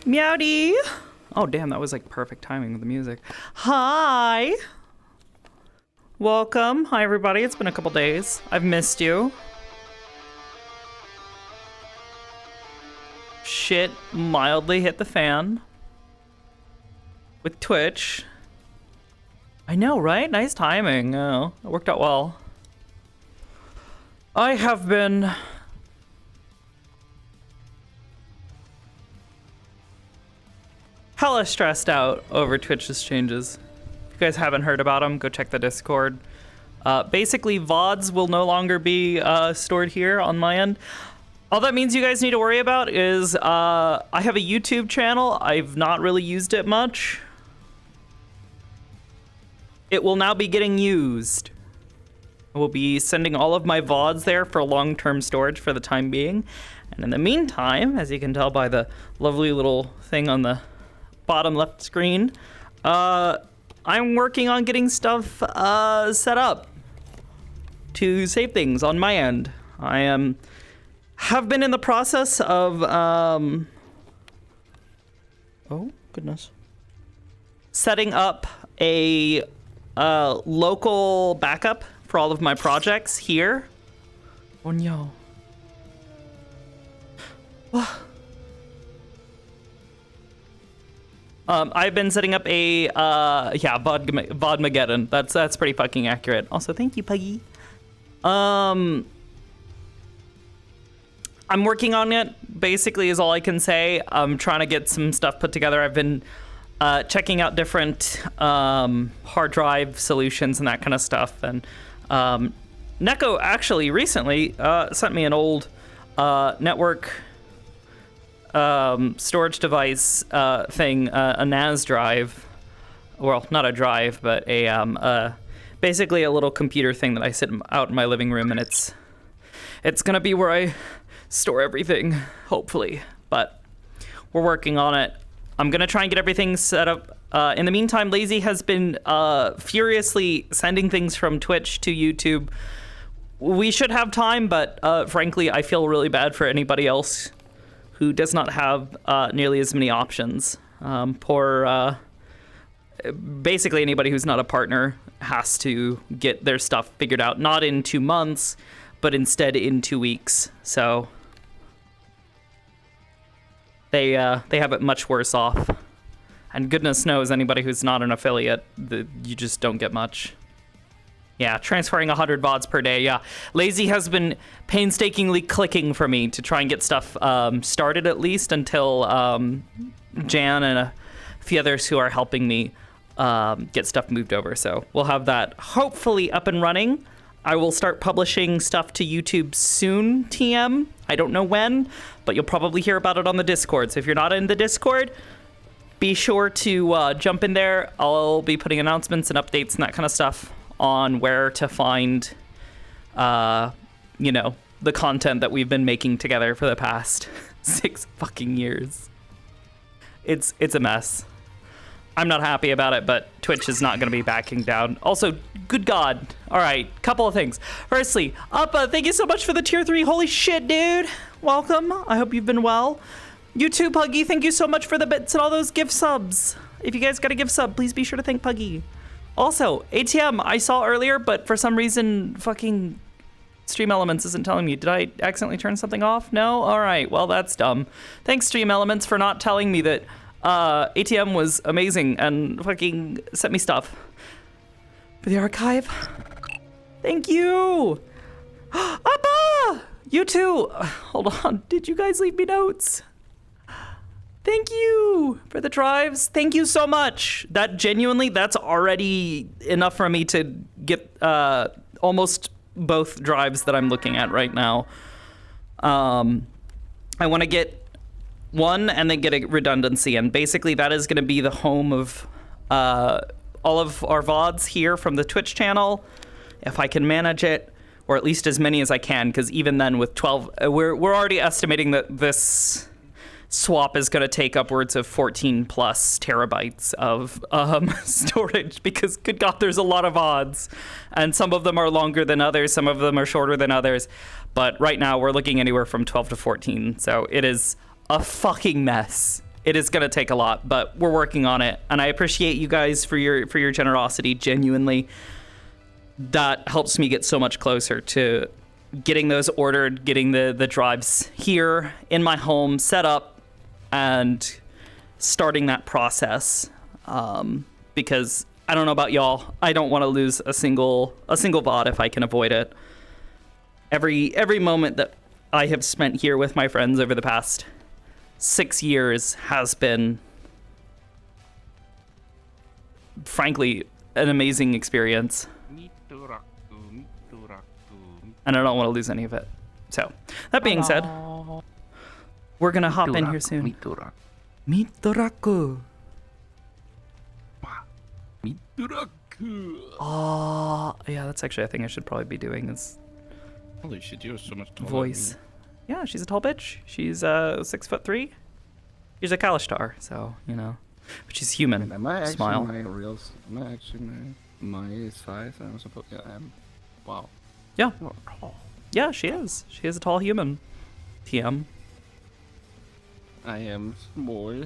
Meowdy. Oh, damn, that was like perfect timing with the music. Hi. Welcome. Hi, everybody. It's been a couple days. I've missed you. Shit mildly hit the fan with Twitch. I know, right? Nice timing. Oh, it worked out well. I have been hella stressed out over Twitch's changes. If you guys haven't heard about them, go check the Discord. Basically, VODs will no longer be stored here on my end. All that means you guys need to worry about is I have a YouTube channel. I've not really used it much. It will now be getting used. I will be sending all of my VODs there for long-term storage for the time being. And in the meantime, as you can tell by the lovely little thing on the bottom left screen, I'm working on getting stuff set up to save things on my end. I have been in the process of oh goodness, setting up a local backup for all of my projects here. Oh no. I've been setting up a Vodmageddon. That's pretty fucking accurate. Also, thank you, Puggy. I'm working on it, basically, is all I can say. I'm trying to get some stuff put together. I've been checking out different hard drive solutions and that kind of stuff. And Neko actually recently sent me an old network storage device thing, a NAS drive. Well, not a drive, but a basically a little computer thing that I sit out in my living room, and it's gonna be where I store everything, hopefully. But we're working on it. I'm gonna try and get everything set up. In the meantime, Lazy has been furiously sending things from Twitch to YouTube. We should have time, but frankly, I feel really bad for anybody else who does not have nearly as many options. Basically anybody who's not a partner has to get their stuff figured out, not in 2 months, but instead in 2 weeks. So they have it much worse off. And goodness knows anybody who's not an affiliate, you just don't get much. Yeah, transferring 100 VODs per day, yeah. Lazy has been painstakingly clicking for me to try and get stuff started at least until Jan and a few others who are helping me get stuff moved over. So we'll have that hopefully up and running. I will start publishing stuff to YouTube soon, TM. I don't know when, but you'll probably hear about it on the Discord. So if you're not in the Discord, be sure to jump in there. I'll be putting announcements and updates and that kind of stuff on where to find, the content that we've been making together for the past 6 fucking years. It's a mess. I'm not happy about it, but Twitch is not going to be backing down. Also, good God. All right, couple of things. Firstly, Appa, thank you so much for the tier 3. Holy shit, dude. Welcome. I hope you've been well. You too, Puggy. Thank you so much for the bits and all those gift subs. If you guys got a gift sub, please be sure to thank Puggy. Also, ATM, I saw earlier, but for some reason, fucking Stream Elements isn't telling me. Did I accidentally turn something off? No? All right. Well, that's dumb. Thanks, Stream Elements, for not telling me that ATM was amazing and fucking sent me stuff for the archive. Thank you. Abba! You too. Hold on. Did you guys leave me notes? Thank you for the drives. Thank you so much. That genuinely, that's already enough for me to get almost both drives that I'm looking at right now. I want to get one and then get a redundancy, and basically that is going to be the home of all of our VODs here from the Twitch channel, if I can manage it, or at least as many as I can, because even then with 12, we're already estimating that this swap is going to take upwards of 14 plus terabytes of storage, because good God, there's a lot of odds, and some of them are longer than others, some of them are shorter than others, but right now we're looking anywhere from 12 to 14, so it is a fucking mess. It is gonna take a lot, but we're working on it, and I appreciate you guys for your generosity. Genuinely, that helps me get so much closer to getting those ordered, getting the drives here in my home set up, and starting that process. Because I don't know about y'all, I don't want to lose a single VOD if I can avoid it. Every moment that I have spent here with my friends over the past 6 years has been, frankly, an amazing experience. And I don't want to lose any of it. So, that being said, we're going to hop in here soon. Mituraku. Oh, yeah, that's actually a thing I should probably be doing is Holy shit, you're so much taller. voice. Yeah, she's a tall bitch. She's 6'3". She's a Kalishtar, so you know, but she's human. Am I actually Smile. am I actually my size? I'm supposed. Yeah, I am. Wow. Yeah, You're tall. yeah, she is. She is a tall human. TM. I am small.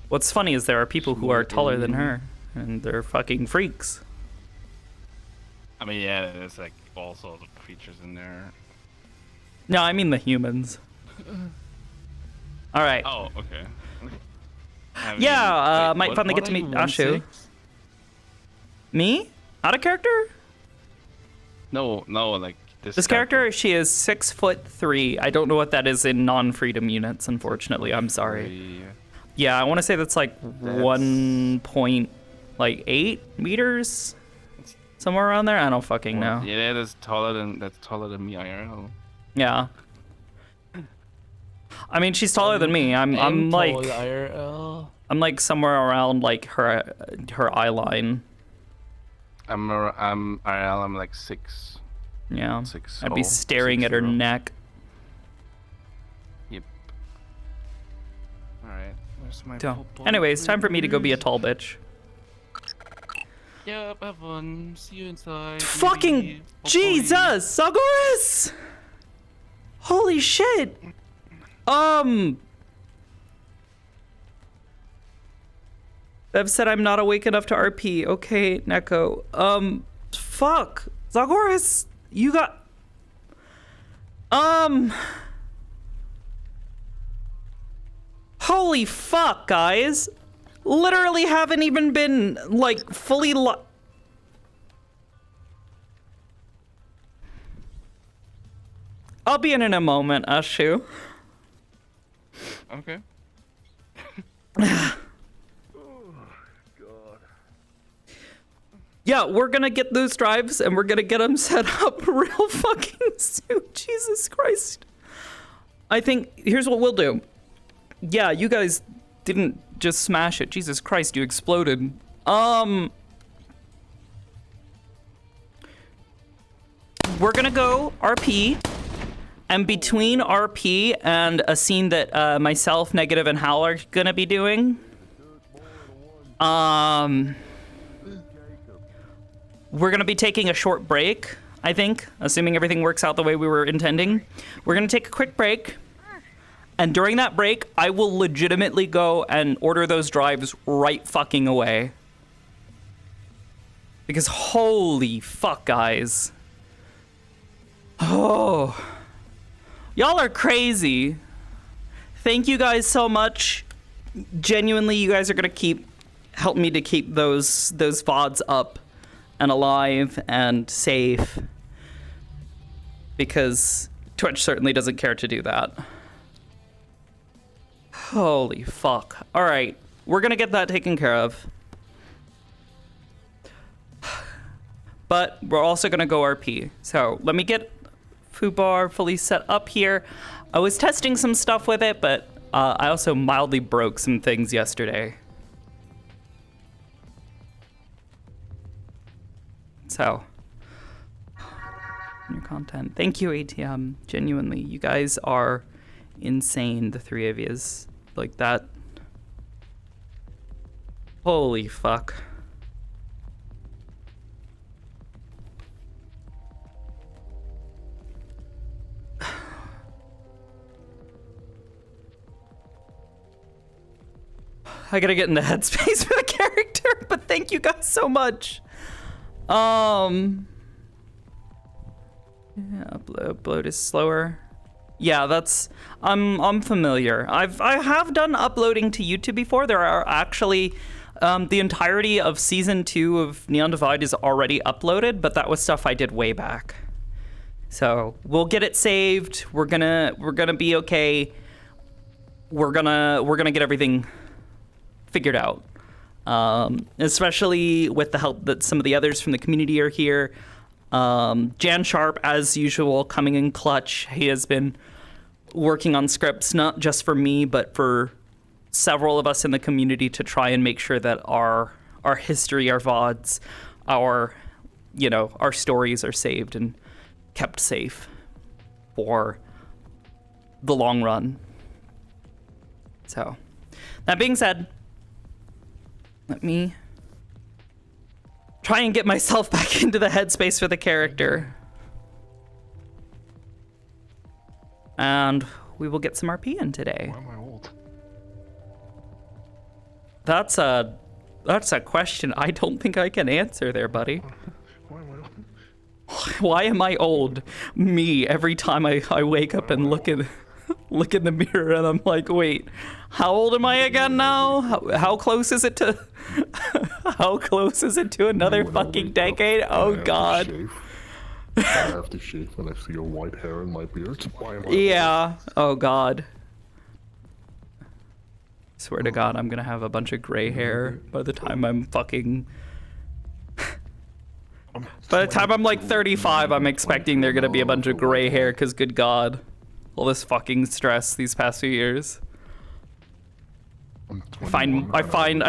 What's funny is there are people who are taller than her, and they're fucking freaks. I mean, yeah, there's like all sorts of creatures in there. No, I mean the humans. All right. Oh, okay. I Yeah, wait, might finally get what to are meet you, Ashu. 1'6"? Me? Out of character? No, like This character, she is 6'3". I don't know what that is in non-freedom units, unfortunately. I'm sorry. Yeah, I want to say that's like 1.8 meters, somewhere around there. I don't fucking know. Yeah, that's taller than me IRL. Yeah. I mean, she's taller than me. I'm like IRL. I'm like somewhere around like her eye line. I'm IRL. I'm like 6. Yeah. 6. I'd be staring at her 6'0". neck. Yep. All right. Where's my So, anyways, time for me to go be a tall bitch. Yep, have fun. See you inside. Fucking maybe. Jesus, Sagoras! Holy shit! Bev said I'm not awake enough to RP. Okay, Neko. Fuck. Zagoras, you got... Holy fuck, guys. Literally haven't even been, like, fully I'll be in a moment, Ashu. Okay. Yeah, we're gonna get those drives and we're gonna get them set up real fucking soon. Jesus Christ. I think, here's what we'll do. Yeah, you guys didn't just smash it. Jesus Christ, you exploded. We're gonna go RP. And between RP and a scene that myself, Negative, and Hal are gonna be doing, we're gonna be taking a short break, I think, assuming everything works out the way we were intending. We're gonna take a quick break, and during that break, I will legitimately go and order those drives right fucking away. Because holy fuck, guys. Oh. Y'all are crazy. Thank you guys so much. Genuinely, you guys are gonna help me to keep those VODs up and alive and safe, because Twitch certainly doesn't care to do that. Holy fuck. All right, we're gonna get that taken care of. But we're also gonna go RP. So let me get Fubar fully set up here. I was testing some stuff with it, but I also mildly broke some things yesterday. So, your content. Thank you, ATM. Genuinely, you guys are insane, the three of yous. Like that. Holy fuck. I gotta get in the headspace for the character, but thank you guys so much. Yeah, upload is slower. Yeah, that's I'm familiar. I have done uploading to YouTube before. There are actually the entirety of season 2 of Neon Divide is already uploaded, but that was stuff I did way back. So we'll get it saved. We're gonna be okay. We're gonna get everything figured out. Especially with the help that some of the others from the community are here. Jan Sharp, as usual, coming in clutch. He has been working on scripts, not just for me, but for several of us in the community to try and make sure that our history, our VODs, our stories are saved and kept safe for the long run. So, that being said, let me try and get myself back into the headspace for the character. And we will get some RP in today. Why am I old? That's a question I don't think I can answer there, buddy. Why am I old? Why am I old? Me, every time I wake up and look in the mirror and I'm like, wait, how old am I again now? How close is it to how close is it to another fucking decade? Oh god. I have to shave when I see your white hair in my beard. Why am I Yeah. Oh god. Swear to god, I'm gonna have a bunch of gray hair by the time I'm fucking by the time I'm like 35, I'm expecting there gonna be a bunch of gray hair, cause good god. All this fucking stress these past few years. I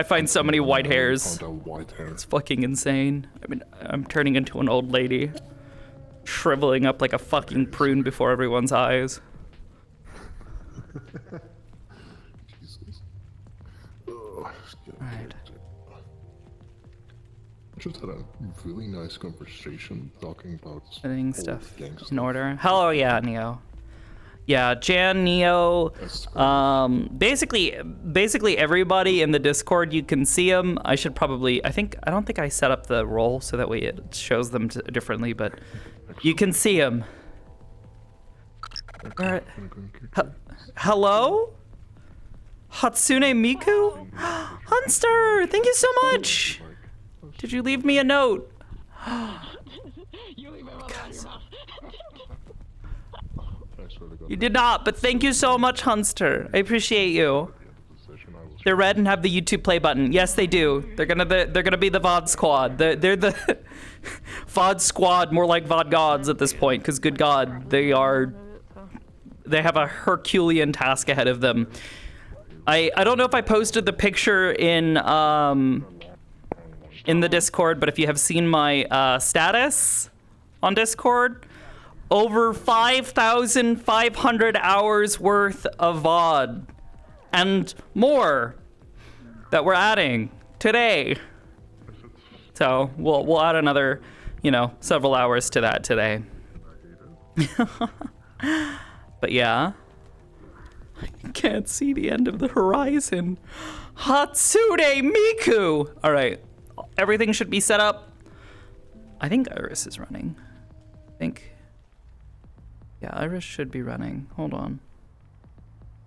find so many white hairs. It's fucking insane. I mean, I'm turning into an old lady, shriveling up like a fucking prune before everyone's eyes. Jesus. Right. Just had a really nice conversation talking about Getting old stuff gang in stuff. order. Hello, yeah, Neo. Yeah, Jan, Neo, basically everybody in the Discord, you can see them. I don't think I set up the role so that way it shows them differently, but you can see them. All right. Hello? Hatsune Miku? Hunster, thank you so much. Did you leave me a note? You leave my mother out of your mouth. You did not, but thank you so much, Hunster. I appreciate you. They're red and have the YouTube play button. Yes, they do. They're gonna be the VOD squad. They're the VOD squad, more like VOD gods at this point. Because good God, they have a Herculean task ahead of them. I don't know if I posted the picture in the Discord, but if you have seen my status on Discord. Over 5,500 hours worth of VOD and more that we're adding today. So we'll add another, several hours to that today. But yeah, I can't see the end of the horizon. Hatsune Miku. All right, everything should be set up. I think Iris is running. Yeah, Iris should be running. Hold on.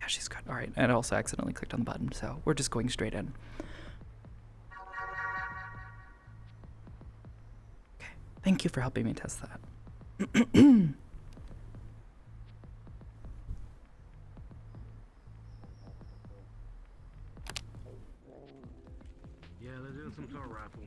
Yeah, she's good. All right, and I also accidentally clicked on the button, so we're just going straight in. Okay, thank you for helping me test that. Yeah, they're doing some sort of raffle.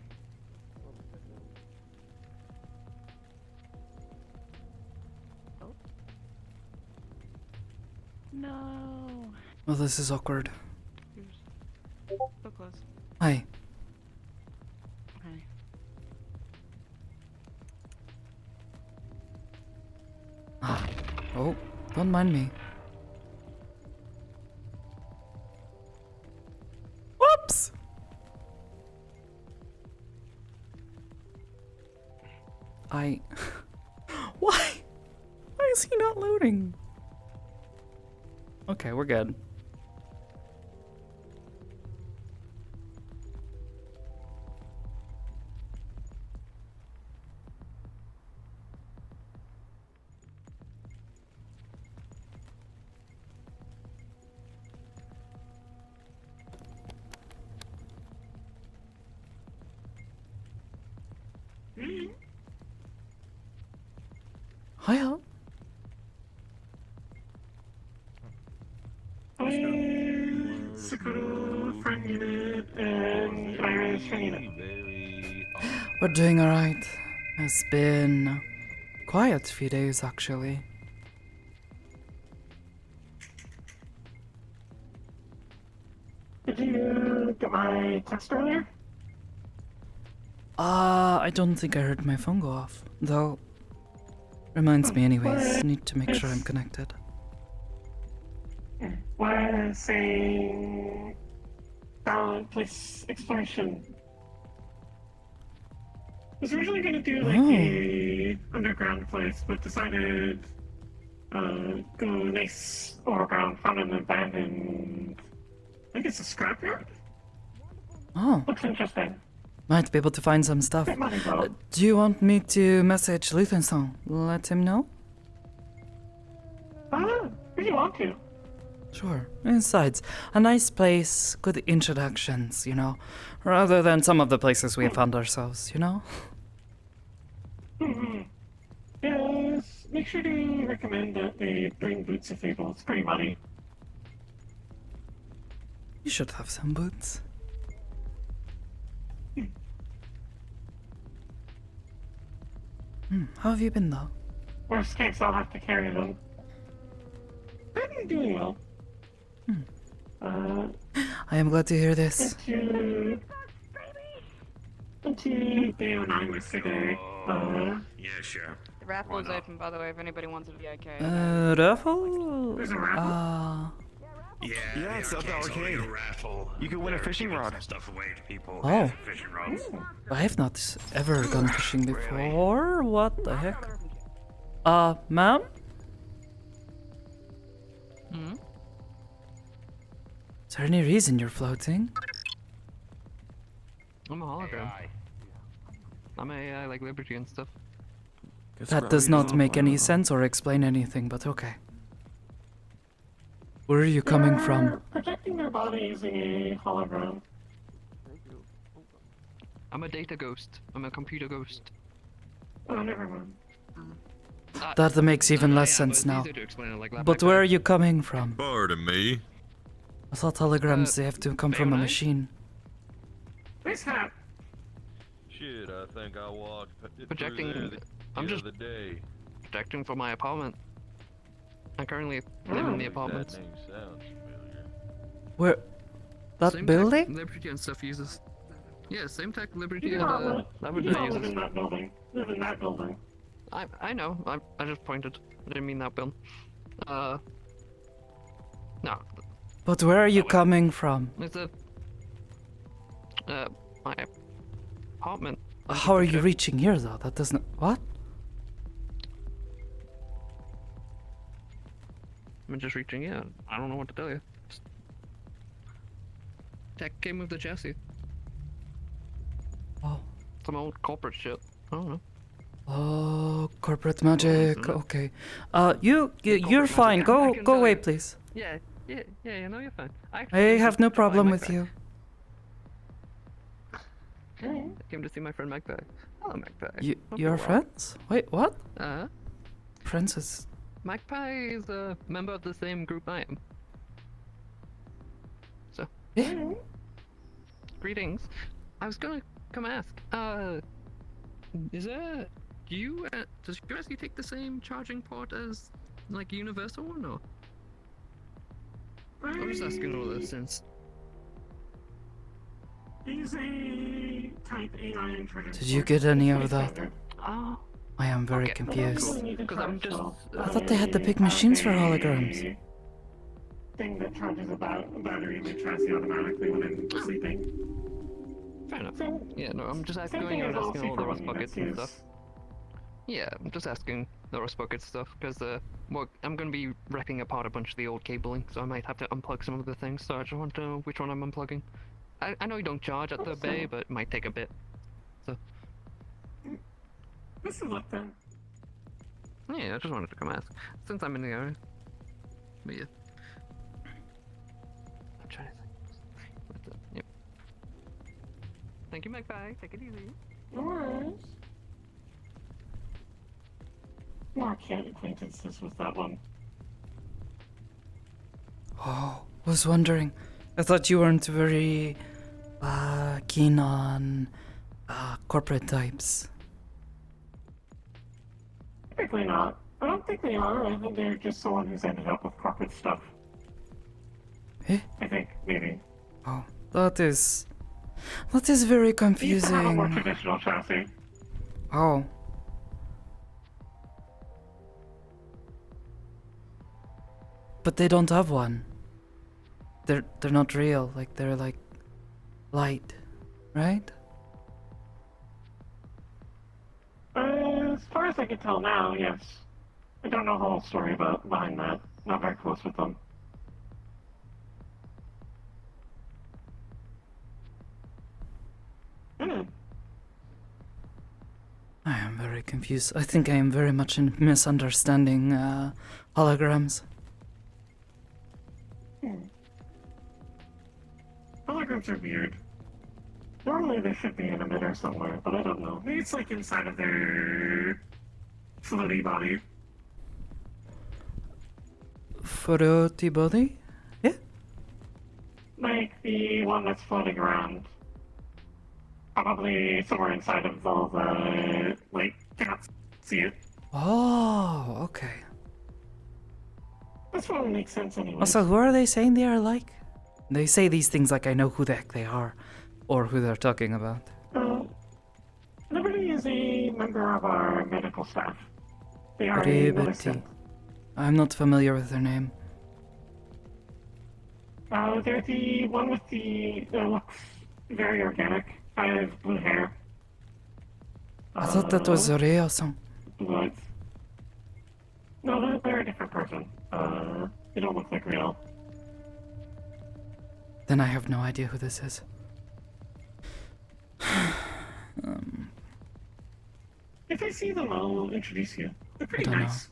No. Well, this is awkward. So close. Hi. Okay. Oh, don't mind me. Whoops! Why? Why is he not loading? Okay, we're good. Hiya. Sakoto, friend unit, and Iris, friend unit. We're doing alright. It's been quiet few days actually. Did you get my text earlier? I don't think I heard my phone go off. Though, reminds me anyways, need to make sure I'm connected. Was saying place exploration. Was originally gonna do like a underground place, but decided go nice overground, found an abandoned. I think it's a scrapyard. Oh, Looks interesting. might be able to find some stuff. Bit money though. Do you want me to message Luthenson? Let him know? If you want to. Sure. Besides, a nice place, good introductions, you know, rather than some of the places we have found ourselves, you know? Yes, make sure to recommend that they bring boots if able. It's pretty muddy. You should have some boots. How have you been though? Worst case, I'll have to carry them. I've been doing well. I am glad to hear this. Into day 09 yesterday. Yeah, sure. The raffle is open, by the way, if anybody wants a VIK. Raffle? There's a raffle. Yeah, it's at the arcade's only arcade. a raffle. You could win a They're fishing giving rod. some stuff away to people. Oh. Fishing rods. I have not ever gone fishing before. What the heck? Ma'am? Is there any reason you're floating? I'm a hologram. I'm AI like Liberty and stuff. That does not make any sense or explain anything, but okay. Where are you coming from? Projecting their body using a hologram. I'm a data ghost. I'm a computer ghost. Oh, never mind. That makes even less Yeah, but sense it's now. easier to explain it like that. But where are you coming from? Pardon me. I thought holograms they have to come from a Bayonet? machine. Nice hat. Shit, I think I walked Projecting- through there I'm the just- other day. Projecting from my apartment. I currently live in the apartment. That name sounds familiar. Where? That Same building? Tech Liberty and stuff uses. Yeah, same tech Liberty You and do not live Labrador in uses. that building. Live in that building. I know. I just pointed. I didn't mean that build. No. But where are you coming from? It's my apartment. How are you reaching here though? That doesn't. What? I'm just reaching in. I don't know what to tell you. Tech came with the chassis. Oh. Some old corporate shit. I don't know. Oh, corporate magic. isn't it? Okay. You're corporate fine. magic. I Go can go tell away, you. please. Yeah, you know you're fine. I came have to no buy problem with Magpie. you. I came to see my friend Magpie. Hello, Magpie. You Hope you're well. friends? Wait, what? Uh, Francis. Magpie is a member of the same group I am. So, Yeah. greetings. I was gonna come ask. Is there? Do you? Does USD take the same charging port as like Universal or no? I'm just asking all this since. He's a type AI intruder. Did you get any of that? Oh, I am very Okay. confused. because I'm just. I thought they had the big machines for holograms. Thing that charges a battery in the chassis automatically when I'm sleeping. Fair enough. So, Yeah, no, I'm just same asking thing and as all asking all the rust C4 buckets units and use. stuff. Yeah, I'm just asking the rust bucket stuff because well, I'm gonna be wrecking apart a bunch of the old cabling, so I might have to unplug some of the things. So I just want to know which one I'm unplugging. I know you don't charge at the bay, but it might take a bit. So This is what then. yeah, I just wanted to come ask since I'm in the area. But yeah, I'm trying to think. Yep. Thank you, Magpie. Take it easy. No worries. more acquaintances with that one. Oh, was wondering. I thought you weren't very keen on corporate types. Typically not. I don't think they are. I think they're just someone who's ended up with corporate stuff. Eh? I think, maybe. Oh, that is very They used to have a more confusing. traditional chassis. Oh. But they don't have one. They're not real. Like they're like light, right? As far as I can tell now, yes. I don't know the whole story behind that. Not very close with them. Hmm. I am very confused. I think I am very much in misunderstanding holograms. Holograms are weird. Normally they should be in a emitter somewhere, but I don't know. Maybe it's like inside of their floaty body. Fruity body? Yeah? Like the one that's floating around. Probably somewhere inside of all the, like, cannot see it. Oh, okay. This one makes sense anyway. Also, who are they saying they are like? They say these things like I know who the heck they are, or who they're talking about. Liberty is a member of our medical staff. They are a Liberty. militant. I'm not familiar with their name. They're the one with the, looks very organic. I have blue hair. I thought that was Reo-san. Blue eyes. No, they're a different person. They don't look like real. Then I have no idea who this is. If I see them, I'll introduce you. They're pretty don't know. nice.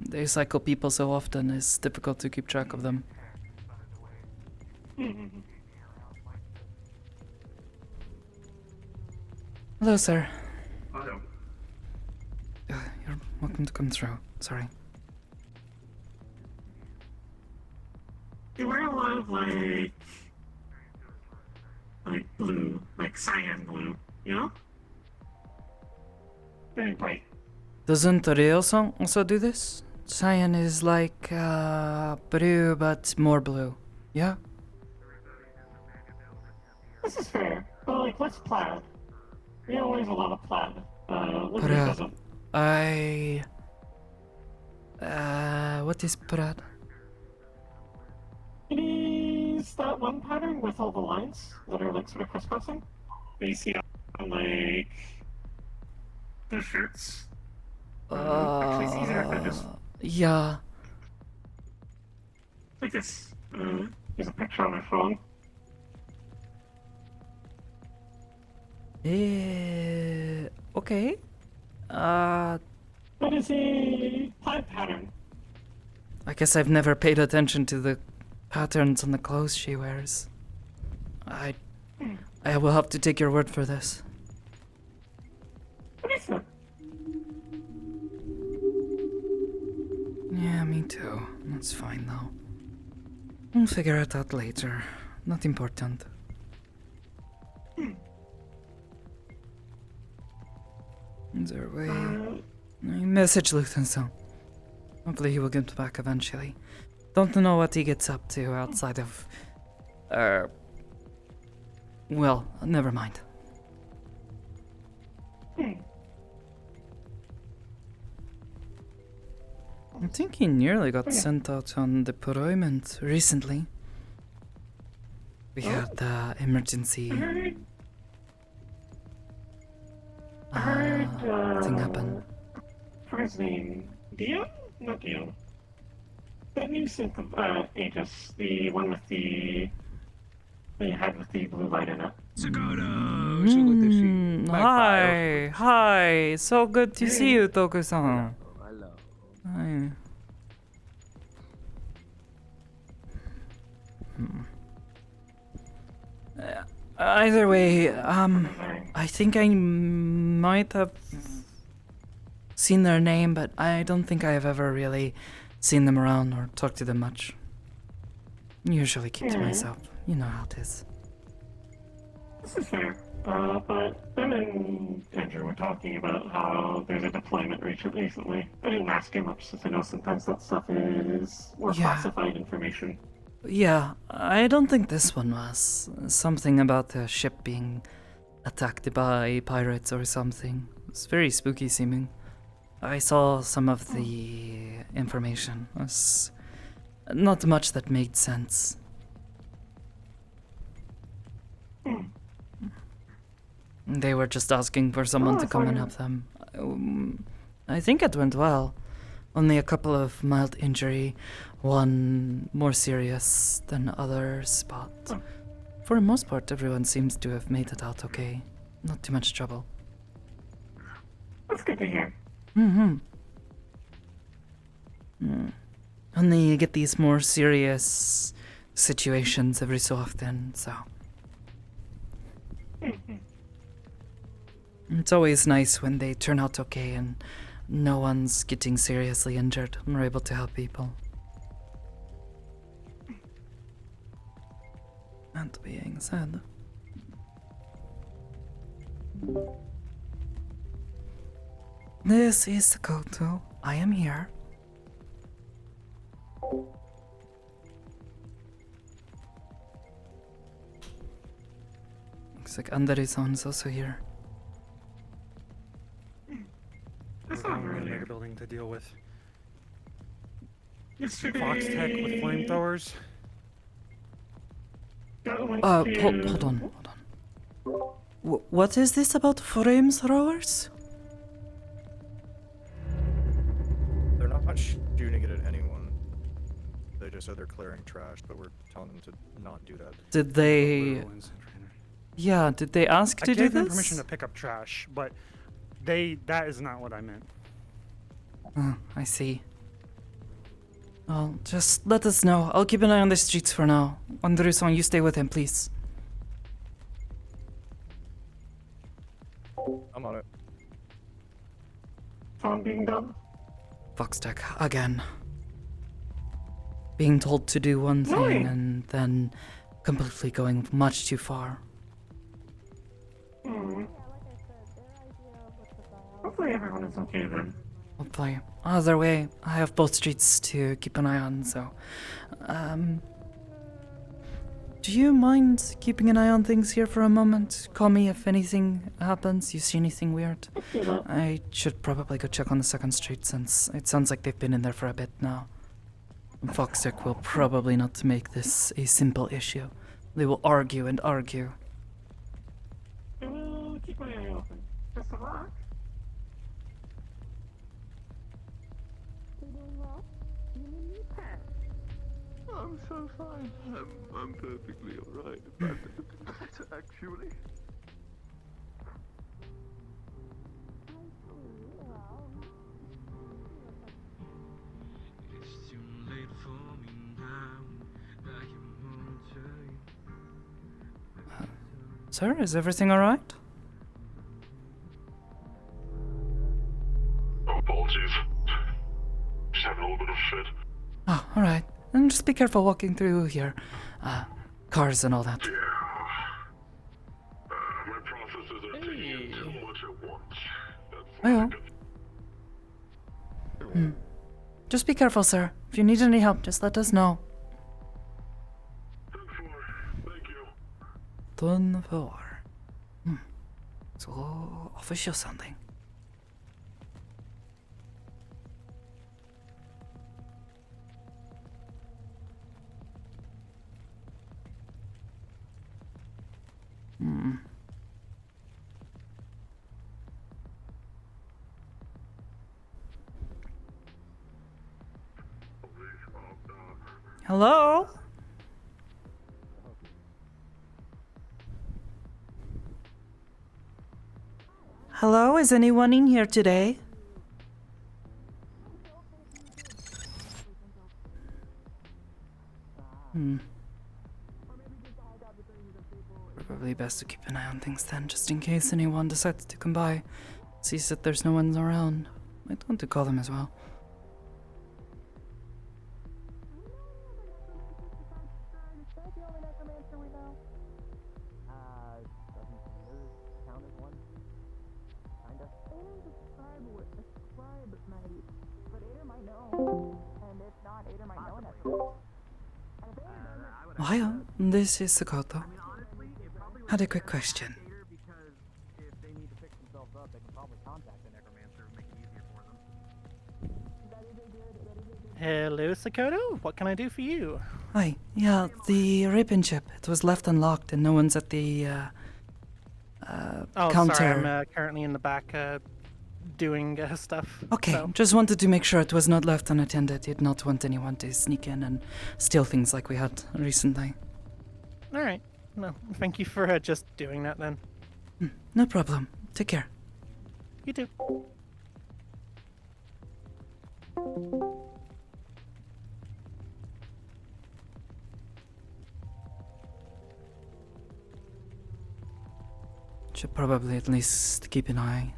They cycle people so often, it's difficult to keep track of them. Mhm. Hello, sir. Hello. You're welcome to come through. Sorry. They wear a lot of like blue, like cyan blue, you know? Very bright. Doesn't Reo-san also do this? Cyan is like blue, but more blue. Yeah? This is fair, but like what's plaid? Rio wears a lot of plaid. Liberty Plaid. doesn't. What is Prad? It is that one pattern with all the lines that are like sort of crisscrossing. That you see on like the shirts. Actually, it's easier if I just Yeah. like this. There's a picture on my phone. Okay. That is a plaid pattern. I guess I've never paid attention to the patterns on the clothes she wears. I will have to take your word for this. What is that? Yeah, me too. That's fine though. We'll figure it out later. Not important. Is there a way? I message Luthen-san. Hopefully he will get back eventually. Don't know what he gets up to outside of... Well, never mind. I think he nearly got sent out on deployment recently. We had the emergency I heard, thing happen. for his name, Dio? Not Dio. That new synth of, Aegis, the one with the head with the blue light in it. Sakoto! She looked at she. Hi, so good to see you, Toku-san. Hello. Hi. Either way, I think I might have seen their name, but I don't think I have ever really seen them around or talked to them much. Usually keep to myself. You know how it is. This is fair. But Ben and Andrew were talking about how there's a deployment recently. I didn't ask him much since I know sometimes that stuff is more classified information. Yeah, I don't think this one was. Something about the ship being attacked by pirates or something. It's very spooky seeming. I saw some of the information. It was not much that made sense. They were just asking for someone to come and help them. I think it went well. Only a couple of mild injury, one more serious than others, but for the most part everyone seems to have made it out okay. Not too much trouble. That's good to hear. Only you get these more serious situations every so often, so. It's always nice when they turn out okay and no one's getting seriously injured and we're able to help people. That being said, this is Sakoto. I am here. Looks like Andare-san is also here. That's not We're really in a building to deal with yesterday. Fox Tech with flamethrowers. Hold on. What is this about flamethrowers? They're not shooting it at anyone. They just said they're clearing trash, but we're telling them to not do that. Did they... Yeah, did they ask to I do gave them this? permission to pick up trash, but that is not what I meant. Oh, I see. Well, just let us know. I'll keep an eye on the streets for now. Andrew-san, you stay with him, please. I'm on it. Phone being done. Fox Tech, again. Being told to do one thing and then completely going much too far. Hopefully everyone is okay then. Hopefully. Either way, I have both streets to keep an eye on, so... do you mind keeping an eye on things here for a moment? Call me if anything happens, you see anything weird. I should probably go check on the second street since it sounds like they've been in there for a bit now. Foxtech will probably not make this a simple issue. They will argue and argue. I will keep my eye open. Best of luck. I'm so fine. I'm perfectly alright. Better, actually. It's too late for me now. Sir, is everything alright? Apologies. Just having a little bit of fit. Oh, alright. And just be careful walking through here. Cars and all that. Yeah. My processes are taking in too much at once. That's Just be careful, sir. If you need any help, just let us know. Thank you. Done for. So official sounding. Hello? Hello, is anyone in here today? Probably best to keep an eye on things then, just in case anyone decides to come by. Sees that there's no one around. Might want to call them as well. Hiya, this is Sakoto. Had a quick question. Hello, Sakoto. What can I do for you? Hi, yeah, the ribbon chip. It was left unlocked and no one's at the Oh, counter. sorry, I'm currently in the back doing stuff. Okay, so. just wanted to make sure it was not left unattended. Did not want anyone to sneak in and steal things like we had recently. All right. No, thank you for just doing that then. No problem. Take care. You too. Should probably at least keep an eye.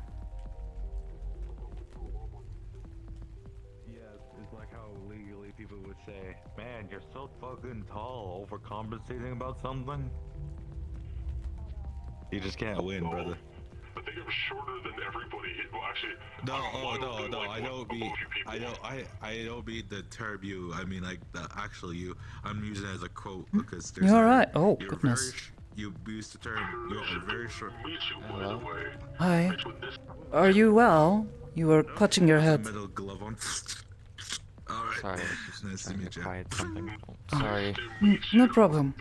Yeah, it's like how legally people would say, man, you're so fucking tall, overcompensating about something. You just can't win, brother. I think I'm shorter than everybody. Well, actually, No, I don't mean the term you. I mean like the actual you. I'm using it as a quote because there's. You're right. Oh, goodness. You used the term. You're very short. Hello? Hi. Are you well? You were clutching your head. Metal glove on. All right. Sorry, I was just Nice to trying meet to you. quiet something. Sorry. No problem.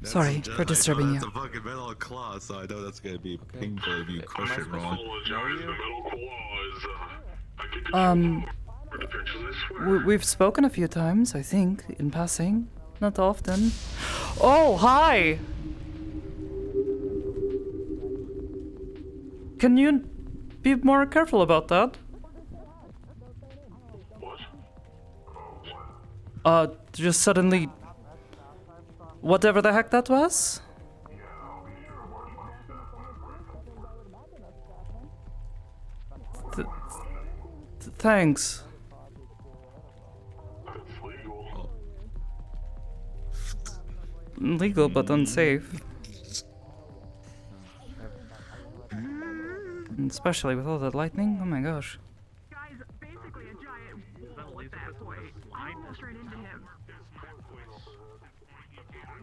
Sorry That's for disturbing That's you. a fucking metal claw, so I know that's gonna be painful if you crush it wrong. We've spoken a few times, I think, in passing. Not often. Oh, hi! Can you be more careful about that? Just suddenly... Whatever the heck that was? Thanks. Legal but unsafe. Especially with all that lightning, oh my gosh. Guys, basically a giant wolf at that point. I almost ran into him.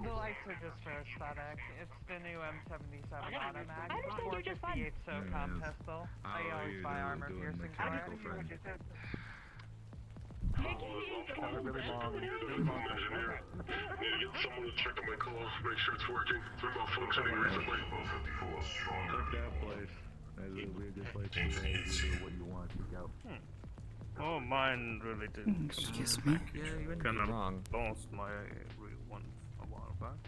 The lights are just for aesthetic. It's the new M77 Automatic. 458 SOCOM pistol. I always buy armor piercing for it. Really long. Need to get someone to check on my call, make sure it's working. It's been malfunctioning recently. Check that place. That'll be a good place to do what you want to go. Oh, mine really didn't. Excuse me. Yeah, you wouldn't Kind be of wrong. lost my real one a while back.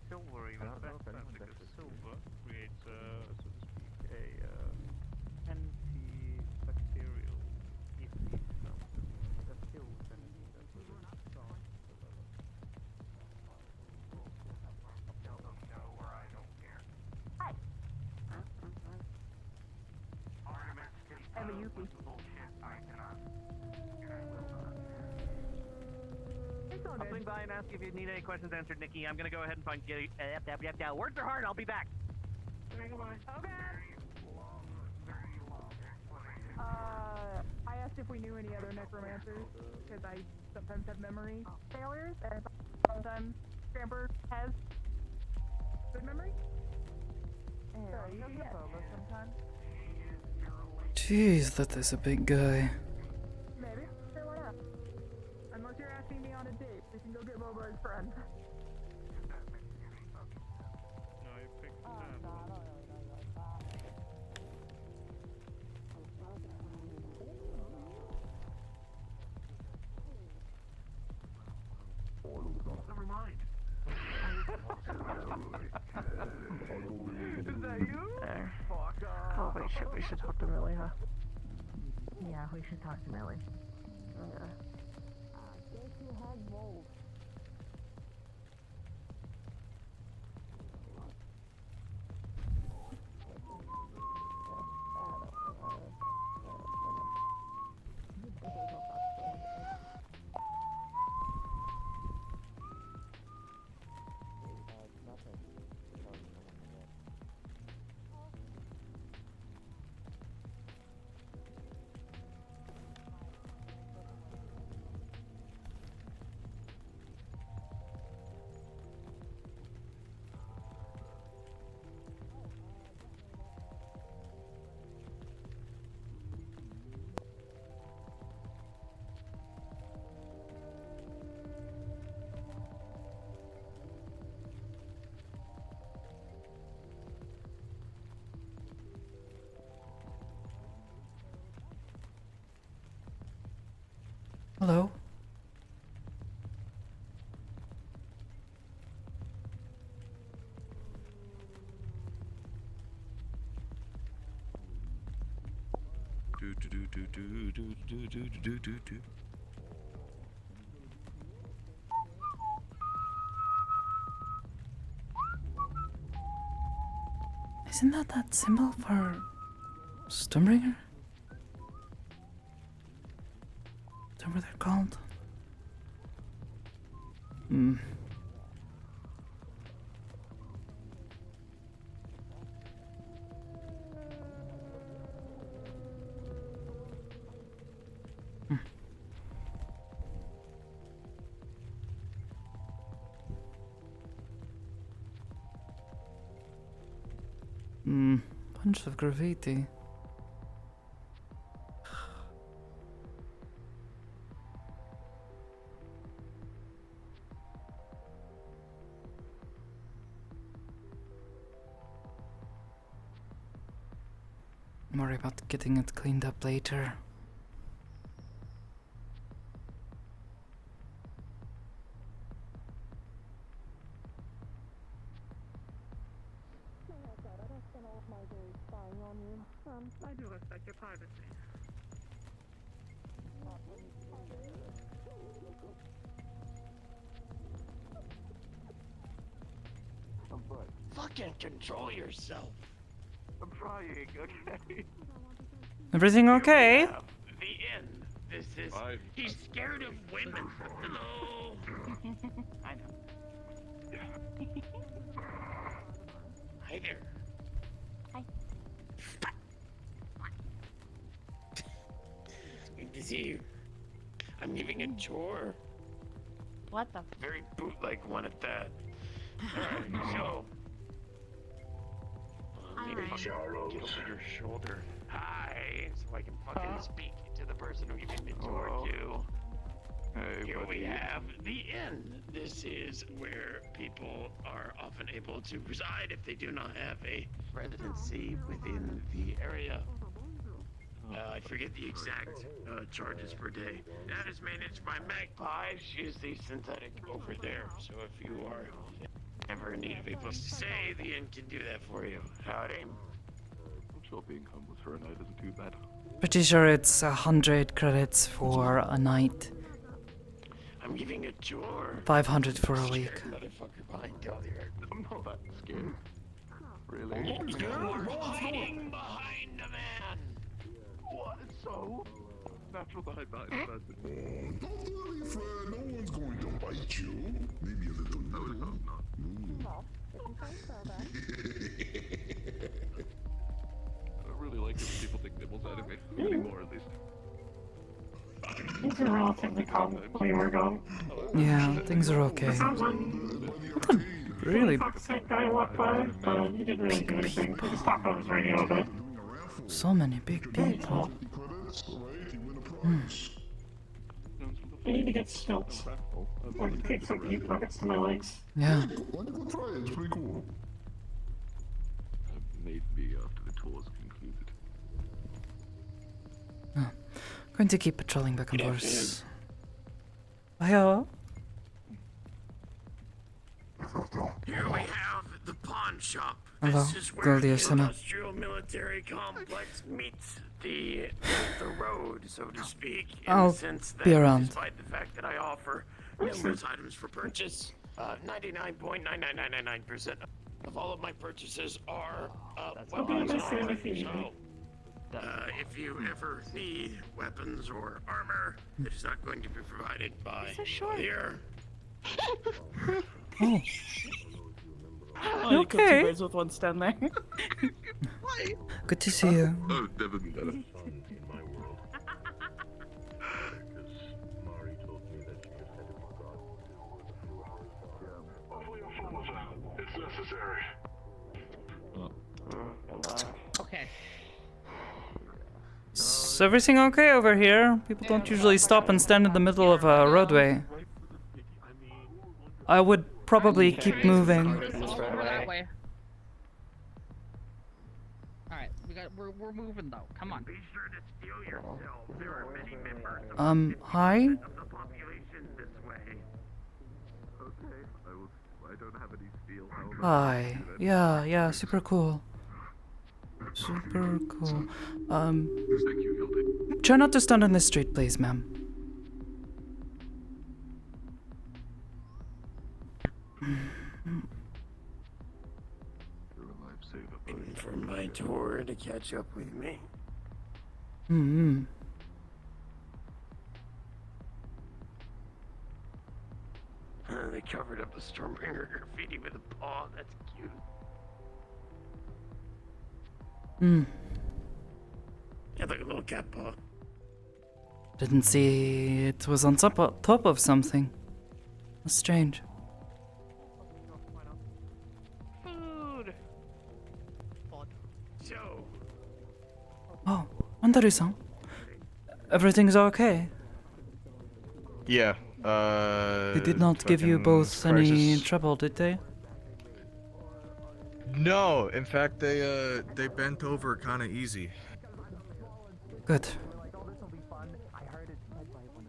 Silver even better because silver creates, so to speak, a antibacterial effect. That kills anything that was strong. I'll swing by and ask if you need any questions answered, Nikki. I'm gonna go ahead and find words are hard. I'll be back. Okay. I asked if we knew any other necromancers, because I sometimes have memory failures, and sometimes Scramper has good memory. So you can get sometimes. Jeez, that is a big guy. Maybe. Sure, why not? Unless you're asking me on a date, we can go get Bobo's friend. No, you picked We should talk to Millie, huh? Yeah, we should talk to Millie. Okay. Hello? Isn't that symbol for Stormbringer? Is that what they're called? Hmm. Bunch of graffiti. Worry about getting it cleaned up later. I do respect your privacy. Fucking control yourself. I'm trying, okay? Everything okay? The end. This is. He's scared of women. Hello. I know. Hi there. Hi. Good to see you. I'm giving a tour. What the? Very bootleg one at that. Alright, so. Maybe get over your shoulder. Hi, so I can fucking speak to the person who gave me the tour to. Here we have the inn. This is where people are often able to reside if they do not have a residency within the area. I forget the exact charges per day. That is managed by Magpie. She is the synthetic over there. So if you are ever in need of a place to stay, the inn can do that for you. Howdy. I'm sure being homeless for a night isn't too bad. Pretty sure it's 100 credits for a night. I'm giving a tour. 500 for a week. Motherfucker behind Galliard. I'm not that scared. Really? You're hiding behind a man. What? So? Natural that I died in person. Don't worry, Fred. No one's going to bite you. Maybe a little nibble. I don't really like it when people take nibbles out of me. Anymore, at least. Things are relatively calm while you were gone. Yeah, things are okay. Really Toxic guy walked by, but he didn't really do anything. He just talked on his radio a bit. so many big people. I need to get stilts. Or take some deep buckets to my legs. Yeah. Why don't you go try it? It's pretty cool. Maybe after the tour's concluded. Going to keep patrolling back and forth. Hiya. Here we have the pawn shop. Hello, This is where the Goldia-sama. industrial military complex meets the road, so to speak, in I'll the sense that be around. despite the fact that I offer numerous items for purchase, 99.99999% of all of my purchases are weapons and armor. So, if you ever need weapons or armor, it is not going to be provided by here. Oh. Oh, you killed two Okay. birds with one stone there. Good to see you. Oh, definitely better. It's necessary. Okay. Is everything okay over here? People don't usually stop and stand in the middle of a roadway. I would probably keep moving. That way. Alright, we're moving though. Come on. Be sure to steel yourself. There are many members Hi? of the population this way. Okay, I don't have any steel helmet. Hi. Yeah, super cool. Super cool. Thank you, Hildy. Try not to stand in the street, please, ma'am. You're a lifesaver, buddy. Waiting for my tour to catch up with me. Hmm. They covered up the Stormbringer graffiti with a paw. That's cute. Hmm. Yeah, like a little cat paw. Didn't see it was on top of something. That's strange. Food. So, Oh, Andaru-san. Everything's okay. Yeah. They did not give you fucking both any crisis. trouble, did they? No, in fact, they bent over kind of easy. Good.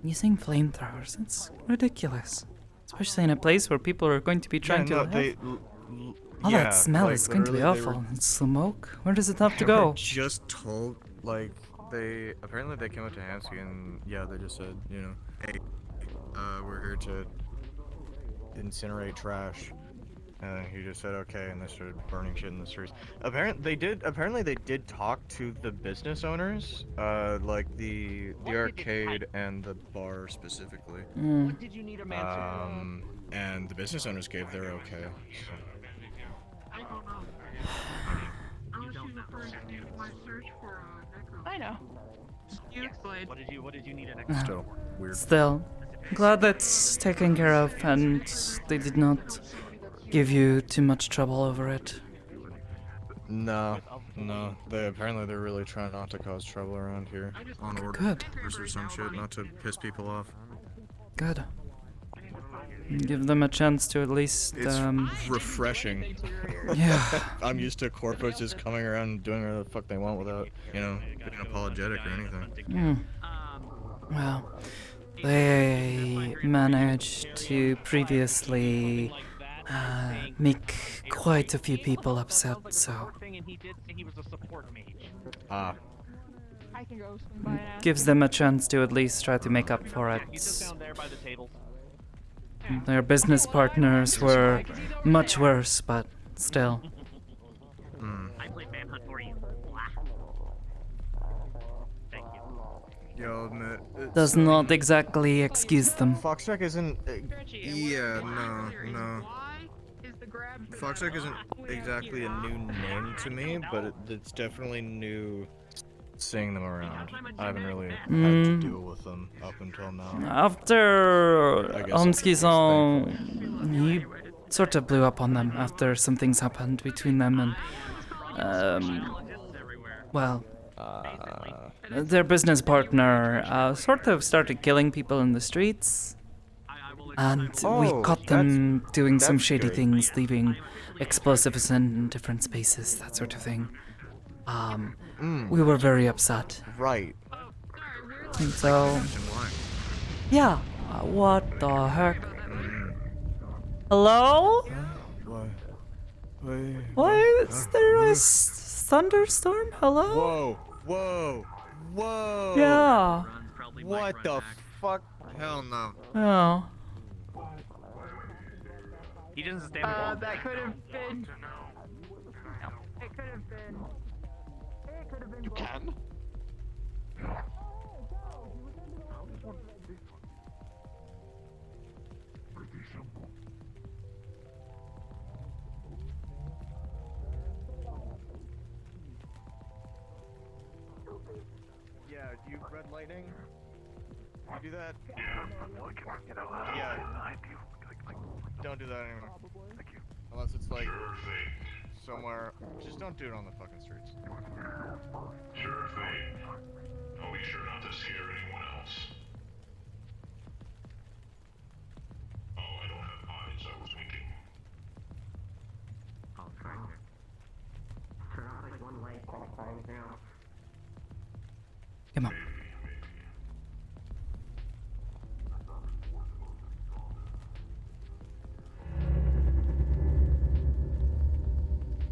Using flamethrowers, it's ridiculous. Especially in a place where people are going to be trying Yeah, no, to they, live. l- All yeah, that smell like, is going to be literally, they awful. were- It's smoke. Where does it have to They were go? just told, like, apparently they came up to Hamsky and, yeah, they just said, you know, hey, we're here to incinerate trash. And he just said okay, and they started burning shit in the streets. Apparently they did talk to the business owners, like the arcade and the bar specifically. What did you need a man And the business owners gave their okay. I don't know. Unless you referring to my search for I know. What did you need an Ah, Still weird. Still, glad that's taken care of and they did not give you too much trouble over it. No. They're really trying not to cause trouble around here. On order. Good. Or some shit, not to piss people off. Good. Give them a chance to at least, It's refreshing. Yeah. I'm used to corporates just coming around and doing whatever the fuck they want without, you know, being apologetic or anything. Well, they managed to previously make quite a few people upset, so Ah. I can go swing by now. gives them a chance to at least try to make up for it. there by the table. Their business partners were much worse, but still. I played Manhunt for you. Thank you. Yo, admit, Does not exactly excuse them. Foxtrek isn't. Yeah, no. Foxtrek isn't exactly a new name to me, but it's definitely new seeing them around. I haven't really had to deal with them up until now. After I guess I'm Homsky-san, he sort of blew up on them after some things happened between them and, well, their business partner sort of started killing people in the streets, and we caught them doing some shady things, leaving explosives in different spaces, that sort of thing. We were very upset. Right. And so, yeah, what the heck? Hello? What? Why is there a thunderstorm? Hello? Whoa! Whoa! Yeah. What the fuck? Hell no. Oh. He doesn't stand for That could have been. It could have been. It could have been. You can? Yeah, you red lightning? You do that? Yeah. Don't do that anymore. Thank you. Unless it's like somewhere. Just don't do it on the fucking streets. Sure thing. I'll be sure not to scare anyone else. Oh, I don't have eyes. I was winking. I'll try to turn off like one light at a time now. Come on.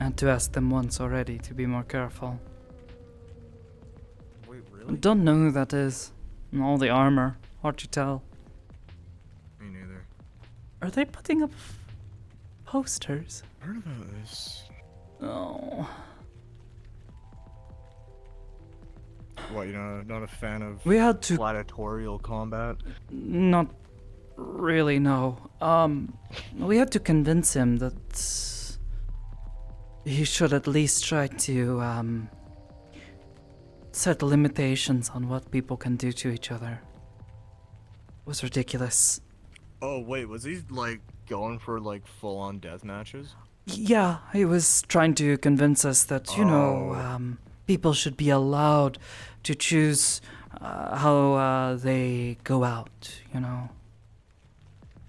I had to ask them once already to be more careful. Wait, I really? don't know who that is. And all the armor. Hard to tell. Me neither. Are they putting up posters? Heard about this. Oh. What, you're not a fan of We had to gladiatorial combat? Not really, no. We had to convince him that he should at least try to set limitations on what people can do to each other. It was ridiculous. Oh wait, was he like going for like full-on death matches? Yeah, he was trying to convince us that, you know, people should be allowed to choose how they go out, you know.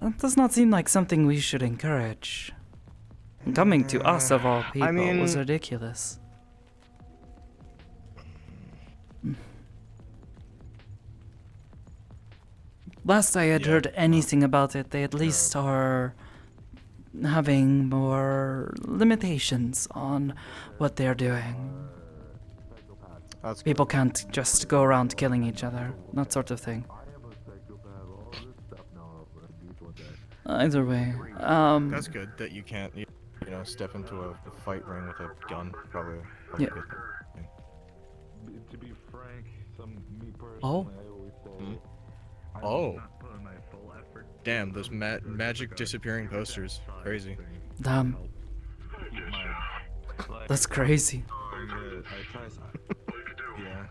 That does not seem like something we should encourage. Coming to us, of all people, was ridiculous. Last I had heard anything about it, they at least are having more limitations on what they're doing. People can't just go around killing each other, that sort of thing. Either way, That's good that you can't, you know, step into a fight ring with a gun. Probably yeah. good. To be frank, me personally, Oh. I always say, Oh. I'm not putting my full effort. Damn, those magic disappearing posters. Crazy. Damn. That's crazy. I try. Yeah.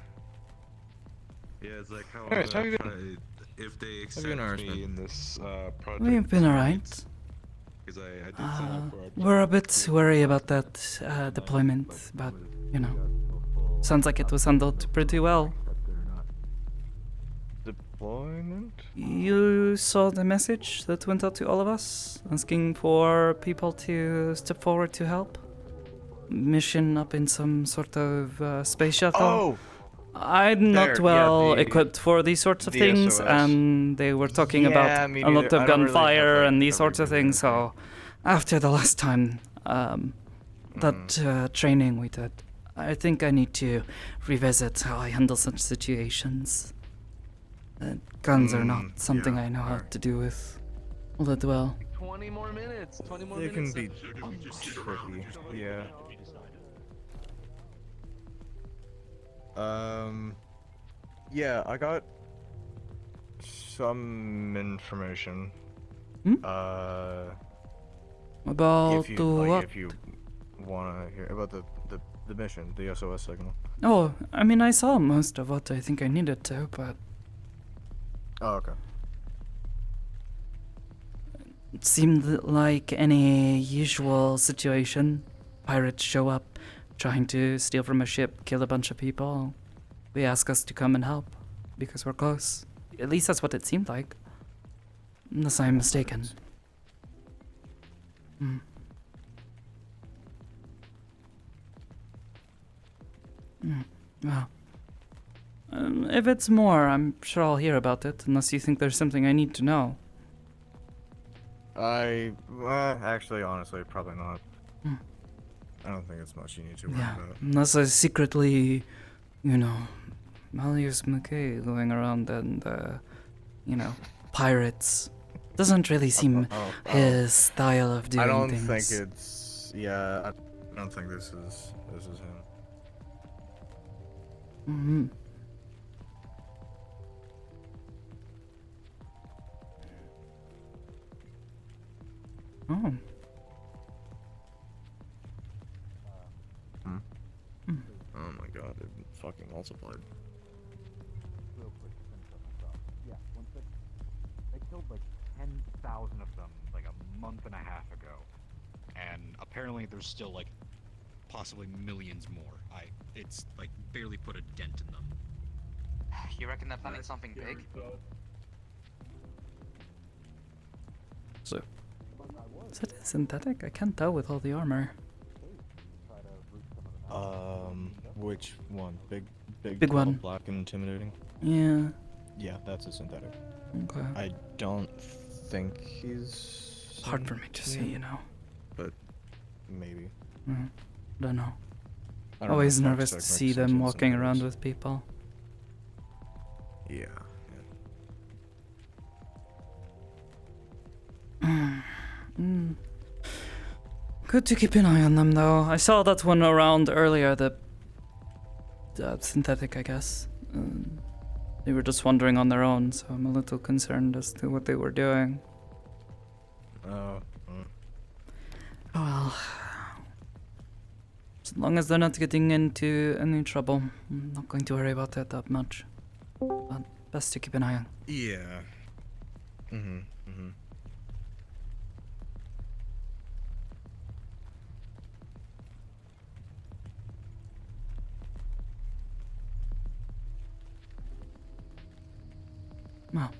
Yeah, it's like how Alright, how I'm you gonna try if they accept been, Irishman? me in this project. We've been alright. Because I did sign up for a We're a bit worried about that deployment, but, you know, sounds like it was handled pretty well. Deployment? You saw the message that went out to all of us, asking for people to step forward to help? Mission up in some sort of space shuttle? Oh! I'm not There, well yeah, equipped for these sorts of the things, SOS. and they were talking Yeah, about me a lot neither. of I don't really gunfire have, and like, these sorts of things, so after the last time that training we did, I think I need to revisit how I handle such situations. Guns are not something I know how to do with all that well. 20 more minutes. 20 more They minutes. can be tricky. Yeah. Yeah, I got some information. About if you, what? if you wanna hear about the mission, the SOS signal. Oh, I mean, I saw most of what I think I needed to, but Oh, okay. it seemed like any usual situation. Pirates show up, trying to steal from a ship, kill a bunch of people. They ask us to come and help, because we're close. At least that's what it seemed like. Unless I'm mistaken. Hmm. Well, if it's more, I'm sure I'll hear about it, unless you think there's something I need to know. Actually, honestly, probably not. I don't think it's much you need to worry Yeah, about. unless I secretly, you know, Malleus McKay going around and, pirates. Doesn't really seem his style of doing I don't things. think it's. Yeah, I don't think this is him. Mm-hmm. Oh. Oh my god, it fucking multiplied. Real quick to finish up my thought. Yeah, they killed like 10,000 of them like a month and a half ago, and apparently there's still like possibly millions more. It's like barely put a dent in them. You reckon they're planning something big? So, is that synthetic? I can't tell with all the armor. Which one? Big Big tall, one. black and intimidating? Yeah. Yeah, that's a synthetic. Okay. I don't think he's... Hard for me to see, you know. But maybe. Don't know. I don't Always know, nervous to Fox see makes them sense walking in around those. with people. Yeah. Good to keep an eye on them, though. I saw that one around earlier, the synthetic, I guess. They were just wandering on their own, so I'm a little concerned as to what they were doing. Oh. Oh well. As long as they're not getting into any trouble, I'm not going to worry about that much. But best to keep an eye on. Yeah. Well,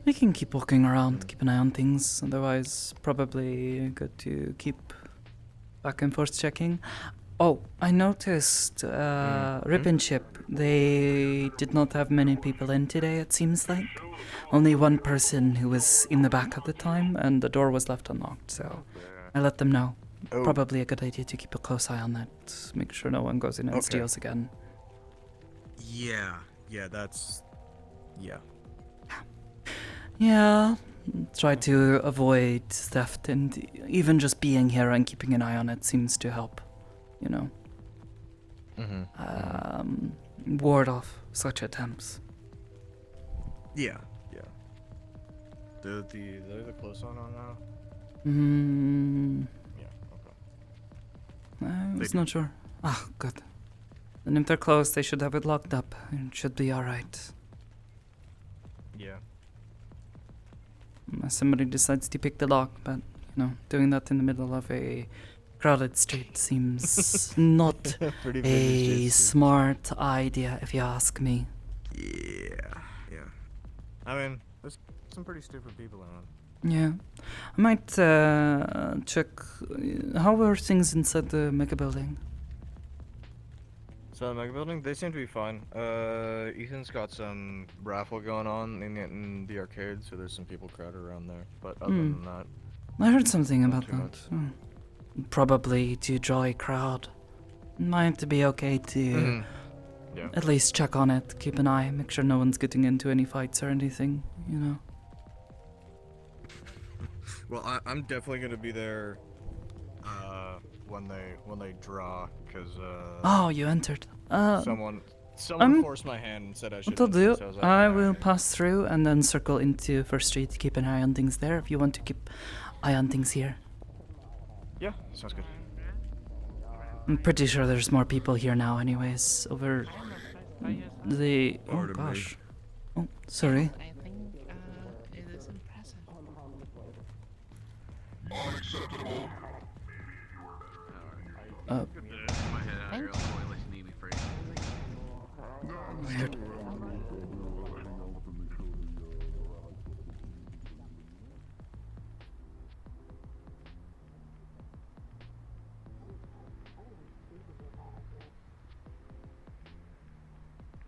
we can keep walking around, keep an eye on things. Otherwise, probably good to keep back and forth checking. Oh, I noticed Ribbon Ship. They did not have many people in today, it seems like. Only one person who was in the back at the time, and the door was left unlocked, so I let them know. Oh. Probably a good idea to keep a close eye on that. Make sure no one goes in and Okay. steals again. Yeah, that's... Yeah. Yeah, try to avoid theft, and even just being here and keeping an eye on it seems to help, you know. Ward off such attempts. Yeah. They're the close on now? Yeah, okay. I was not sure. Ah, good. And if they're close, they should have it locked up. It should be alright. Yeah. Unless somebody decides to pick the lock, but, doing that in the middle of a crowded street seems not Pretty busy a streets, too. smart idea, if you ask me. Yeah. I mean, there's some pretty stupid people around. Yeah. I might check. How were things inside the mega building? So the mega building, they seem to be fine. Ethan's got some raffle going on in the arcade, so there's some people crowded around there. But other than that, I heard something not about too that. much. Probably to draw a crowd. Might be okay to Yeah. at least check on it, keep an eye, make sure no one's getting into any fights or anything, you know. Well, I'm definitely gonna be there when they draw, because Oh, you entered. someone I'm- forced my hand and said I should. What I'll do, enter, so I was like, I "Nah." will pass through and then circle into First Street to keep an eye on things there if you want to keep eye on things here. Yeah, sounds good. I'm pretty sure there's more people here now anyways, over the... Oh Pardon me. gosh. Oh, sorry. I think it is impressive. Unacceptable. Weird.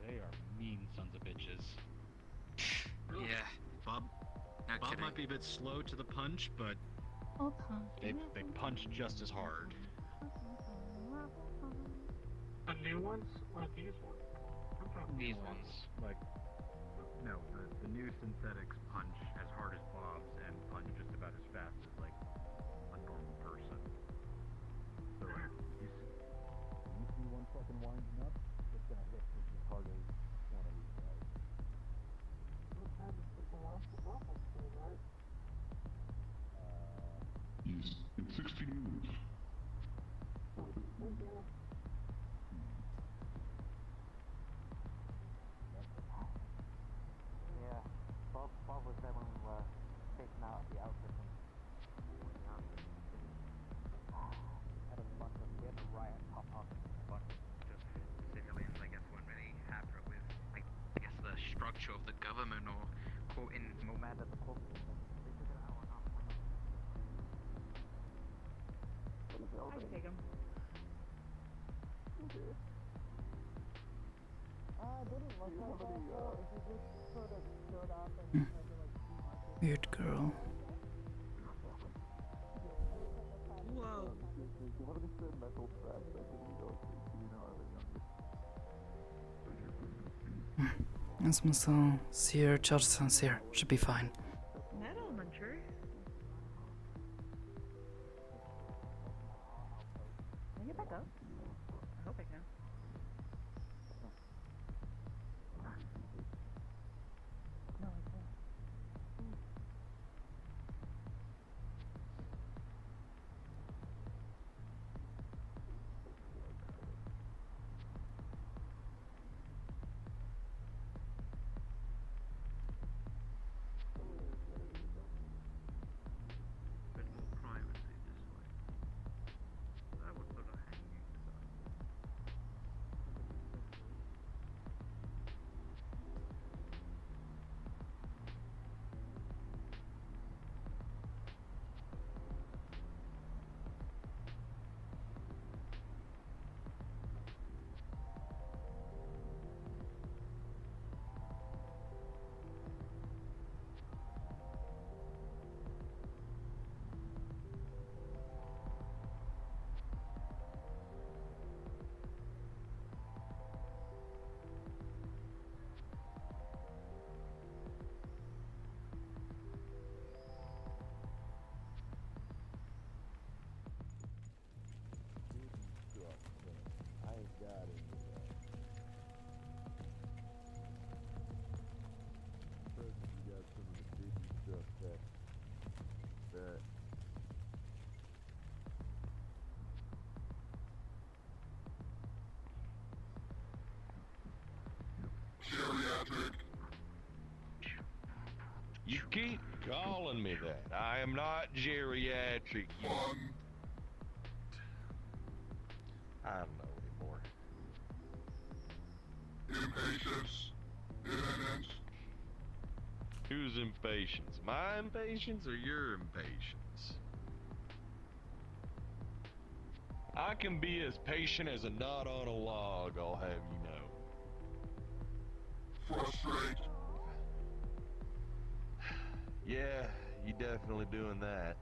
They are mean sons of bitches. Yeah. Bob kidding. might be a bit slow to the punch, but Hold on. they punch just as hard. ones or these ones? I'm talking These ones. Like, no, the new synthetics punch as hard as Bob's and punch just about as fast as, like, a normal person. So, like, you see one fucking winding up, it's gonna hit just as hard as one of these guys. What time is the waffle spoon, right? Yes, in 16 minutes. Thank you. Yeah, Bob was there when we were taking out the outfit from had a bunch of, we had a riot pop up, a bunch of civilians, I guess, weren't really happy with, I guess, the structure of the government or quoting Momad at the court. They took it out on us. I can take him. Weird girl. Whoa. Asmusel, Seer, Charleston, Seer. Should be fine. That elementary. Can I get back up? I hope I can. No, I can't. Bit more privacy this way. I would put a hanging sign. You keep calling me that. I am not geriatric. I don't know anymore. Impatience. Impatience. Whose impatience? My impatience or your impatience? I can be as patient as a knot on a log, I'll have you know. Frustrate. Yeah, you definitely doing that.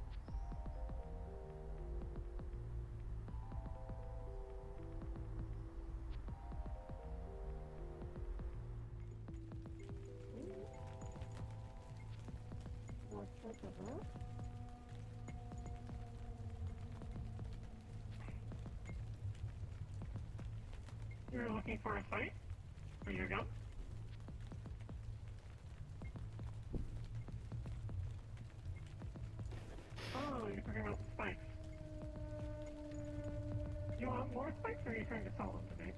You're looking for a fight? For your gun? Oh, you're talking about spikes. You want more spikes, or are you trying to sell them today?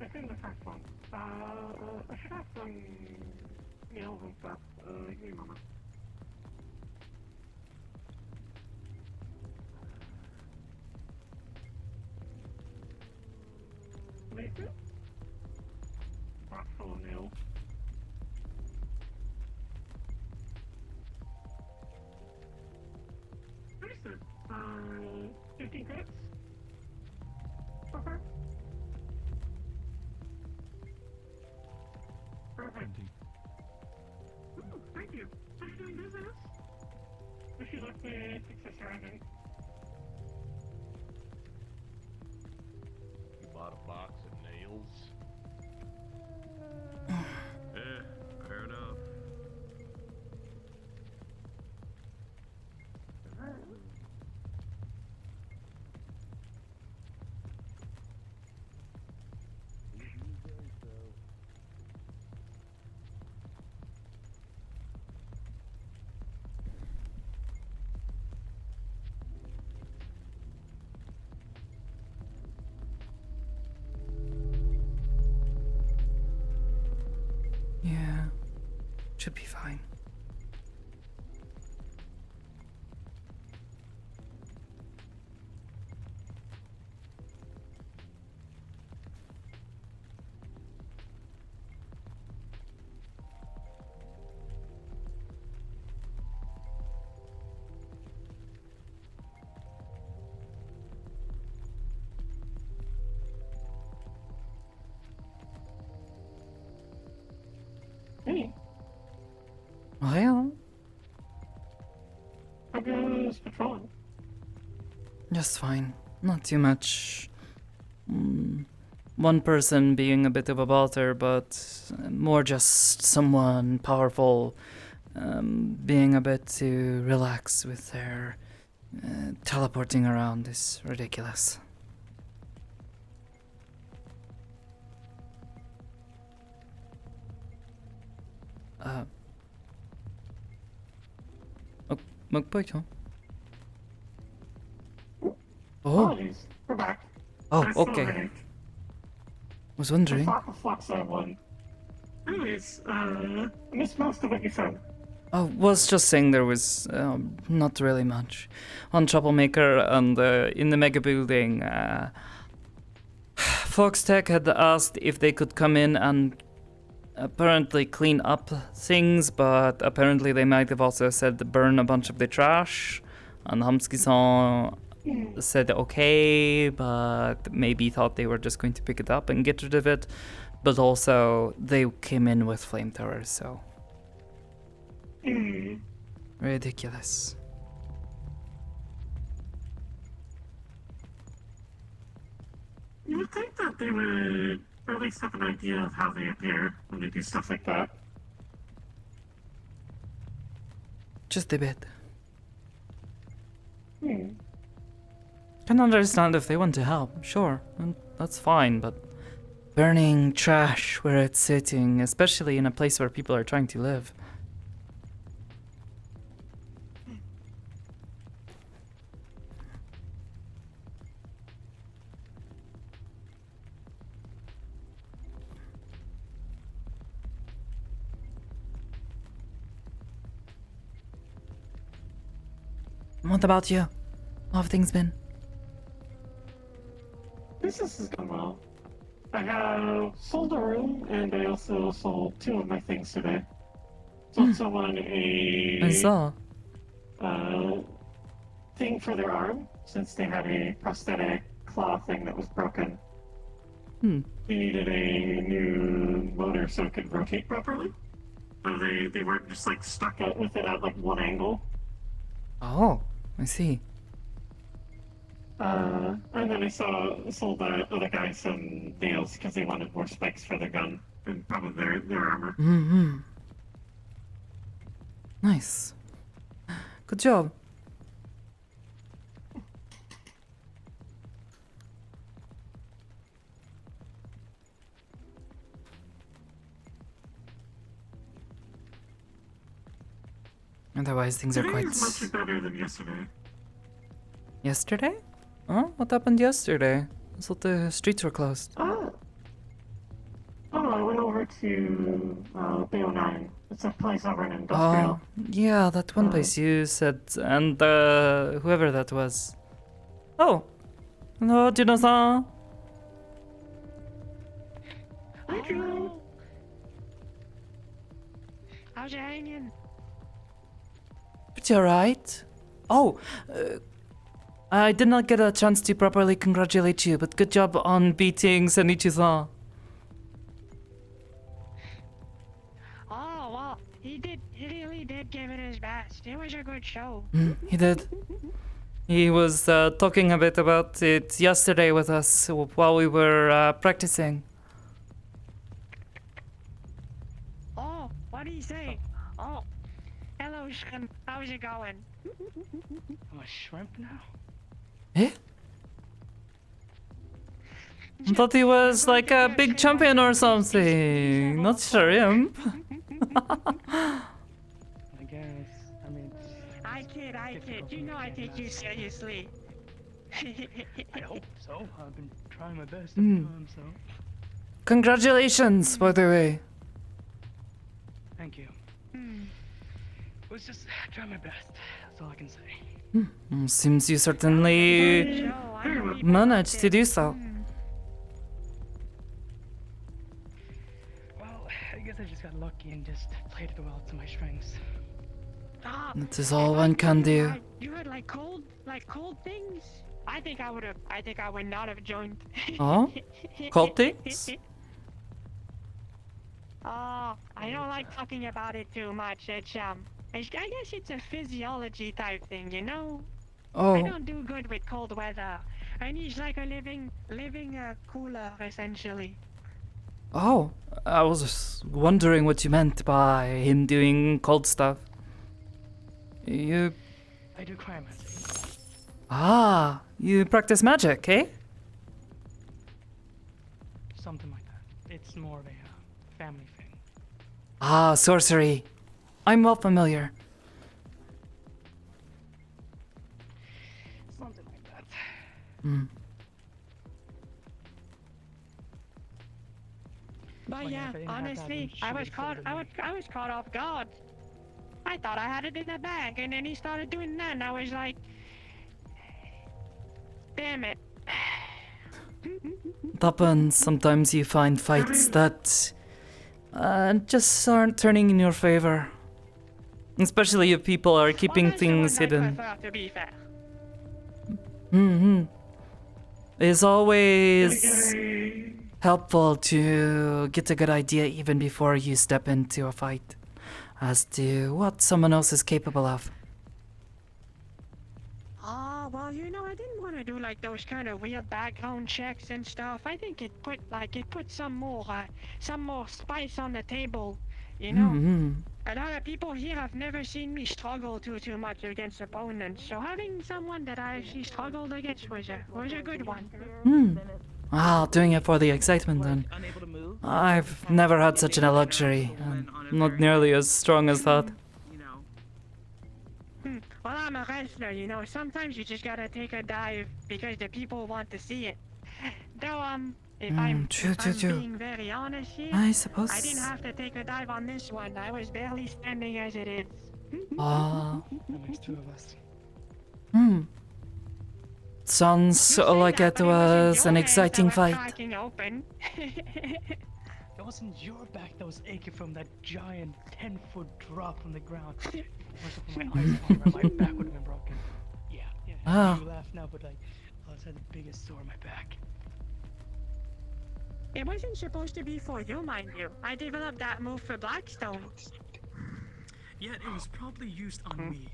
It's in the first one. I should have some nails and stuff. Give me a moment. Later? Box full of nails. Understood. 15 credits? Okay. Perfect. Ooh, thank you. How are you doing business? Wish you luck with success surrounding. Should be fine. Hey, Well, how goes patrolling? just fine. Not too much. One person being a bit of a bother, but more just someone powerful being a bit too relaxed with their teleporting around is ridiculous. Magpojď, Oh. Apologies, we're back. Oh, I still okay. have Was a wondering. flux on one. Anyways, I missed most of what you said. I was just saying there was not really much. On Troublemaker and in the mega building, Fox Tech had asked if they could come in and apparently clean up things, but apparently they might have also said to burn a bunch of the trash. And Hamski-san said okay, but maybe thought they were just going to pick it up and get rid of it. But also, they came in with flamethrowers, so... Ridiculous. You would think that they would at least have an idea of how they appear when they do stuff like that. Just a bit. Can understand if they want to help, sure, and that's fine, but burning trash where it's sitting, especially in a place where people are trying to live. What about you? How have things been? Business has gone well. I have sold a room, and I also sold 2 of my things today. Sold someone I saw. Thing for their arm, since they had a prosthetic claw thing that was broken. They needed a new motor so it could rotate properly. So they weren't just like stuck out with it at like one angle. Oh, I see. And then I sold the other guy some nails because they wanted more spikes for their gun and probably their armor. Nice. Good job. Otherwise, things are Today quite... is much better than yesterday. Yesterday? Oh, what happened yesterday? I thought the streets were closed. Oh, I went over to BO9. It's a place over in Industrial. Oh, yeah, that one place you said, and whoever that was. Oh, hello, Juno-san. Hello. How's it hanging? Pretty alright. Oh, I did not get a chance to properly congratulate you, but good job on beating Senichi-san. Oh, well, he really did give it his best. It was a good show. He did. He was talking a bit about it yesterday with us while we were practicing. Oh, what did he say? Oh, hello, Shrimp. How's it going? I'm a shrimp now? Eh? I thought he was like a big champion or something. Not shrimp. I guess. I mean, I kid. You know I take you seriously. I hope so. I've been trying my best every time, so. Congratulations, by the way. Thank you. Was just trying my best. That's all I can say. Seems you certainly managed to do so. Well, I guess I just got lucky and just played it well to my strengths. That is all one can do. You had like cold things. I think I would not have joined. Oh? Cold things? Oh, I don't like talking about it too much. It's I guess it's a physiology type thing, you know. Oh. I don't do good with cold weather. I need like a living cooler essentially. Oh, I was just wondering what you meant by him doing cold stuff. You... I do crime magic. Ah, you practice magic, eh? Something like that. It's more of a family thing. Ah, sorcery. I'm well familiar. Something like that. But yeah, honestly, I was caught off guard. I thought I had it in the bag, and then he started doing that, and I was like, damn it. It happens. Sometimes you find fights that just aren't turning in your favor. Especially if people are keeping things hidden. To be fair. It's always helpful to get a good idea even before you step into a fight as to what someone else is capable of. Oh, well, you know, I didn't want to do like those kind of weird background checks and stuff. I think it put some more spice on the table, you know. A lot of people here have never seen me struggle too much against opponents, so having someone that I actually struggled against was a good one. Ah, doing it for the excitement then. I've never had such a luxury. Not nearly as strong as that. Well, I'm a wrestler, you know. Sometimes you just gotta take a dive because the people want to see it. Though, if I'm being very honest here, I suppose. I didn't have to take a dive on this one. I was barely standing as it is. Ah. That makes two of us. Sounds like it was an exciting fight. Open. It wasn't your back that was aching from that giant 10-foot drop from the ground. It wasn't from my eyes, my back would have been broken. Yeah. Ah. You laugh now, but I always had the biggest sore on my back. It wasn't supposed to be for you, mind you. I developed that move for Blackstone. Yeah, it was probably used on me.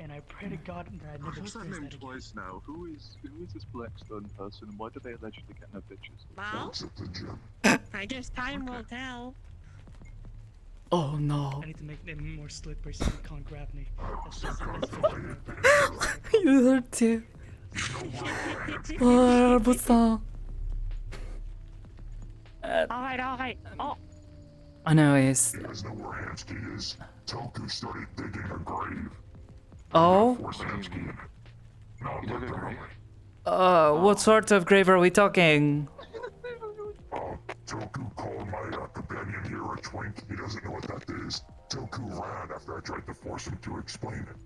And I pray to God that I never I've heard that name again. twice now. Who is this Blackstone person, and why do they allegedly get no pictures? Well, I guess time will tell. Oh no. I need to make them more slippery so you can't grab me. That's just You hurt too. Oh, Busan. Alright. Oh. I know he's. You guys know where Hansky is? Toku started digging a grave. Oh? Not literally. What sort of grave are we talking? Toku called my companion here a twink. He doesn't know what that is. Toku ran after I tried to force him to explain it.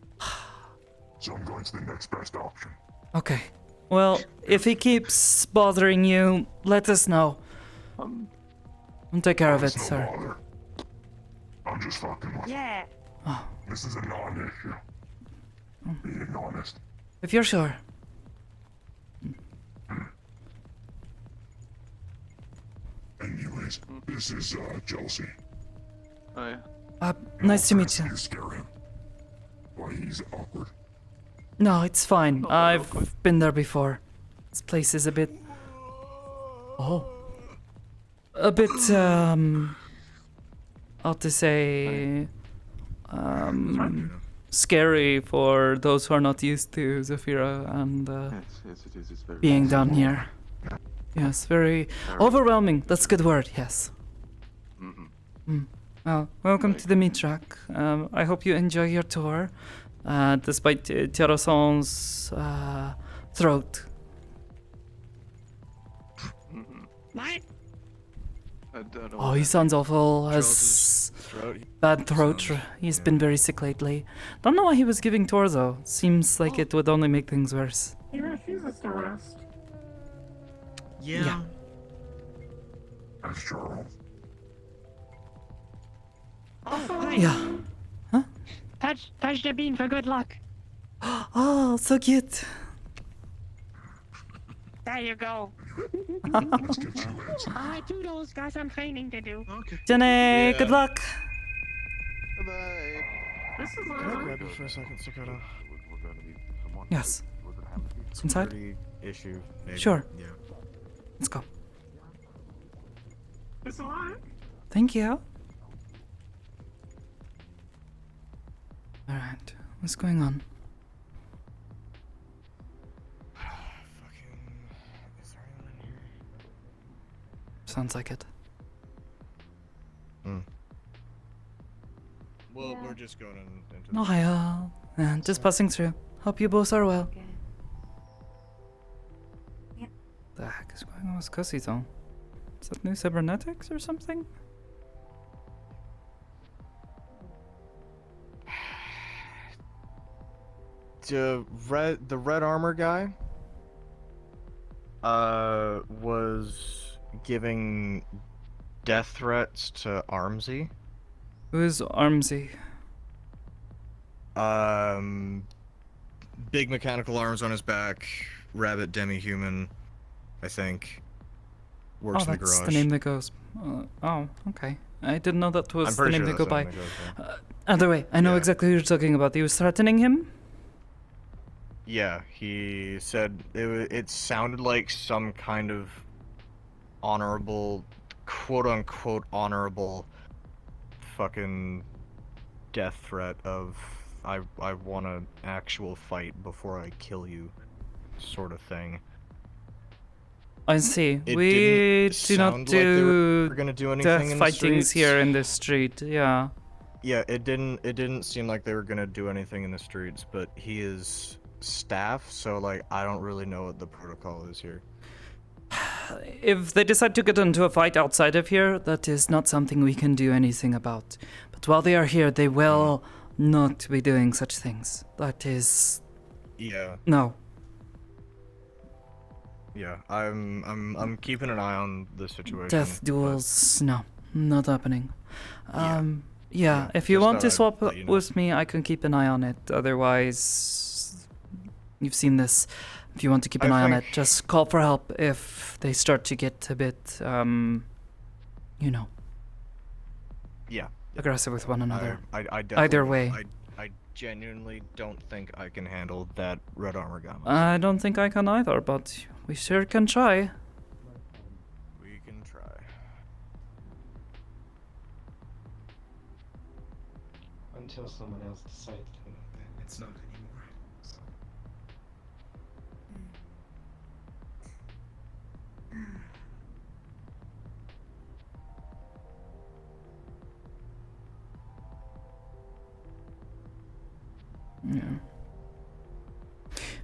So I'm going to the next best option. Okay. Well, if he keeps bothering you, let us know. I'll take care of it, sir. Bother. I'm just fucking with Yeah. Oh. This is a non-issue. Being honest. If you're sure. Anyways, this is Chelsea. Oh, Nice to meet you. You scare him. Why, he's awkward. No, it's fine. I've been there before. This place is a bit... Oh. A bit, how to say... scary for those who are not used to Zafira and yes, it is. It's very being down here. Yes, very overwhelming. That's a good word, yes. Well, welcome to the meat track. I hope you enjoy your tour, despite Tiara-san's throat. What? Oh, he sounds awful. Has throat. bad throat. He's been very sick lately. Don't know why he was giving Torzo. Seems like it would only make things worse. He refuses to rest. Yeah. That's Charles. Yeah. Huh? Touch the bean for good luck. Oh, so cute. There you go. I do those, got some training to do. Okay. Jenny, good luck. Bye-bye. This is Can I grab you for a second, Sakoto? Yes. Inside? Security issue. Maybe. Sure. Yeah. Let's go. It's alright. Thank you. Alright, what's going on? Sounds like it. Well, we're just going into. Oh, hi all. Just passing through. Hope you both are well. The heck is going on with Cussy though? Is that new cybernetics or something? The red armor guy was giving death threats to Armsy. Who's Armsy? Big mechanical arms on his back, rabbit demi-human, I think. Works in the garage. That's the name that goes. Oh, okay. I didn't know that was the name that go by. Either way, I know exactly who you're talking about. He was threatening him? Yeah, he said it sounded like some kind of honorable, quote-unquote honorable fucking death threat of I want an actual fight before I kill you sort of thing. I see. It We didn't do not sound like they do were gonna do anything in the death fightings streets. here in the street. Yeah. Yeah, it didn't seem like they were gonna do anything in the streets, but he is staff, so like I don't really know what the protocol is here. If they decide to get into a fight outside of here, that is not something we can do anything about. But while they are here, they will not be doing such things. That is... Yeah. No. Yeah, I'm keeping an eye on the situation. Death duels, no. Not happening. Yeah, if you just want to thought I'd swap let you know. with me, I can keep an eye on it. Otherwise, you've seen this. If you want to keep an eye on it, just call for help if they start to get a bit, you know, Yeah. aggressive with one another. I definitely Either will. way. I genuinely don't think I can handle that red armor guy. I don't think I can either, but we sure can try. We can try. Until someone else decides that it's not anymore. So. Yeah.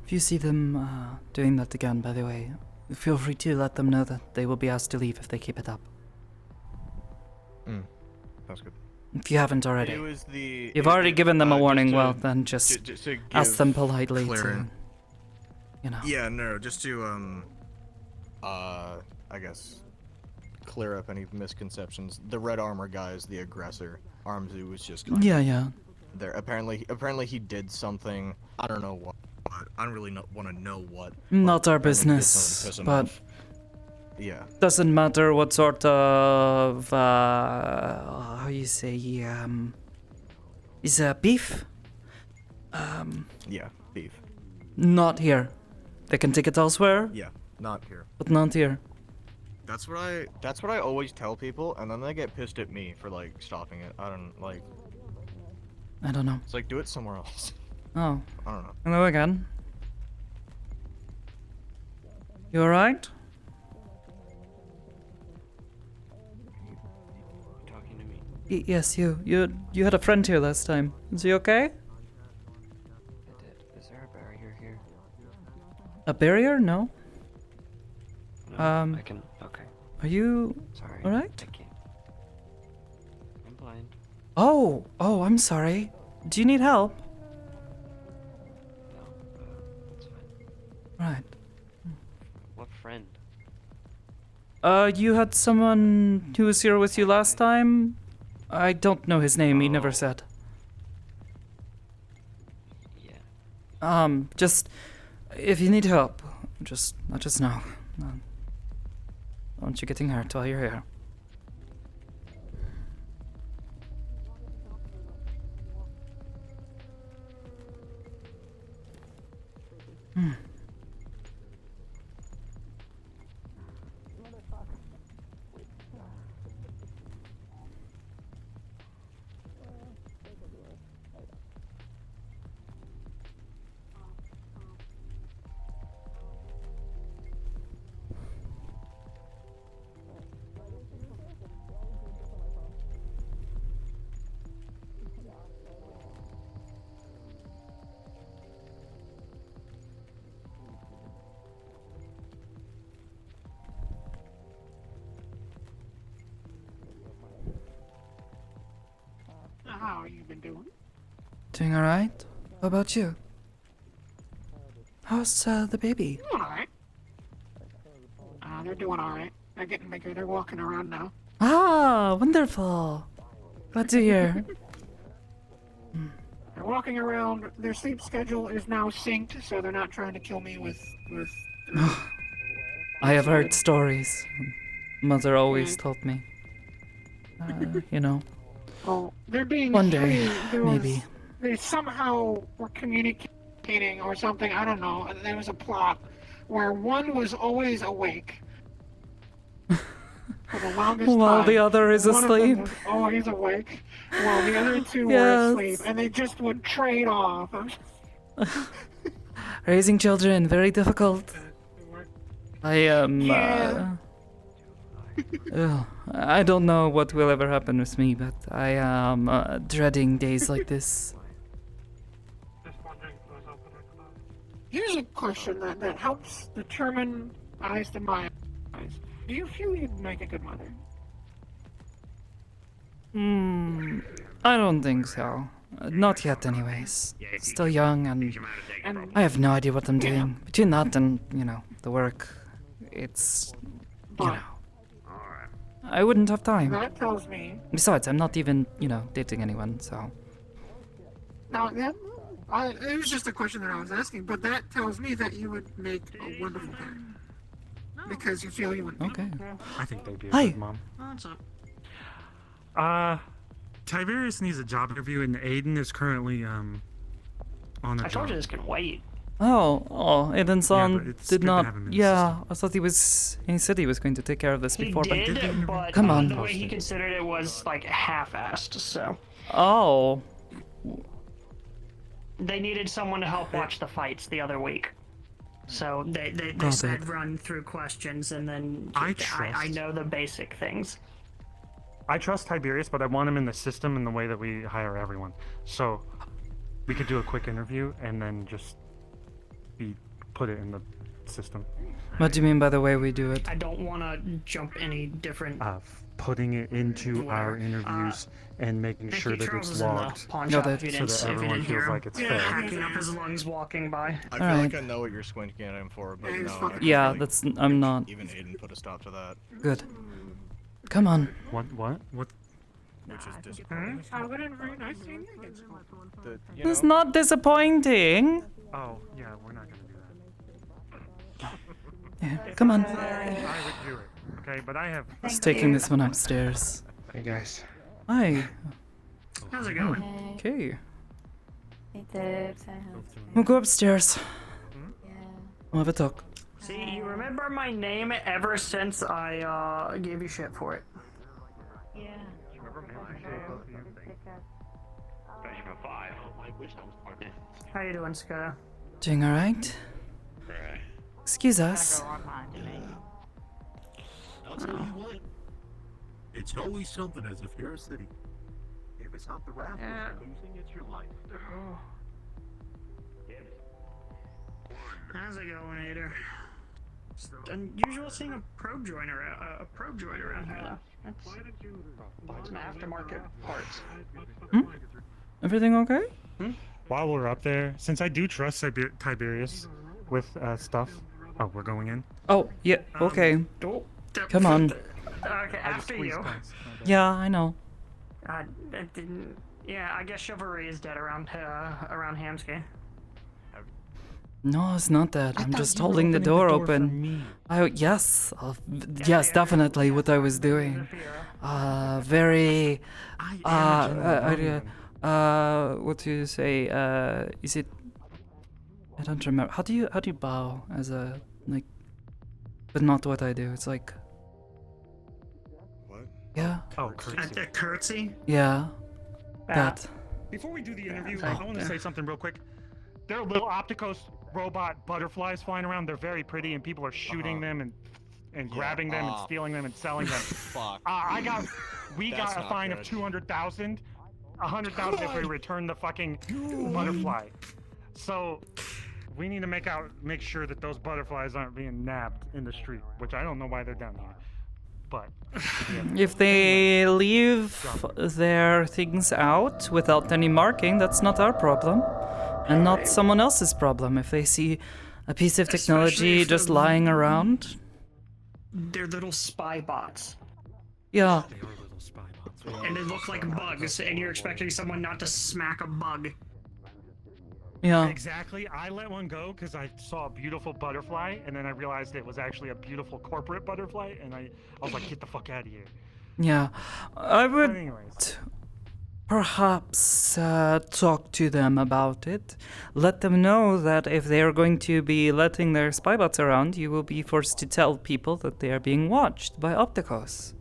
If you see them doing that again, by the way, feel free to let them know that they will be asked to leave if they keep it up. That's good. If you haven't already. It was the. You've already given them a warning, well, then to ask them give politely Claire- to, you know. Yeah, no, just to I guess clear up any misconceptions. The red armor guy is the aggressor. Armsy was just kind Yeah, of yeah. there. Apparently he did something. I don't know what. I don't really want to know what. Not but our apparently he did business, something to piss him but off. Yeah. doesn't matter what sort of how you say is beef? Yeah, beef. Not here. They can take it elsewhere. Yeah, not here. But not here. That's what I always tell people, and then they get pissed at me for like stopping it. I don't know. It's like, do it somewhere else. Oh. I don't know. Hello again. You alright? Talking to me. Yes, you. You had a friend here last time. Is he okay? I did. Is there a barrier here? A barrier? No. No, I can. Okay. Are you Sorry. alright? I can't. Oh, I'm sorry. Do you need help? Right. What friend? You had someone who was here with you last time? I don't know his name, he never said. Yeah. Just, if you need help, just let us know. Don't want you getting hurt while you're here. Hmm. How you been doing? Doing alright? How about you? How's the baby? Doing alright. They're doing alright. They're getting bigger. They're walking around now. Ah, wonderful. Glad to hear. They're walking around. Their sleep schedule is now synced, so they're not trying to kill me with I have heard stories. Mother always told me. You know. Oh, they're being One day, maybe. They somehow were communicating or something. I don't know. There was a plot where one was always awake for the longest While time. the other is One of them asleep. was always awake, while the other two were Yes. asleep, and they just would trade off. Raising children, very difficult. I am, Yeah. I don't know what will ever happen with me, but I am dreading days like this. Here's a question that helps determine eyes to my eyes. Do you feel you'd make a good mother? I don't think so. Not yet, anyways. Still young, and I have no idea what I'm doing. Between that and, you know, the work, it's, you know, I wouldn't have time. That tells me. Besides, I'm not even, you know, dating anyone, so. Now, it was just a question that I was asking, but that tells me that you would make a wonderful parent. Because you feel you would. Okay. I think they'd be a Hi. good mom. What's up? Tiberius needs a job interview, and Aiden is currently on a job. I told you this could wait. Aiden's Yeah, son but it's did good to not. have him in the Yeah, I thought he said he was going to take care of this He before, did, but come on. the way he considered it was like half-assed, so. Oh. They needed someone to help watch the fights the other week. So they Got said it. run through questions and then I I know the basic things. I trust Tiberius, but I want him in the system in the way that we hire everyone. So we could do a quick interview and then just put it in the system. What do you mean by the way we do it? I don't want to jump any different. Putting it into our interviews and making sure that Charles it's is in the logged, pawn Got shop it. if you so didn't- that if you everyone didn't hear feels him. like it's Yeah, fair. hacking up his lungs walking by. I feel Alright. like I know what you're squinting at him for, but Yeah, no. he's I fucking- feel Yeah, like that's. I'm not. Even Aiden put a stop to that. Good. Come on. What? Which is disappointing. I would have very nice seeing you again. It's not disappointing. Oh, yeah, we're not gonna do that. Yeah, come on. I would do it, okay? But I have. Just taking this one upstairs. Hey guys. Hi. How's it going? Okay. Hey Dibs, hi Husky. We'll go upstairs. We'll have a talk. See, you remember my name ever since I gave you shit for it. Yeah. Freshman 5. Oh, I wish I was part of it. How you doing, Sakoto? Doing alright? Excuse us. I'll tell you what. It's always something as if you're a city. If it's not the raffle you're losing, it's your life. How's it going, Ader? It's unusual seeing a probe joint around here, though. That's some aftermarket parts. Everything okay? While we're up there, since I do trust Tiberius with stuff. Oh, we're going in? Oh, yeah, okay. Come on. Okay, after you. Yeah, I know. It didn't. Yeah, I guess chivalry is dead around Hamsky. No, it's not that. I'm just holding the door open. Yes, yes, definitely what I was doing. Very. What do you say? Is it? I don't remember. How do you bow as a like? But not what I do. It's like. What? Yeah. Oh, curtsy. A curtsy? Yeah. That. Before we do the interview, I want to say something real quick. There are little Opticos robot butterflies flying around. They're very pretty, and people are shooting them and grabbing them and stealing them and selling them. Fuck. We got a fine of 200,000, 100,000 if we return the fucking butterfly. So we need to make sure that those butterflies aren't being nabbed in the street, which I don't know why they're down here. But if they leave their things out without any marking, that's not our problem. And not someone else's problem. If they see a piece of technology just lying around. They're little spy bots. Yeah. They are little spy bots. And they look like bugs, and you're expecting someone not to smack a bug. Yeah. Exactly. I let one go because I saw a beautiful butterfly, and then I realized it was actually a beautiful corporate butterfly, and I was like, get the fuck out of here. Yeah. I would perhaps talk to them about it. Let them know that if they are going to be letting their spy bots around, you will be forced to tell people that they are being watched by Opticos.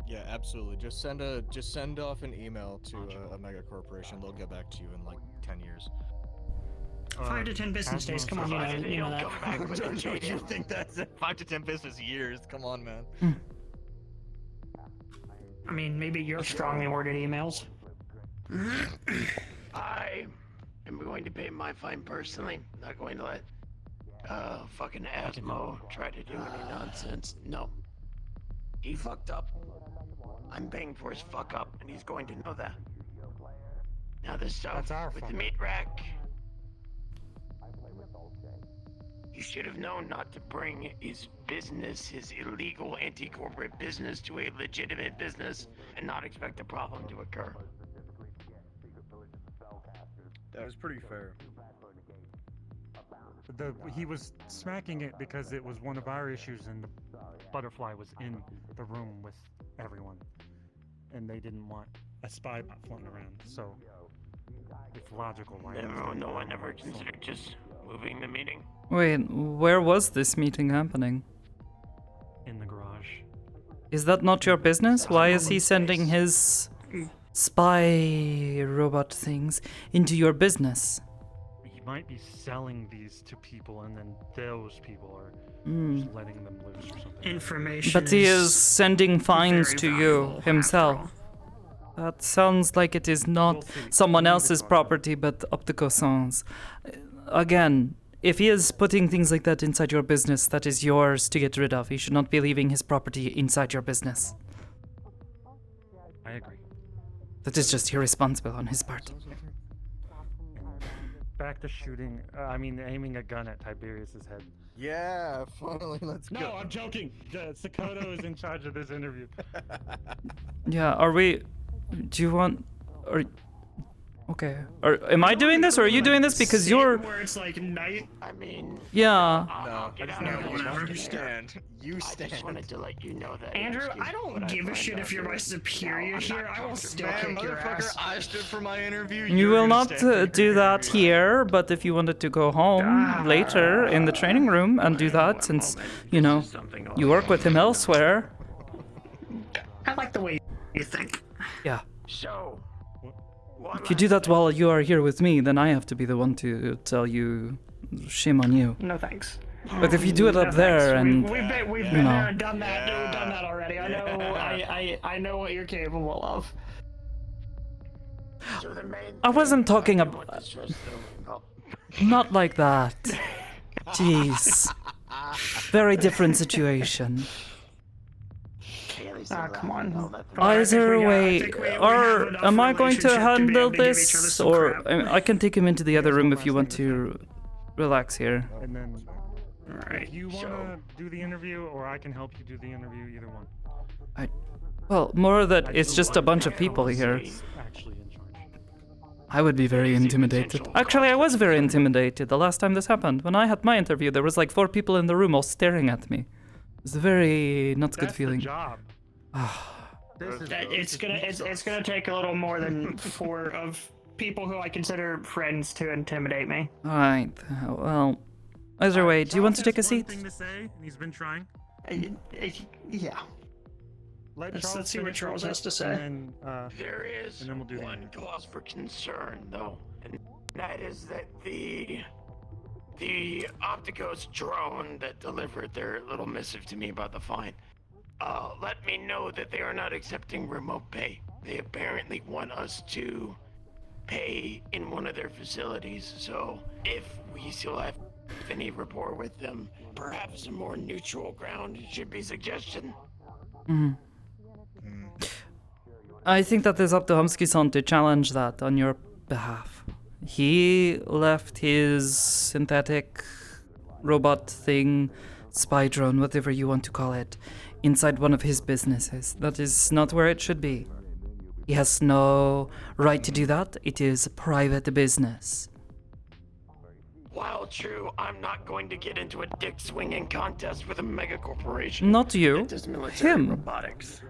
Yeah, absolutely. Just send off an email to a mega corporation. They'll get back to you in like 10 years. 5 to 10 business days. Come on, you know that. You think that's it? 5 to 10 business years? Come on, man. I mean, maybe your strongly worded emails. I am going to pay my fine personally. Not going to let fucking Asmo try to do any nonsense. No. He fucked up. I'm paying for his fuck up, and he's going to know that. Now this stuff with the meat rack. He should have known not to bring his business, his illegal anti-corporate business, to a legitimate business and not expect a problem to occur. That was pretty fair. He was smacking it because it was one of our issues, and the butterfly was in the room with everyone, and they didn't want a spy bot floating around. So it's logical. No one ever considered just moving the meeting. Wait, where was this meeting happening? In the garage. Is that not your business? Why is he sending his spy robot things into your business? He might be selling these to people, and then those people are just letting them loose or something. Information. But he is sending fines to you himself. That sounds like it is not someone else's property, but Opticoson's. Again, if he is putting things like that inside your business, that is yours to get rid of. He should not be leaving his property inside your business. I agree. That is just irresponsible on his part. Back to shooting, aiming a gun at Tiberius's head. Yeah, finally, let's go. No, I'm joking. Sakoto is in charge of this interview. Yeah, are we... Do you want... Okay. Am I doing this, or are you doing this? Because you're... Where it's like night. I mean... Yeah. You stand. You stand. I just wanted to let you know that. Andrew, I don't give a shit if you're my superior here. I will still kick your ass. I stood for my interview. You will not do that here, but if you wanted to go home later in the training room and do that, since, you know, you work with him elsewhere. I like the way you think. Yeah. So... If you do that while you are here with me, then I have to be the one to tell you, shame on you. No thanks. But if you do it up there and we've been there and done that. Yeah. We've done that already. I know. I know what you're capable of. I wasn't talking about. Not like that. Jeez. Very different situation. Come on. Either way, or am I going to handle this, or I can take him into the other room if you want to relax here. And then, Alright. if you want to do the interview, or I can help you do the interview, either one. Well, more that it's just a bunch of people here. I would be very intimidated. Actually, I was very intimidated the last time this happened. When I had my interview, there was like 4 people in the room all staring at me. It was a very not good feeling. Job. It's gonna take a little more than 4 of people who I consider friends to intimidate me. Alright, well, either way, do you want to take a seat? Thing to say, and he's been trying. Yeah. Let's see what Charles has to say. And then, There is and then we'll do one cause for concern, though, and that is that the Opticos drone that delivered their little missive to me about the fine, let me know that they are not accepting remote pay. They apparently want us to pay in one of their facilities, so if we still have any rapport with them, perhaps a more neutral ground should be suggestion. I think that is up to Humsky-san to challenge that on your behalf. He left his synthetic robot thing, spy drone, whatever you want to call it, inside one of his businesses. That is not where it should be. He has no right to do that. It is a private business. While true, I'm not going to get into a dick-swinging contest with a mega corporation. Not you, that does military him. robotics.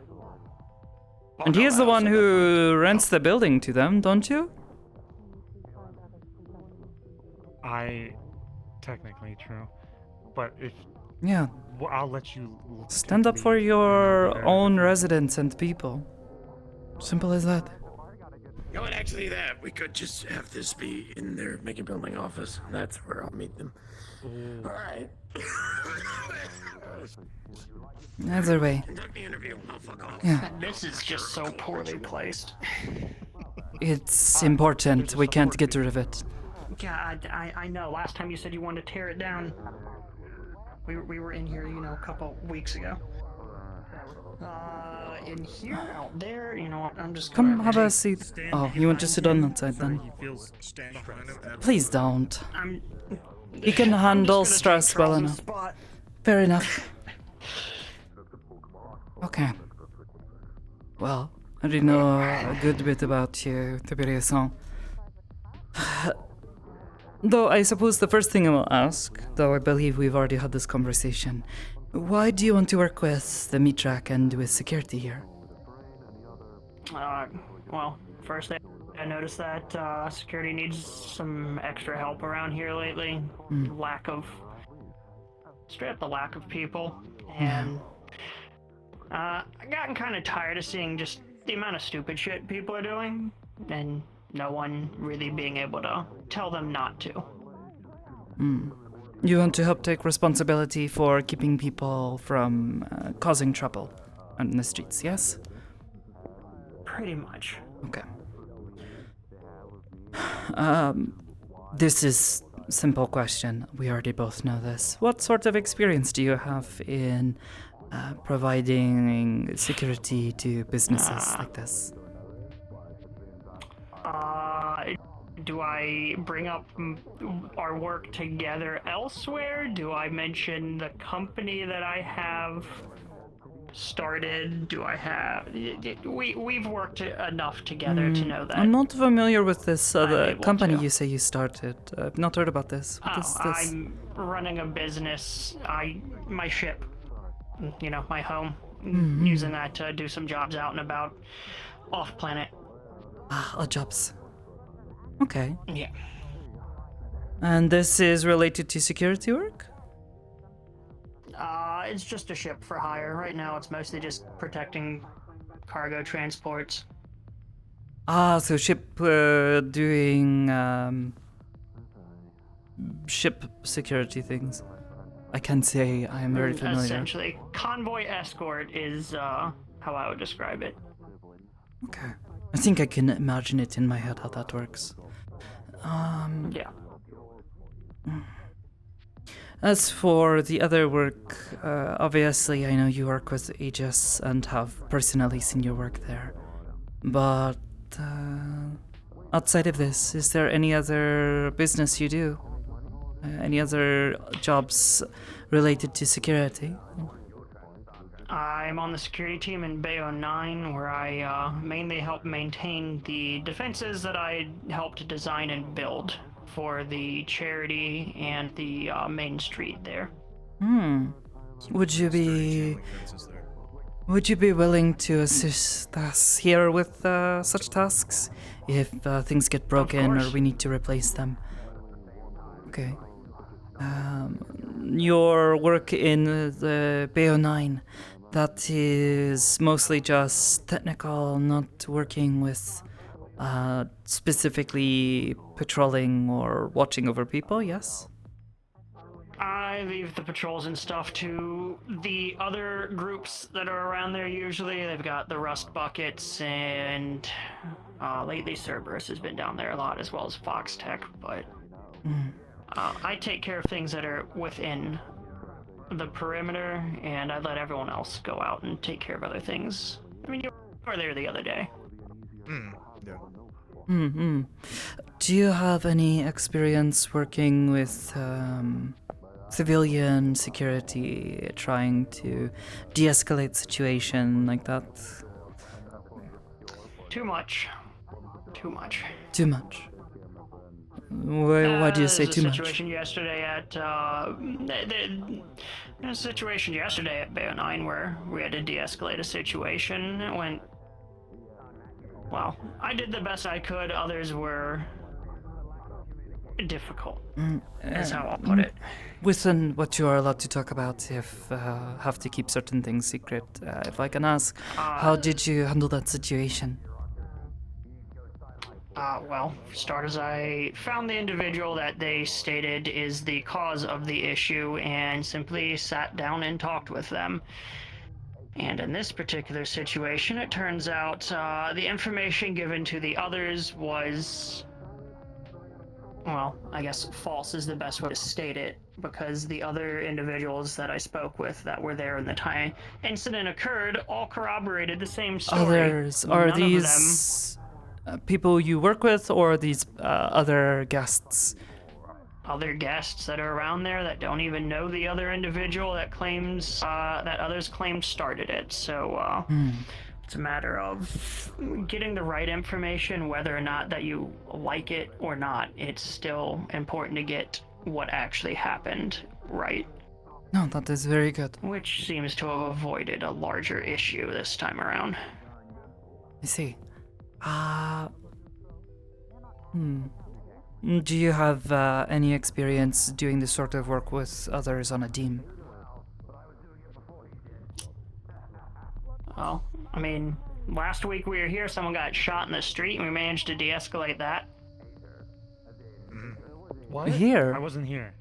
And he is the one who rents the building to them, don't you? Technically true, but if Yeah. well, I'll let you Stand up for your own residents and people. Simple as that. No, and actually that, we could just have this be in their mega building office. That's where I'll meet them. Alright. Either way. Conduct the interview. I'll fuck off. Yeah. This is just so poorly placed. It's important. We can't get rid of it. God, I know. Last time you said you wanted to tear it down. We were in here, a couple weeks ago. In here, out there, what? I'm just Come gonna have a seat. Oh, you want to sit on that side then? Please don't. He can handle stress well enough. Fair enough. Okay. Well, I already know a good bit about you, Tiberius-san. Though I suppose the first thing I will ask, though I believe we've already had this conversation, why do you want to work with the meat track and with security here? Well, first I noticed that security needs some extra help around here lately. Straight up the lack of people. And I've gotten kind of tired of seeing just the amount of stupid shit people are doing, and no one really being able to tell them not to. You want to help take responsibility for keeping people from causing trouble on the streets, yes? Pretty much. Okay. This is a simple question. We already both know this. What sort of experience do you have in providing security to businesses like this? Do I bring up our work together elsewhere? Do I mention the company that I have started? Do I have... We've worked enough together to know that. I'm not familiar with this company you say you started. I've not heard about this. What is this? I'm running a business. My ship, my home. Using that to do some jobs out and about off-planet. Jobs. Okay. Yeah. And this is related to security work? It's just a ship for hire. Right now it's mostly just protecting cargo transports. So ship doing ship security things. I can say I am very familiar. Essentially, convoy escort is how I would describe it. Okay. I think I can imagine it in my head how that works. Yeah. As for the other work, obviously I know you work with Aegis and have personally seen your work there. But outside of this, is there any other business you do? Any other jobs related to security? I'm on the security team in Bay 09, where I mainly help maintain the defenses that I helped design and build for the charity and the main street there. Would you be willing to assist us here with such tasks if things get broken or we need to replace them? Okay. Your work in the Bay 09, that is mostly just technical, not working with specifically patrolling or watching over people, yes? I leave the patrols and stuff to the other groups that are around there usually. They've got the Rust Buckets, and lately Cerberus has been down there a lot, as well as Fox Tech, but I take care of things that are within the perimeter, and I let everyone else go out and take care of other things. I mean, you were there the other day. Yeah. Do you have any experience working with civilian security, trying to de-escalate situation like that? Too much. Too much. Why do you say too much? Situation yesterday at a situation yesterday at Bay 09 where we had to de-escalate a situation. It went well. I did the best I could. Others were difficult. Is how I'll put it. Within what you are allowed to talk about, if have to keep certain things secret, if I can ask, how did you handle that situation? Well, for starters, I found the individual that they stated is the cause of the issue and simply sat down and talked with them. And in this particular situation, it turns out the information given to the others was, well, I guess false is the best way to state it, because the other individuals that I spoke with that were there in the time incident occurred all corroborated the same story. Others, are None these people you work with, or are these other guests? Other guests that are around there that don't even know the other individual that claims that others claimed started it. So it's a matter of getting the right information, whether or not that you like it or not. It's still important to get what actually happened right. No, that is very good. Which seems to have avoided a larger issue this time around. I see. Do you have any experience doing this sort of work with others on a team? Well, I mean, last week we were here, someone got shot in the street, and we managed to de-escalate that. What? Here? I wasn't here.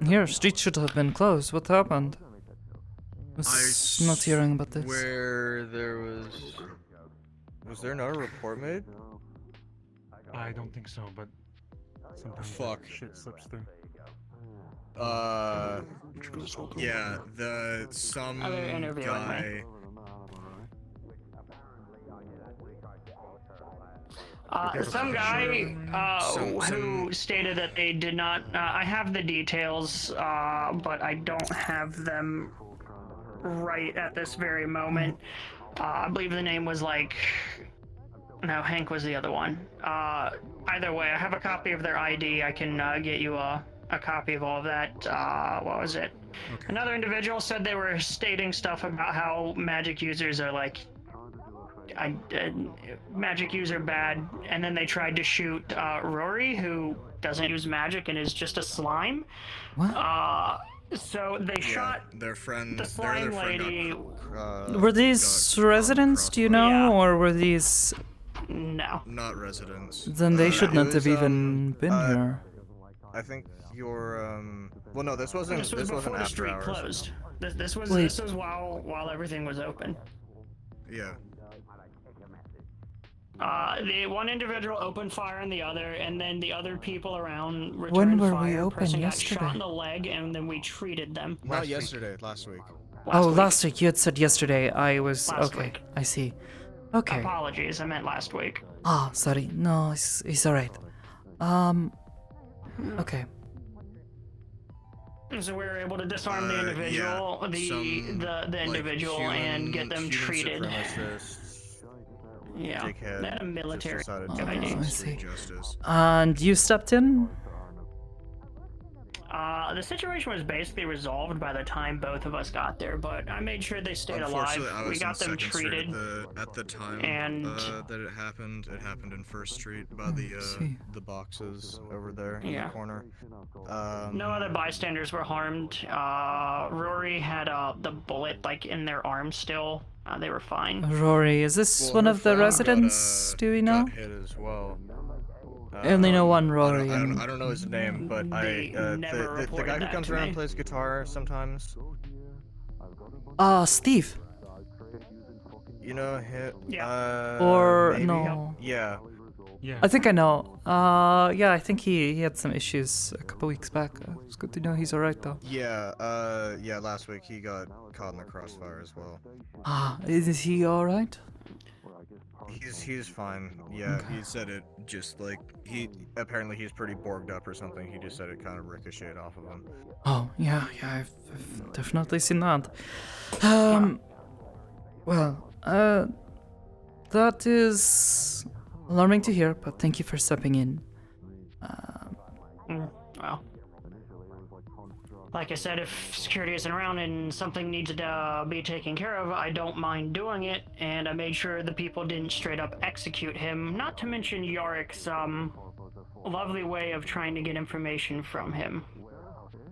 Here, streets should have been closed. What happened? Was not hearing about this. Where there was there not a report made? I don't think so, but sometimes shit slips through. Yeah, some guy. Some guy who stated that they did not. I have the details, but I don't have them right at this very moment. I believe the name was no, Hank was the other one. Either way, I have a copy of their ID. I can get you a copy of all of that. What was it? Okay. Another individual said they were stating stuff about how magic users are magic user bad, and then they tried to shoot Rory, who doesn't use magic and is just a slime. What? So they shot their friend, the slime lady. Were these residents, do you know, or were these... No. Not residents. Then they should not have even been here. I think your well, no, this wasn't. This was before the after street hours. closed. This was while everything was open. Yeah. The one individual opened fire on the other, and then the other people around returned When were fire. we open? Person got Yesterday? shot in the leg, and then we treated them. Not yesterday, last week. Last week. You had said yesterday. I was Last okay. week. I see. Okay. Apologies, I meant last week. Ah, sorry. No, it's alright. Okay. So we were able to disarm the individual, the individual, and get them treated. Yeah, they had a military ID. I see. And you stepped in? The situation was basically resolved by the time both of us got there, but I made sure they stayed alive. We got them treated. At the time and that it happened in First Street by the boxes over there in the corner. No other bystanders were harmed. Rory had the bullet like in their arm still. They were fine. Rory, is this one of the residents? Do we know? Got hit as well. I only know one Rory. I don't know his name, but the guy who comes around and plays guitar sometimes. Steve. You know him? Yeah. Or maybe? no? Yeah. Yeah. I think I know. Yeah, I think he had some issues a couple weeks back. It's good to know he's alright though. Yeah. Yeah. Last week he got caught in the crossfire as well. Is he alright? He's fine. Yeah, Okay. he said it just like apparently he's pretty borged up or something. He just said it kind of ricocheted off of him. Oh, yeah, I've definitely seen that. Well, that is alarming to hear, but thank you for stepping in. Well, like I said, if security isn't around and something needs to be taken care of, I don't mind doing it, and I made sure the people didn't straight up execute him, not to mention Yorick's lovely way of trying to get information from him,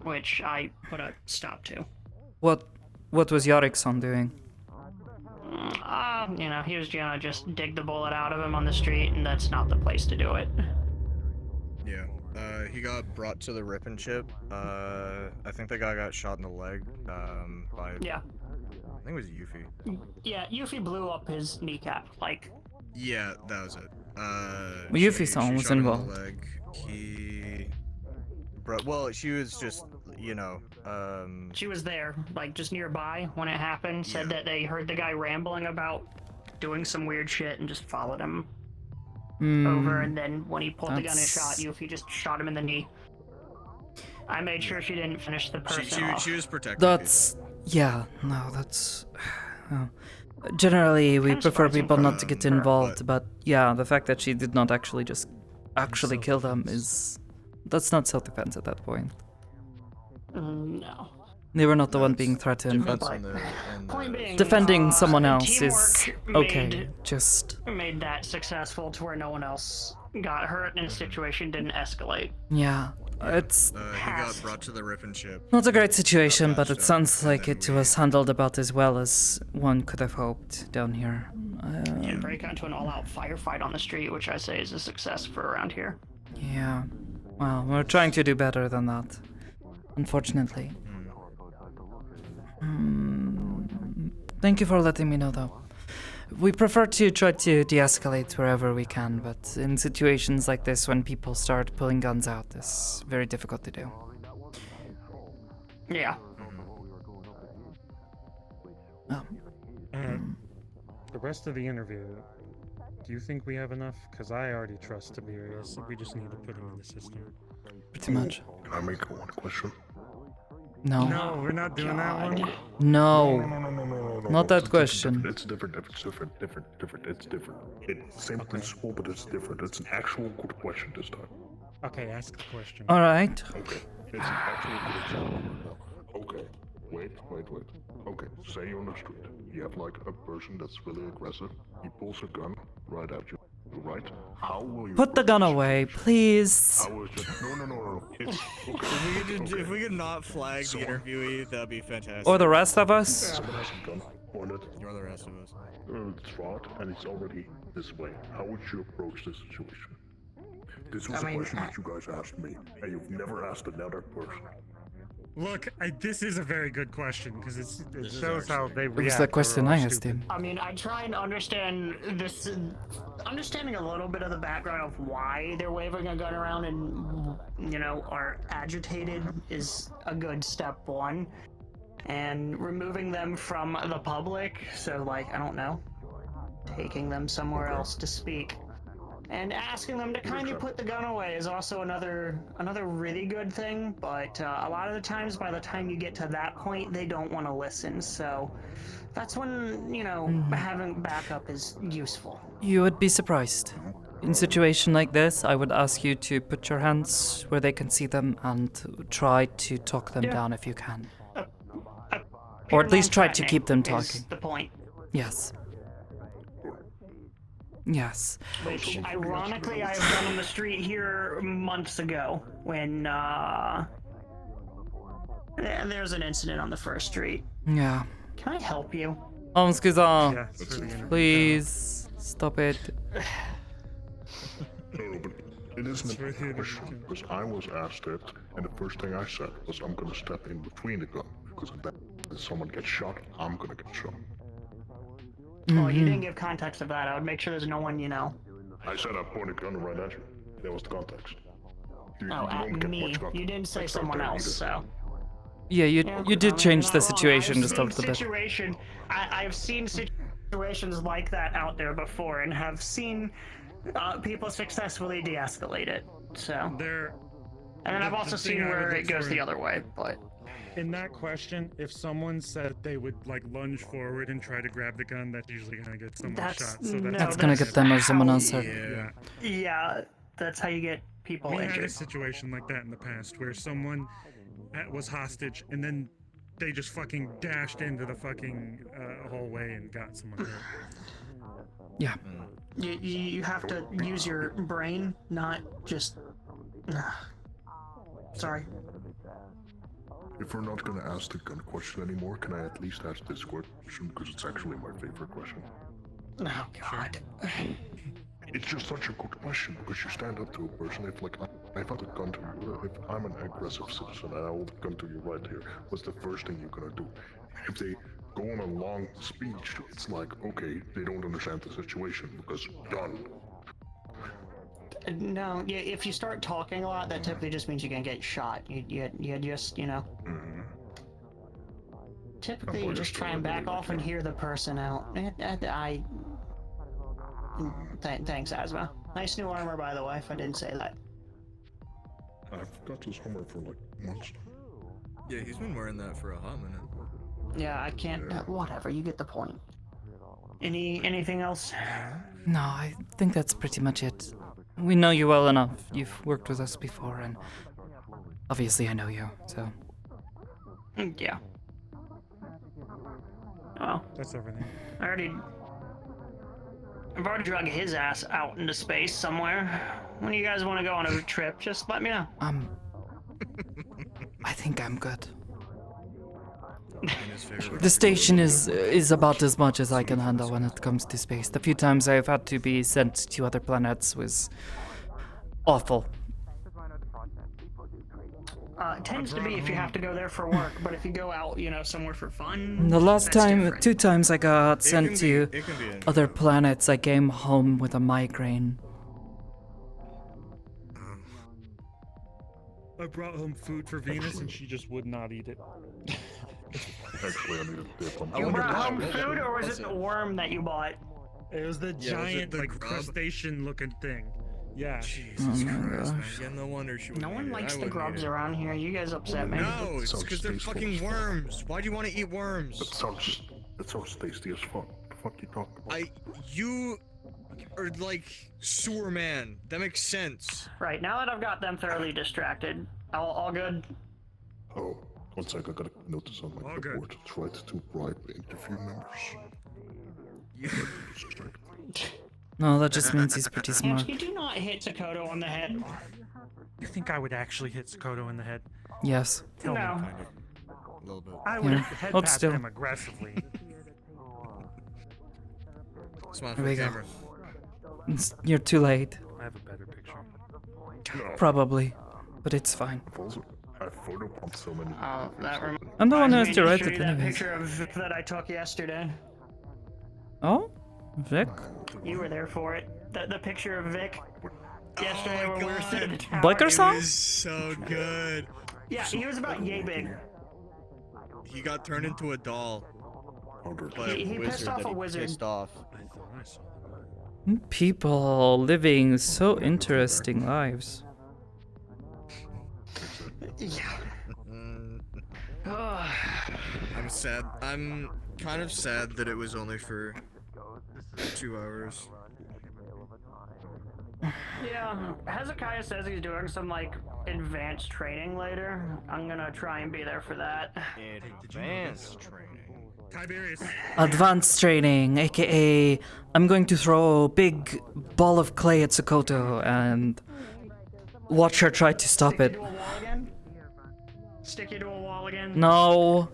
which I put a stop to. What was Yorick's son doing? You know, he was gonna just dig the bullet out of him on the street, and that's not the place to do it. Yeah. He got brought to the rip and chip. I think the guy got shot in the leg. By Yeah. I think it was Yuffie. Yeah, Yuffie blew up his kneecap, like. Yeah, that was it. Yuffie-san was shot him in the involved. leg. Well, she was just, you know, She was there, like just nearby when it happened. Said that they heard the guy rambling about doing some weird shit and just followed him over. And then when he pulled the gun and shot Yuffie, just shot him in the knee. I made sure she didn't finish the person off. She was protecting. That's generally we prefer people not to get involved, but yeah, the fact that she did not actually kill them that's not self-defense at that point. No. They were not the one being threatened, but Point being, defending someone else is teamwork okay. made that successful to where no one else got hurt and the situation didn't escalate. Yeah, it's he got brought to the rip and chip. not a great situation, but it sounds like it was handled about as well as one could have hoped down here. And break out into an all-out firefight on the street, which I say is a success for around here. Yeah, well, we're trying to do better than that, unfortunately. Thank you for letting me know, though. We prefer to try to de-escalate wherever we can, but in situations like this, when people start pulling guns out, it's very difficult to do. Yeah. The rest of the interview, do you think we have enough? Because I already trust Tiberius. We just need to put him in the system. Pretty much. Can I make one question? No. No, we're not doing that one. No. No. Not that question. It's different. It's different. It's different. It's the same principle, but it's different. It's an actual good question this time. Okay, ask the question. All right. Okay. It's an actual good question. Okay. Wait. Okay, say you're on the street. You have like a person that's really aggressive. He pulls a gun right at you. Right? How will you Put the gun away, please. No. It's okay. If we could not flag the interviewee, that'd be fantastic. Or the rest of us. Someone has a gun pointed. Or the rest of us. It's Rod, and he's already this way. How would you approach this situation? This was a question that you guys asked me, and you've never asked another person. Look, this is a very good question because it shows how they react. It was the question I asked him. I mean, I try and understand this, understanding a little bit of the background of why they're waving a gun around and, you know, are agitated is a good step one. And removing them from the public, so like, I don't know, taking them somewhere else to speak. And asking them to kindly put the gun away is also another really good thing, but a lot of the times, by the time you get to that point, they don't want to listen, so that's when, you know, having backup is useful. You would be surprised. In a situation like this, I would ask you to put your hands where they can see them and try to talk them down if you can. Or at least try to keep them talking. Is the point. Yes. Yes. Which, ironically, I've done on the street here months ago when there's an incident on the first street. Yeah. Can I help you? Excuse Yeah, please stop it. No, but it isn't a question because I was asked it, and the first thing I said was I'm gonna step in between the gun because if someone gets shot, I'm gonna get shot. Well, you didn't give context of that. I would make sure there's no one, you know. I said I pointed gun right at you. That was the context. At me. You didn't say someone else, so. Yeah, you did change the situation just a little bit. I've seen situations like that out there before, and have seen people successfully de-escalate it. So. And then I've also seen where it goes the other way, but. In that question, if someone said they would like lunge forward and try to grab the gun, that's usually gonna get someone shot. So that's gonna get them or someone else hurt. Yeah, that's how you get people We had a injured. situation like that in the past where someone was hostage and then they just fucking dashed into the fucking hallway and got someone hurt. Yeah. You have to use your brain, not just. Sorry. If we're not gonna ask the gun question anymore, can I at least ask this question because it's actually my favorite question? Oh God. It's just such a good question because you stand up to a person. If like I found a gun to you, if I'm an aggressive citizen and I hold a gun to you right here, what's the first thing you're gonna do? If they go on a long speech, it's like okay, they don't understand the situation because done. No, yeah. If you start talking a lot, that typically just means you're gonna get shot. You just, you know. Typically, you just try and back off and hear the person out. Thanks, Asma. Nice new armor, by the way. If I didn't say that. I've got this armor for like months. Yeah, he's been wearing that for a hot minute. Yeah, I can't. Whatever. You get the point. Anything else? No, I think that's pretty much it. We know you well enough. You've worked with us before, and obviously I know you, so. Yeah. Oh. That's everything. I've already drug his ass out into space somewhere. When you guys want to go on a trip, just let me know. I think I'm good. The station is about as much as I can handle when it comes to space. The few times I've had to be sent to other planets was awful. It tends to be if you have to go there for work, but if you go out, you know, somewhere for fun. The last that's time, different. 2 times I got sent to other planets, I came home with a migraine. I brought home food for Venus and she just would not eat it. Actually, I need a dip. You brought home food, or was it the worm that you bought? It was the giant, like, crustacean-looking thing. Yeah. Jesus Christ, man. Yeah, no wonder she would. No one likes the grubs around here. You guys upset me. No, it's because they're fucking worms. Why do you want to eat worms? That sounds tasty as fuck. The fuck you talking about? You are like sewer man. That makes sense. Right, now that I've got them thoroughly distracted, all good? Oh, one sec, I got a notice on my clipboard. It's right to bribe interview members. No, that just means he's pretty smart. Hamsky, do not hit Sakoto on the head. You think I would actually hit Sakoto in the head? Yes. Tell me. A little bit. I would Yeah. head Hold past still. him aggressively. Smile for Here we the go. camera. You're too late. I have a better picture. Probably, but it's fine. I photobombed so many. That I'm the one who reminds has me to write show it you that anyways. picture of that I took yesterday. Oh? Vic? You were there for it. The picture of Vic yesterday when we were sitting at the tower. Biker song? So good. Yeah, he was about yay big. He got turned into a doll. By He a pissed wizard off that a he wizard. pissed off. People living so interesting lives. Yeah. I'm sad. I'm kind of sad that it was only for 2 hours. Yeah, Hezekiah says he's doing some like advanced training later. I'm gonna try and be there for that. Advanced training. Tiberius. Advanced training, aka I'm going to throw a big ball of clay at Sakoto and watch her try to stop it. Stick you to a wall again? No.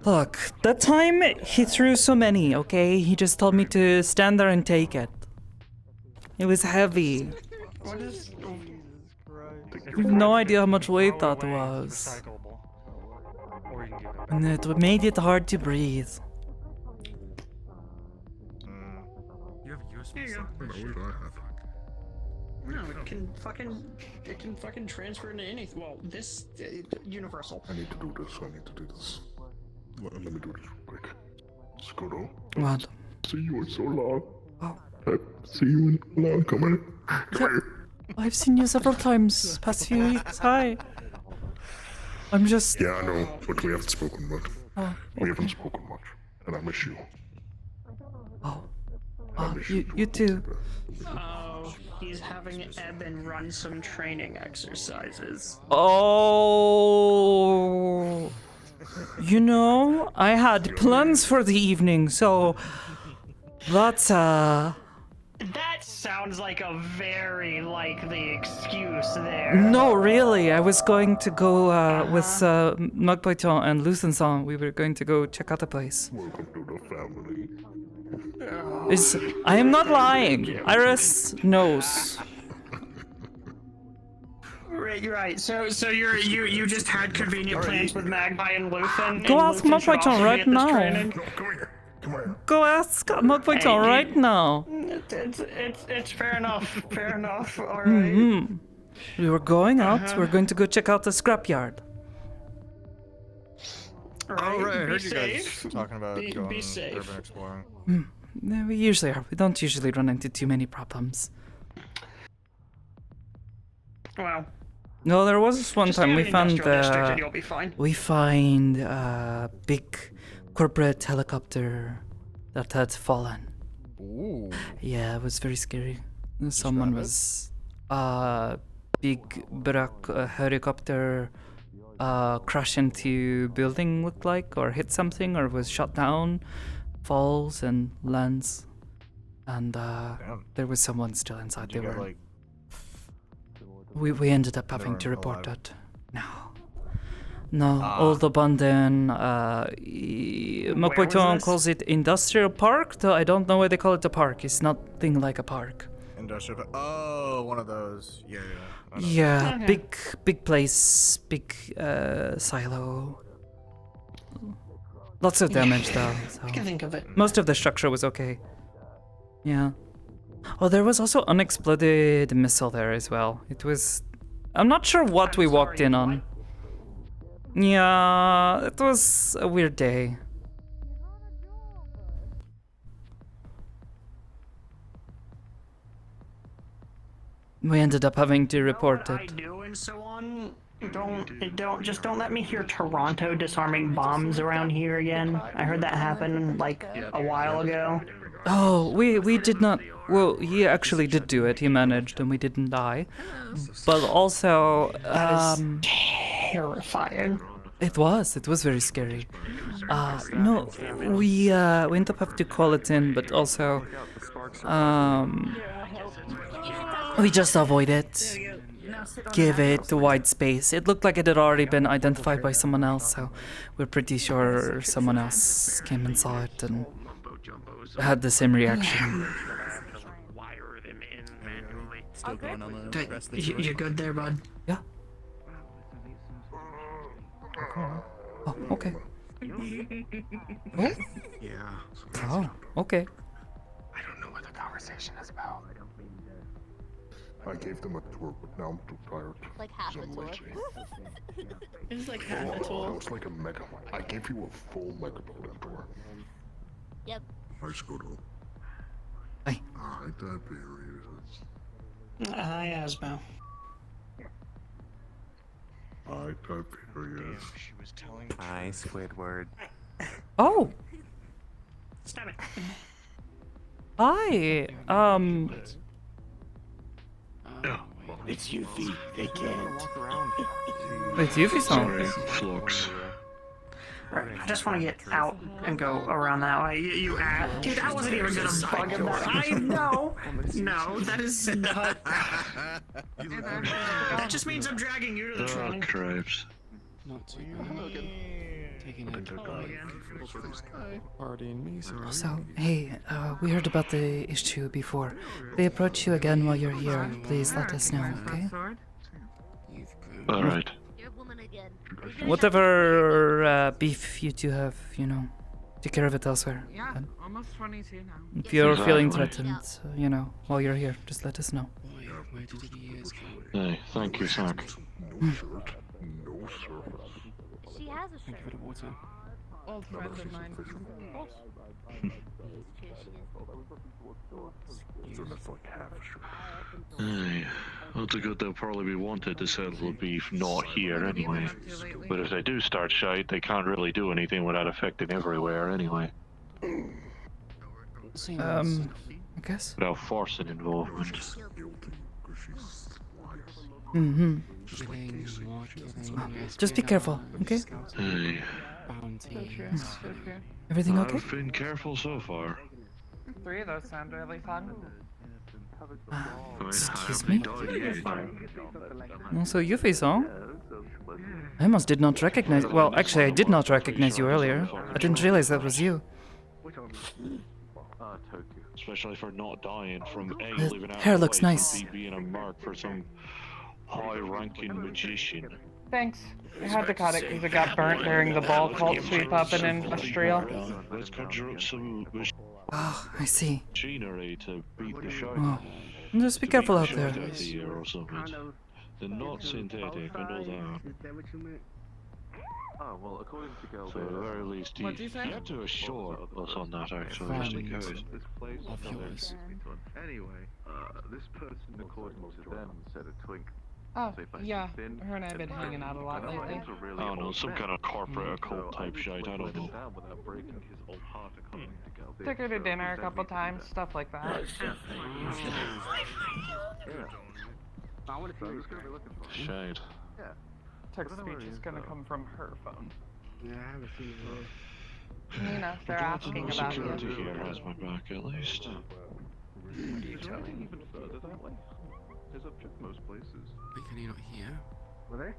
Look, that time he threw so many, okay? He just told me to stand there and take it. It was heavy. What is... You have no idea how much weight that was. And it made it hard to breathe. You have There you go. What do I have? No, it can fucking transfer into anything. Well, this universal. I need to do this. I need to do this. Let me do this real quick. Sakoto. What? See you in so long. Oh. See you in so long. Come here. Come here. I've seen you several times past few weeks. Hi. I'm just... Yeah, I know, but we haven't spoken much. Oh, We haven't spoken much, and I miss you. Oh. You too. Oh, he's having Eben run some training exercises. Oh. You know, I had plans for the evening, so that's That sounds like a very likely excuse there. No, really, I was going to go with Magpaiton and Lucenson. We were going to go check out the place. Welcome to the family. I am not lying. Iris knows. Right, you're right. So you just had convenient plans with Magpie and Luthen. Go and ask Luthen should Magpaiton also be right at this now. training? Go ask Magpaiton right now. It's fair enough. Fair enough. All right. Mm-hmm. We were going out. We're going to go check out the scrapyard. Oh, right, I be heard you guys safe. talking about Be going safe. urban exploring. No, we usually are. We don't usually run into too many problems. Well. No, there was this one Just time stay we in the found industrial district and you'll be fine. we find a big corporate helicopter that had fallen. Ooh. Yeah, it was very scary. Someone was big black helicopter crash into building looked like, or hit something, or was shot down, falls and lands, and there was someone still inside. Did you They get, were. like, We ended up having weren't to report alive? that. No, old abandoned. Magpaiton this? calls it industrial park, though I don't know why they call it a park. It's nothing like a park. Industrial. Oh, one of those. Yeah, yeah. I know. Yeah, Okay. big place, big silo. Lots of damage though. So. I can think of it. Most of the structure was okay. Yeah. Oh, there was also unexploded missile there as well. It was... I'm not sure what we walked in on. Yeah, it was a weird day. We ended up having to report I it. do and so on. Don't let me hear Toronto disarming bombs around here again. I heard that happen like a while ago. Oh, we did not... Well, he actually did do it. He managed and we didn't die. But also... That is terrifying. It was very scary. No, we ended up having to call it in, but also... we just avoid it. Give it wide space. It looked like it had already been identified by someone else, so we're pretty sure someone else came and saw it and had the same reaction. still going on the Okay, rest of the you're good there, bud. Yeah. Oh, okay. Oh? Yeah. Oh, okay. I don't know what the conversation is about. I gave them a tour, but now I'm too tired. Like half So a I'm tour. lazy. It's like Oh, half a tour. It was like a mega. I gave you a full mega tour. Yep. Hi, Sakoto. Hi. Hi, Tiberius. Hi, Asmo. Hi, Tiberius. She was telling. Hi, Squidward. Oh, Stop it. hi. It's Yuffie. They can't. It's Yuffie-san. Flux. Alright, I just want to get out and go around that way. You dude, I wasn't even gonna bug him that. I know. No, that is not. That just means I'm dragging you to the train. Cripes. Not too bad. Taking it partying me, sorry. So, hey, we heard about the issue before. They approach you again while you're here. Please let us know, okay? Alright. You're a woman again. Whatever beef you two have, take care of it elsewhere. Yeah, And almost 22 now. if you're feeling Exactly. threatened, while you're here, just let us know. Where did the years go? Hey, thank you, Sak. No shirt, no surface. She has a Thank you shirt. for the water. Old friend of mine. So that's like half a shirt. Hey, that's a good they'll probably be wanted to settle beef not here anyway. But if they do start shite, they can't really do anything without affecting everywhere anyway. I guess. Without forcing involvement. Mm-hmm. Just be careful, okay? Hey, Everything okay? I've been careful so far. 3 of those sound really fun. Excuse me? Died yet. Also, Yuffie-san? I almost did not recognize. Well, actually, I did not recognize you earlier. I didn't realize that was you. Especially for not dying from A, The living out hair of looks place, nice. and B, being a mark for some high-ranking magician. Thanks. I had to cut it because it got burnt during the ball cult sweep up in Industrial. Let's conjure up some Oh, I see. machinery to beat the shite. Oh. Just be careful out there. Out the air or something. They're not synthetic, I know that. Oh, well, according to Girl, So at the very least, you have to assure us on that actually, just in case. This place Of yours. Anyway, this person, according to them, said a twink. Oh, yeah. Her and I have been hanging out a lot lately. I don't know, some kind of corporate occult type shite, I don't know. Took her to dinner a couple times, stuff like that. Shite. Text speech is gonna come from her phone. Yeah, I haven't seen her. They're asking about Security you. here has my back at least. What are you telling? Even further that way? There's up to most places. Wait, can you not hear? Were they?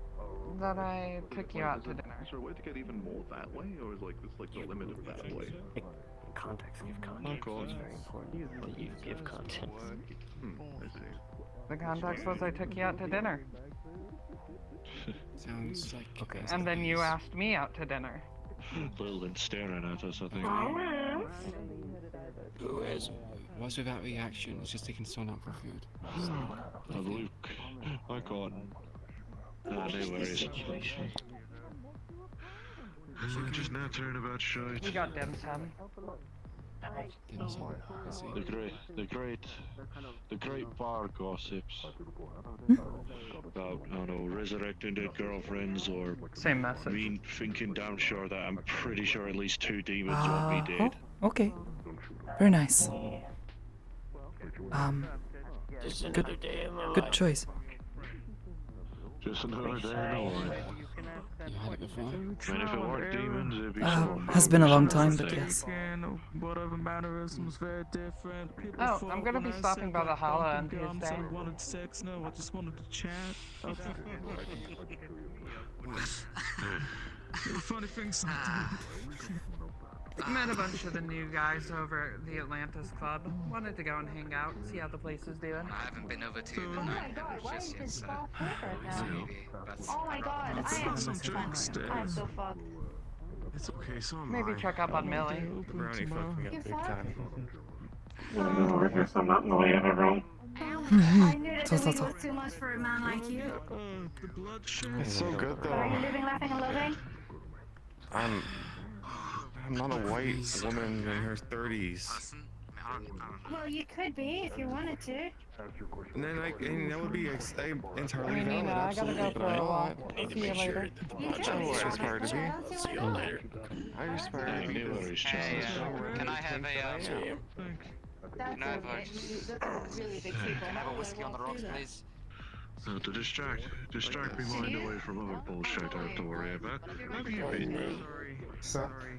That I took you out to dinner. Is there a way to get even more that way, or is like this like the limit of that way? Context, give context. Oh, It's very important that you give context. I see. The context was I took you out to dinner. Sounds like. Okay. And then you asked me out to dinner. Little's staring at us, I think. Who is? What's with that reaction? It's just taking someone out for food. Oh, Luke. I got. No worries. Just now turn about shite. We got dim sum. The great bar gossips about, I don't know, resurrecting dead girlfriends or Same message. me thinking damn sure that I'm pretty sure at least 2 demons want me dead. Okay. Very nice. Just Good, another day of my good life. choice. Just another day in the life. You had it before? I mean, if it weren't demons, it'd be Has been a long time, but yes. Whatever mannerisms very different. People Oh, fall I'm gonna be when I stopping say by the like holla on bumping gums, Tuesday. I wanted sex, no, I just wanted to chat. The funny thing sometimes. Met a bunch of the new guys over at the Atlantis Club. Wanted to go and hang out, see how the place is doing. I haven't been over to the night just yet, so maybe. But Oh my god, I am so fucked. I'm so fucked. It's okay, so am Maybe I. check up on Millie. Brownie fucked me up big time. Over here, so I'm not in the way of everyone. I knew that the week was too much for a man like you. The bloodshed. It's so good But are you though. living, laughing, and loving? I'm not a white woman in her 30s. Well, you could be if you wanted to. And then that would be entirely Hey, valid, Nina, I gotta go absolutely, for but I'm a walk. not. See you later. I aspire to be. See you later. I aspire to be this. Hey, can I have a That's can I have okay. You look like really big people. can I have a whiskey on the rocks, please? To distract my mind away from other bullshit I have to worry about. How do you be? Sorry.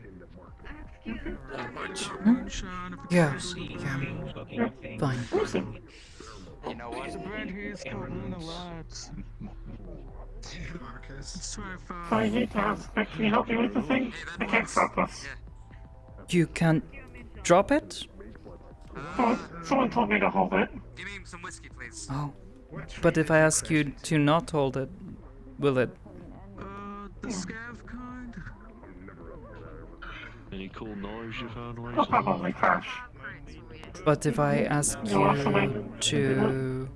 Yeah. Fine. You know what? There's a brand here, it's called Luna Labs. Let's try and I find. hate to ask, but can you help me with the thing? I can't stop this. You can't drop it? Well, someone told me to hold it. Give me some whiskey, please. Oh. But if I ask you to not hold it, will it? The scav kind? Any cool knives you found, I'll probably crash. But if I ask you to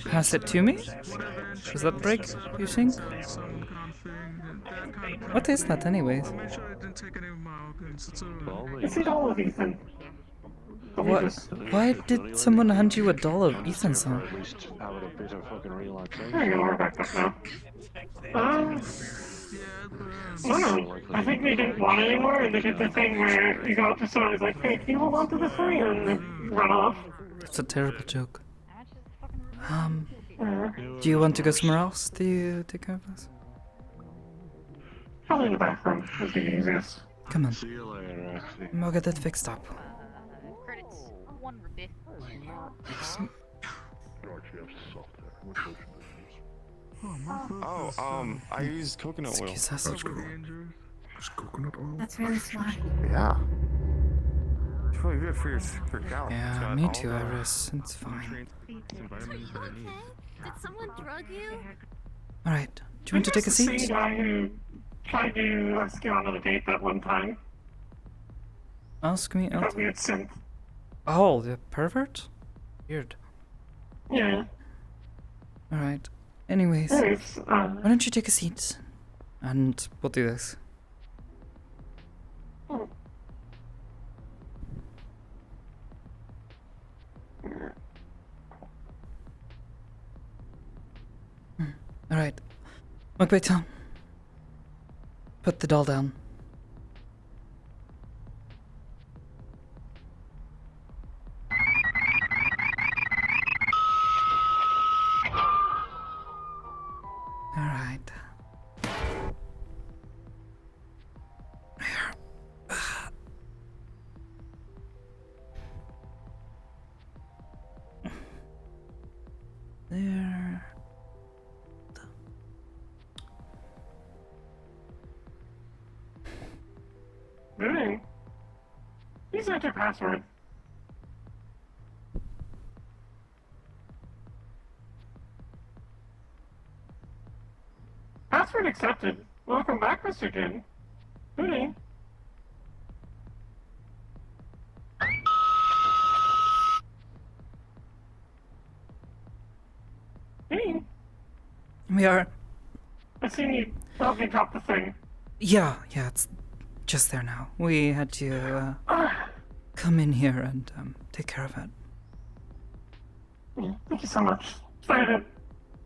pass it to me, does that break, you think? What is that anyways? Make sure I didn't take any of my organs, it's alright. Is it all of Ethan? What? Why did someone hand you a doll of Ethan's song? At least have a bit of fucking relaxation. There you go, we're back up now. I don't know. I think they didn't want it anymore, and they did the thing where you go up to someone and it's like, hey, can you hold on to this for me? And they run off. It's a terrible joke. Do you want to go somewhere else? Do you take care of this? Probably in the back room would be easiest. Come on. See you later, actually. We'll get that fixed up. Credits. 1 rupee. Oh, I use coconut oil. Excuse us. That's cool. It's coconut oil? That's really smart. Yeah. It's really good for your gout. It's Yeah, got me all too, the Iris. It's fine. nutrients and vitamins that I need. Did someone drug you? Alright. Do you want to take a That's the seat? same guy who tried to ask you on a date that one time. Ask me That out. weird synth. Oh, the pervert? Weird. Yeah. Alright. Anyways, Anyways, why don't you take a seat? And we'll do this. Alright. Macbeth, put the doll down. Alright. There. Really? Please enter password. Password accepted. Welcome back, Mr. Jin. Really? Hey, We are. I seen you help me drop the thing. Yeah, it's just there now. We had to come in here and take care of it. Thank you so much. Sorry to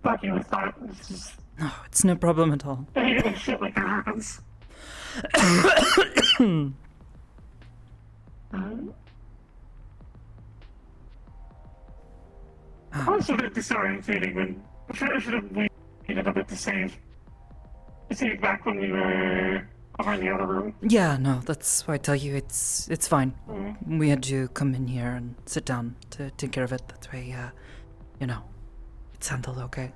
bug you with that. It's just, No, it's no problem at all. I hate when shit like that happens. I was a bit disorientating when I should have waited a bit to save. I saved back when we were over in the other room. Yeah, no, that's why I tell you it's fine. We had to come in here and sit down to take care of it. That way, it's handled okay.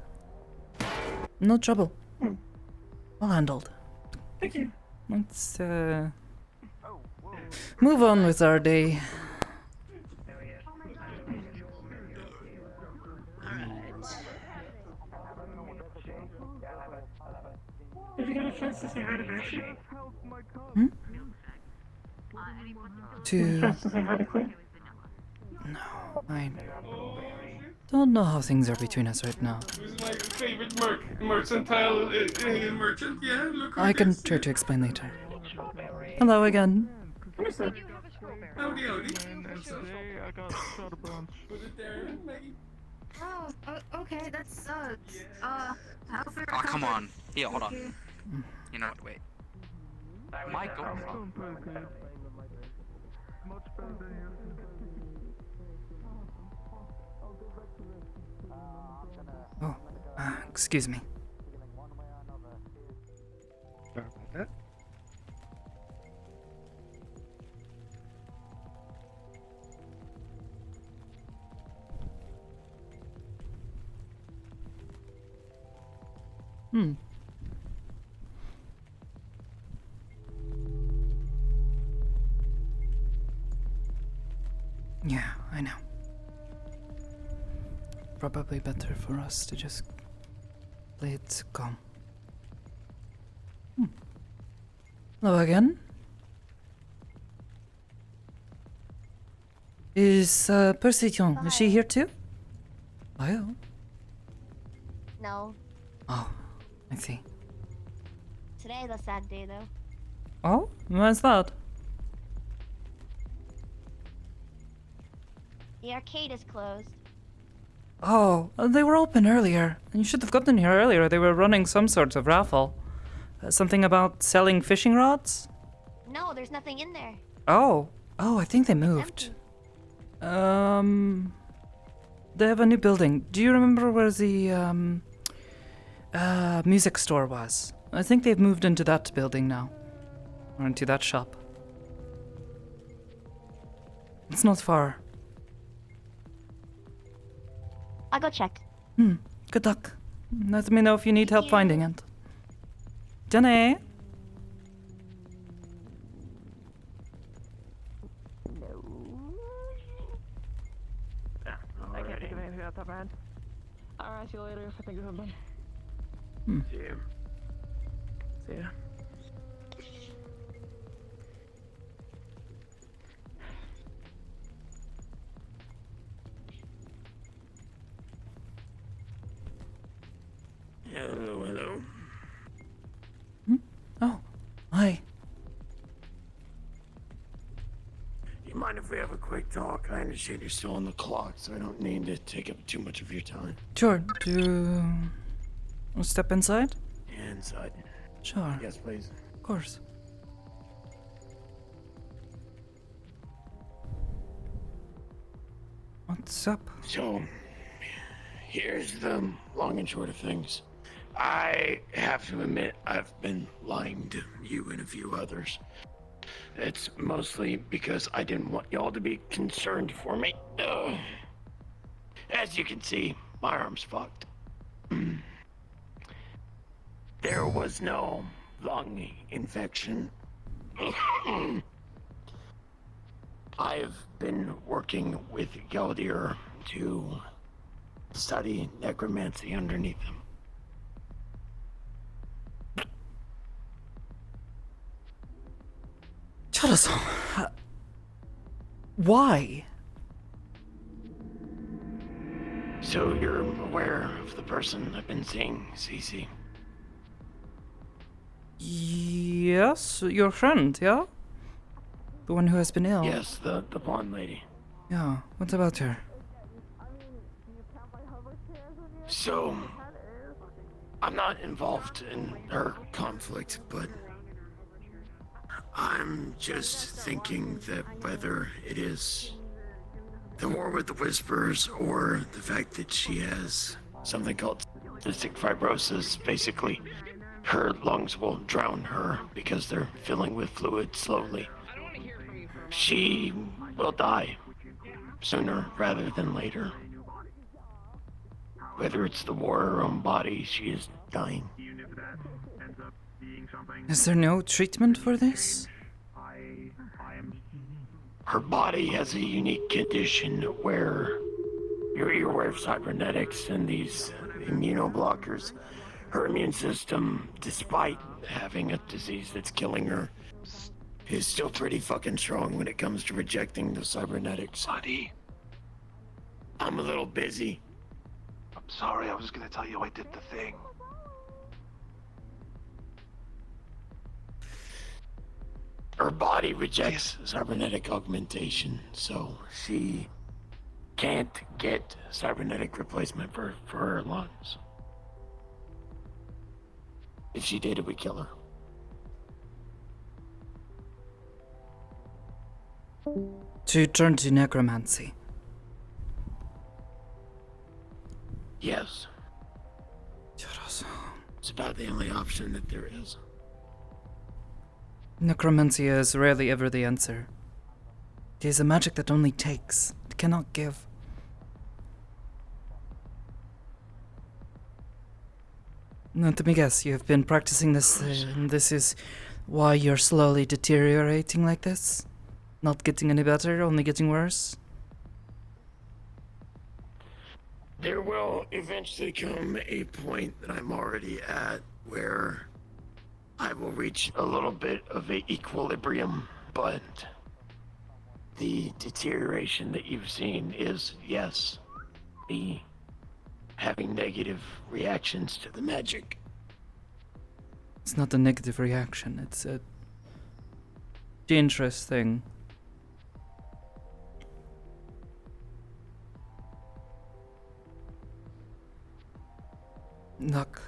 No trouble. All handled. Thank you. let's move on with our day. Did you get a chance to say hi to Ashley? Hmm? Did you get a chance to say hi to Quinn? No, I don't know how things are between us right now. Who's my favorite mercantile merchant? Yeah, look who I it can is. try to explain later. Hello again. Howdy, howdy. And today I got shot a bunch. Was it there, Maggie? Oh, okay, that sucks. I'll figure Oh, out come how on. Yeah, hold on. Okay. You know what? Wait. Michael. Doing pretty good. Much better than you. Oh, excuse me. Sorry about that. Hmm. Yeah, I know. Probably better for us to just play it calm. Hello again. Is Persetion, is she here too? Oh. No. Oh, I see. Today's a sad day though. Oh, why's that? The arcade is closed. Oh, they were open earlier. You should have gotten here earlier. They were running some sort of raffle. Something about selling fishing rods? No, there's nothing in there. Oh, I think they moved. They have a new building. Do you remember where the music store was? I think they've moved into that building now. Or into that shop. It's not far. I'll go check. Good luck. Let me know if you need help finding it. Jenny? I can't think of anything that's that bad. Alright, see you later if I think of something. See you. See ya. Hello. Oh, hi. You mind if we have a quick talk? I understand you're still on the clock, so I don't need to take up too much of your time. Sure, do you step inside? Inside. Sure. Yes, please. Of course. What's up? So, here's the long and short of things. I have to admit, I've been lying to you and a few others. It's mostly because I didn't want y'all to be concerned for me. As you can see, my arm's fucked. There was no lung infection. I've been working with Geldir to study necromancy underneath him. Chara-san, why? So you're aware of the person I've been seeing, Cece? Yes, your friend, yeah? The one who has been ill? Yes, the blonde lady. Yeah, what about her? So, I'm not involved in her conflict, but I'm just thinking that whether it is the war with the Whispers or the fact that she has something called cystic fibrosis, basically her lungs will drown her because they're filling with fluid slowly. She will die sooner rather than later. Whether it's the war or her own body, she is dying. Is there no treatment for this? Her body has a unique condition where you're aware of cybernetics and these immunoblockers. Her immune system, despite having a disease that's killing her, is still pretty fucking strong when it comes to rejecting the cybernetics. Buddy, I'm a little busy. I'm sorry, I was gonna tell you I did the thing. Her body rejects cybernetic augmentation, so she can't get cybernetic replacement for her lungs. If she did, it would kill her. To turn to necromancy. Yes. It's about the only option that there is. Necromancy is rarely ever the answer. It is a magic that only takes, it cannot give. Let me guess, you have been practicing this, and this is why you're slowly deteriorating like this? Not getting any better, only getting worse? There will eventually come a point that I'm already at where I will reach a little bit of an equilibrium, but the deterioration that you've seen is, yes, me having negative reactions to the magic. It's not a negative reaction, it's a dangerous thing. Look,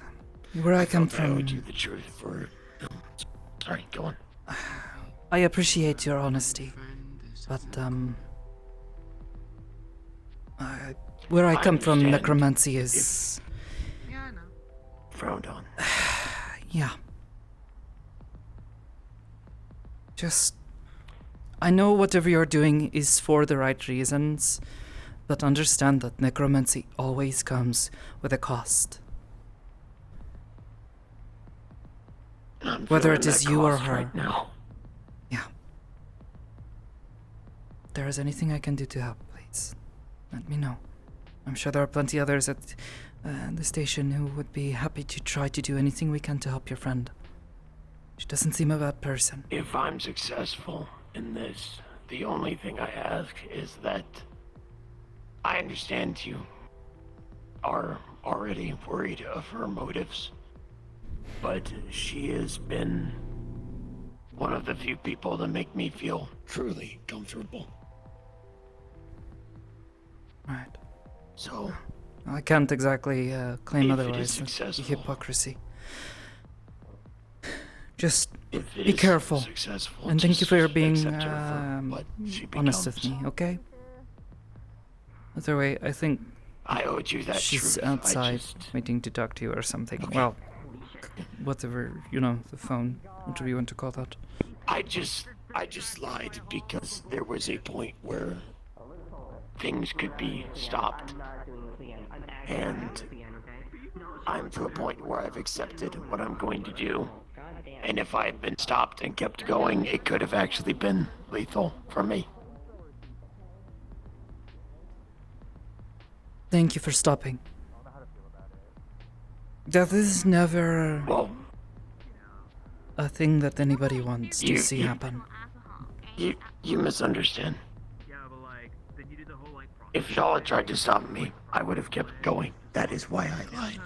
where I come from... I owed you the truth for... Sorry, go on. I appreciate your honesty, but, where I come from, necromancy is... Yeah, I know. Frowned on. Yeah. Just... I know whatever you're doing is for the right reasons, but understand that necromancy always comes with a cost. Whether it is you or her. Right now. Yeah. If there is anything I can do to help, please let me know. I'm sure there are plenty others at the station who would be happy to try to do anything we can to help your friend. She doesn't seem a bad person. If I'm successful in this, the only thing I ask is that I understand you are already worried of her motives. But she has been one of the few people that make me feel truly comfortable. Right. So... I can't exactly claim otherwise. It's hypocrisy. Just be careful. And thank you for being honest with me, okay? Either way, I think I owed you that she's truth. outside waiting to talk to you or something. Okay. Well, whatever, you know, the phone, whatever you want to call that. I just lied because there was a point where things could be stopped. And I'm to a point where I've accepted what I'm going to do. And if I had been stopped and kept going, it could have actually been lethal for me. Thank you for stopping. That is never a thing that anybody wants to see happen. You misunderstand. If y'all had tried to stop me, I would have kept going. That is why I lied.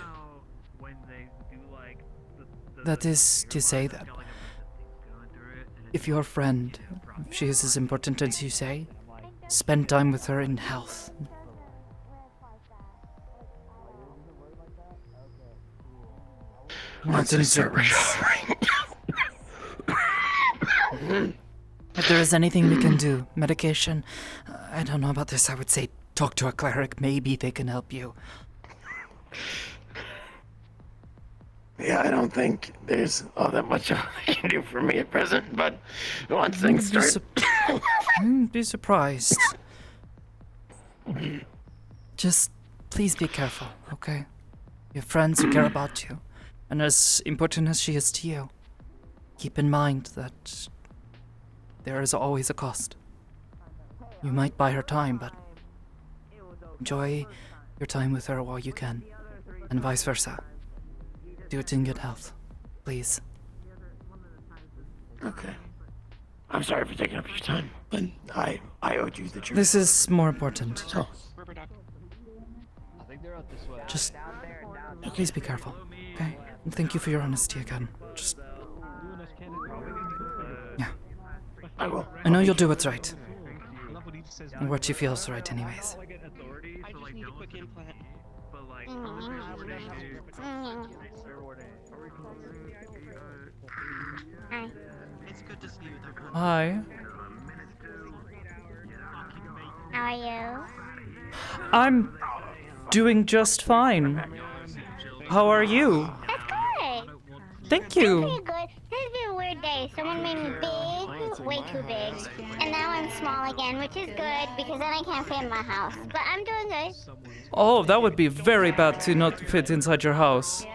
That is to say that if your friend, if she is as important as you say, spend time with her in health. Not in sickness. If there is anything we can do, medication, I don't know about this, I would say talk to a cleric, maybe they can help you. Yeah, I don't think there's all that much I can do for me at present, but once things start... Be surprised. Just please be careful, okay? Your friends who care about you, and as important as she is to you, keep in mind that there is always a cost. You might buy her time, but enjoy your time with her while you can, and vice versa. Do it in good health, please. Okay. I'm sorry for taking up your time, but I owed you the truth. This is more important. So, Just please be careful, okay? And thank you for your honesty again. Just yeah. I will. I know you'll do what's right. And what you feel is right anyways. I just need a quick implant. It's good to see you there. Hi. How are you? I'm doing just fine. How are you? That's good. Thank you. Pretty good. This has been a weird day. Someone made me big, way too big. And now I'm small again, which is good because then I can't fit in my house. But I'm doing good. Oh, that would be very bad to not fit inside your house.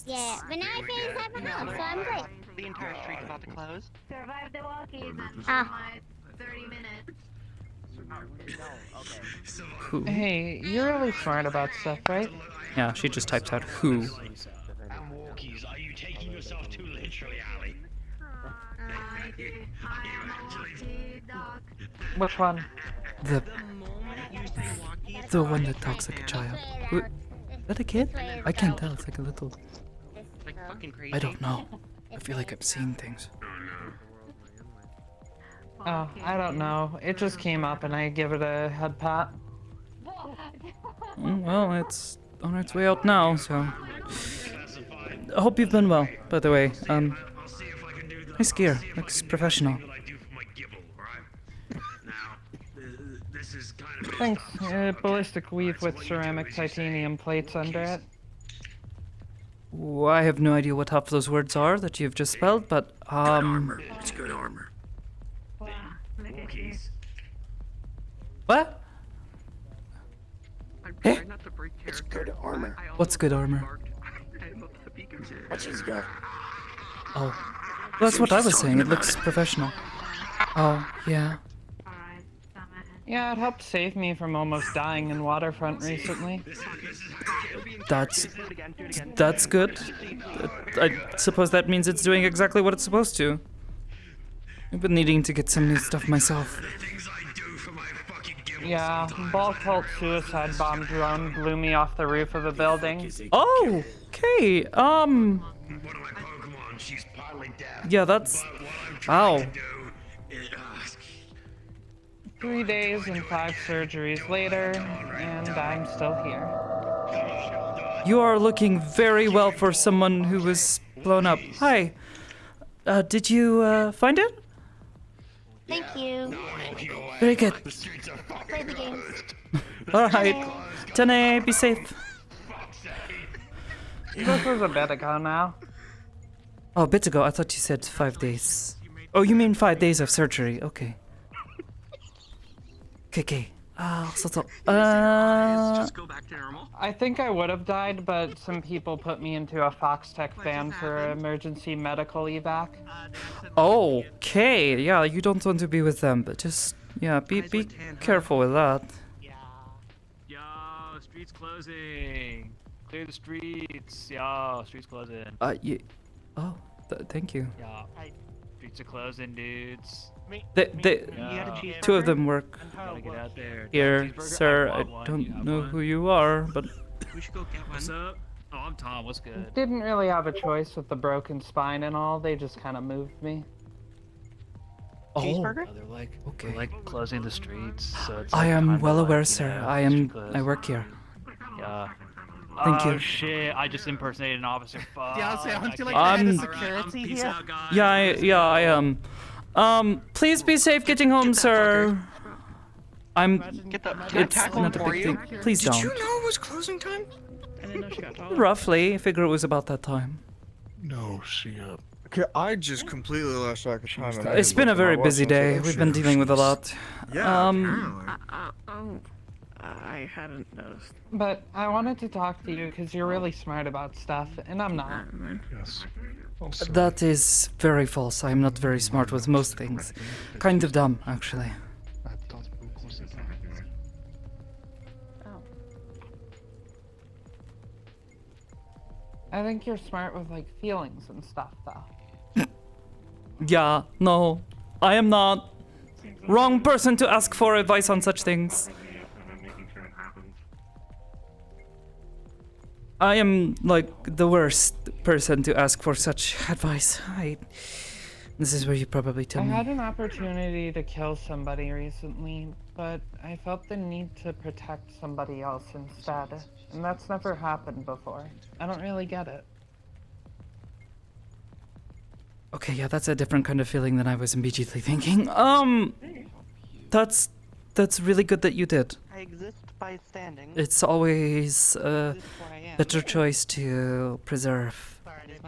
Yeah, but now I fit inside my house, so I'm good. The entire street's about to close. Survive the walkies. Ah. 30 minutes. Who? Hey, you're really smart about stuff, right? Yeah, she just types out who. And walkies, are you taking yourself too literally, Ali? Which one? The one that talks like a child. Who, is that a kid? I can't tell. It's like a little. Like fucking crazy. I don't know. I feel like I'm seeing things. Oh, I don't know. It just came up and I give it a head pat. Well, it's on its way out now, so. I hope you've been well, by the way. Nice gear. Looks professional. Thanks. Ballistic weave with ceramic titanium plates under it. I have no idea what half those words are that you've just spelled, but It's good armor. Walkies. What? Eh? It's good armor. What's good armor? What she's got. Oh, that's what I was saying. It looks professional. Oh, yeah. Yeah, it helped save me from almost dying in Waterfront recently. That's good. I suppose that means it's doing exactly what it's supposed to. I've been needing to get some new stuff myself. Yeah, ball cult suicide bomb drone blew me off the roof of a building. Oh, okay. Yeah, that's. Ow. 3 days and 5 surgeries later, and I'm still here. You are looking very well for someone who was blown up. Hi. Did you find it? Thank you. Very good. Play the games. All right. Tane, be safe. This was a bit ago now. Oh, a bit ago. I thought you said 5 days. Oh, you mean 5 days of surgery? Okay. Okay. Just go back to normal. I think I would have died, but some people put me into a Foxtech van for emergency medical evac. Okay. Yeah, you don't want to be with them, but just be careful with that. Yo, streets closing. Clear the streets. Yo, streets closing. Yeah. Oh, thank you. Yo, streets are closing, dudes. Two of them work Gotta get out there. here, Cheeseburger? sir. I I want one. You don't have know one? who you are, but We should go get one. What's up? Oh, I'm Tom. What's good? Didn't really have a choice with the broken spine and all. They just kind of moved me. Cheeseburger? They're like, we're like closing the streets, so it's. I like, am kinda well like, aware, you sir. know, I work here. Yeah. Thank Oh you. shit! I just impersonated an officer. Fuck. Yeah, I'll say, aren't you like I'm- the head of security Peace here? out, guys. Yeah, I am. Please be safe getting home, sir. It's not a big thing. Please Did don't. you know it was closing time? I didn't know she got taller. Roughly, I figure it was about that time. No, she, Okay, I just completely lost track of time. It's been a very busy day. We've been dealing with a lot. Yeah, I hadn't noticed. But I wanted to talk to you because you're really smart about stuff, and I'm not. Yes. That is very false. I'm not very smart with most things. Kind of dumb, actually. I think you're smart with like feelings and stuff, though. Yeah, no, I am not. Wrong person to ask for advice on such things. I am like the worst person to ask for such advice. This is where you probably tell I me. had an opportunity to kill somebody recently, but I felt the need to protect somebody else instead. And that's never happened before. I don't really get it. Okay, yeah, that's a different kind of feeling than I was immediately thinking. That's really good that you did. I exist by standing. It's always a better choice to preserve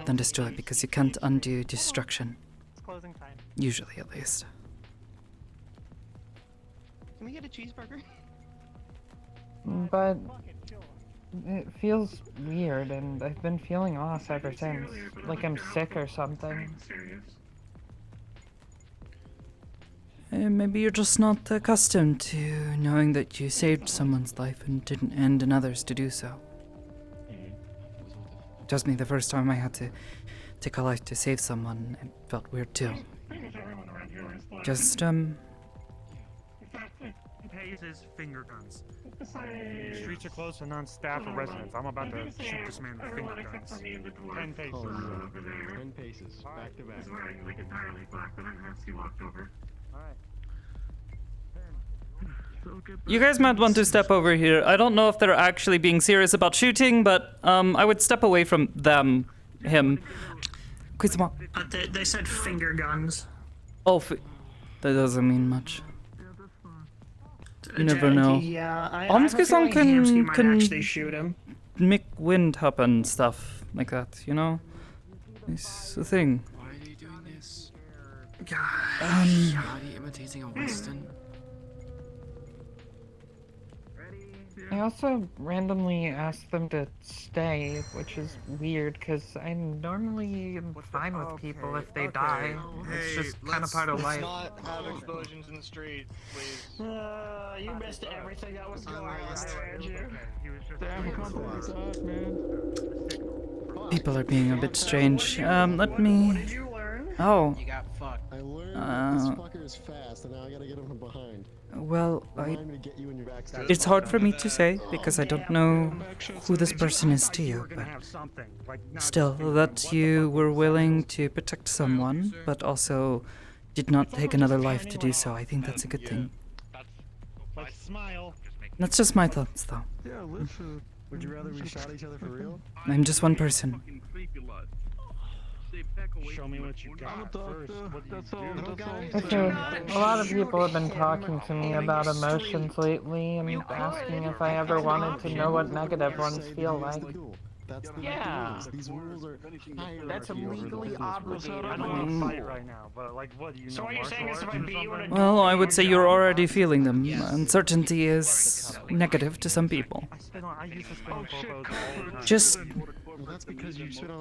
than destroy, because you can't undo destruction. It's closing time. Usually, at least. Can we get a cheeseburger? But it feels weird, and I've been feeling off ever since. Like I'm sick or something. Maybe you're just not accustomed to knowing that you saved someone's life and didn't end another's to do so. Trust me, the first time I had to take a life to save someone, it felt weird too. Just, Hayes' finger guns. Streets are closed to non-staff or residents. I'm about to shoot this man with finger guns. 10 paces. 10 paces, back to back. He's wearing like entirely black, but I have to walk over. you guys might want to step over here. I don't know if they're actually being serious about shooting, but I would step away from them. Him. They said finger guns. Oh, that doesn't mean much. You never know. Yeah, I Hamski-san can actually shoot him. make wind happen, stuff like that, you know? It's a thing. Why are they doing this? Um, Are they imitating a Western? I also randomly asked them to stay, which is weird, because I normally am fine with people if they die. It's just kind of part of life. Let's not have explosions in the street, please. You missed everything that was going on around you. Damn, contact us, man. people are being a bit strange. Let me... Oh. You got fucked. I learned this fucker is fast, and now I gotta get him from behind. Well, Remind me to get you in your backstage. it's hard for me to say, because I don't know who this person is to you, but still, that you were willing to protect someone, but also did not take another life to do so, I think that's a good thing. That's just my thoughts, though. Yeah, listen. Would you rather we shot each other for real? I'm just one person. Show me what you got first. What do you do? Okay, a lot of people have been talking to me about emotions lately and asking if I ever wanted to know what negative ones feel like. That's the Yeah. These rules are That's legally obligated. I don't want to fight right now, but like, what do you know? So what you're saying is if I beat you in a Well, I would say you're already feeling them. Uncertainty is negative to some people. Just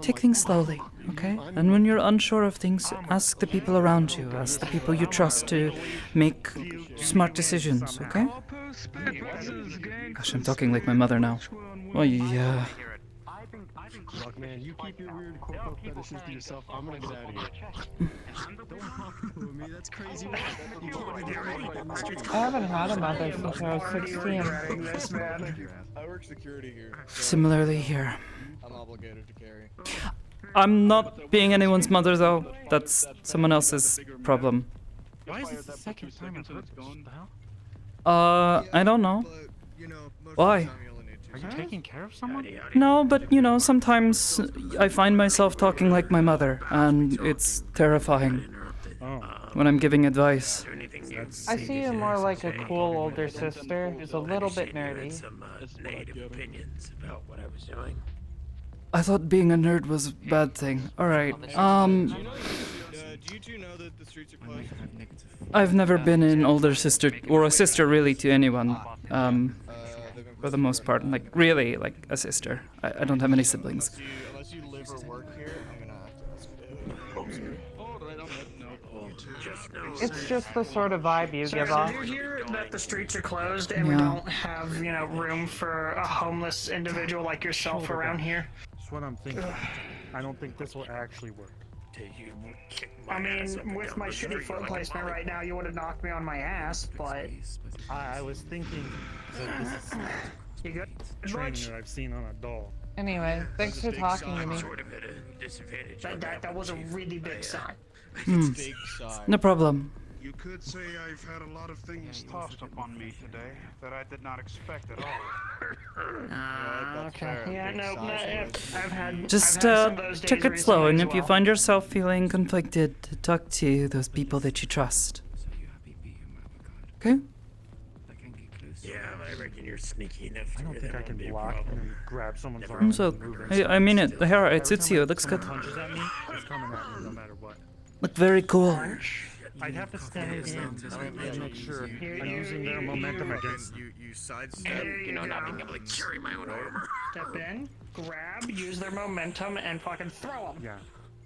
take things slowly, okay? And when you're unsure of things, ask the people around you, ask the people you trust to make smart decisions, okay? Gosh, I'm talking like my mother now. Oh, yeah. Look, man, you keep your weird corporal fetishes to yourself. I'm gonna get out of here. Don't fuck with me. That's crazy. You can't even get anybody in the streets. I haven't had a mother since I was 16. I work security here. So Similarly here. I'm obligated to carry. I'm not being anyone's mother, though. That's someone else's problem. Why is this the second time I've heard this? I don't know. Why? Are you taking care of someone? No, but you know, sometimes I find myself talking like my mother, and it's terrifying when I'm giving advice. I see you more like a cool older sister who's a little bit nerdy. Negative opinions about what I was doing. I thought being a nerd was a bad thing. Alright, do you two know that the streets are closed? I've never been an older sister, or a sister really, to anyone. for the most part, and like really like a sister. I don't have any siblings. Unless you live or work here, I'm gonna have to ask you. I'm sorry. It's just the sort of vibe you So give did off. you hear that the streets are closed and we Yeah. don't have, room for a homeless individual like yourself around here? That's what I'm thinking. I don't think this will actually work. I mean, with my shitty foot placement right now, you would have knocked me on my ass, but... I was thinking that this is You good? training that I've seen on a doll. Anyway, thanks for talking to me. That was a really big sign. No problem. You could say I've had a lot of things tossed upon me today that I did not expect at all. Okay. Yeah, no, I've had. Just I've had some of those days take it slow, recently and as if you well. find yourself feeling conflicted, talk to those people that you trust. Okay? Yeah, I reckon you're sneaky enough to I don't where think that I can won't be a block problem. and grab someone's arm. And so, and move and I mean it. Here, it suits you. It looks someone good. punches at me, it's coming at me no matter what. Look very cool. I'd have to stand in and make sure I'm using their momentum against You sidestep. Not being able to carry my own armor. Step in, grab, use their momentum, and fucking throw them. Yeah,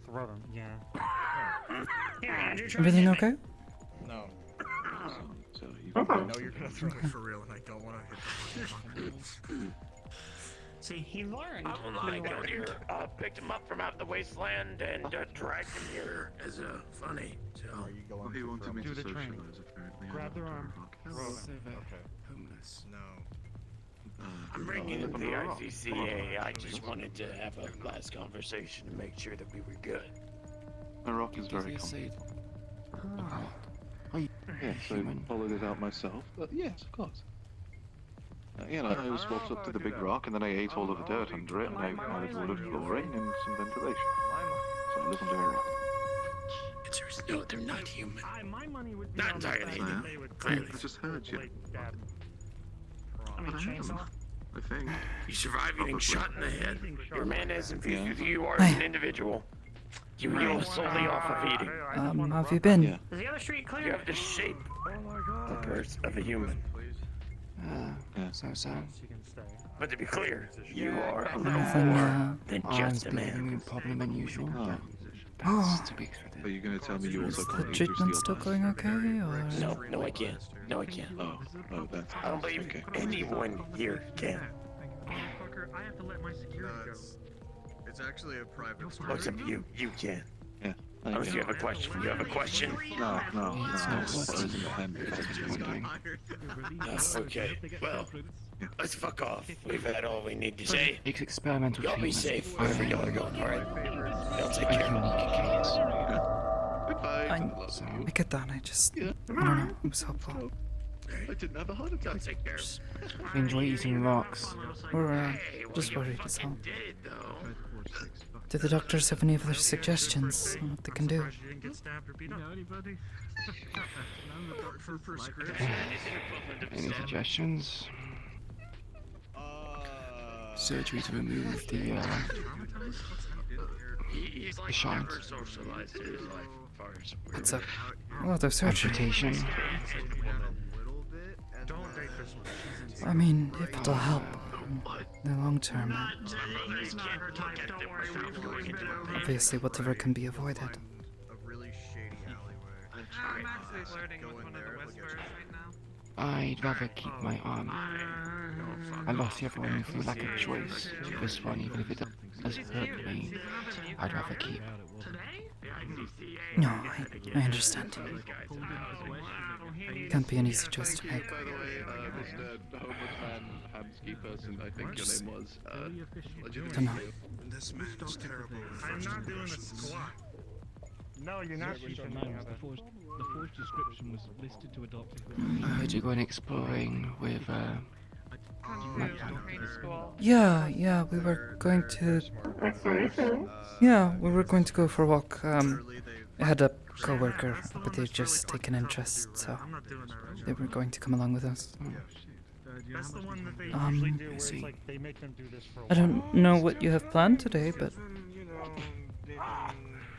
throw them. Yeah. Here, Andrew, try Everything to okay? No. So I know you're gonna throw it for real, and I don't want to hit you. See, he learned. I will lie down here. Picked him up from out the wasteland and dragged him here as a funny. So. Well, he wanted me Do to the training. socialize, apparently. Grab their arm. Throw So them. homeless. No. I'm bringing in the ICCA. I just wanted to have a last conversation to make sure that we were good. My rock is very complicated. Yeah, so I followed it out myself. Yes, of course. I just walked up to the big rock and then I ate all of the dirt under it and I added wood flooring and some ventilation. So I live under a rock. No, they're not human. My money would be Not on the entirely fact human. that they would Clearly. I just heard you. I mean, chainsaw. I think. You survived getting shot in the head. Your man is infused with you are Hey. an individual. You heal solely off of eating. How have you been? Yeah. Is the other street clear? You have the shape of a human. So. But to be clear, you are a little Nothing, more than I'm just a speaking man. in problem unusual. Oh. That's to be expected. Are you going to tell me you also Is the can't use treatment steel still knives? going okay, or...? No, I can't. No, I can't. Oh, that's I don't believe okay. anyone here can. I have to let my security go. It's actually a private. Except you can. Yeah. Unless you have a question. You have a question? No. It's not That what isn't the hand. it's wondering. Okay. Well, let's fuck off. We've had all we need to say. It's experimental Y'all be treatment. safe wherever y'all are going, alright? Y'all take A care. unique case. I get that. I just... I don't know. It was helpful. I didn't have a heart attack. Y'all take care. Enjoy eating rocks. We're just worried as hell. Do the doctors have any other suggestions on what they can do? Any suggestions? Surgery to remove the shines. What's up? Oh, the surgery. Amputation. I mean, if it'll help in the long term. Obviously, whatever can be avoided. I'm actually flirting with one of the whisperers right now. I'd rather keep my arm. I lost the other one through lack of choice. This one, even if it does hurt me, I'd rather keep. No, I understand. Can't be an easy choice to make. By the way, Mr. Homeless Man, Hamsky person, I think your name was, Dunno. This man is terrible. I'm not doing a squat. No, you're not keeping me. The forged description was listed to adopt. I heard you're going exploring with, Yeah, we were going to... Yeah, we were going to go for a walk. I had a co-worker, but they'd just taken interest, so they were going to come along with us. That's the one that they usually do, where it's like they make them do this for a I while. don't know what you have planned today, but...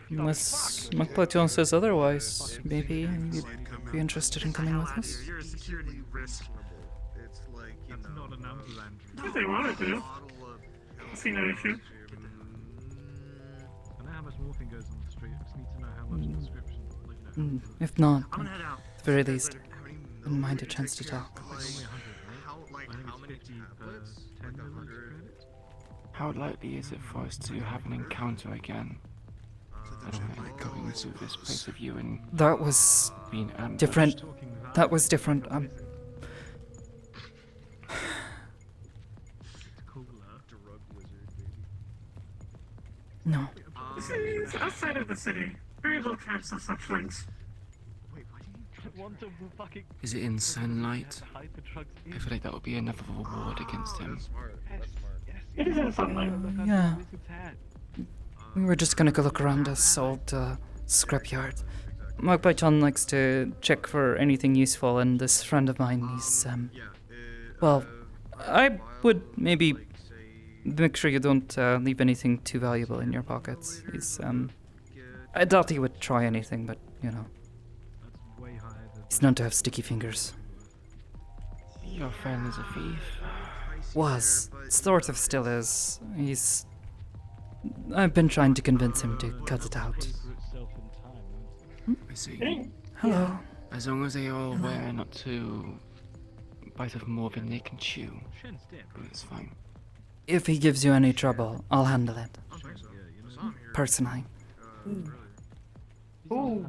Unless Macpation says otherwise, maybe you'd be interested in coming with us? You're a security risk. It's like That's not a number, Andrew. If they wanted to. I see no issue. I know how much morphine goes on the street. I just need to know how much prescription. Like, you know, If not, I'm gonna head out. at the very least, wouldn't mind a chance to talk. How likely is it for us to have an encounter again? I don't want to go into this place with you and That was being ambushed. different. That was different. No. This is outside of the city. Very little chance of such things. Is it in sunlight? I feel like that would be enough of a ward against him. It is in sunlight. Yeah. We were just gonna go look around this old scrapyard. Magpie Chan likes to check for anything useful, and this friend of mine, he's well, I would maybe make sure you don't leave anything too valuable in your pockets. He's I doubt he would try anything, but you know, he's known to have sticky fingers. Your friend is a thief. Was. Sort of still is. I've been trying to convince him to cut it out. I see. Hello. As long as they are aware not to bite off more than they can chew, it's fine. If he gives you any trouble, I'll handle it. Personally. Ooh.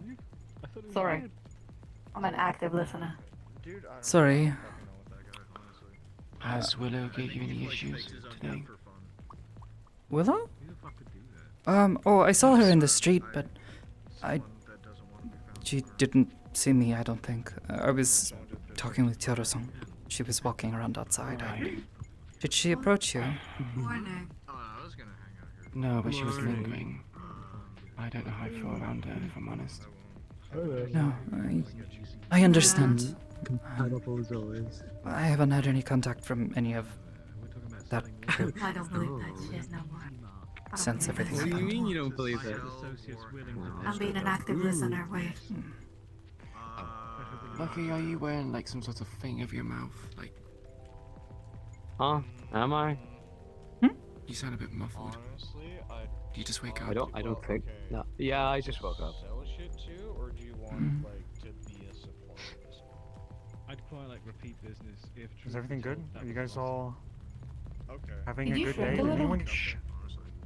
Sorry. I'm an active listener. Sorry. Has Willow gave you any issues today? Willow? Oh, I saw her in the street, but she didn't see me, I don't think. I was talking with Toro-san. She was walking around outside. Did she approach you? No, but she was lingering. I don't know how I feel around her, if I'm honest. No, I understand. Compatible as always. I haven't had any contact from any of that group I don't believe that she is no more. since everything What do you happened. mean you don't believe it? I'm being an active listener, wait. Lucky, are you wearing like some sort of thing over your mouth? Like, huh? Am I? you sound a bit muffled. Honestly, Do you just wake up? I don't think. No. Yeah, I just woke up. Sell shit too, or do you want like to be a supporter? I'd quite like repeat business if. Is everything good? Are you guys all having Did a you good shrink day? a little? Anyone?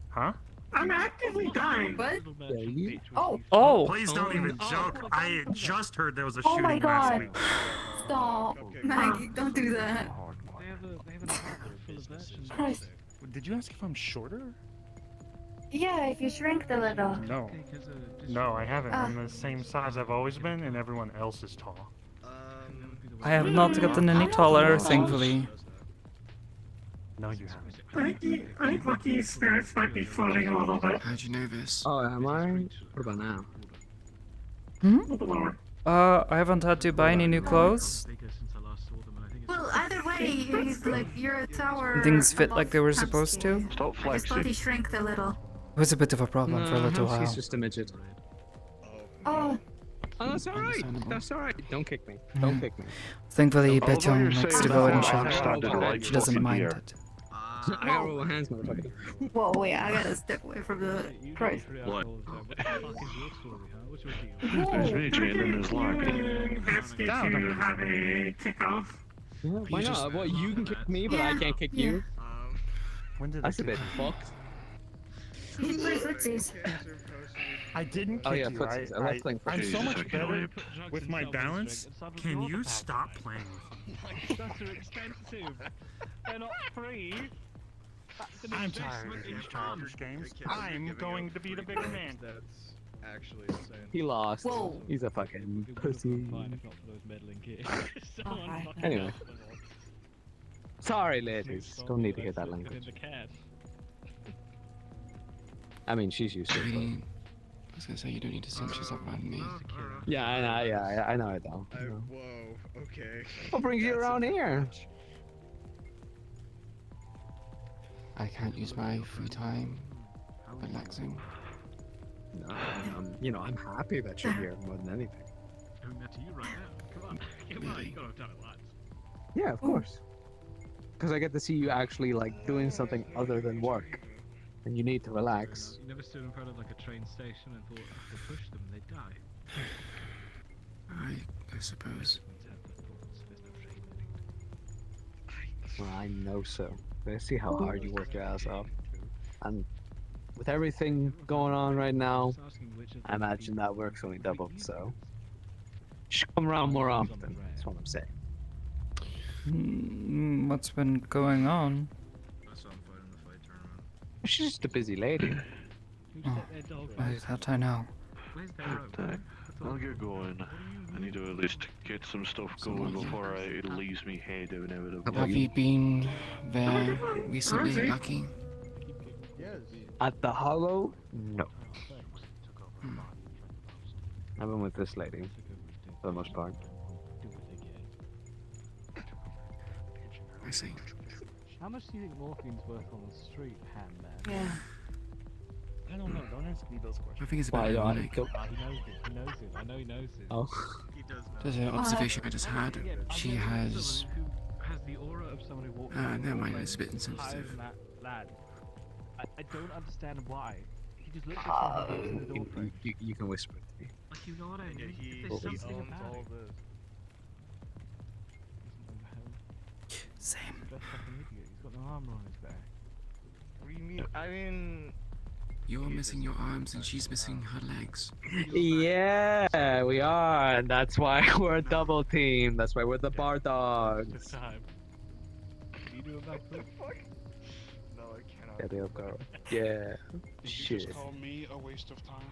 Huh? I'm actively dying. What? Oh. Please don't even joke. I just heard there was a Oh shooting my last god. week. Stop. Maggie, don't do that. They have an apartment full of versions. Christ. Did you ask if I'm shorter? Yeah, if you shrink a little. No. No, I haven't. I'm the same size I've always been, and everyone else is tall. I have not gotten any taller, thankfully. No, you haven't. I think Lucky's spirits might be floating a little bit. How'd you know this? Oh, am I? What about now? I haven't had to buy any new clothes. Well, either way, you're a tower. Things fit like they were supposed to. Stop His body shrank a little. It was a bit of a problem for a little while. He's just a midget. Oh. Oh, that's alright. That's alright. Don't kick me. Don't kick me. Thankfully, Although Betong you likes say to go that, and I've shop. started like She doesn't fucking mind here. it. I gotta roll my hands, motherfucker. Whoa, wait, I gotta step away from the Christ. What? There's Vijay in his lobby. Ask you to have a kickoff. Yeah, why not? What, you can kick me, but I can't kick you? When did That's a bit fucked. You play footsies. I didn't kick Oh, yeah, you. footsies. I love playing I'm so footsies. much better with my balance. Can you stop playing with me? That's too expensive. They're not free. That's an I'm investment tired of in these fun. childish games. I'm going to be the bigger man. That's actually insane. He lost. Whoa. He's a fucking pussy. Fine if not for those meddling kids. Anyway. Sorry, ladies. Don't need to hear that language. I mean, she's used to it. I was gonna say you don't need to censor yourself around me. Yeah, I know. Yeah, I know it though. I know. Whoa, okay. What brings you around here? I can't use my free time relaxing. No, I'm happy that you're here more than anything. Doing that to you right now. Come on. Come on, you gotta have done it once. Yeah, of course. because I get to see you actually like doing something other than work, and you need to relax. You never stood in front of like a train station and thought if they push them, they'd die. I suppose. Well, I know so. I see how hard you work your ass off, and with everything going on right now, I imagine that work's only doubled. So, you should come around more often. That's what I'm saying. What's been going on? She's just a busy lady. Oh, I thought I know. I'll get going. I need to at least get some stuff going before it leaves me head inevitably. Have you been there recently, Lucky? At the Hollow? No. I've been with this lady for the most part. I see. How much do you think morphine's worth on the street, hand man? Yeah. I don't know. Don't ask me those questions. I think it's about ironic. He knows it. He knows it. I know he knows it. Oh. He does know. There's an observation I just had. She has. Has the aura of someone who walks. Never mind. It's a bit insensitive. That lad. I don't understand why. He just looks like someone who walks in the door. You can whisper it to me. Like, you know what I mean? he There's owns something about it. Same. He's got no armor on his back. What do you mean? I mean... You're missing your arms and she's missing her legs. Yeah, we are. And that's why we're a double team. That's why we're the bar dogs. Time. Can you do a backflip? No, I cannot. Yeah, they'll go. Yeah. Did you Shit. just call me a waste of time?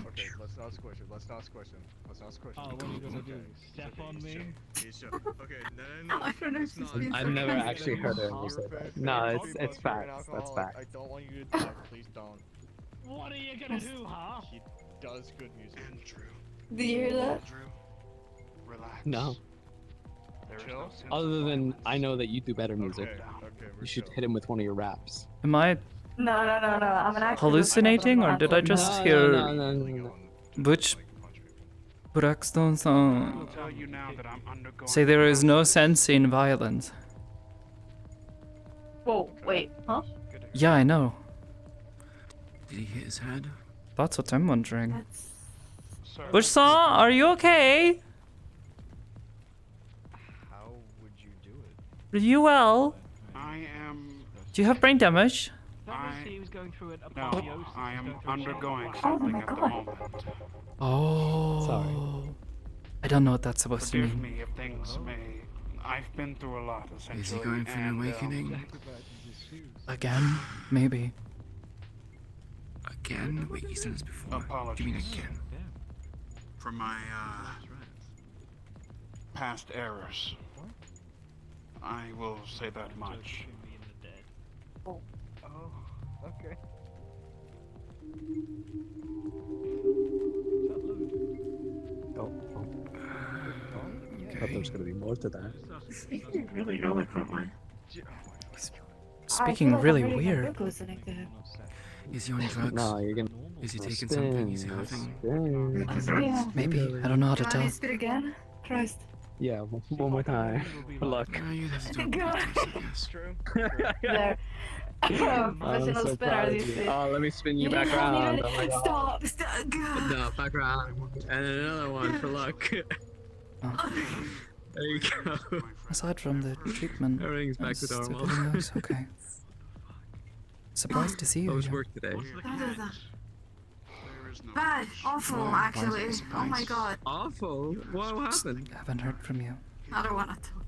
Okay, let's ask a question. Let's ask a question. Let's ask a question. Oh, what are you gonna do? Step on me? Okay, no. I don't know if this is I've never actually heard anyone say that. No, it's facts. That's facts. I don't want you to talk. Please don't. What are you gonna do, huh? He does good music. Andrew. Do you hear that? Andrew, relax. No. Chill. Other than I know that you do better music. Okay, You should hit him with one of your raps. Am I No. I'm an actor. hallucinating, or did I just hear No. Butch Braxton I'll tell you now that I'm undergoing... say there is no sense in violence? Whoa, wait, huh? Yeah, I know. Did he hit his head? That's what I'm wondering. Butch, are you okay? How would you do it? Are you well? I am... Do you have brain damage? He was going through an No, I am undergoing something at the moment. Oh. Sorry. I don't know what that's supposed to Forgive mean. me if things may... I've been through a lot, essentially. Is he going through an awakening? Again? Maybe. Again? Wait, you said this before. Apologies. Do you mean again? For my, past errors. I will say that much. Oh, okay. Oh. I thought there was gonna be more to that. Really, really quickly. Speaking really weird. Is he on drugs? No, you're gonna. Is he taking something? Is he having? Yeah. Maybe. I don't know how to Do I tell. need to spit again? Christ. Yeah, one more time. For luck. You have to do God. yes. True. There. I'm Professional so spinner, proud as you of you. see. Oh, let me spin you You back don't around. even- Oh my God. Stop. No, back around. And another one for luck. There you go. Aside from the treatment, Everything's back to is normal. everything else okay? Surprised to see you. How was here. work today? Bad. Awful, actually. Oh my god. Awful? What happened? I haven't heard from you. I don't want to talk.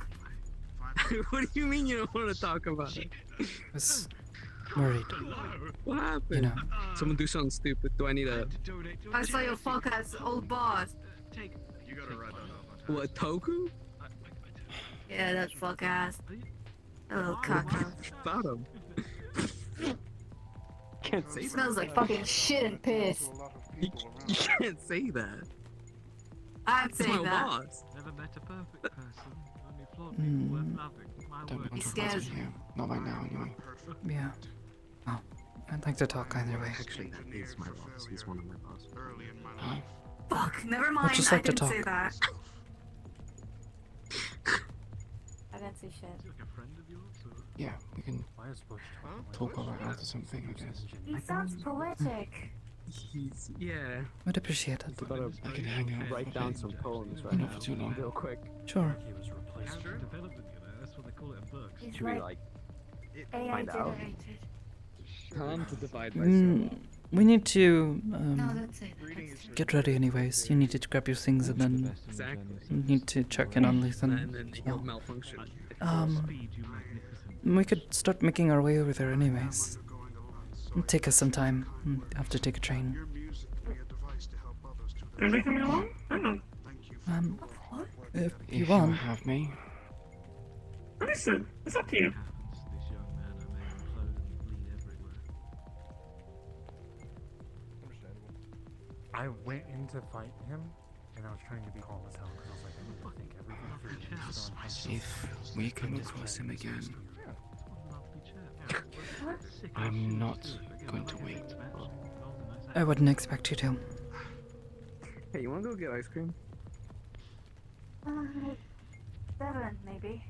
What do you mean you don't want to talk about it? I was worried. What happened? You know. Someone do something stupid. Do I need a... I saw your fuck ass old boss. You gotta write that up. What, Toku? Yeah, that fuck ass. A little cockroach. About him. Can't say He that. smells like fucking shit and piss. You can't say that. I'm It's my saying that. boss. Never met a perfect person. Only flawed people worth loving. My Don't word. want to scares talk about you. Not right now, anyway. Yeah. Oh, I'd like to talk either way. Actually, that is my boss. He's one of my bosses. Early in my life. Fuck, never mind. just I like to didn't say talk. that. I didn't see shit. Yeah, we can talk our way out or something, I guess. He sounds poetic. Yeah. Would appreciate it. We gotta I can hang out. write down some poems right Not now, for too long. real quick. Sure. He's Should we like like AI find out? generated. Time to divide myself up. We need to No, that's it. get ready anyways. You need to grab your things and then Exactly. you need to check in on Lethan. And then as he'll well. malfunction. We could start making our way over there anyways. It'll take us some time. Have to take a train. They're leaving me alone? If you If want. you have me. Listen, it's up to you. I went in to fight him, and I was trying to be calm as hell because I was like, I need to think everything through. Just don't- If we come across him again, I'm not going to wait. I wouldn't expect you to. Hey, you wanna go get ice cream? 7, maybe.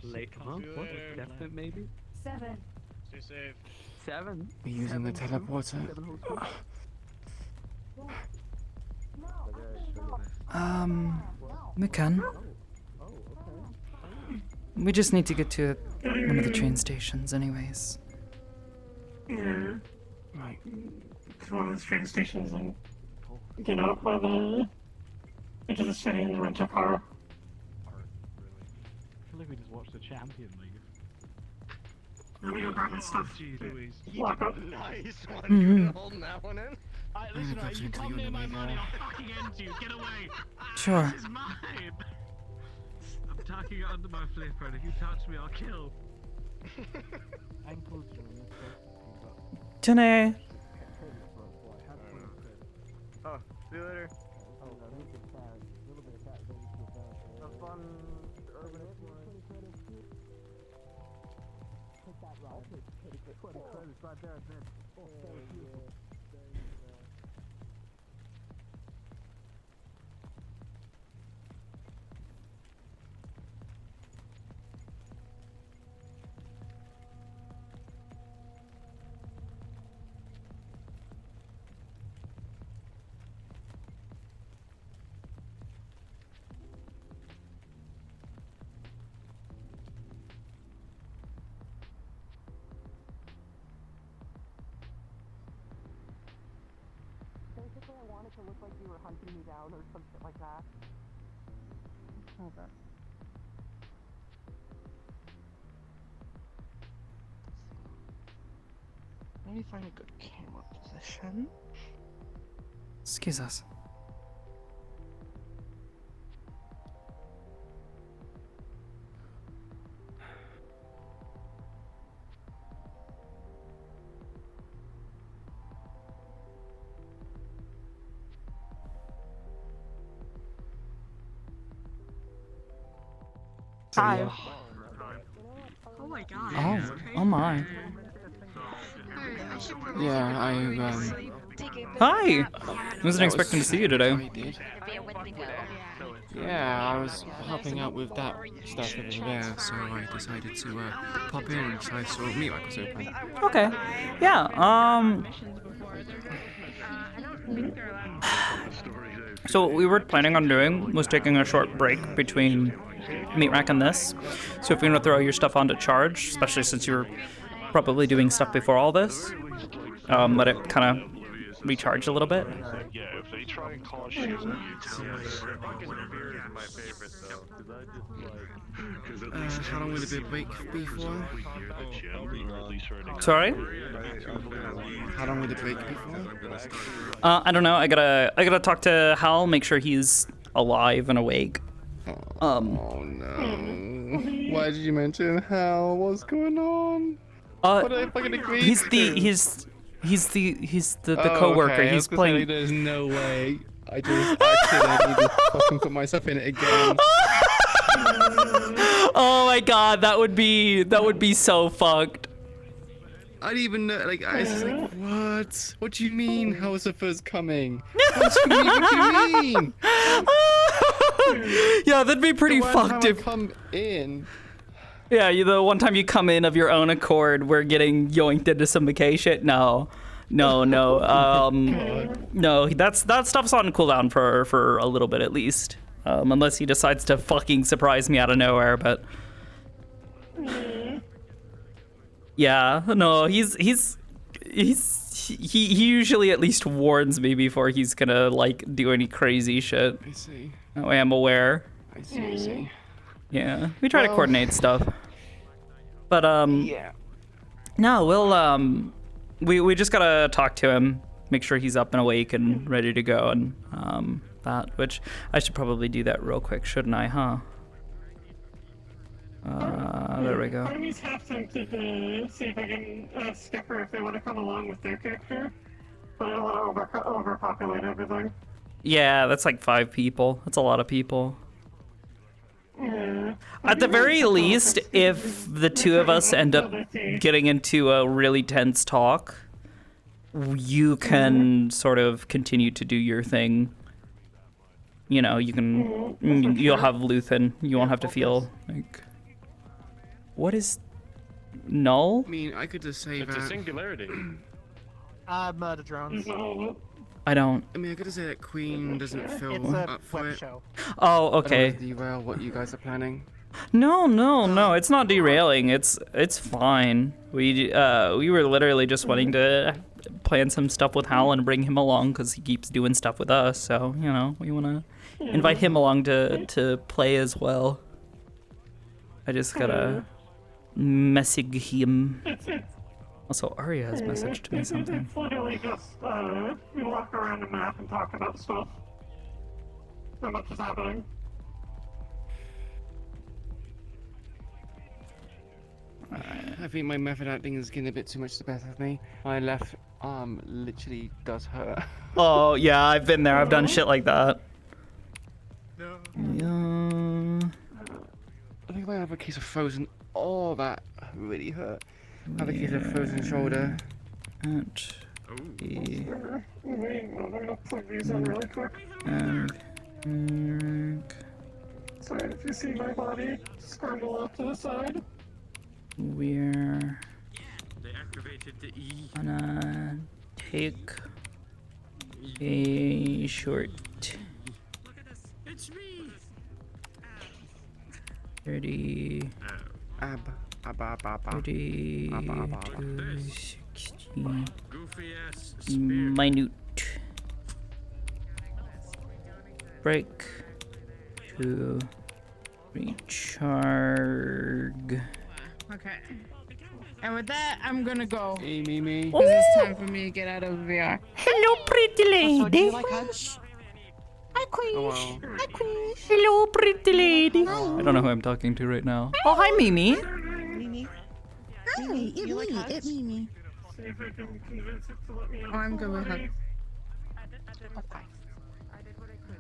Late, huh? What? Definite maybe? 7. Stay safe. 7? We're using the Seven whole- teleporter. 7 whole square? We can. We just need to get to one of the train stations anyways. Yeah. Right. It's one of those train stations and get out by the into the city and rent a car. I feel like we just watched the Champion League. Let me go grab my stuff. Lock up. Nice one. Mhm. You're holding that one in. Alright, listen, right, you come near my money, I'll fucking end you. Get away. Sure. This is mine. I'm tucking it under my flipper, and if you touch me, I'll kill. I'm close to him. Jenny! Oh, see you later. Have fun, urban exploring. Take that ride. Take credits right there, man. Oh, very beautiful. Basically, I wanted to look like you were hunting me down or some shit like that. Okay. Let me find a good camera position. Excuse us. Hi. Oh my god. Oh, oh my. Yeah, Hi! Wasn't expecting to see you today. I did. Yeah, I was helping out with that stuff over there, so I decided to pop in so I saw meet was open. Okay. Yeah, so what we were planning on doing was taking a short break between Meat Rack and this. So if you want to throw your stuff onto charge, especially since you were probably doing stuff before all this, let it kind of recharge a little bit. Yeah, if they try and cause shit on How long will the break be for? Sorry? How long will the break be for? I don't know. I gotta talk to Hal, make sure he's alive and awake. Oh no. Why did you mention Hal? What's going on? What did I fucking agree he's to? he's the coworker. Okay. He's playing. There's no way. I just accidentally just fucking put myself in it again. Oh my god, that would be so fucked. I didn't even know, like, I was just like, what? What do you mean? How was the first coming? What do you mean? Yeah, that'd be pretty fucked if. Come in. Yeah, the one time you come in of your own accord, we're getting yoinked into some McKay shit. No, no. That stuff's on cooldown for a little bit at least, unless he decides to fucking surprise me out of nowhere. But yeah, no, he usually at least warns me before he's gonna like do any crazy shit. I see. That way I'm aware. I see. Yeah, we try to coordinate stuff. But yeah. No, we'll we just gotta talk to him, make sure he's up and awake and ready to go, and that, which I should probably do that real quick, shouldn't I, huh? There we go. I'm just half tempted to see if I can ask Skipper if they want to come along with their character, but I don't want to overpopulate everything. Yeah, that's like 5 people. That's a lot of people. Yeah. At the very least, if the two of us end up getting into a really tense talk, you can sort of continue to do your thing. You know, you can, you'll have Luthen. You won't have to feel like, what is null? I mean, I could just say It's that. a singularity. Murder drones. I don't. I mean, I could say that Queen doesn't feel It's a up for web it. show. Oh, I don't okay. wanna derail what you guys are planning. No, it's not derailing. It's fine. We were literally just wanting to plan some stuff with Hal and bring him along because he keeps doing stuff with us. So you know, we want to invite him along to play as well. I just gotta message him. Also, Arya has messaged me something. It's literally just we walk around the map and talk about stuff. Not much is happening. I think my method acting is getting a bit too much the best of me. My left arm literally does hurt. Oh yeah, I've been there. I've done shit like that. Yeah. I think I have a case of frozen. Oh, that really hurt. I have a case of frozen shoulder. And Sorry if you see my body scramble off to the side. We're They activated the E. gonna take a short It's me. 30 30 to 60 Goofy ass minute break to recharge. Okay. And with that, I'm gonna go. Hey, Mimi. Because it's time for me to get out of VR. Hello, pretty lady. Do you like hugs? Hi, Queen. Oh, wow. Hi, Queen. Hello, pretty lady. I don't know who I'm talking to right now. Oh, hi, Mimi. Mimi. Hi, it's Mimi. See if I can convince it to let me Oh, I'm good with hugs. Okay.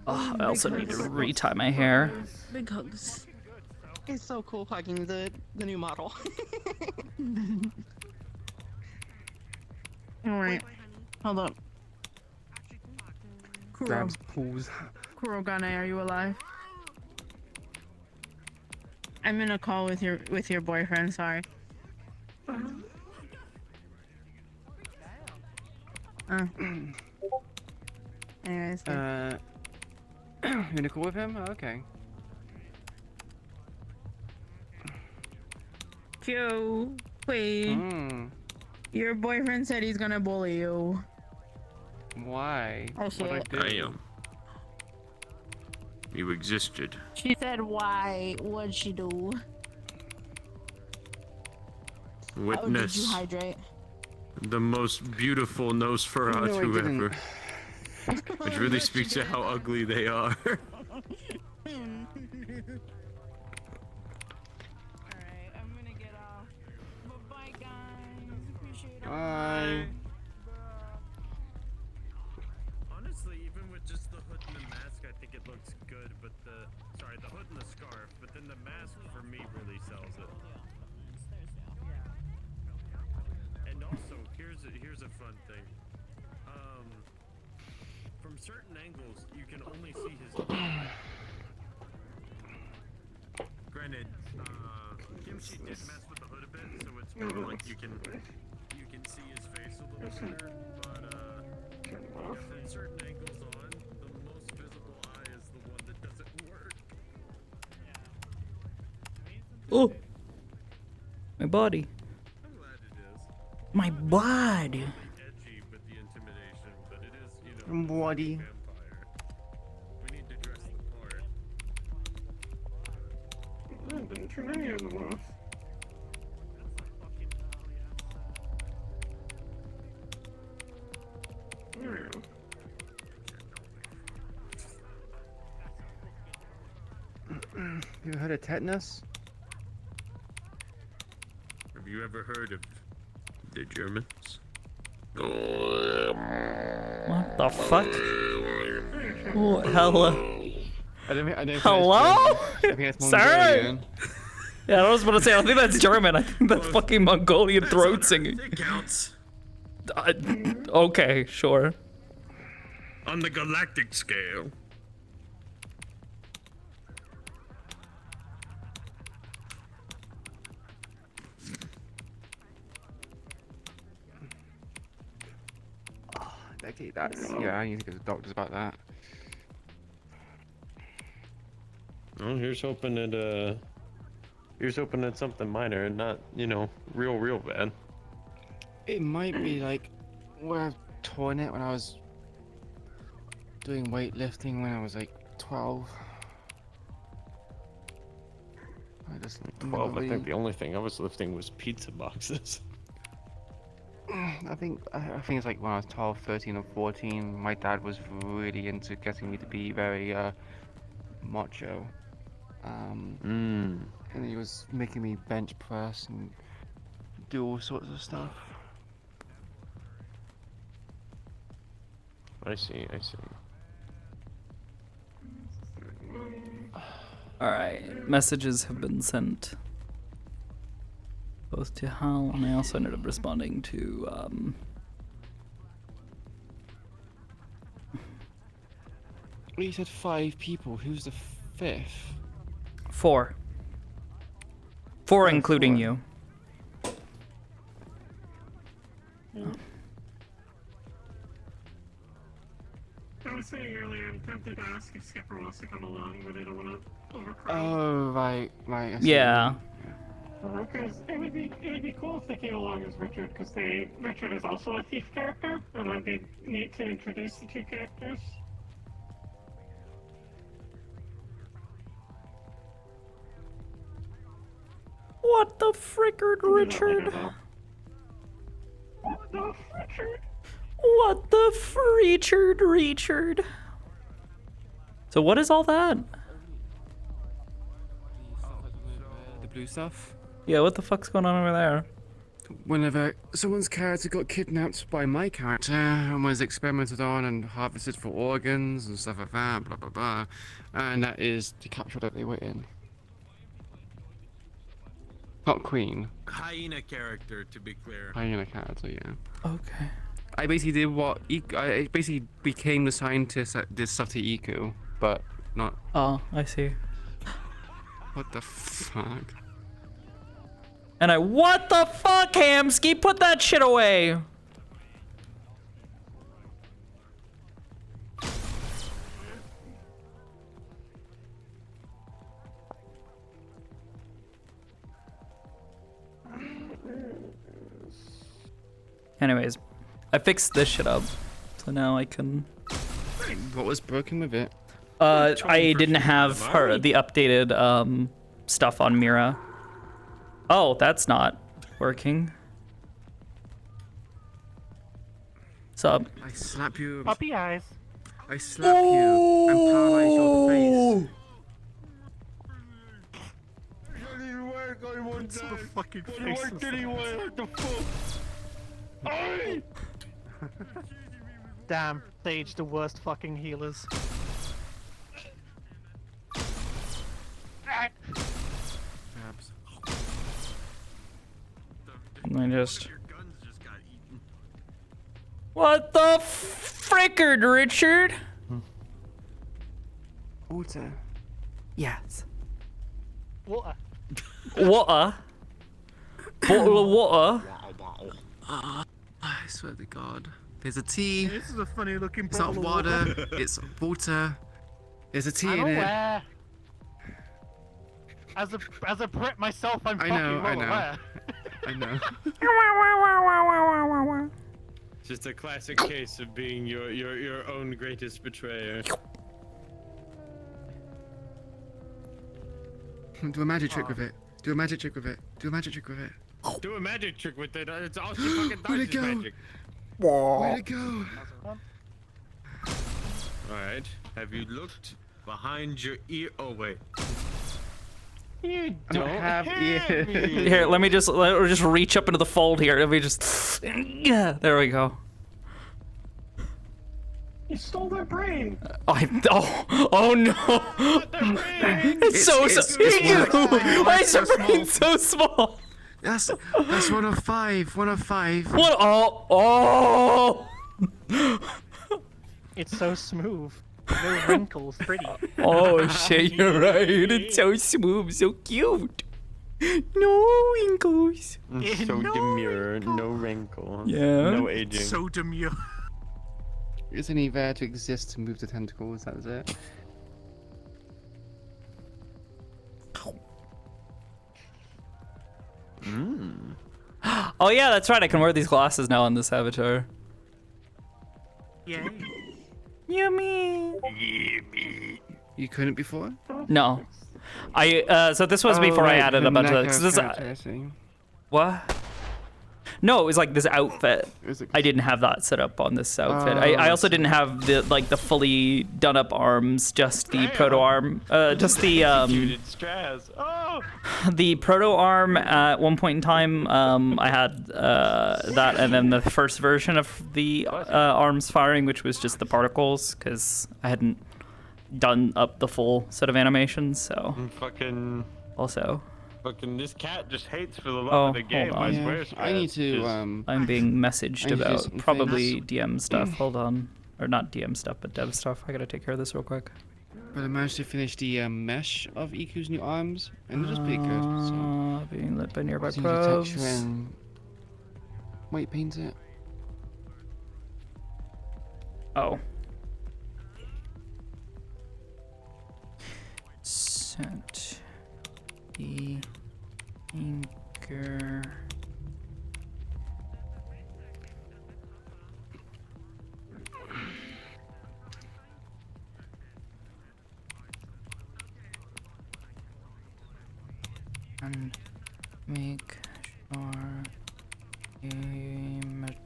Oh, I also need to retie my hair. Big hugs. It's so cool hugging the new model. Alright. Hold up. Grabs, pulls. Kurogane, are you alive? I'm in a call with your boyfriend, sorry. Oh. Anyways. You're in a call with him? Oh, okay. Q, Queen. Your boyfriend said he's gonna bully you. Why? Oh, shit. What'd I do? Damn. You existed. She said why? What'd she do? Witness. Oh, did you hydrate? The most beautiful Nosferatu No, I didn't. ever. Which really speaks to how ugly they are. Bye. Honestly, even with just the hood and the mask, I think it looks good, but the hood and the scarf, but then the mask for me really sells it. And also, here's a fun thing. From certain angles, you can only see his eye. Granted, Kimchi did mess with the hood a bit, so it's more like you can see his face a little better. But from certain angles on, the most visible eye is the one that doesn't work. Oh, my body. I'm glad it is. My body. Edgy with the intimidation, but it is, you know, Body. vampire. We need to dress the part. I've been trying to watch. You heard of tetanus? Have you ever heard of the Germans? What the fuck? Oh, hello. I don't think Hello? I think it's Sorry. Mongolian. Yeah, I was about to say, I think that's German. I think that's fucking Mongolian throat singing. It counts. Okay, sure. On the galactic scale. Okay, that's yeah. I need to go to the doctors about that. Well, here's hoping at something minor and not, you know, real bad. It might be like where I've torn it when I was doing weightlifting when I was like 12. I just 12. I think the only thing I was lifting was pizza boxes. I think it's like when I was 12, 13 or 14, my dad was really into getting me to be very macho. And he was making me bench press and do all sorts of stuff. I see. Alright, messages have been sent. Both to Hal, and I also ended up responding to, You said 5 people, who's the 5th? 4. 4 including you. I was saying earlier, I'm tempted to ask if Skipper wants to come along, but I don't want to overcrowd. Oh, right. I see. Yeah. Because it would be cool if they came along as Richard, because Richard is also a thief character, and I'd be neat to introduce the two characters. What the frickard, Richard? What the Richard? What the Richard? So what is all that? The blue stuff? Yeah, what the fuck's going on over there? Whenever someone's character got kidnapped by my character and was experimented on and harvested for organs and stuff like that, blah blah blah, and that is the capture that they were in. Not Queen. Hyena character, to be clear. Hyena character, yeah. Okay. I basically did what I basically became the scientist that did stuff to Iku, but not. Oh, I see. What the fuck? And what the fuck, Hamsky? Put that shit away. Anyways, I fixed this shit up, so now I can. What was broken with it? I didn't have the updated stuff on Mira. Oh, that's not working. Sup? I slap you. Puppy eyes. I slap you and paralyze your face. It didn't work on one It's day. the fucking It face worked of anyway. What the fuck? Aye! Damn, Sage, the worst fucking healers. I just. What the frickard, Richard? Water. Yes. Water. Water? Bottle of water? I swear to God. There's a tea. This is a funny looking It's not bottle of water. It's water. There's a tea I'm in it. aware. As a Brit myself, I'm fucking well aware. I know. Just a classic case of being your own greatest betrayer. Do a magic trick with it. Do a magic trick with it. Do a magic trick with it. Do a magic trick with it. It's all she fucking does Where'd is it go? magic. Where'd it go? Alright. Have you looked behind your ear? Oh, wait. You don't have ears. Here, let me just reach up into the fold here. Let me just. Yeah, there we go. You stole their brain. Oh no! It's so why is your brain so small? That's 1 of 5. 1 of 5. What? Oh! It's so smooth. No wrinkles, pretty. Oh shit, you're right. It's so smooth, so cute. No wrinkles. So demure, no wrinkles. Yeah. No aging. So demure. Isn't he there to exist to move the tentacles? That was it. Oh yeah, that's right. I can wear these glasses now on this avatar. Yay. Yummy. You couldn't before? No. So this was before I added a bunch of this. What? No, it was like this outfit. I didn't have that set up on this outfit. I also didn't have the the fully done up arms, just the proto arm, just the the proto arm at one point in time. I had that, and then the first version of the arms firing, which was just the particles, because I hadn't done up the full set of animations. So also. Fucking this cat just hates for the love of the game. Hold on. I swear. I need to. I'm being messaged I need to do about some probably things. DM stuff. Hold on, or not DM stuff, but dev stuff. I gotta take care of this real quick. But I managed to finish the mesh of Iku's new arms, and it was pretty good. So. Being lit by nearby Just need to texture probes. and white paint it. Oh. Sent the inker. And make sure imagery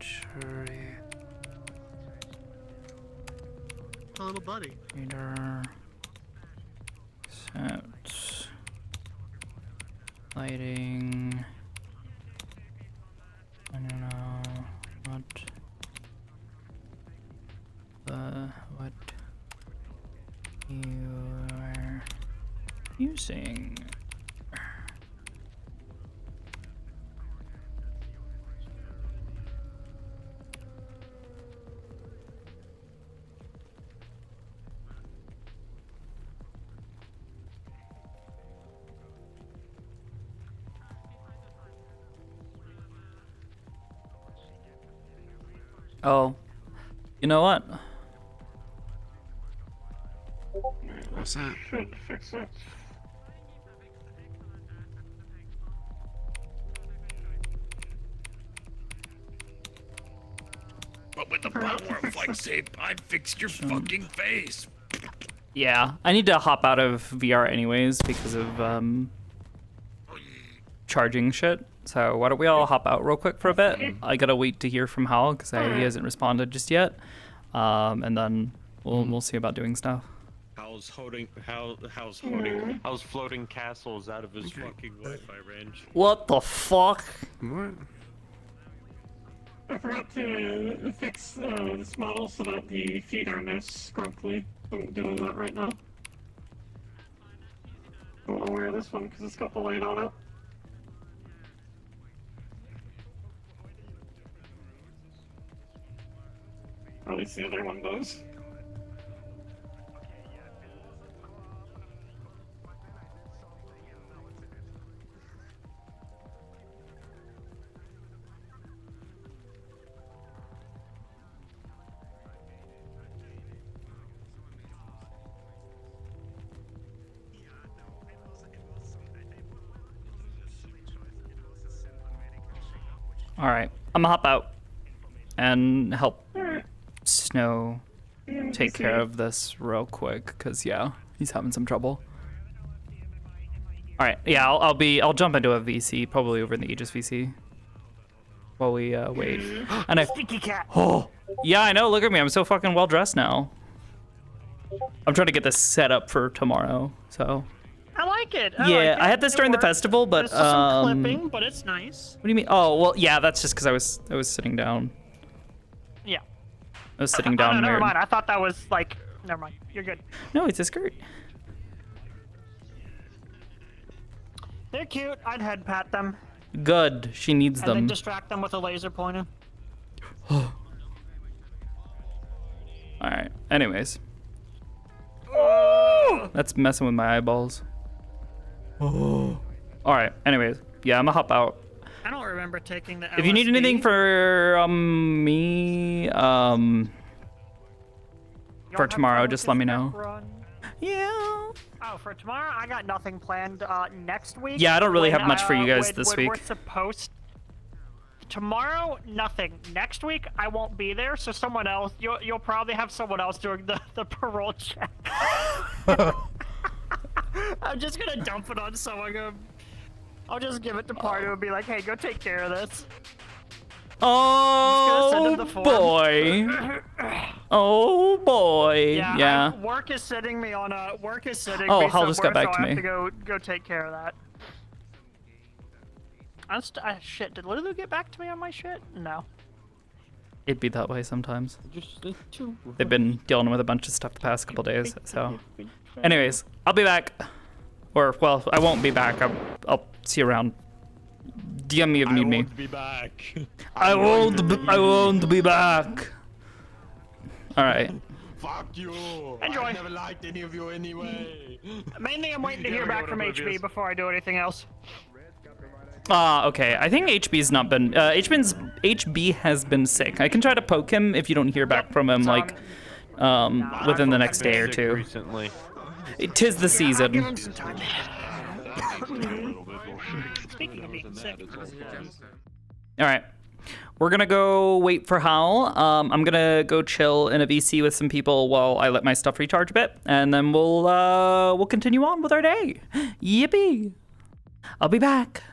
A little buddy. reader set lighting. I don't know what you are using. Oh, you know what? What's that? Fix it. But with the power of like say, I fixed your fucking face. Yeah, I need to hop out of VR anyways because of charging shit. So why don't we all hop out real quick for a bit? I gotta wait to hear from Hal because he hasn't responded just yet, and then we'll see about doing stuff. How's floating castles out of his fucking Wi-Fi range? What the fuck? What? I forgot to fix this model so that the feet are nice scrumply. I'm doing that right now. I want to wear this one because it's got the light on it. Or at least the other one does. All right, I'm gonna hop out and help Snow take care of this real quick, cause yeah, he's having some trouble. All right, yeah, I'll jump into a VC, probably over in the Aegis VC, while we wait. And Stinky cat. Oh, yeah, I know. Look at me, I'm so fucking well dressed now. I'm trying to get this set up for tomorrow, so. I like it. Yeah, I had this during the festival, but There's some clipping, but it's nice. What do you mean? Oh, well, yeah, that's just because I was sitting down. Yeah. I was sitting down. Oh, no, never weird. mind. I thought that was like. Never mind. You're good. No, it's a skirt. They're cute. I'd head pat them. Good. She needs And them. then distract them with a laser pointer. All right. Anyways. That's messing with my eyeballs. Oh. All right. Anyways, yeah, I'm gonna hop out. I don't remember taking the. If you need LSD. anything for me, for tomorrow, just let me know. Yeah. Oh, for tomorrow, I got nothing planned. Next week. Yeah, I don't really when, have much for you guys this week. We're supposed. Tomorrow, nothing. Next week, I won't be there, so someone else. You'll probably have someone else doing the parole check. I'm just gonna dump it on someone. I'll just give it to Pardo and be like, "Hey, go take care of this." Oh boy. Oh boy. Yeah. Work is sitting me on a. Work is sitting. Oh, me Hal just got somewhere, back so to I have me. to go take care of that. Shit, did Lulu get back to me on my shit? No. It'd be that way sometimes. They've been dealing with a bunch of stuff the past couple days, so. Anyways, I'll be back. Or, well, I won't be back. I'll see you around. DM me if you need me. Be back. I won't be back. Alright. Fuck you. Enjoy. I never liked any of you anyway. Mainly, I'm waiting to hear back from HB before I do anything else. Okay. I think HB's not been. HB has been sick. I can try to poke him if you don't hear back from him, like, within the next day or two. Recently. Tis the season. Give him some time. Speaking of being sick. Alright. We're gonna go wait for Hal. I'm gonna go chill in a VC with some people while I let my stuff recharge a bit, and then we'll continue on with our day. Yippee! I'll be back.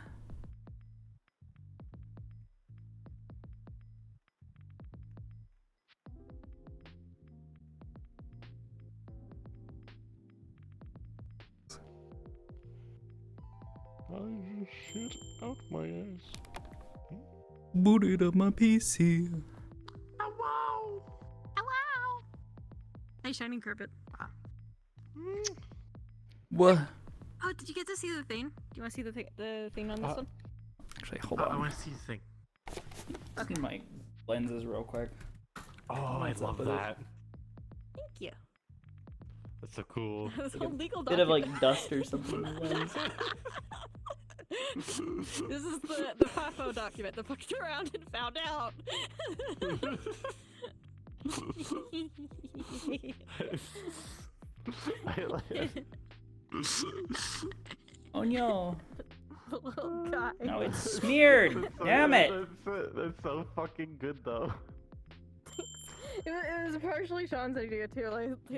I shit out my ass. Booted up my PC. Hello. Hello. Hey, Shining Carpet. What? Oh, did you get to see the thing? Do you want to see the thing on this one? Actually, hold on. I want to see the thing. Okay. My lenses real quick. Oh, I love that. Thank you. That's so cool. It was a legal Bit of document. like dust or something. This is the FIFO document that fucked around and found out. Oh no. The little guy. No, it's smeared. Damn it. That's so fucking good though. It was partially Sean's idea too.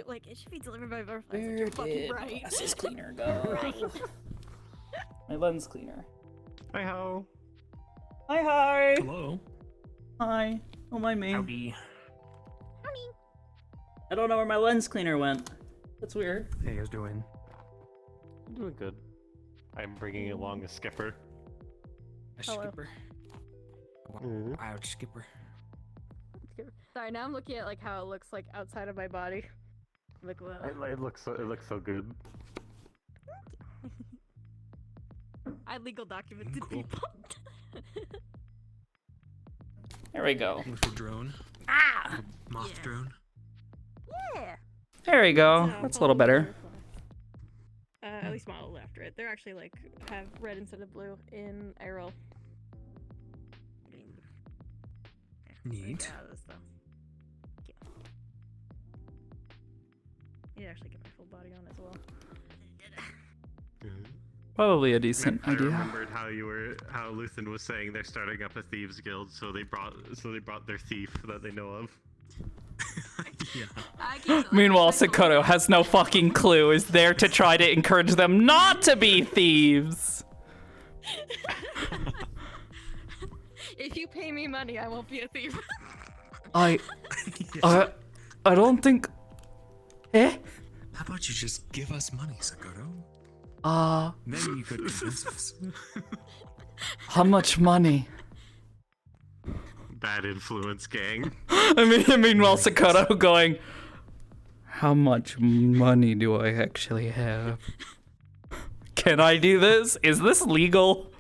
Like it should be delivered by butterflies. Where You're fucking did right. my glasses cleaner go? Right. My lens cleaner. Hi ho. Hi hi. Hello. Hi. Don't mind me. Howdy. I don't know where my lens cleaner went. That's weird. How you guys doing? I'm doing good. I'm bringing along a skipper. A Hello. skipper. Wild skipper. Sorry, now I'm looking at like how it looks like outside of my body. I'm like, whoa. It looks so good. I legal documented Cool. people. There we go. With a drone. Ah! Moth Yeah. drone. Yeah. There we go. That's a little better. At least modeled after it. They're actually like have red instead of blue in IRL. Neat. You actually get my full body on as well. Probably a decent I idea. remembered how Luthen was saying they're starting up a thieves guild, so they brought their thief that they know of. Yeah. Meanwhile, Sakoto has no fucking clue, is there to try to encourage them not to be thieves. If you pay me money, I won't be a thief. I don't think... Eh? How about you just give us money, Sakoto? Then you could convince us. How much money? Bad influence gang. Meanwhile, Sakoto going, how much money do I actually have? Can I do this? Is this legal?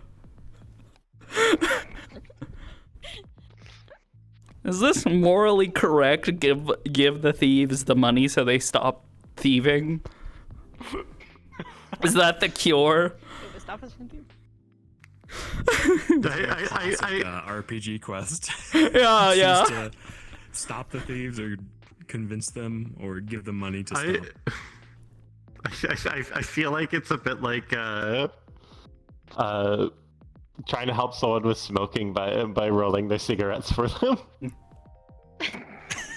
Is this morally correct? Give the thieves the money so they stop thieving? Is that the cure? Stop us from thieving? RPG quest. Yeah, yeah. To stop the thieves or convince them or give them money to stop. I feel like it's a bit like trying to help someone with smoking by rolling their cigarettes for them.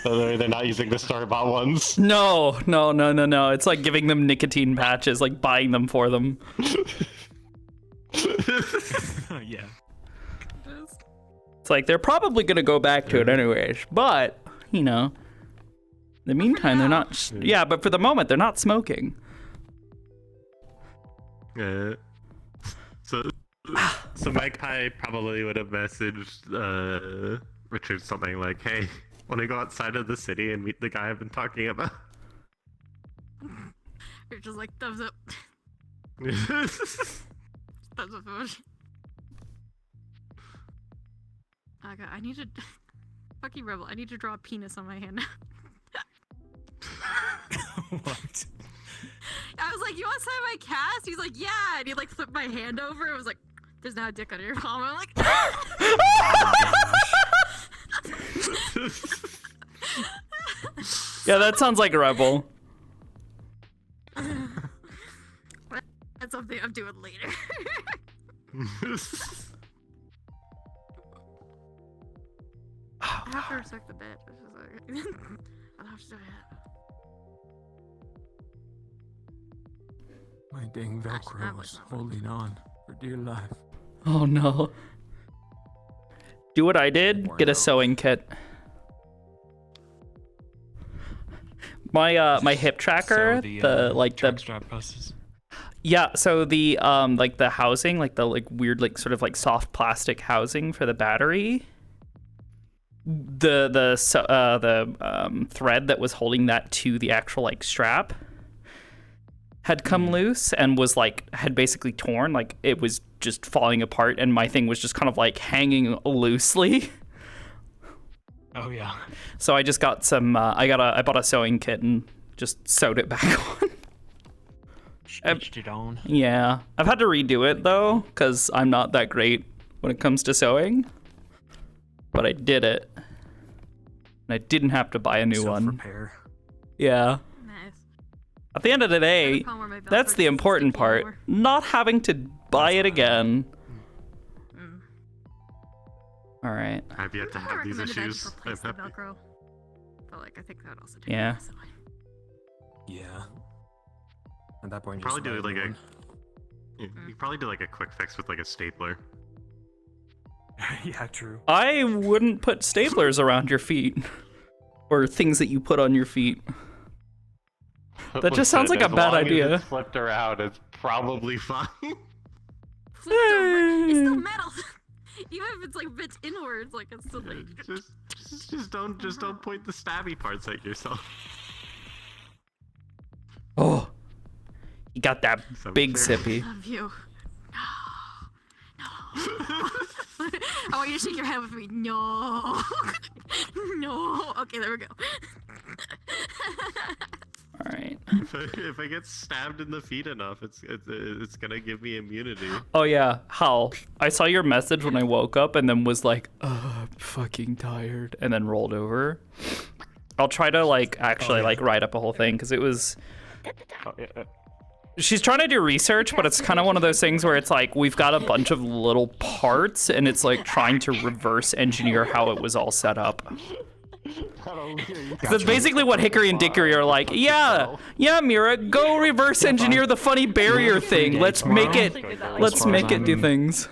So they're not using the store-bought ones. No. It's like giving them nicotine patches, like buying them for them. Yeah. It's like they're probably gonna go back to it anyways, but you know, in the meantime they're not. Yeah, but for the moment they're not smoking. So Magpie probably would have messaged Richard something like, "Hey, want to go outside of the city and meet the guy I've been talking about?" You're just like, thumbs up. Thumbs up emoji. Oh god, I need to... Fucking rebel, I need to draw a penis on my hand now. What? I was like, you want to sign my cast? He's like, yeah! And he like flipped my hand over. I was like, there's now a dick under your palm. I'm like, Yeah, that sounds like a rebel. that's something I'm doing later. I have to respect the bit. It's just like, I'll have to do it. My dang Velcro is holding on for dear life. Oh no. Do what I did, get a sewing kit. My hip tracker, track strap buses. Yeah, so the like the housing, like the like weird like sort of like soft plastic housing for the battery. The thread that was holding that to the actual like strap had come loose and was like had basically torn, like it was just falling apart, and my thing was just kind of like hanging loosely. Oh yeah. So I just got some. I bought a sewing kit and just sewed it back on. Stitched it on. Yeah, I've had to redo it though because I'm not that great when it comes to sewing. But I did it, and I didn't have to buy a new one. Self-repair. Yeah. Nice. At the end of the day, that's the important part. Not having to buy it again. All right. I've yet to have these issues. Replace the Velcro. But like, I think that would also take Yeah. Yeah. At that point, Probably just do like one. you probably do like a quick fix with like a stapler. Yeah, true. I wouldn't put staplers around your feet, or things that you put on your feet. That just sounds like a bad idea. As it's flipped around, it's probably fine. It's still metal. Even if it's like bent inwards, like it's still like... Just don't point the stabby parts at yourself. Oh, you got that big sippy. I love you. No. I want you to shake your head with me. No. No. Okay, there we go. All right. If I get stabbed in the feet enough, it's gonna give me immunity. Oh yeah, Hal. I saw your message when I woke up and then was like, I'm fucking tired, and then rolled over. I'll try to like actually like write up a whole thing because it was. she's trying to do research, but it's kind of one of those things where it's like we've got a bunch of little parts, and it's like trying to reverse engineer how it was all set up. That's basically what Hickory and Dickory are like. Yeah, Mira, go reverse engineer the funny barrier thing. Let's make it do things.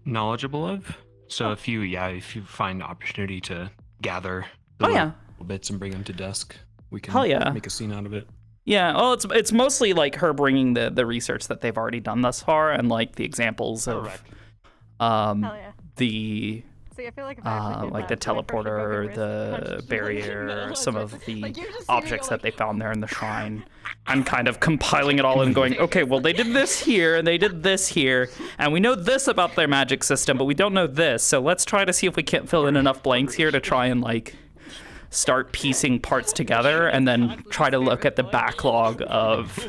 Knowledgeable of. So if you find the opportunity to gather the yeah. little bits and bring them to desk, we can Hell yeah. make a scene out of it. Yeah, well, it's mostly like her bringing the research that they've already done thus far and like the examples of the See, I feel like if I actually did like the that, so I first teleporter, would the barrier, some of the Like, you're just objects that they found there in the shrine, and kind of compiling it all and going, okay, well they did this here and they did this here, and we know this about their magic system, but we don't know this, so let's try to see if we can't fill in enough blanks here to try and like start piecing parts together, and then try to look at the backlog of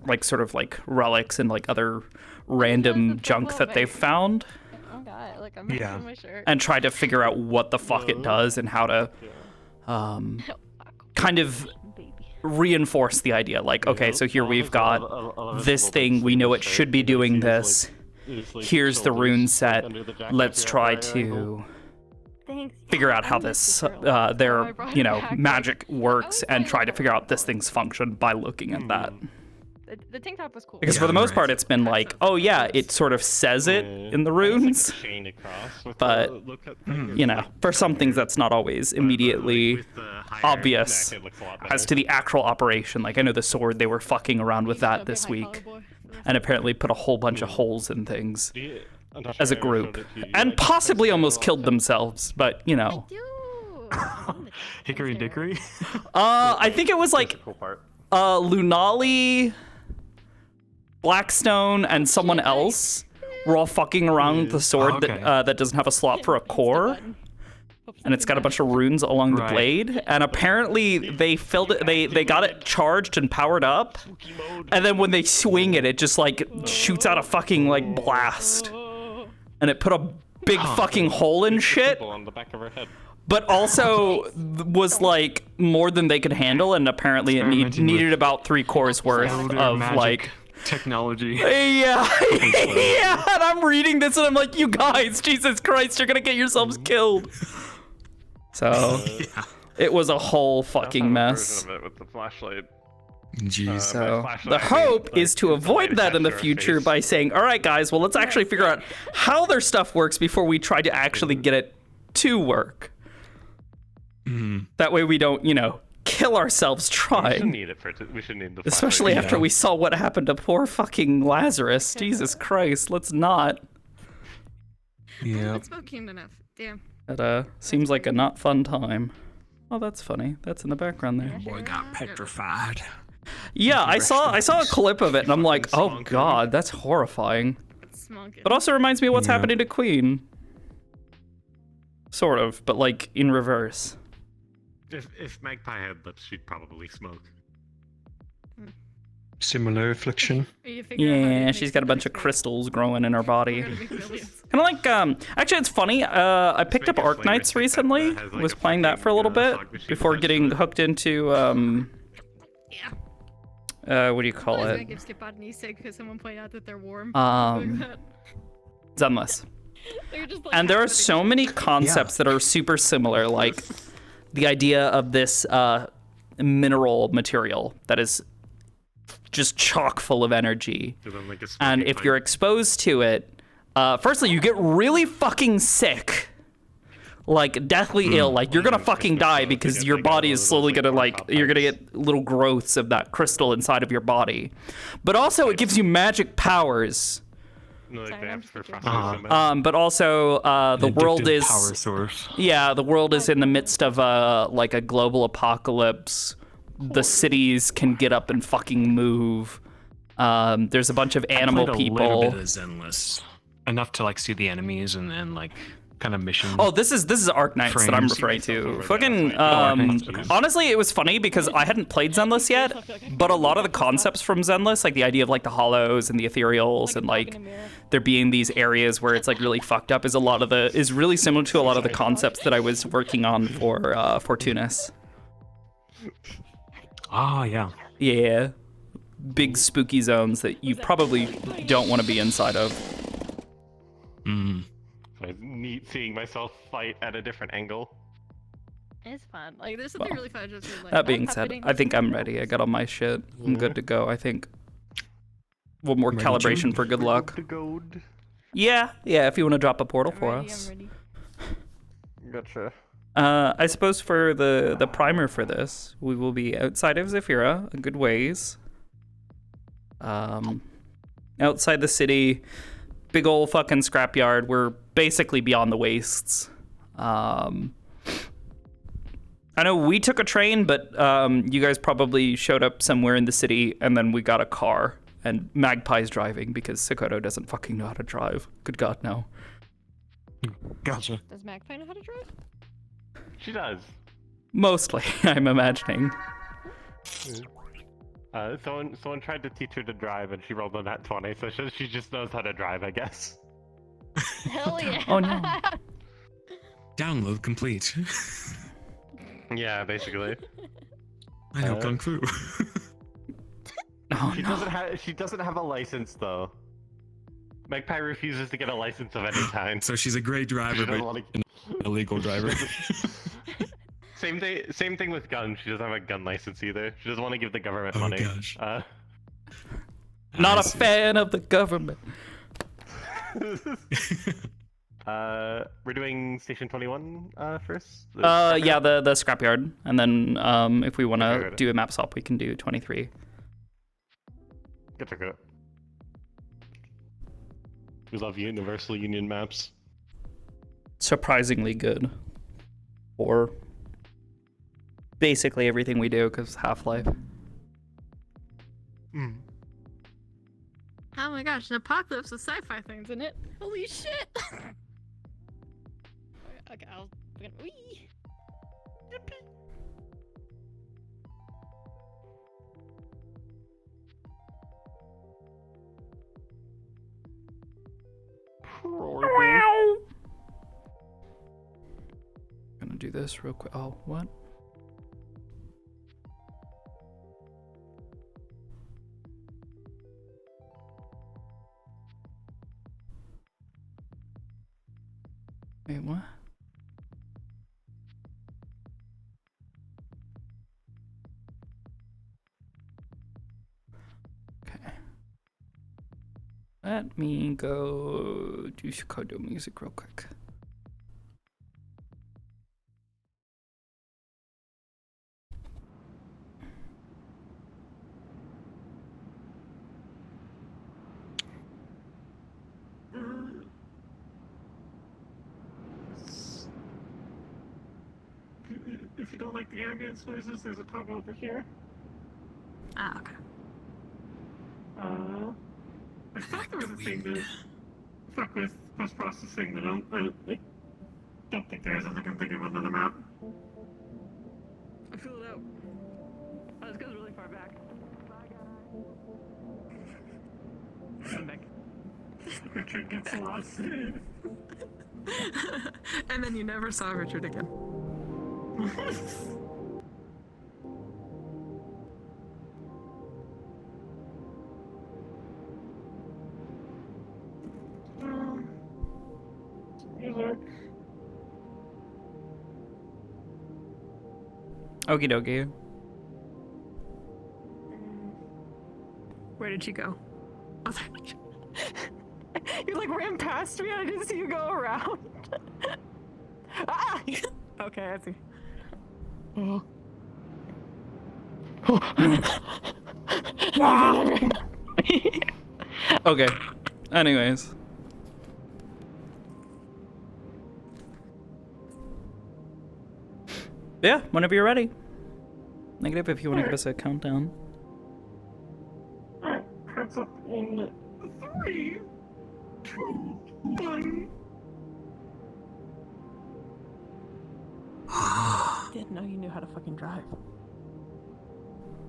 like sort of like relics and like other random junk that they've found. Oh god, like I'm messing my shirt. And try to figure out what the fuck it does and how to kind of reinforce the idea. Like, okay, so here we've got this thing, we know it should be doing this. Here's the rune set. Let's try to figure out how this their magic works and try to figure out this thing's function by looking at that. The tank top was cool. Because for the most part, it's been like, oh yeah, it sort of says it in the runes, but for some things that's not always immediately obvious as to the actual operation. Like I know the sword, they were fucking around with that this week, and apparently put a whole bunch of holes in things as a group, and possibly almost killed themselves, but Hickory and Dickory? I think it was like Lunali, Blackstone, and someone else were all fucking around with the sword that doesn't have a slot for a core, and it's got a bunch of runes along the blade. And apparently they filled it. They got it charged and powered up, and then when they swing it, it just like shoots out a fucking like blast, and it put a big fucking hole in shit. On the back of her head. But also was like more than they could handle, and apparently it needed about 3 cores worth of like technology. Yeah, yeah. And I'm reading this and I'm like, you guys, Jesus Christ, you're gonna get yourselves killed. So it was a whole fucking mess. With the flashlight. So the hope is to avoid that in the future by saying, all right, guys, well, let's actually figure out how their stuff works before we try to actually get it to work. That way we don't, kill ourselves trying. We should need the especially after we saw what happened to poor fucking Lazarus. Jesus Christ, let's not. Yeah. It's smoking enough. Damn. That seems like a not fun time. Oh, that's funny. That's in the background there. Boy got petrified. Yeah, I saw a clip of it and I'm like, oh god, that's horrifying. But also reminds me of what's happening to Queen. Sort of, but like in reverse. If Magpie had lips, she'd probably smoke. Similar affliction. Yeah, she's got a bunch of crystals growing in her body. Kind of like, actually it's funny, I picked up Arknights recently, was playing that for a little bit, before getting hooked into, what do you call it? Because someone pointed out that they're warm. Zenless. And there are so many concepts that are super similar, like the idea of this mineral material that is just chock full of energy. And if you're exposed to it, firstly, you get really fucking sick. Like, deathly ill. Like, you're gonna fucking die because your body is slowly gonna, like, you're gonna get little growths of that crystal inside of your body. But also, it gives you magic powers. But also the world is power source. Yeah, the world is in the midst of like a global apocalypse. The cities can get up and fucking move. There's a bunch of animal people. A little bit of Zenless, enough to like see the enemies and then like kind of mission. Oh, this is Arknights that I'm referring to. Fucking honestly, it was funny because I hadn't played Zenless yet, but a lot of the concepts from Zenless, like the idea of like the hollows and the ethereals and like there being these areas where it's like really fucked up, is really similar to a lot of the concepts that I was working on for Tunis. Oh, yeah. Yeah. Big spooky zones that you probably don't want to be inside of. Mm. So it's neat seeing myself fight at a different angle. It's fun. Like, there's something really fun just being like, That being I'm said, happening. I think I'm ready. I got all my shit. I'm good to go, I think. One more Ready, calibration Jim? for good luck. To gold. Yeah, if you want to drop a portal for us. I'm ready. Gotcha. I suppose for the primer for this, we will be outside of Zephyra, a good ways. Outside the city, big ol' fucking scrapyard. We're basically beyond the wastes. I know we took a train, but you guys probably showed up somewhere in the city, and then we got a car. And Magpie's driving because Sakoto doesn't fucking know how to drive. Good God, no. Gotcha. Does Magpie know how to drive? She does. Mostly, I'm imagining. Someone tried to teach her to drive, and she rolled on that 20, so she just knows how to drive, I guess. Hell yeah. Oh no. Download complete. Yeah, basically. I know Kung Fu. Oh, She doesn't have a license though. Magpie refuses to get a license of any kind. So she's a great driver, but an illegal driver. Same thing with guns. She doesn't have a gun license either. She doesn't want to give the government money. Gosh. Not a fan of the government. We're doing Station 21 first? Yeah, the scrapyard. And then if we want to do a map swap, we can do 23. Good. We love Universal Union maps. Surprisingly good. Or basically everything we do, because Half-Life. Oh my gosh, an apocalypse with sci-fi things in it. Holy shit! Okay, wee. Yippee. Wow. Gonna do this real quick. Oh, what? Wait, what? Okay. Let me go do Sakoto music real quick. If you don't like the ambience noises, there's a toggle over here. Ah, okay. I thought there was a thing to fuck with post-processing, but I don't think there is. I think I'm thinking of another map. I feel it out. Oh, this goes really far back. I'm back. Richard gets lost. And then you never saw Richard again. Okie dokie. Where did you go? Oh, you like ran past me and I didn't see you go around. Ah! Okay, I see. Okay. Anyways. Yeah, whenever you're ready. Negative if you want to give us a countdown. Heads up in 3, 2, 1. Didn't know you knew how to fucking drive.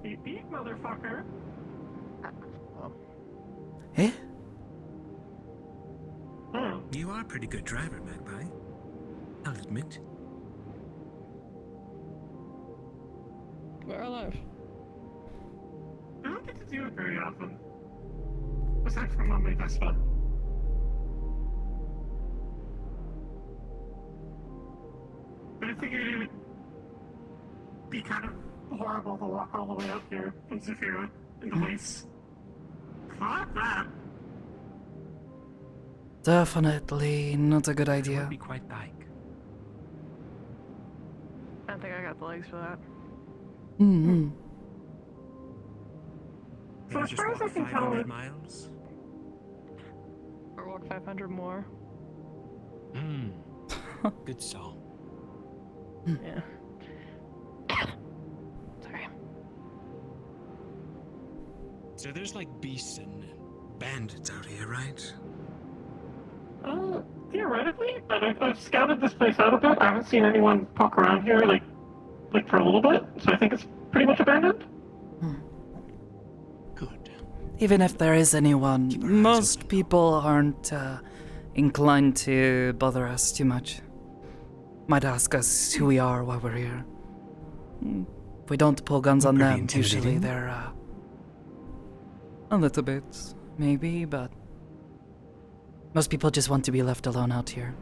Beep beep, motherfucker. Eh? You are a pretty good driver, Magpie. I'll admit. We're alive. do it very often. Aside from on my Vespa. But I figured it would be kind of horrible to walk all the way up here from Zafira in the wastes. Fuck that. Definitely not a good idea. It would be quite like. I don't think I got the legs for that. Mm-hmm. So as far as I can tell, 500 miles? Or walk 500 more. Hmm. Good song. Yeah. Sorry. So there's like beasts and bandits out here, right? Theoretically, but I've scouted this place out a bit. I haven't seen anyone poke around here like for a little bit, so I think it's pretty much abandoned. Good. Even if there is anyone, most people aren't inclined to bother us too much. Might ask us who we are while we're here. If we don't pull guns on them, usually they're a little bit, maybe, but most people just want to be left alone out here.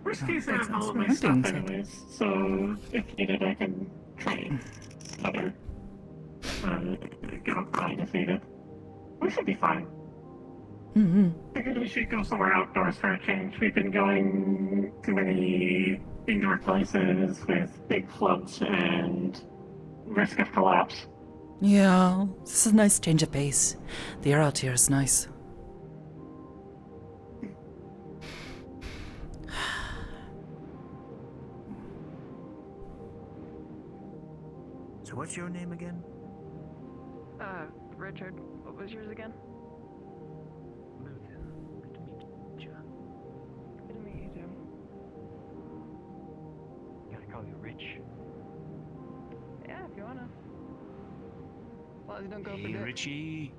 Worst case, I have all of my stuff anyways, so if needed, I can trade other give up money if needed. We should be fine. Figured we should go somewhere outdoors for a change. We've been going too many indoor places with big floods and risk of collapse. Yeah, this is a nice change of pace. The air out here is nice. So what's your name again? Richard, what was yours again? Good to meet you. Good to meet you too. Gotta call you Rich. Yeah, if you wanna. As long as you don't go for Hey, dick. Richie.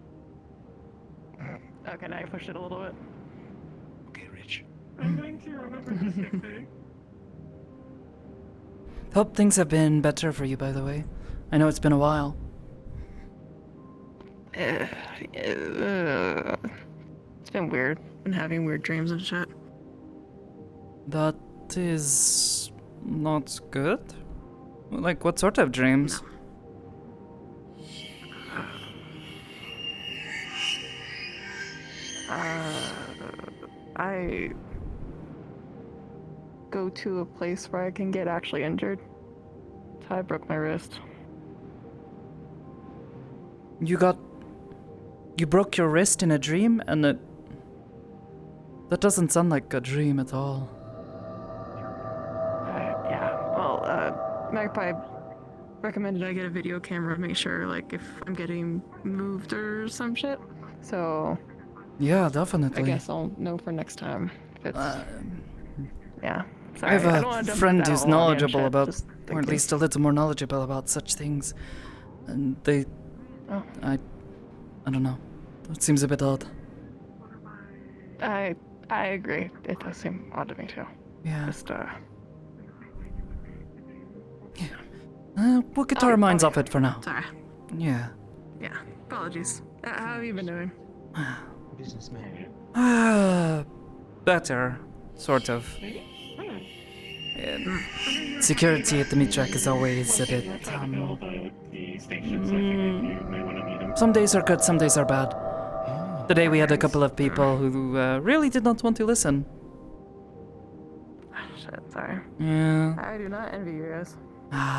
Okay, now you pushed it a little bit. Okay, Rich. I'm going to remember this sick day. Hope things have been better for you, by the way. I know it's been a while. It's been weird. Been having weird dreams and shit. That is not good? Like, what sort of dreams? I go to a place where I can get actually injured. That's how I broke my wrist. You broke your wrist in a dream, and that doesn't sound like a dream at all. Yeah, well, Magpie recommended I get a video camera to make sure, like, if I'm getting moved or some shit. So, Yeah, definitely. I guess I'll know for next time if it's... yeah. Sorry, I have don't wanna a dump friend that who's all on you and knowledgeable shit, about, just or at thinking. least a little more knowledgeable about such things. And they... Oh. I don't know. That seems a bit odd. I agree. It does seem odd to me too. Yeah. Just We'll get our minds off it for now. Sorry. Yeah. Yeah. Apologies. How have you been doing? Businessman. Better, sort of. Security at the meat track is always a bit, some days are good, some days are bad. Today we had a couple of people who really did not want to listen. Shit, sorry. Yeah. I do not envy you guys.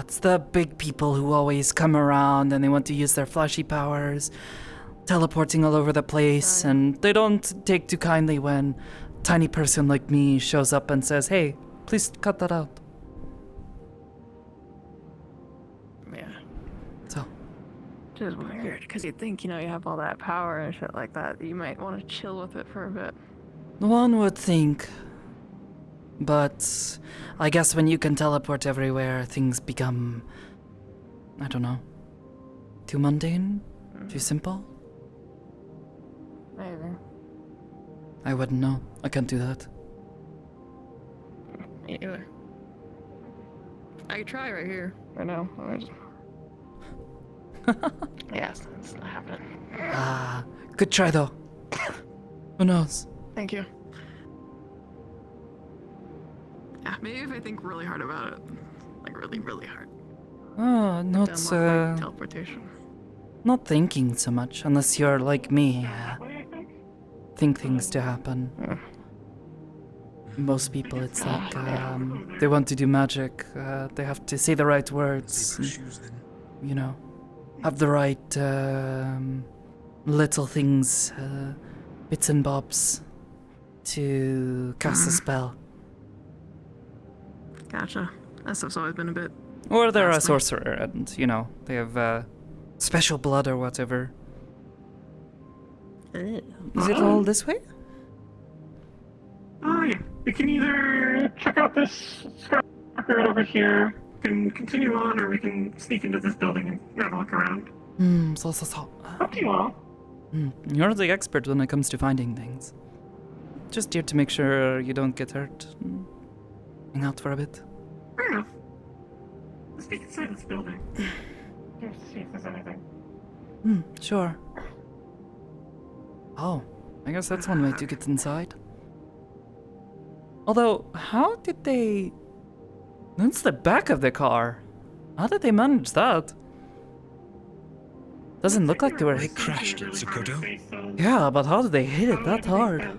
It's the big people who always come around and they want to use their flashy powers, teleporting all over the place, and they don't take too kindly when a tiny person like me shows up and says, hey, please cut that out. Yeah. So. Just weird, because you'd think, you have all that power and shit like that. You might want to chill with it for a bit. One would think. But I guess when you can teleport everywhere, things become, I don't know, too mundane? Too simple? Maybe. I wouldn't know. I can't do that. either. I could try right here, right now. Yes, it's not happening. Ah, good try though. Who knows? Thank you. Yeah, maybe if I think really hard about it. Like really, really hard. Oh, not teleportation. not thinking so much, unless you're like me. Think things to happen. Most people, it's like they want to do magic. They have to say the right words. You know, have the right little things, bits and bobs, to cast a spell. Gotcha. That stuff's always been a bit. Or they're a sorcerer, and you know they have special blood or whatever. Is it all this way? Yeah. We can either check out this scrap right over here, we can continue on, or we can sneak into this building and have a look around. So. Up to you all. You're the expert when it comes to finding things. Just here to make sure you don't get hurt. Hang out for a bit. Fair enough. Let's sneak inside this building. Just to see if there's anything. Sure. Oh, I guess that's one way to get inside. Although, how did they... That's the back of the car. How did they manage that? Doesn't look like they were... They crashed it, Sakoto. Yeah, but how did they hit it that hard?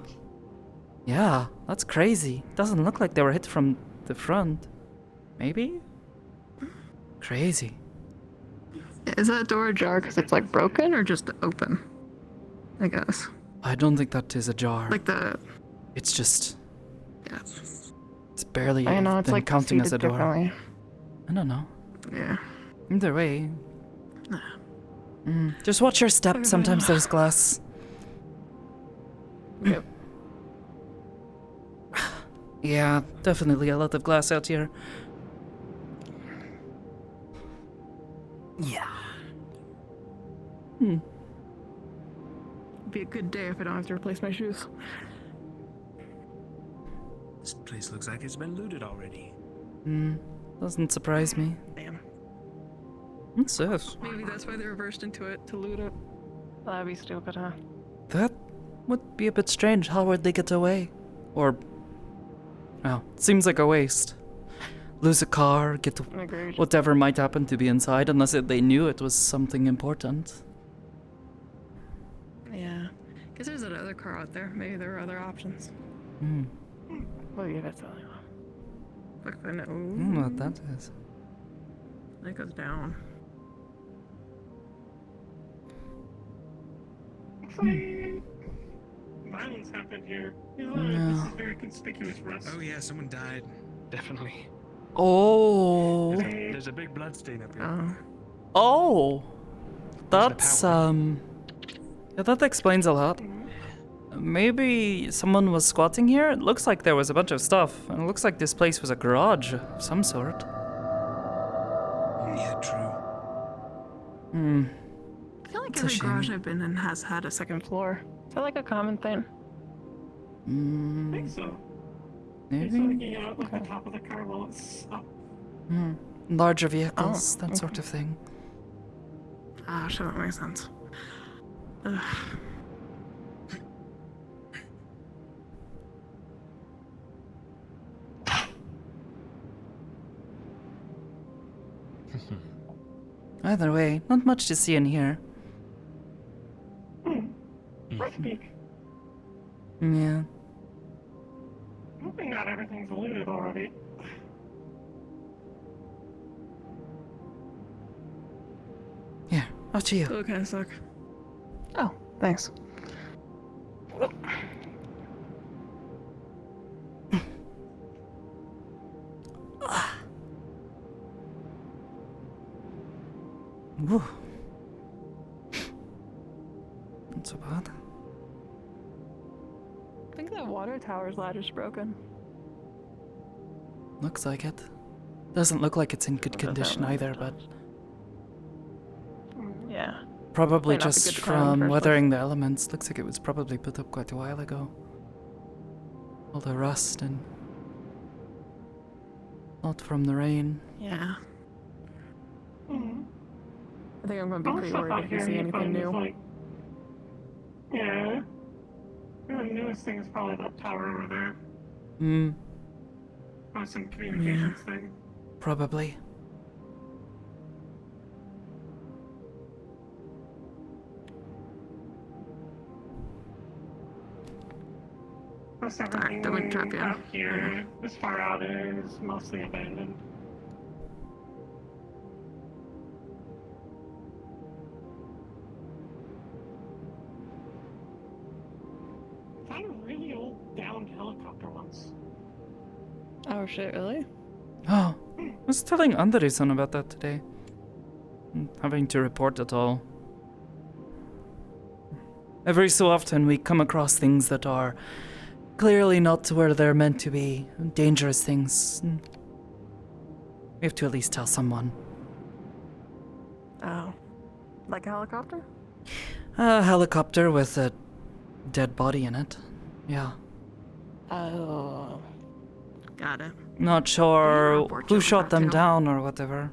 Yeah, that's crazy. Doesn't look like they were hit from the front. Maybe? Crazy. Is that door ajar because it's like broken or just open? I guess. I don't think that is ajar. Like the... It's just... Yeah. It's barely I know, it's been like counting as a seated door. differently. I don't know. Yeah. Either way. Just watch your step. Sometimes there's glass. Yep. Yeah, definitely a lot of glass out here. Yeah. It'd be a good day if I don't have to replace my shoes. This place looks like it's been looted already. Doesn't surprise me. Damn. What's this? Maybe that's why they reversed into it, to loot it. That'd be stupid, huh? That would be a bit strange. How would they get away? Or... Well, it seems like a waste. Lose a car, get Agreed. whatever might happen to be inside, unless they knew it was something important. Yeah. Guess there's that other car out there. Maybe there are other options. Well, yeah, that's the only one. Fuck, I know. What that is. That goes down. Violence happened here. No. This is very conspicuous for us. Oh yeah, someone died. Definitely. Oh. There's a big blood stain up here. Oh. That's yeah, that explains a lot. Maybe someone was squatting here? It looks like there was a bunch of stuff. And it looks like this place was a garage of some sort. Yeah, true. I feel like It's a every garage shame. I've been in has had a second floor. Is that like a common thing? I think so. It's Maybe? looking out like the top of the car while it's up. Larger vehicles, Oh, that sort of thing. Ah, sure, that makes sense. Ugh. Either way, not much to see in here. Let's speak. Yeah. Hoping not everything's looted already. Here, after you. Those kind of suck. Oh, thanks. Woo. Not so bad. I think that water tower's ladder's broken. Looks like it. Doesn't look like it's in good condition either, but Yeah. probably Might not be just good to climb in the from first weathering the elements. Looks like it was probably put up quite a while ago. All the rust and Not from the rain. Yeah. Mm. I think I'm gonna be All the pretty stuff worried out if we here see you anything find is new. like, yeah. The newest thing is probably that tower over there. Hmm. Or some communications thing. Probably. Most Alright, then we can trap everything you. out here, as far out is mostly abandoned. Found a really old downed helicopter once. Oh shit, really? Oh, I was telling Anderson about that today. Having to report it all. Every so often we come across things that are clearly not where they're meant to be. Dangerous things. We have to at least tell someone. Oh. Like a helicopter? A helicopter with a dead body in it. Yeah. Oh. Got it. Not sure report who you shot back them to. down or whatever.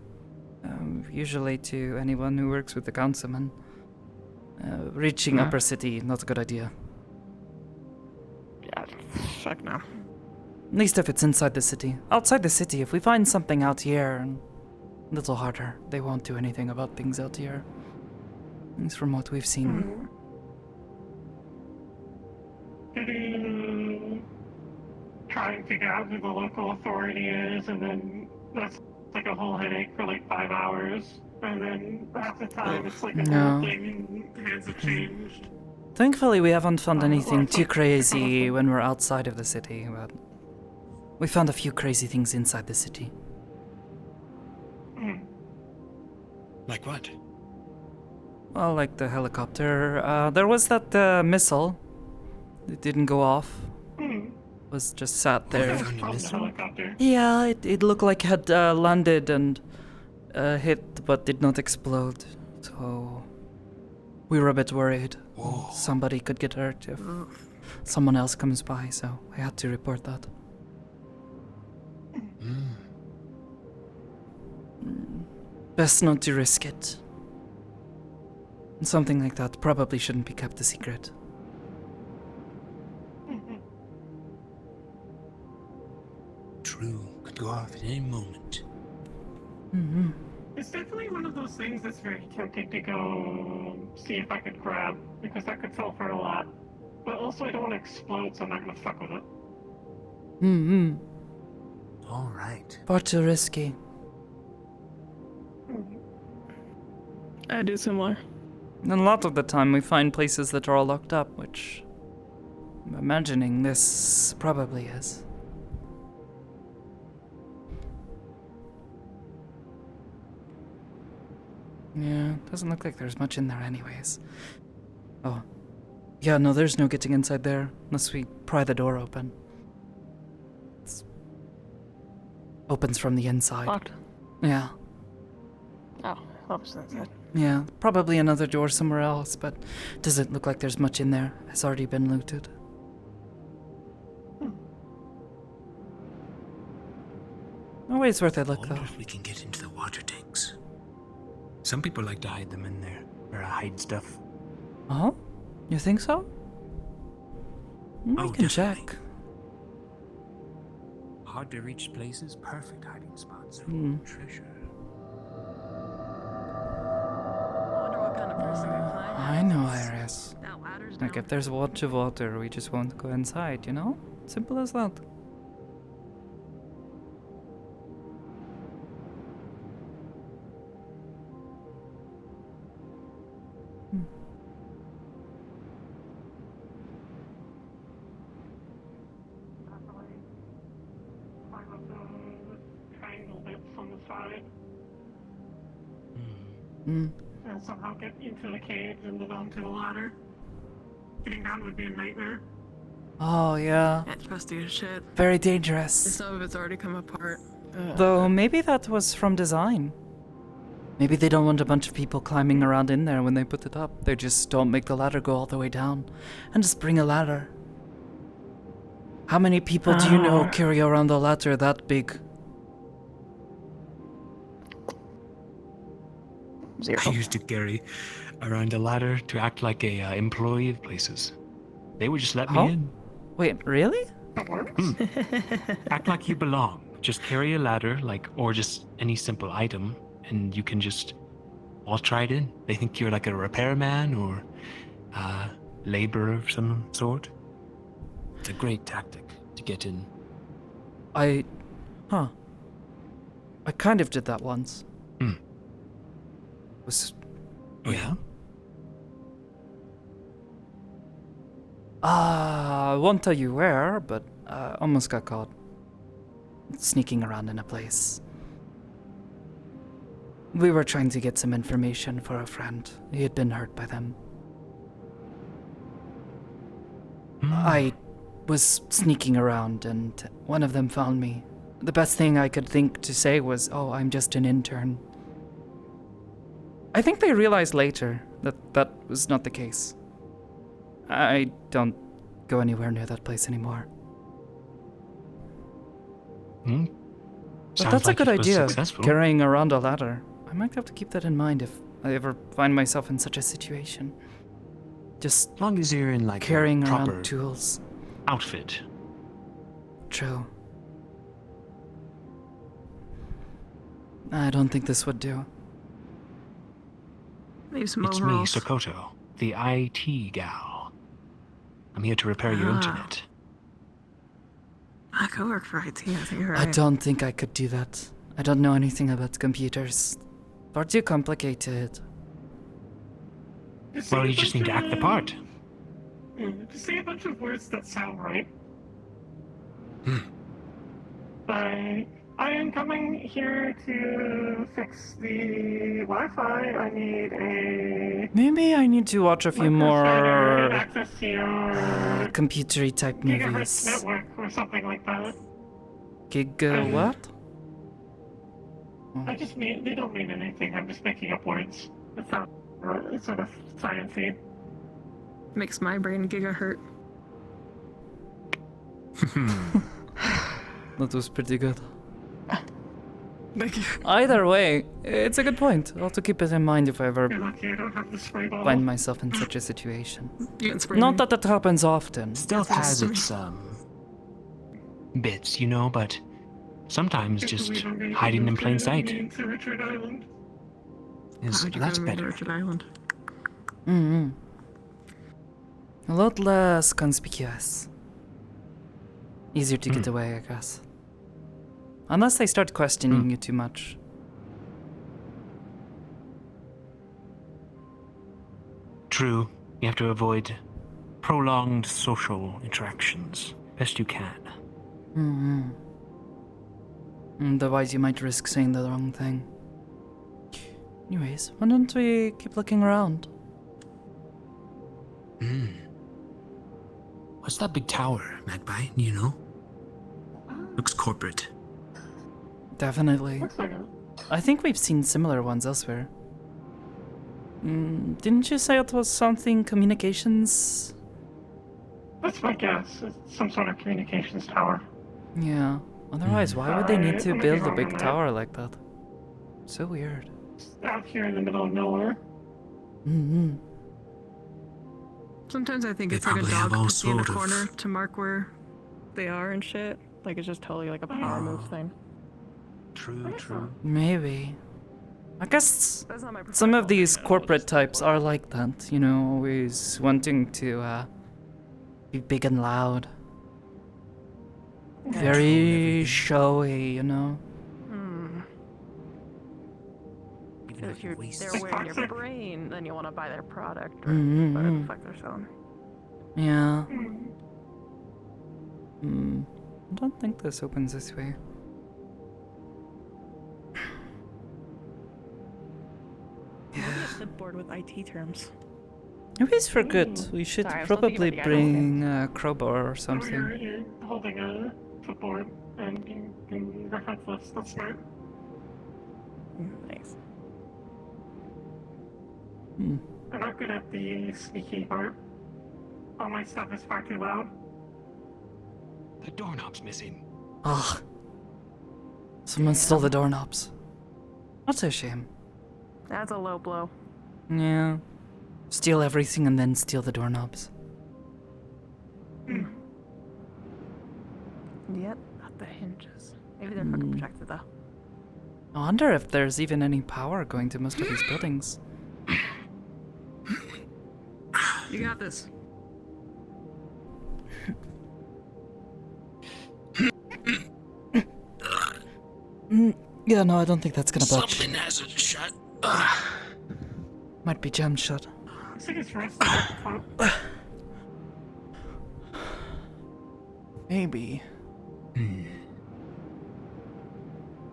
Usually to anyone who works with the councilman. Reaching Upper City, not a good idea. Yeah, fuck no. At least if it's inside the city. Outside the city, if we find something out here, a little harder. They won't do anything about things out here. At least from what we've seen. Did you try and figure out who the local authority is, and then that's like a whole headache for like 5 hours, and then half the time it's like a No. whole thing and hands have changed. Thankfully, we haven't found anything too crazy when we're outside of the city, but we found a few crazy things inside the city. Like what? Well, like the helicopter. There was that missile. It didn't go off. Was just sat there. Yeah, it looked like it had landed and hit, but did not explode. So we were a bit worried. Somebody could get hurt if someone else comes by, so I had to report that. Best not to risk it. Something like that probably shouldn't be kept a secret. True, could go off at any moment. It's definitely one of those things that's very tempting to go see if I could grab, because that could sell for a lot. But also I don't want to explode, so I'm not going to fuck with it. All right. Far too risky. I do similar. And a lot of the time we find places that are all locked up, which I'm imagining this probably is. Yeah, doesn't look like there's much in there anyways. Oh. Yeah, no, there's no getting inside there unless we pry the door open. It opens from the inside. Locked? Yeah. Oh, obviously that's it. Yeah, probably another door somewhere else, but doesn't look like there's much in there. It's already been looted. Always worth a look, Wonder though. if we can get into the water tanks. Some people like to hide them in there, or hide stuff. Oh? You think so? I can check. Hard to reach places, perfect hiding spots for treasure. I know, Iris. Like, if there's a bunch of water, we just won't go inside, you know? Simple as that. Triangle bits on the side. Mm. And somehow get into the cage and then onto the ladder. Getting down would be a nightmare. Oh, yeah. Yeah, it's rusty as shit. Very dangerous. Some of it's already come apart. Though, maybe that was from design. Maybe they don't want a bunch of people climbing around in there when they put it up. They just don't make the ladder go all the way down. And just bring a ladder. How many people do you know carry around a ladder that big? 0. I used to carry around a ladder to act like a employee of places. They would just let me in. Wait, really? Act like you belong. Just carry a ladder, or just any simple item, and you can just waltz right in. They think you're like a repairman or laborer of some sort. It's a great tactic to get in. I kind of did that once. Oh yeah? I won't tell you where, but almost got caught. Sneaking around in a place. We were trying to get some information for a friend. He had been hurt by them. I was sneaking around and one of them found me. The best thing I could think to say was, "Oh, I'm just an intern." I think they realized later that that was not the case. I don't go anywhere near that place anymore. But that's a good idea, carrying around a ladder. I might have to keep that in mind if I ever find myself in such a situation. Just as long as you're in carrying a proper around tools. Outfit. True. I don't think this would do. Leave some It's overalls. me, Sakoto, the IT gal. I'm here to repair your internet. I could work for IT, I think you're right. I don't think I could do that. I don't know anything about computers. Far too complicated. Well, you just need to act the part. To say a bunch of words that sound right. I am coming here to fix the Wi-Fi. I need a Maybe I need to watch a few more access to your computery type gigahertz movies. network or something like that. What? I just mean they don't mean anything. I'm just making up words. It sounds sort of sciencey. Makes my brain gigahertz. That was pretty good. Either way, it's a good point. I'll have to keep it in mind if I ever find myself in such a situation. Not that happens often. Stealth has its bits, but sometimes just hiding in plain sight that's better. A lot less conspicuous. Easier to get away, I guess. Unless they start questioning you too much. True. You have to avoid prolonged social interactions best you can. Otherwise, you might risk saying the wrong thing. Anyways, why don't we keep looking around? What's that big tower, Magpie? Looks corporate. Definitely. I think we've seen similar ones elsewhere. Didn't you say it was something communications? That's my guess. It's some sort of communications tower. Yeah. Otherwise, why would they need to build a big tower like that? So weird. Out here in the middle of nowhere. Sometimes I think it's like a dog could be in a corner to mark where they are and shit. Like it's just totally like a power move thing. True. Maybe. I guess some of these corporate types are like that, always wanting to be big and loud. Very showy, If they're wearing your brain, then you want to buy their product or whatever the fuck they're selling. Yeah. I don't think this opens this way. I'm a bit bored with IT terms. Maybe it's for good. We should probably bring a crowbar or something. You're holding a footboard and you can reference this. That's smart. Nice. I'm not good at the sneaky part. All my stuff is far too loud. The doorknob's missing. Ugh. Someone stole the doorknobs. That's a shame. That's a low blow. Yeah. Steal everything and then steal the doorknobs. Yep, not the hinges. Maybe they're fucking protected though. I wonder if there's even any power going to most of these buildings. You got this. Yeah, no, I don't think that's gonna budge. Something hasn't shut. Might be jammed shut. I think it's right. Maybe.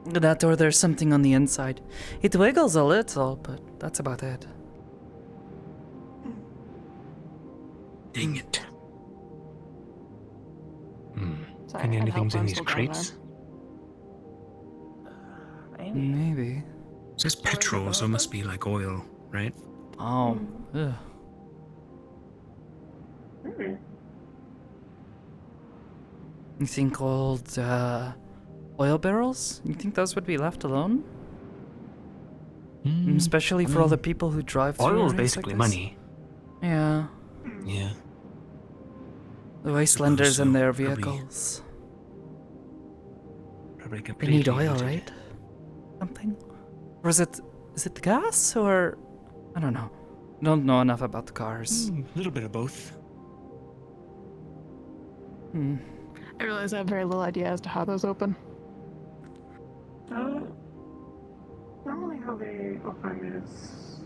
That or there's something on the inside. It wiggles a little, but that's about it. Dang it. Sorry, And I had anything's help in on these still down crates? Maybe. It says petrol, so it must be like oil, right? Oh. Ugh. You think old oil barrels? You think those would be left alone? Especially for all the people who drive through Oil is areas basically like this? money. Yeah. Yeah. The wastelanders and so. their Probably- vehicles. Probably They completely need oil, looted. right? Something? Or is it the gas or I don't know. Don't know enough about the cars. A little bit of both. I realize I have very little idea as to how those open. Normally how they open is,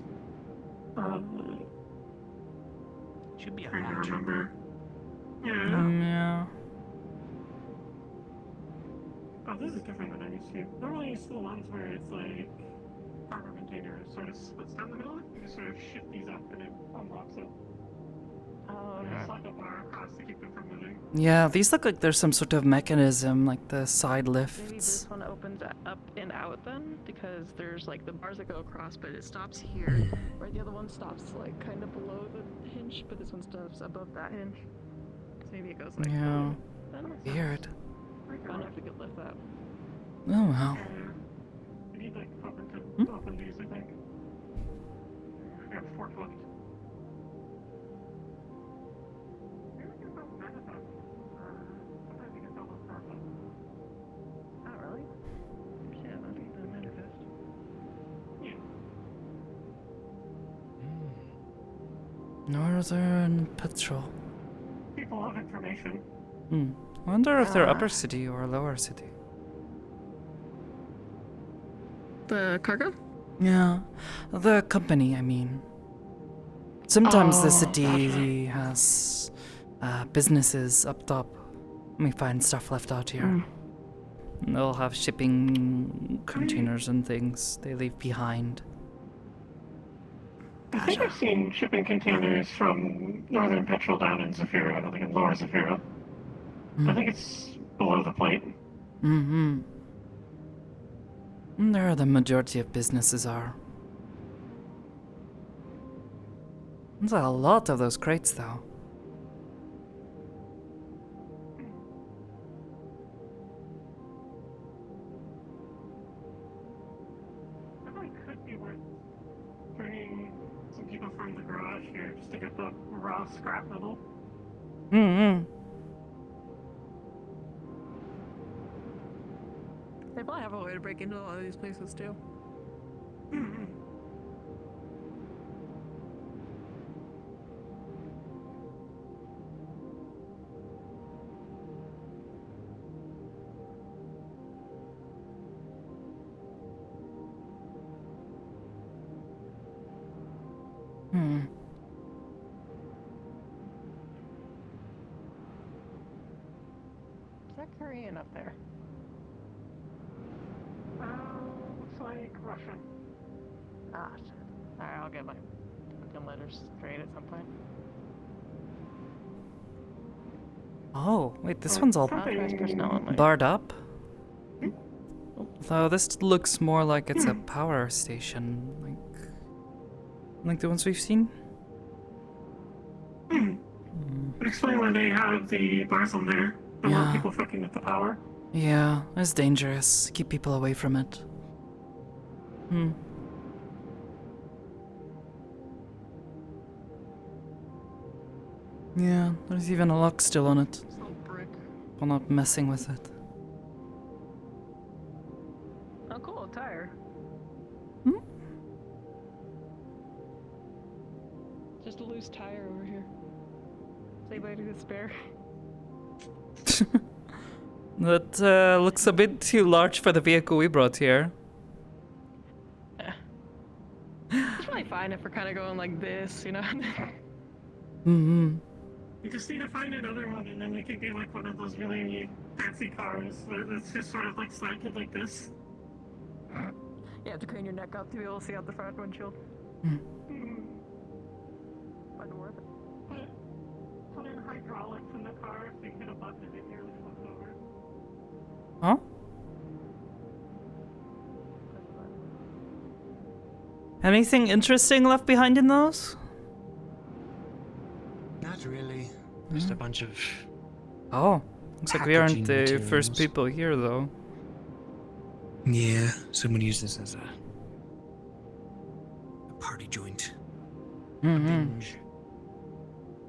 Should be a trying to hatch. remember. Yeah. Yeah. Oh, this is different than I used to. Normally it's the ones where it's like cargo container sort of splits down the middle. You just sort of shift these up and it unlocks it. There's like a bar across to keep it from moving. Yeah, these look like there's some sort of mechanism, like the side Maybe lifts. this one opens up and out then, because there's like the bars that go across, but it stops here. Where the other one stops like kind of below the hinge, but this one stops above that hinge. So maybe it goes like Yeah. that makes sense. Weird. I don't know if we could lift that. Oh well. You need like a button to open these, I think. I have 4 left. Oh really? Yeah, I think the manifest. Northern Patrol. People have information. I wonder if they're upper city or lower city. The cargo? Yeah, the company, I mean. Sometimes the Oh, city has businesses up top. We find stuff left out here. And they'll have shipping containers and things they leave behind. I think I've seen shipping containers from Northern Petrol down in Zafira. I don't think in Lower Zafira. I think it's below the plate. Mm-hmm. And there the majority of businesses are. There's a lot of those crates, though. That probably could be worth bringing some people from the garage here just to get the raw scrap metal. Mm-hmm. They probably have a way to break into a lot of these places too. Is that Korean up there? Looks like Russian. Ah, shit. Alright, I'll get my fucking letters straight at some point. Oh, wait, this one's all Authorized personnel only. barred up? Though this looks more like it's a power station, like the ones we've seen. Explain why they have the bars on there. They want people fucking with the power. Yeah, it's dangerous. Keep people away from it. Yeah, there's even a lock still on it. I'm not messing with it. Oh, cool, a tire. Just a loose tire over here. Is anybody to spare? That looks a bit too large for the vehicle we brought here. It's probably fine if we're kind of going like this, you know? Mm-hmm. We just need to find another one, and then we can get like one of those really fancy cars that's just sort of like slanted like this. You have to crane your neck up to be able to see out the front windshield. But worth it. Put in hydraulics in the car so you can hit a button and it nearly flips over. Huh? Anything interesting left behind in those? Not really. Just a bunch of. Oh, looks like we aren't the packaging first materials. people here, though. Yeah, someone used this as a party joint. Mm-hmm.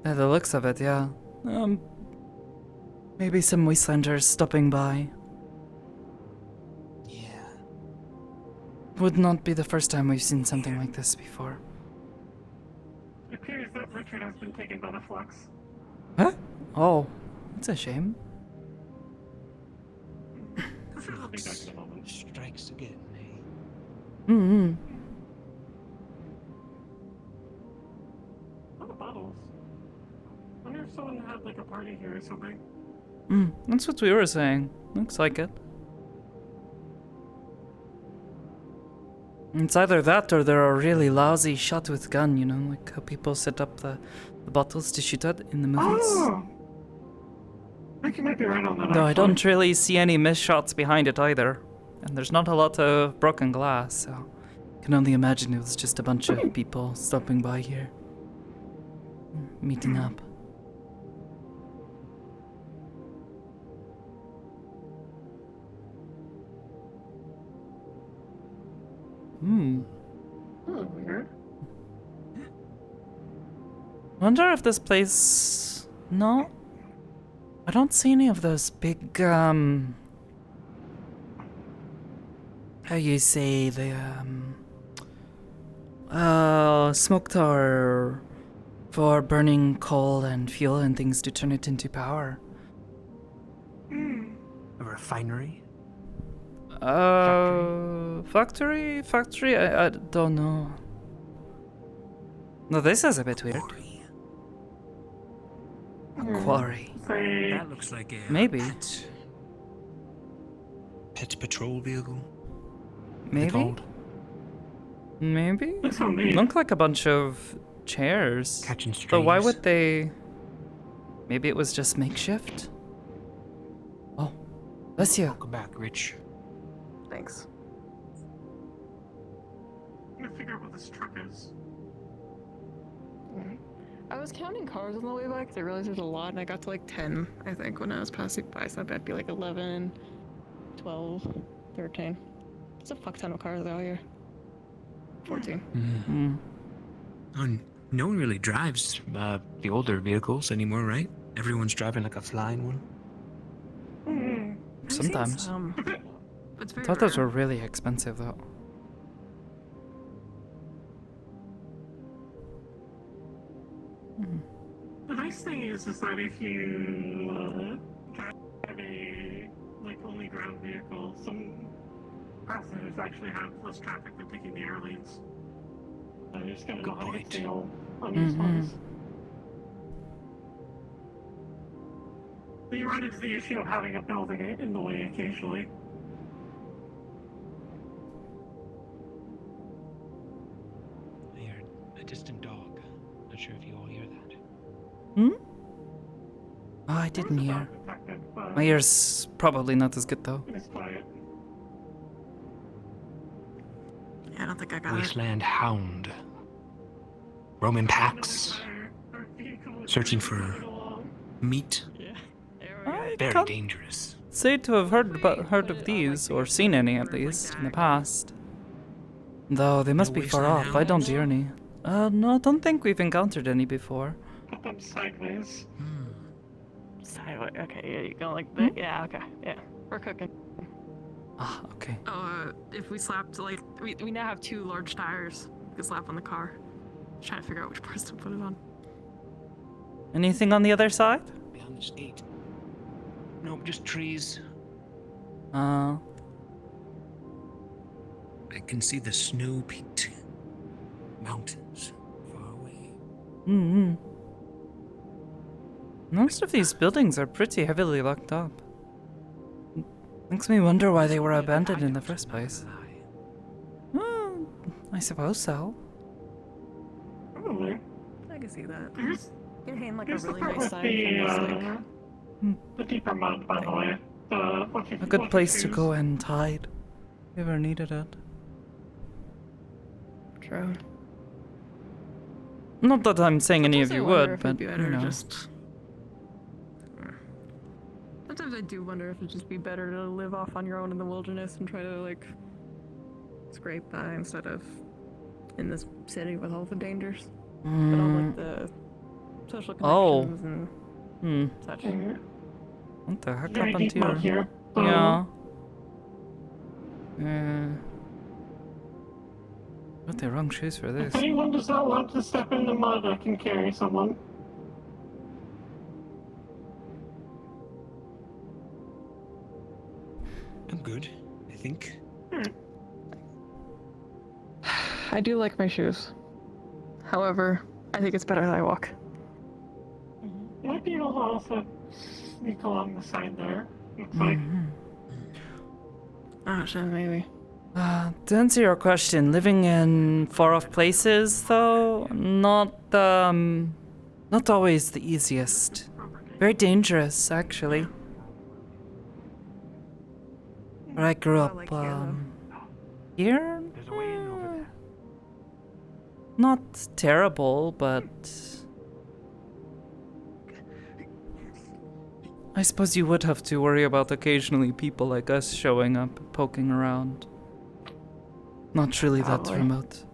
Yeah, the looks of it, yeah. Maybe some wastelanders stopping by. Yeah. Would not be the first time we've seen something like this before. It appears that Richard has been taken by the flux. Huh? Oh, that's a shame. Flux strikes again, eh? Mm-hmm. What bottles? I wonder if someone had like a party here or something. That's what we were saying. Looks like it. It's either that or they're a really lousy shot with gun, you know, like how people set up the bottles to shoot at in the movies. Oh! I think you might be right on that. Though I don't really see any missed shots behind it either. And there's not a lot of broken glass, so I can only imagine it was just a bunch of people stopping by here. Meeting up. Weird. Wonder if this place... No? I don't see any of those big, how you say, the, smoke tower for burning coal and fuel and things to turn it into power. A refinery? Factory? I don't know. No, this is a bit weird. A quarry. That looks like a Maybe. Pet patrol vehicle. Maybe? Called? Maybe? Looks so neat. Look like a bunch of chairs. Catching But why strays. would they... Maybe it was just makeshift? Oh, bless you. Welcome back, Rich. Thanks. I'm gonna figure out what this truck is. I was counting cars on the way back because I realized there's a lot, and I got to like 10, I think, when I was passing by. So that'd be like 11, 12, 13. There's a fuck ton of cars out here. 14. Oh, no one really drives the older vehicles anymore, right? Everyone's driving like a flying one. Sometimes. It's I very thought those rare. were really expensive, though. The nice thing is that if you drive a like only ground vehicle, some passengers actually have less traffic than taking the air lanes. You just gotta know how to get tail on these ones. But you run into the issue of having a building in the way occasionally. I heard a distant dog. Not sure if you all hear that. Oh, I didn't hear. My ear's probably not as good, though. It's quiet. Yeah, I don't think I got it. Wasteland hound. Roaming packs. Searching for meat. Very dangerous. Say to have heard of these, or seen any at least, in the past. Though they must be far off, I don't hear any. No, I don't think we've encountered any before. put them sideways. Sideways. Okay, yeah, you go like that. Yeah, okay, yeah. We're cooking. Ah, okay. If we slapped, like, we now have 2 large tires we can slap on the car. Just trying to figure out which parts to put it on. Anything on the other side? Beyond this gate. Nope, just trees. Uh, I can see the snow-peaked mountains far away. mm-hmm. Most of these buildings are pretty heavily locked up. Makes me wonder why they were abandoned in the first place. I suppose so. Probably. I can see that. You're hitting like a Here's the really part nice with sign the, from this, the deeper mud, by the way. A good place to go and hide. If you ever needed it. True. Not that I'm saying any of Sometimes you I wonder would, if but it'd be better you know. just. Sometimes I do wonder if it'd just be better to live off on your own in the wilderness and try to like scrape by instead of in this city with all the dangers. But all like the social Oh. connections and such. What the heck Very happened deep mud here? here. Yeah. Got the wrong shoes for this. If anyone does not want to step in the mud, I can carry someone. I'm good, I think. I do like my shoes. However, I think it's better that I walk. You might be able to also sneak along the side there. Looks like. Oh shit, maybe. To answer your question, living in far-off places, though, not always the easiest. Very dangerous, actually. Where I grew up, here? Not terrible, but I suppose you would have to worry about occasionally people like us showing up, poking around. Not really that remote.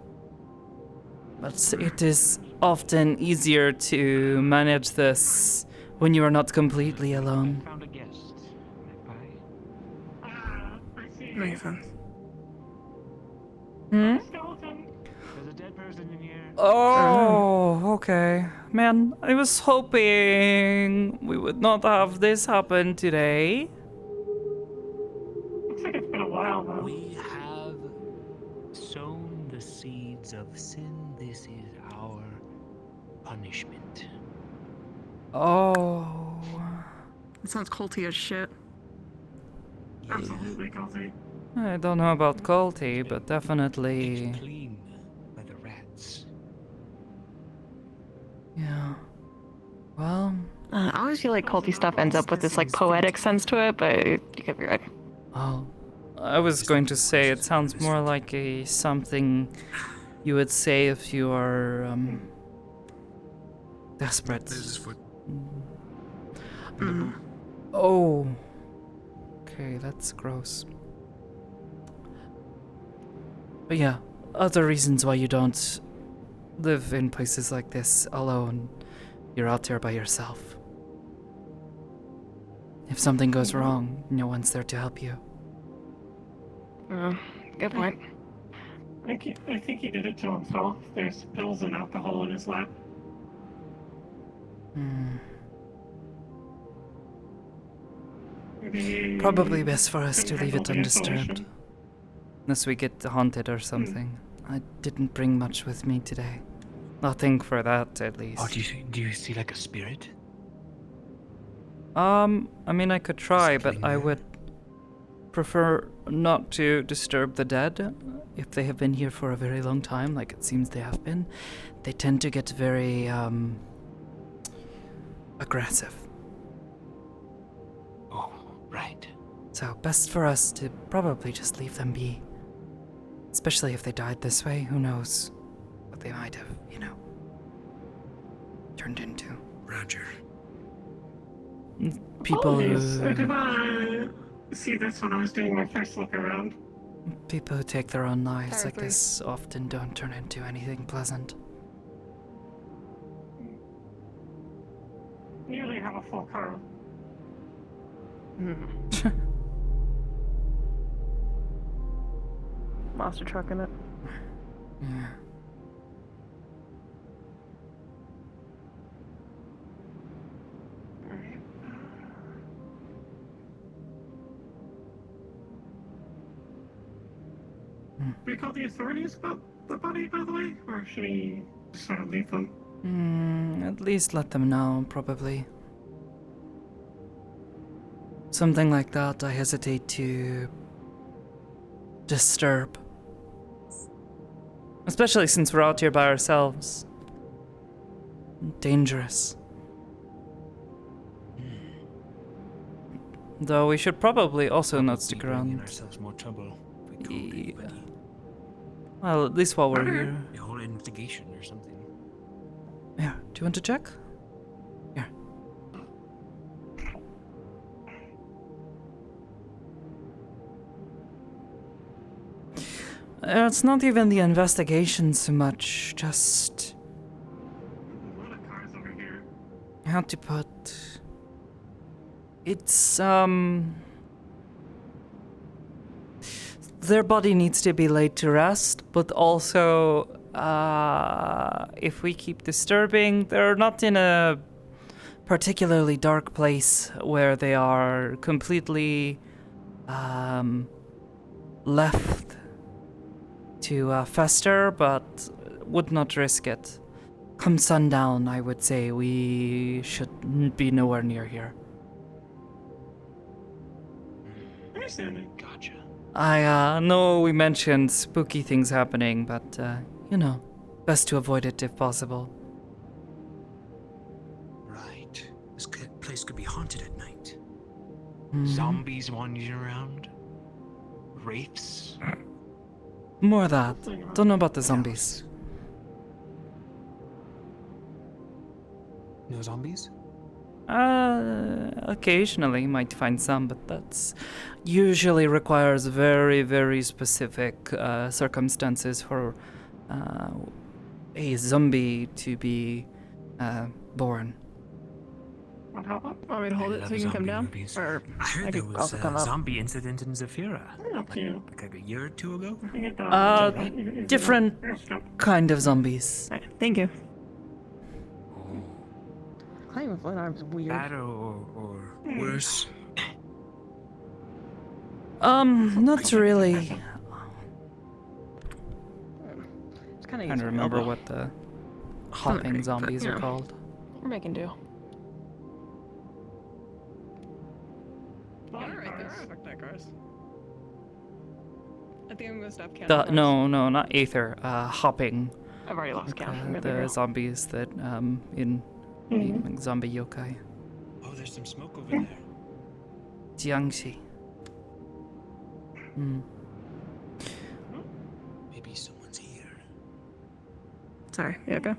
But it is often easier to manage this when you are not completely alone. Found a guest. Makes sense. Hmm? There's a dead person in here. Oh, okay. Man, I was hoping we would not have this happen today. Looks like it's been a while though. We have sown the seeds of sin. This is our punishment. Oh. It sounds culty as shit. Absolutely culty. I don't know about culty, but definitely. Clean by the rats. Yeah. Well. I always feel like culty stuff ends up with this like poetic sense to it, but you could be right. Oh. I was going to say it sounds more like a something you would say if you are desperate. Oh. Okay, that's gross. But yeah, other reasons why you don't live in places like this alone. You're out there by yourself. If something goes wrong, no one's there to help you. Good point. I think he did it to himself. There's pills and alcohol in his lap. Probably best for us to leave it Handle the undisturbed. isolation. Unless we get haunted or something. I didn't bring much with me today. Nothing for that, at least. Oh, do you see like a spirit? I mean, I could try, but I would prefer not to disturb the dead. If they have been here for a very long time, like it seems they have been, they tend to get very, aggressive. Oh, right. So, best for us to probably just leave them be. Especially if they died this way, who knows what they might have, turned into. Roger. People I who... did not see this when I was doing my first look around. People who take their own lives like this often don't turn into anything pleasant. have a full crew. Monster truck in it. Yeah. Do we call the authorities about the body, by the way? Or should we just sort of leave them? At least let them know, probably. Something like that I hesitate to disturb. Especially since we're out here by ourselves. Dangerous. Though we should probably also not stick around. Ourselves more trouble. Yeah. Well, at least while we're here. The whole investigation or something. Yeah, do you want to check? Here. It's not even the investigation so much, just... How to put... It's, their body needs to be laid to rest, but also, if we keep disturbing, they're not in a particularly dark place where they are completely, left to fester, but would not risk it. Come sundown, I would say we should be nowhere near here. Gotcha. I know we mentioned spooky things happening, but, you know, best to avoid it if possible. Right. This place could be haunted at night. Mhm. Zombies wandering around. Wraiths. More of that. Don't know about the zombies. No zombies? Occasionally you might find some, but that's usually requires very, very specific circumstances for a zombie to be born. Want me to hold it so you can come down? Or I heard there was also come a up. zombie incident in Zafira. Like a year or two ago? Different kind of zombies. Thank you. Playing with lit arms is weird. Bad or worse? Not really. It's kind of Trying to remember what the hopping zombies are called. We're making do. Alright, there are that cars. I think I'm gonna stop counting. No, not Aether. Hopping. I've already lost count. I'm gonna The go. zombies that in like, zombie yokai. Oh, there's some smoke over there. Jiangxi. Maybe someone's here. Sorry, you okay?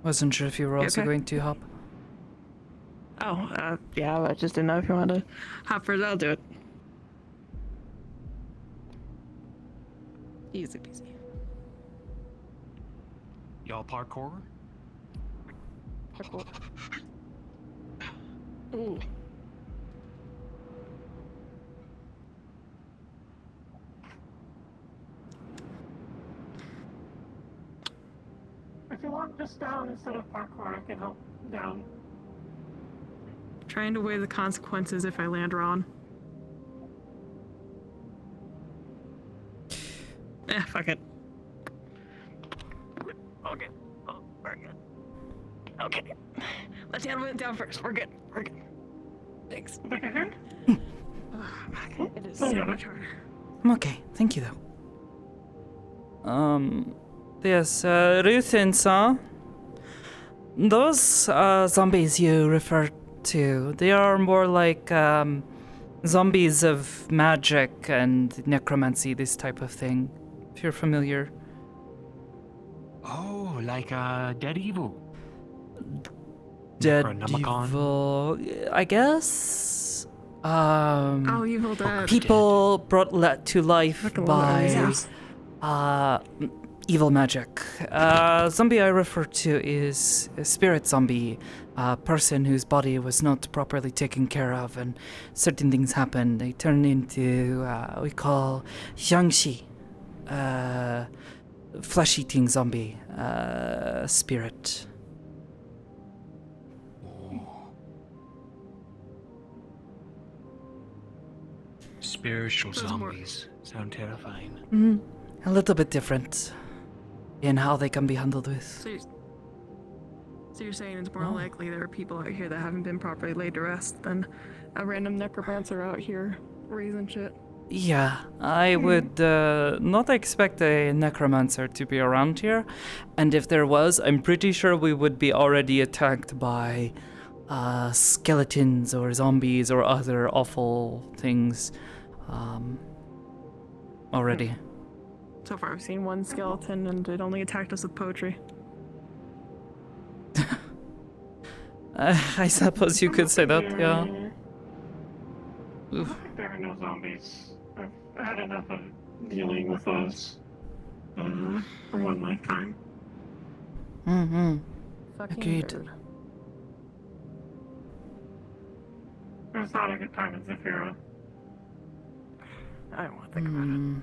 Wasn't sure if you were You also okay? going to hop. Oh, yeah, I just didn't know if you wanted to hop first. I'll do it. Easy peasy. Y'all parkour? Parkour. Ooh. If you want just down instead of parkour, I can help down. Trying to weigh the consequences if I land wrong. Fuck it. Okay. Oh, we're good. Okay. Let's handle it down first. We're good. We're good. Thanks. It is so much harder. I'm okay, thank you though. Yes, Ruth and Sa. Those zombies you refer to, they are more like zombies of magic and necromancy, this type of thing. If you're familiar. Oh, like Dead Evil. Dead Necronomicon. evil, I guess. Oh, Evil Dead. People brought to life Fucking by love evil magic. Zombie I refer to is a spirit zombie, a person whose body was not properly taken care of, and certain things happen. They turn into we call Xiangxi, flesh-eating zombie spirit. Spiritual zombies sound terrifying. A little bit different in how they can be handled with. So you're saying it's more likely there are people out here that haven't been properly laid to rest than a random necromancer out here raising shit? Yeah, I would not expect a necromancer to be around here, and if there was, I'm pretty sure we would be already attacked by skeletons or zombies or other awful things already. So far I've seen one skeleton and it only attacked us with poetry. I suppose you could say that, yeah. I think there are no zombies. I've had enough of dealing with those for one lifetime. Agreed. It was not a good time in Zephyra. I don't want to think about it.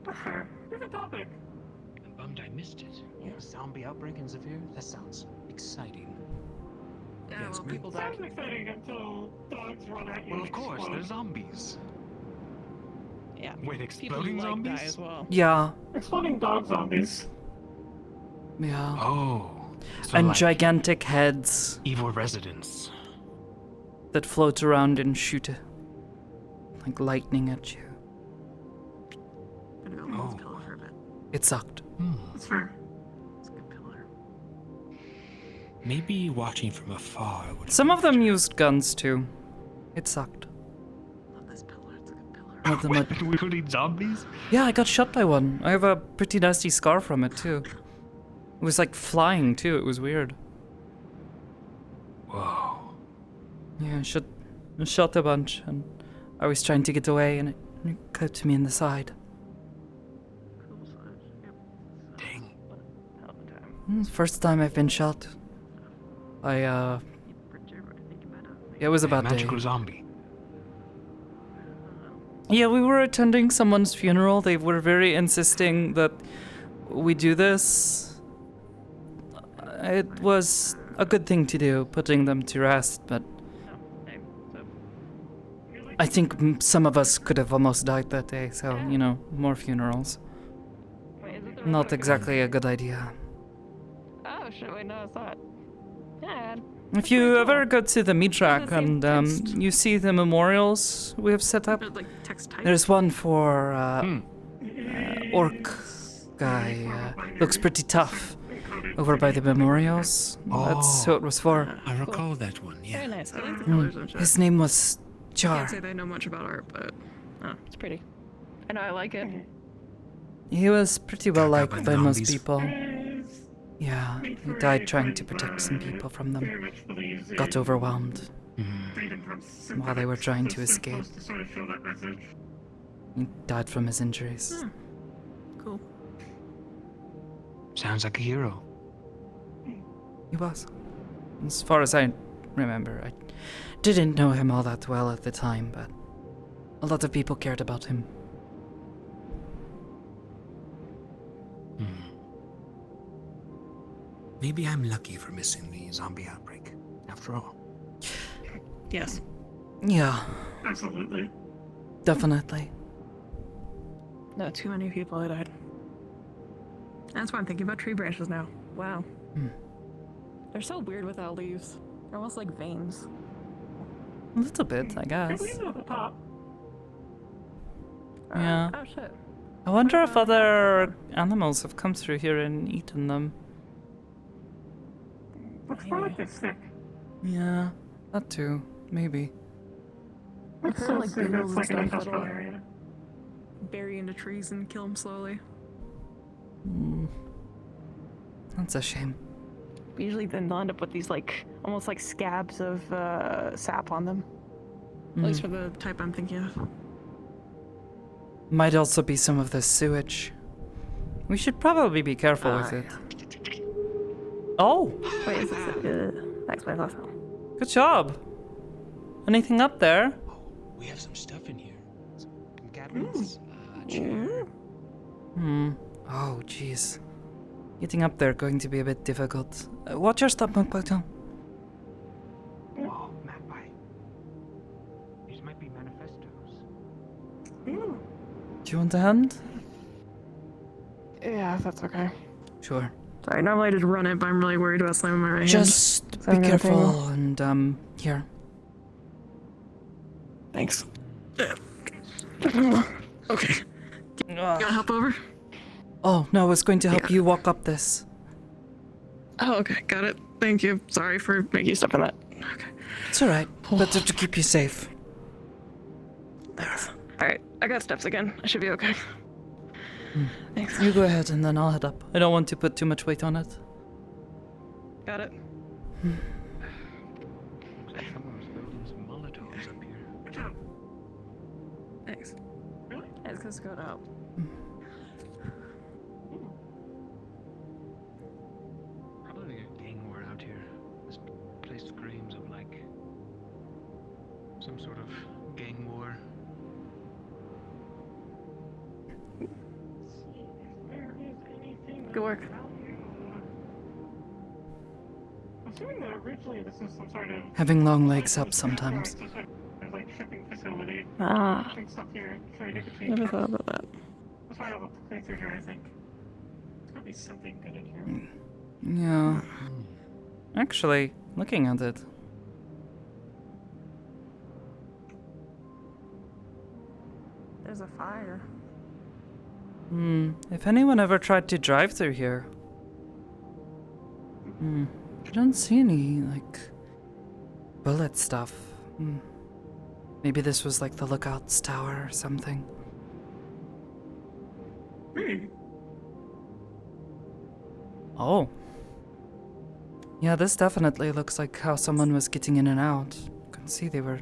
That's fair. Different topic. I'm bummed I missed it. Zombie outbreak in Zephyr? That sounds exciting. Yeah, yes, well, people Sounds exciting until dogs run at you. Well, and of course, explode. they're zombies. Yeah. Wait, exploding people zombies? die as well. Yeah. Exploding dog zombies. Yeah. Oh. And gigantic heads Evil residents. that float around and shoot like lightning at you. Oh. It sucked. That's fair. Maybe watching from afar would. Some of them used guns too. It sucked. One of them had- Including zombies? Yeah, I got shot by one. I have a pretty nasty scar from it too. It was like flying too. It was weird. Whoa. Yeah, I shot a bunch, and I was trying to get away, and it clipped me in the side. First time I've been shot. It was a bad day. Magical zombie. Yeah, we were attending someone's funeral. They were very insisting that we do this. It was a good thing to do, putting them to rest, but I think some of us could have almost died that day, so, you know, more funerals. Not exactly a good idea. Oh shit, wait, no, it's not. Yeah. If you ever go to the meat track and you see the memorials we have set up, there's one for orc guy. Looks pretty tough over by the memorials. That's who it was for. I recall that one, yeah. Very nice. I like the colors and shit. His name was Can't Jar. say that I know much about art, but it's pretty. I know I like it. He was pretty well liked by most zombies. people. Yeah, he died trying to protect some people from them. Got overwhelmed while they were trying to escape. He died from his injuries. Cool. Sounds like a hero. He was. As far as I remember, I didn't know him all that well at the time, but a lot of people cared about him. Maybe I'm lucky for missing the zombie outbreak, after all. Yes. Yeah, Absolutely. definitely. No, too many people that died. That's why I'm thinking about tree branches now. Wow. They're so weird without leaves. They're almost like veins. A little bit, I guess. At the top. Yeah. Oh shit. I wonder if other animals have come through here and eaten them. Looks more like a stick. Yeah, that too. Maybe. I've heard like beetles and like an stuff industrial that'll area. bury into trees and kill them slowly. That's a shame. But usually then they'll end up with these like almost like scabs of sap on them. At least for the type I'm thinking of. Might also be some of the sewage We should probably be careful with it. Oh! Wait, is this thanks, my last one. Good job! Anything up there? We have some stuff in here. Some cabinets, chair. Oh, jeez. Getting up there going to be a bit difficult. Watch your step, Magpie. Oh, Magpie. These might be manifestos. Do you want a hand? Yeah, that's okay. Sure. Sorry, normally I just run it, but I'm really worried about slamming my right hand. Just be careful and, here. Thanks. Okay. Gotta hop over? Oh, no, I was going to help you walk up this. Oh, okay, got it. Thank you. Sorry for making you step in that. Okay. It's alright. Better to keep you safe. Alright, I got steps again. I should be okay. Thanks. You go ahead and then I'll head up. I don't want to put too much weight on it. Got it. Looks like someone's building some Molotovs up here. Good job. Thanks. Really? Yeah, it's because going out. Probably a gang war out here. This place screams of like some sort of gang war. Good work. Assuming that originally this is some sort of Having long legs helps sometimes. like shipping facility. Ah. Things up here. Sure, you could Never thought about that. That's why I have a playthrough here, I think. There's gotta be something good in here. Yeah. Actually, looking at it. There's a fire. If anyone ever tried to drive through here. I don't see any, like, bullet stuff. Maybe this was like the lookout's tower or something. Oh. Yeah, this definitely looks like how someone was getting in and out. You can see they were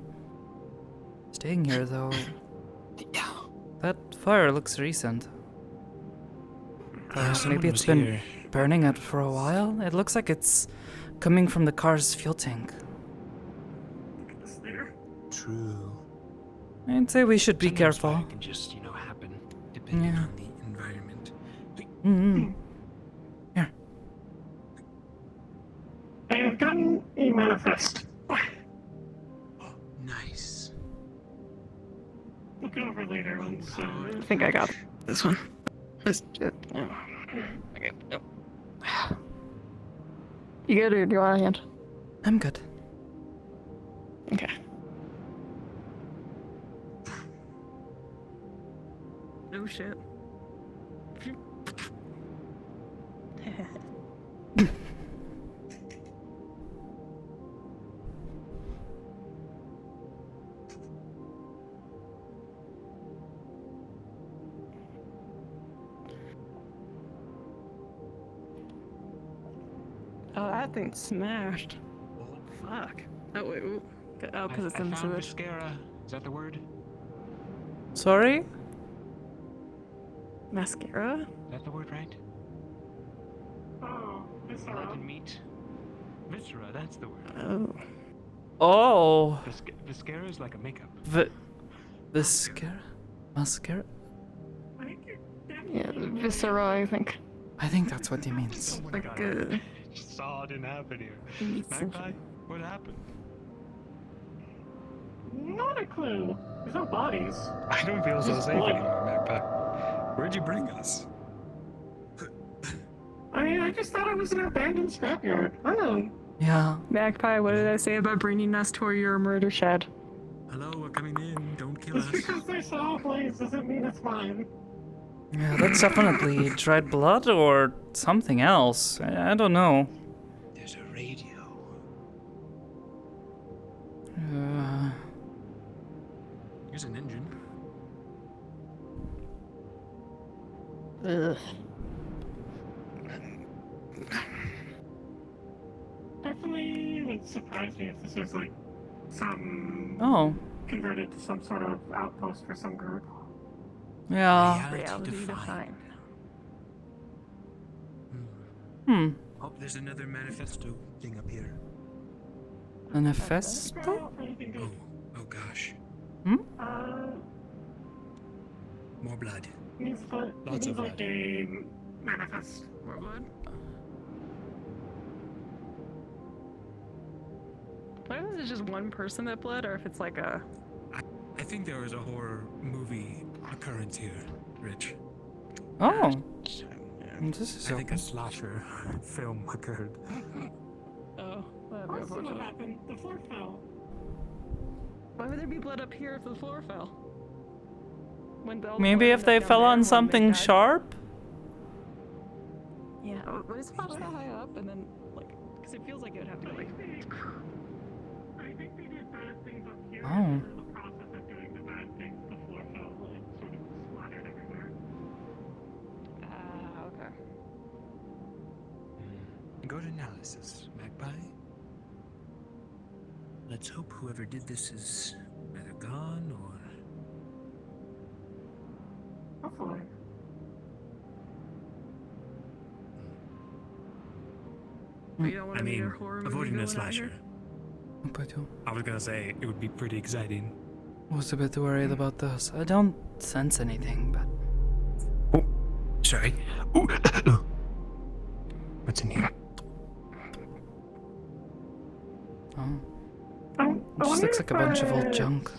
staying here, though. That fire looks recent. Maybe it's been burning it for a while. It looks like it's coming from the car's fuel tank. True. I'd say we should be Sometimes careful. fire can just, happen, depending Yeah. on the environment. Here. I have gotten a manifest. Nice. Look over later once. I think I got this one. Okay. You good or do you want a hand? I'm good. Okay. Oh shit. Oh, that thing's smashed. Fuck. Oh, wait. Ooh. Oh, because it's in the sewage. Mascara. Is that the word? Sorry? Mascara? Is that the word, right? Oh, Blood and meat. Viscera, that's the word. Oh. Oh. Viscera is like a makeup. Mascara? Mascara? Yeah, viscera, I think. I think that's what he means. Like, Just saw it didn't happen here. It's Magpie, what happened? Not a clue. There's no bodies. I don't feel so Just safe blood. anymore, Magpie. Where'd you bring us? I mean, I just thought it was an abandoned scrapyard. I don't know. Yeah. Magpie, what did I say about bringing us to your murder shed? Hello, we're coming in. Don't kill Just us. because they saw a blaze doesn't mean it's mine. Yeah, that's definitely dried blood or something else. I don't know. There's a radio. Here's an engine. Ugh. Definitely would surprise me if this was like some converted to some sort of outpost for some group. Yeah. Reality defined. Hmm. Oh, there's another manifesto thing up here. Manifesto? Oh gosh. Hmm? More blood. Lots of blood. Manifest. More blood? What if it's just one person that bled, or if it's like a... I think there was a horror movie occurrence here, Rich. Oh. This is I think a slasher film occurred. Oh, that'd be That's what unfortunate. happened. The floor fell. Why would there be blood up here if the floor fell? When the Maybe if they fell on something sharp? Yeah, what is about that high up and then, like, because it feels like it would have to go like... I think they did bad things up here. Oh. In the process of doing the bad things, the floor fell, like, sort of splattered everywhere. Okay. Good analysis, Magpie. Let's hope whoever did this is either gone or... Hopefully. But you don't want I to meet mean, a horror movie avoiding a going on slasher. here? I was gonna say it would be pretty exciting. I was a bit worried about this. I don't sense anything, but... Sorry. What's in here? Oh. It just looks like a bunch of old junk.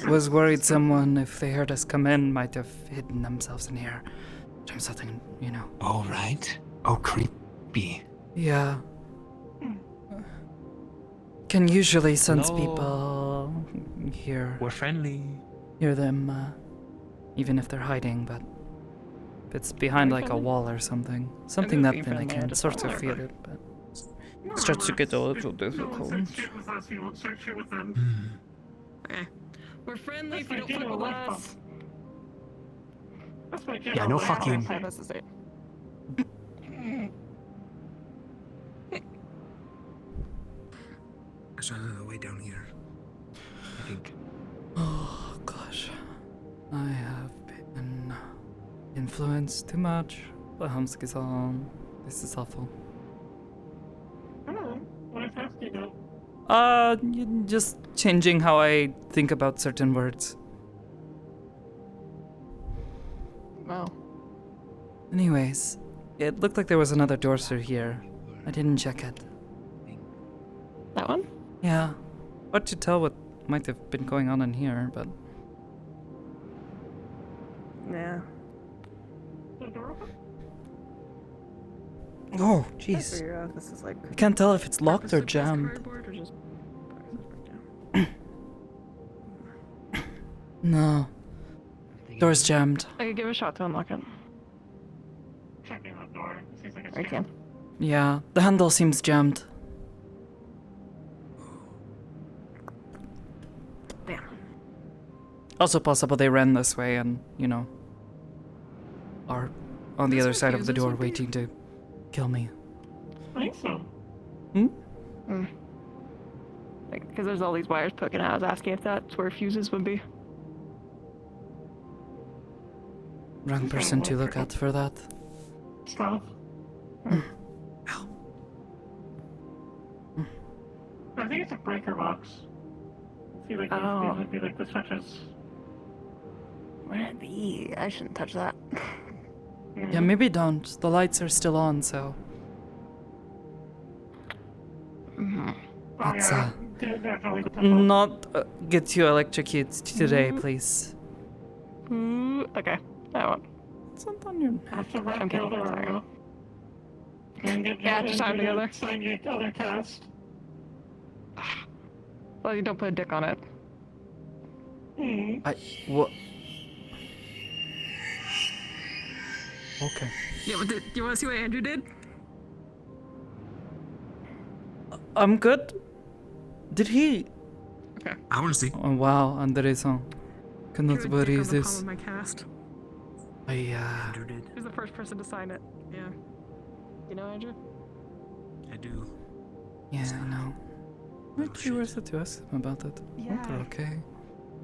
Was worried someone, if they heard us come in, might have hidden themselves in here. Doing something, you know. Oh, right. Oh, creepy. Yeah. Can usually sense Hello. people We're friendly. hear them, even if they're hiding, but if it's behind like a wall or something. Something that then I can sort of feel it, but it starts to get a little difficult. We won't search it with them. Okay. We're friendly if you don't fuck with us. That's my Yeah, no fucking. That's the state. There's another way down here. I think. Oh gosh, I have been influenced too much by Hamsuki-san. This is awful. Hello. What if that's you know? Just changing how I think about certain words. Wow. Anyways, it looked like there was another door through here. I didn't check it. That one? Yeah. Hard to tell what might have been going on in here, but... Yeah. Oh, I jeez. figure out if this is like... I can't tell if it's locked or purpose-built jammed. cardboard or just... No. Door's jammed. I could give it a shot to unlock it. Checking the door. Seems like it's I can. Yeah, the handle seems jammed. Damn. Also possible they ran this way and, you know, are on the This other might side be of the this door would be- waiting to kill me. I think so. Like, because there's all these wires poking out. I was asking if that's where fuses would be. Wrong person to look at for that. Stealth. I think it's a breaker box. I feel like these would be like the switches. Where'd it be? I shouldn't touch that. Yeah, maybe don't. The lights are still on, so... Let's, not get you electrocuted today, please. Okay, that one. It's not on your... I'm kidding. Sorry. Yeah, just time together. Sign your other cast. Well, you don't put a dick on it. What? Okay. Yeah, but do you want to see what Andrew did? I'm good. Did he? Okay. I want to see. Oh, wow, André-san. Cannot believe this. My cast. Andrew did. Who's the first person to sign it? Yeah. You know, Andrew? I do. Yeah, I know. Might be worth it to ask them about it. Yeah. They're okay.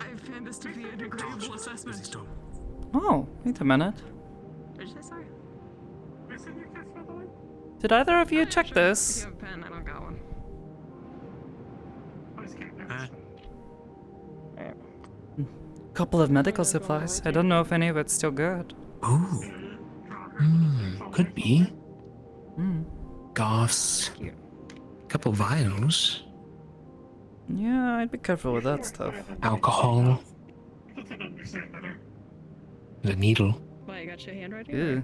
I found this to be an agreeable assessment. Oh, wait a minute. Did you say sorry? I said your kiss, by the way. Did either of you check If this? you have a pen, I don't got one. Couple of medical supplies. I don't know if any of it's still good. Oh. Could be. Gauze. Couple vials. Yeah, I'd be careful with that stuff. Alcohol. The needle. Why, you got your handwriting? Ew.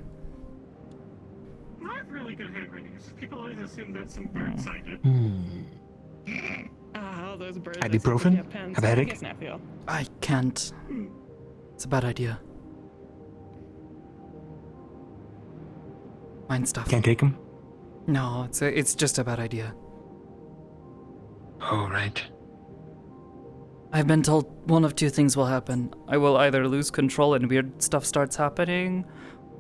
I have really good handwriting. People always assume that some bird signed it. Ah, those birds. Ibuprofen? Have a headache? I can't. It's a bad idea. Mind stuff. Can't take them? No, it's just a bad idea. Oh, right. I've been told one of two things will happen. I will either lose control and weird stuff starts happening,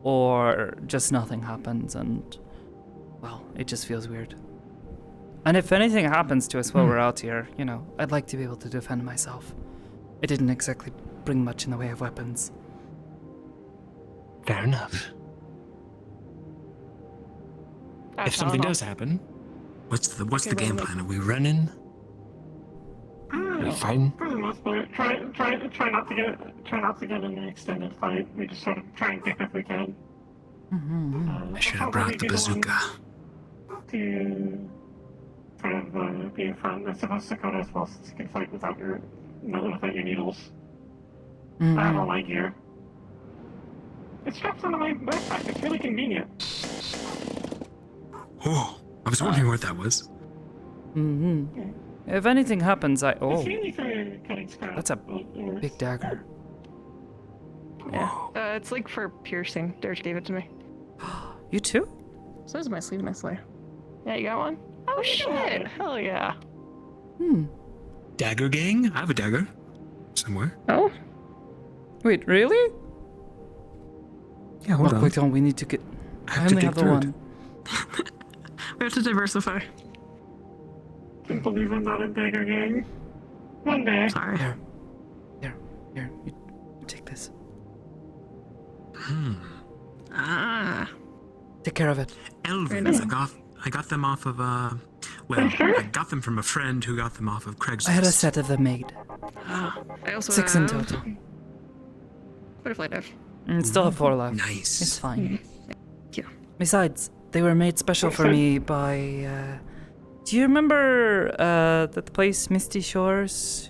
or just nothing happens and, well, it just feels weird. And if anything happens to us while we're out here, you know, I'd like to be able to defend myself. I didn't exactly bring much in the way of weapons. Fair enough. If something does happen, what's the game plan? Are we running? Are we fighting? For the most part, try not to get in an extended fight. We just sort of try and pick if we can. I should have brought the bazooka. To kind of be in front. I suppose Sakoto as well, since you can fight without your needles. I have all my gear. It straps onto my backpack. It's really convenient. Oh, I was wondering what that was. If anything happens, It's really for cutting scraps. That's a big dagger. Yeah. It's like for piercing. Dirge gave it to me. You too? So is my sleeve nicely. Yeah, you got one? Oh shit! Hell yeah. Dagger gang? I have a dagger. Somewhere. Oh? Wait, really? Yeah, hold on. Wait, we need to get... I only have the one. We have to diversify. Can't believe I'm not in Dagger Gang. One day. Sorry. Here, you take this. Take care of it. Elvins. I got them off of I got them from a friend who got them off of Craigslist. I had a set of them made. I also 6 in have... total. Butterfly dive. Still have 4 left. Nice. It's fine. Thank you. Besides, they were made special for me by, do you remember that place, Misty Shores?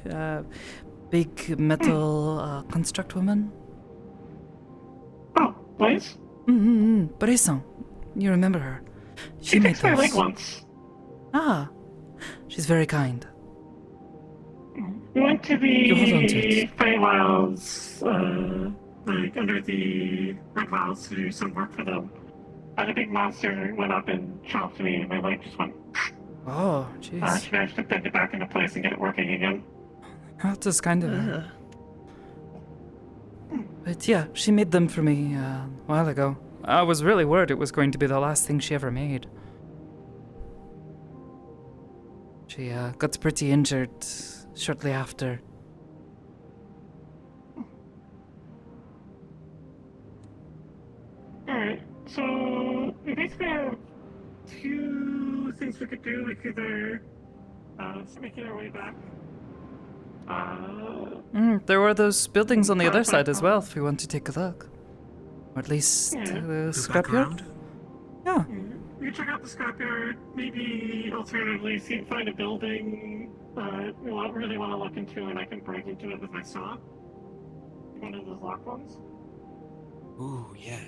Big metal construct woman? Oh, place? Bresson. You remember her. She made fixed my leg those. once. Ah. She's very kind. We went to You hold on to the it. Feywilds, like under the Red Wilds to do some work for them. And a big monster went up and chopped me, and my leg just went. Oh, jeez. She managed to bend it back into place and get it working again. That is kind of her. But yeah, she made them for me a while ago. I was really worried it was going to be the last thing she ever made. She got pretty injured shortly after. Alright, so we basically have 2 things we could do. We could either making our way back. There were those buildings on the other side as well, if you want to take a look. Or at least the scrapyard. Yeah. We could check out the scrapyard, maybe alternatively find a building we really want to look into, and I can break into it with my saw. One of those locked ones. Ooh, yeah.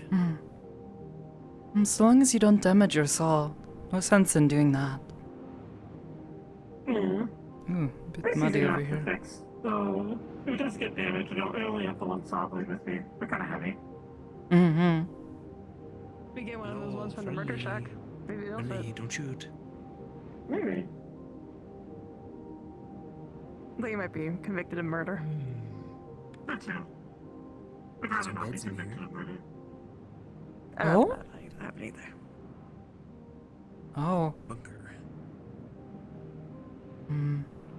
As long as you don't damage your saw, no sense in doing that. Ooh, a bit muddy over here. Fix. So, if it does get damaged, I only have the one saw blade with me. They're kind of heavy. We get one of those ones from the murder shack. Maybe they'll fit. Don't shoot. Maybe. But you might be convicted of murder. That too. I'd rather not be convicted of murder. I don't know if that happened either. Oh.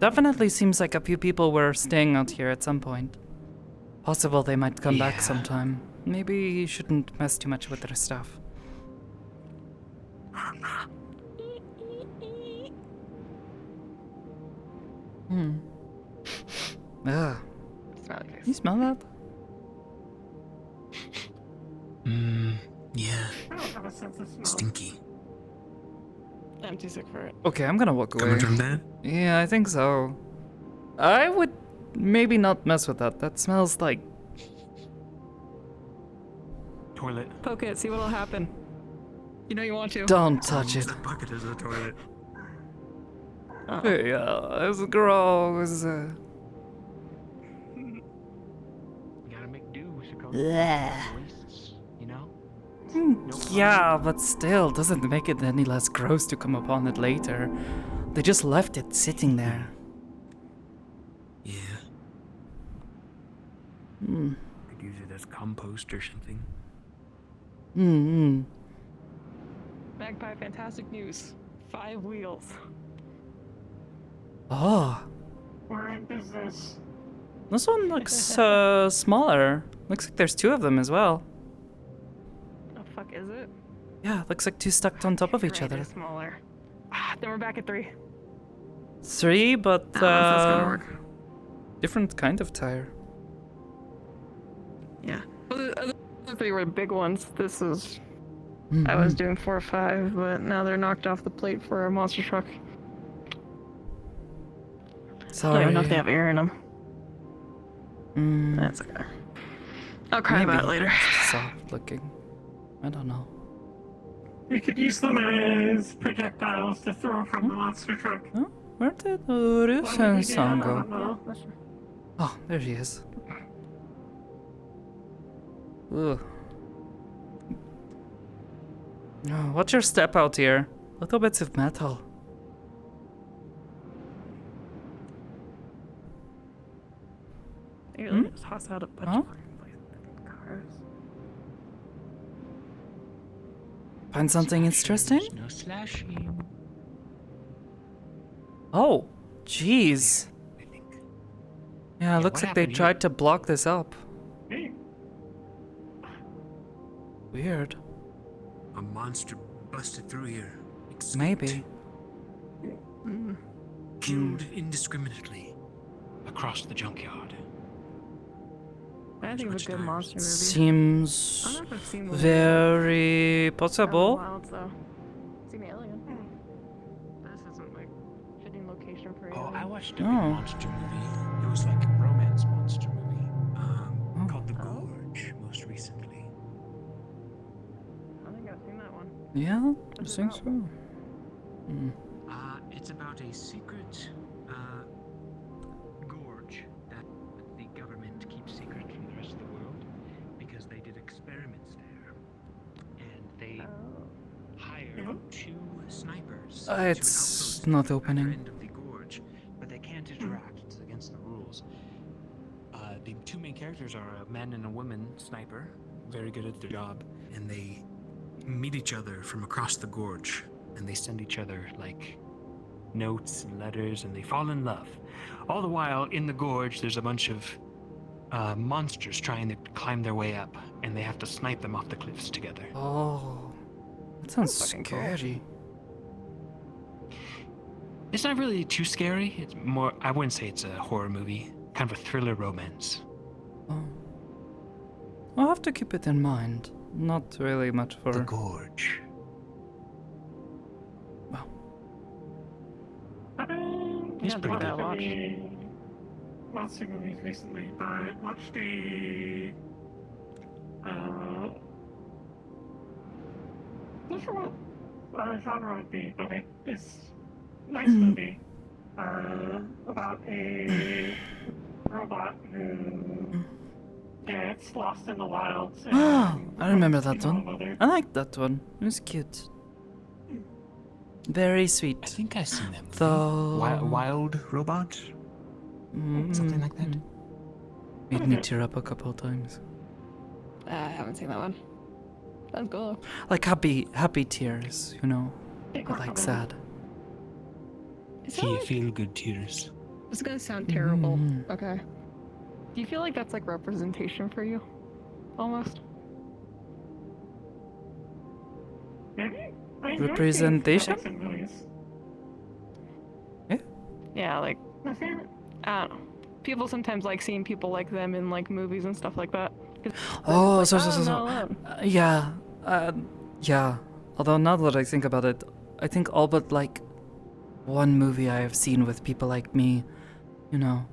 Definitely seems like a few people were staying out here at some point. Possible they might come back Yeah. sometime. Maybe you shouldn't mess too much with their stuff. Hmm. Ugh. You smell that? Yeah. I don't have a sense of smell. Stinky. I'm too sick for it. Okay, I'm gonna walk away. Coming from that? Yeah, I think so. I would maybe not mess with that. That smells like Toilet. Poke it, see what'll happen. You know you want to. Don't touch it. The bucket is a toilet. Yeah, it's gross. You gotta make do, Sakoto. Bleh. Wastes, you know? Yeah, but still, doesn't make it any less gross to come upon it later. They just left it sitting there. Yeah. Hmm. Could use it as compost or something. Hmm. Magpie, fantastic news. 5 wheels. Oh, We're in business. this one looks smaller. Looks like there's 2 of them as well. Oh fuck, is it? Yeah, looks like 2 stuck on top of each Right, other. they're smaller. Ah, then we're back at 3. 3, but I don't know if that's gonna work. different kind of tire. Yeah. Well, the other 3 were big ones. This is. I was doing 4 or 5, but now they're knocked off the plate for a monster truck. I don't even know if they have air in them. That's okay. I'll cry about it later. Soft looking. I don't know. We could use them as projectiles to throw from the monster truck. Where did Urusen-san go? Oh, there she is. Ugh. Oh, watch your step out here. Little bits of metal. Maybe let me just toss out a bunch of cars. Find something interesting? No slashing. Oh, jeez. Yeah, looks what like they happened tried to block this up. Weird. A monster busted through here. Maybe. Killed indiscriminately across the junkyard. I think of a good monster movie. Seems I don't know if I've seen one. very possible. Wild, though. Seen Alien. This isn't like fitting location for Alien. Oh, I watched a good Oh. monster movie. It was like a romance monster movie. Called The Gorge, most recently. I think I've seen that one. Yeah, I think so. It's about a secret gorge that the government keeps secret from the rest of the world because they did experiments there. And they hired 2 snipers. It's not opening. End of the gorge, but they can't interact. It's against the rules. The 2 main characters are a man and a woman sniper, very good at their job, and they meet each other from across the gorge, and they send each other like notes and letters, and they fall in love. All the while in the gorge, there's a bunch of monsters trying to climb their way up, and they have to snipe them off the cliffs together. Oh, that sounds scary. It's not really too scary. It's more, I wouldn't say it's a horror movie, kind of a thriller romance. Oh. I'll have to keep it in mind. Not really much for... The Gorge. He's pretty good. Monster movies recently, but watched the not sure what genre it would be, but it's a nice movie about a robot who gets lost in the wilds. Oh, I remember that single one. mother. I like that one. It was cute. Very sweet. I think I've seen that movie. The Wild Robot? Something like that. Made me tear up a couple of times. I haven't seen that one. That's cool. Like happy tears, you know, but like sad. Is that like, Feel good tears. it's gonna sound terrible. Okay. Do you feel like that's like representation for you? Almost? Representation? Yeah, like, I don't know. People sometimes like seeing people like them in like movies and stuff like that. Oh, Like, so. I'm not alone. Yeah. Although now that I think about it, I think all but like one movie I have seen with people like me, you know,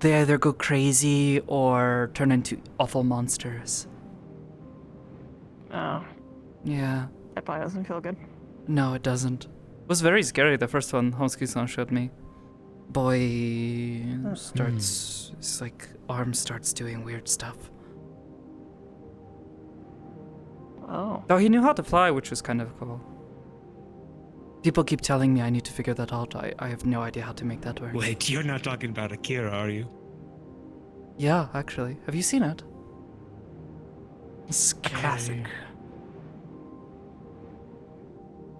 they either go crazy or turn into awful monsters. Oh. Yeah. That probably doesn't feel good. No, it doesn't. It was very scary, the first one Homsuki-san showed me. Boy starts, his like arm starts doing weird stuff. Oh. Though he knew how to fly, which was kind of cool. People keep telling me I need to figure that out. I have no idea how to make that work. Wait, you're not talking about Akira, are you? Yeah, actually. Have you seen it? It's A classic.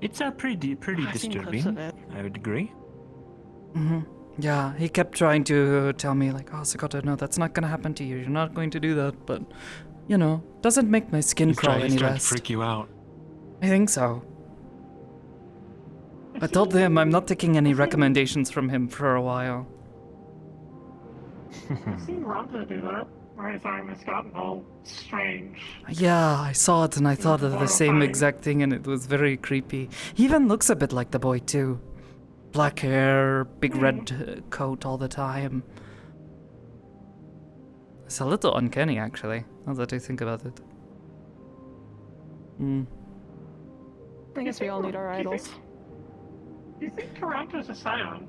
It's pretty I've seen clips of disturbing. it. I would agree. Yeah, he kept trying to tell me like, oh, Sakoto, no, that's not gonna happen to you. You're not going to do that. But, you know, doesn't make my skin He's crawl trying any to less. freak you out. I think so. I told him I'm not taking any recommendations from him for a while. I've seen Ronda do that, where his arm has gotten all strange. Yeah, I saw it and I thought of the same exact thing and it was very creepy. He even looks a bit like the boy too. Black hair, big red coat all the time. It's a little uncanny actually, now that I think about it. I guess we all need our idols. Do you think Toronto's a scion?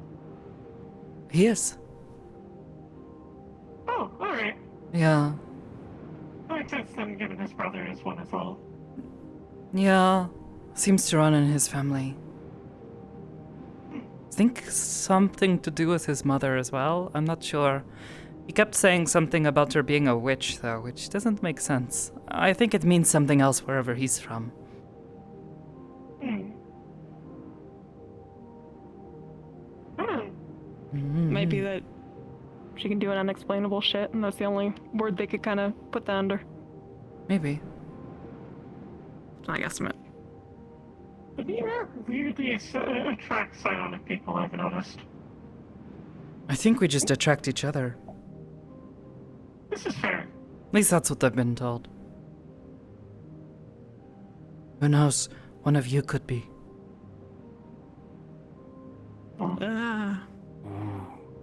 He is. Oh, alright. Yeah. That makes sense then, given his brother is one as well. Yeah. Seems to run in his family. Think something to do with his mother as well? I'm not sure. He kept saying something about her being a witch, though, which doesn't make sense. I think it means something else wherever he's from. Might be that she can do an unexplainable shit, and that's the only word they could kind of put that under. Maybe. I guesstimate. But you weirdly attract psionic people, I've noticed. I think we just attract each other. This is fair. At least that's what I've been told. Who knows? One of you could be.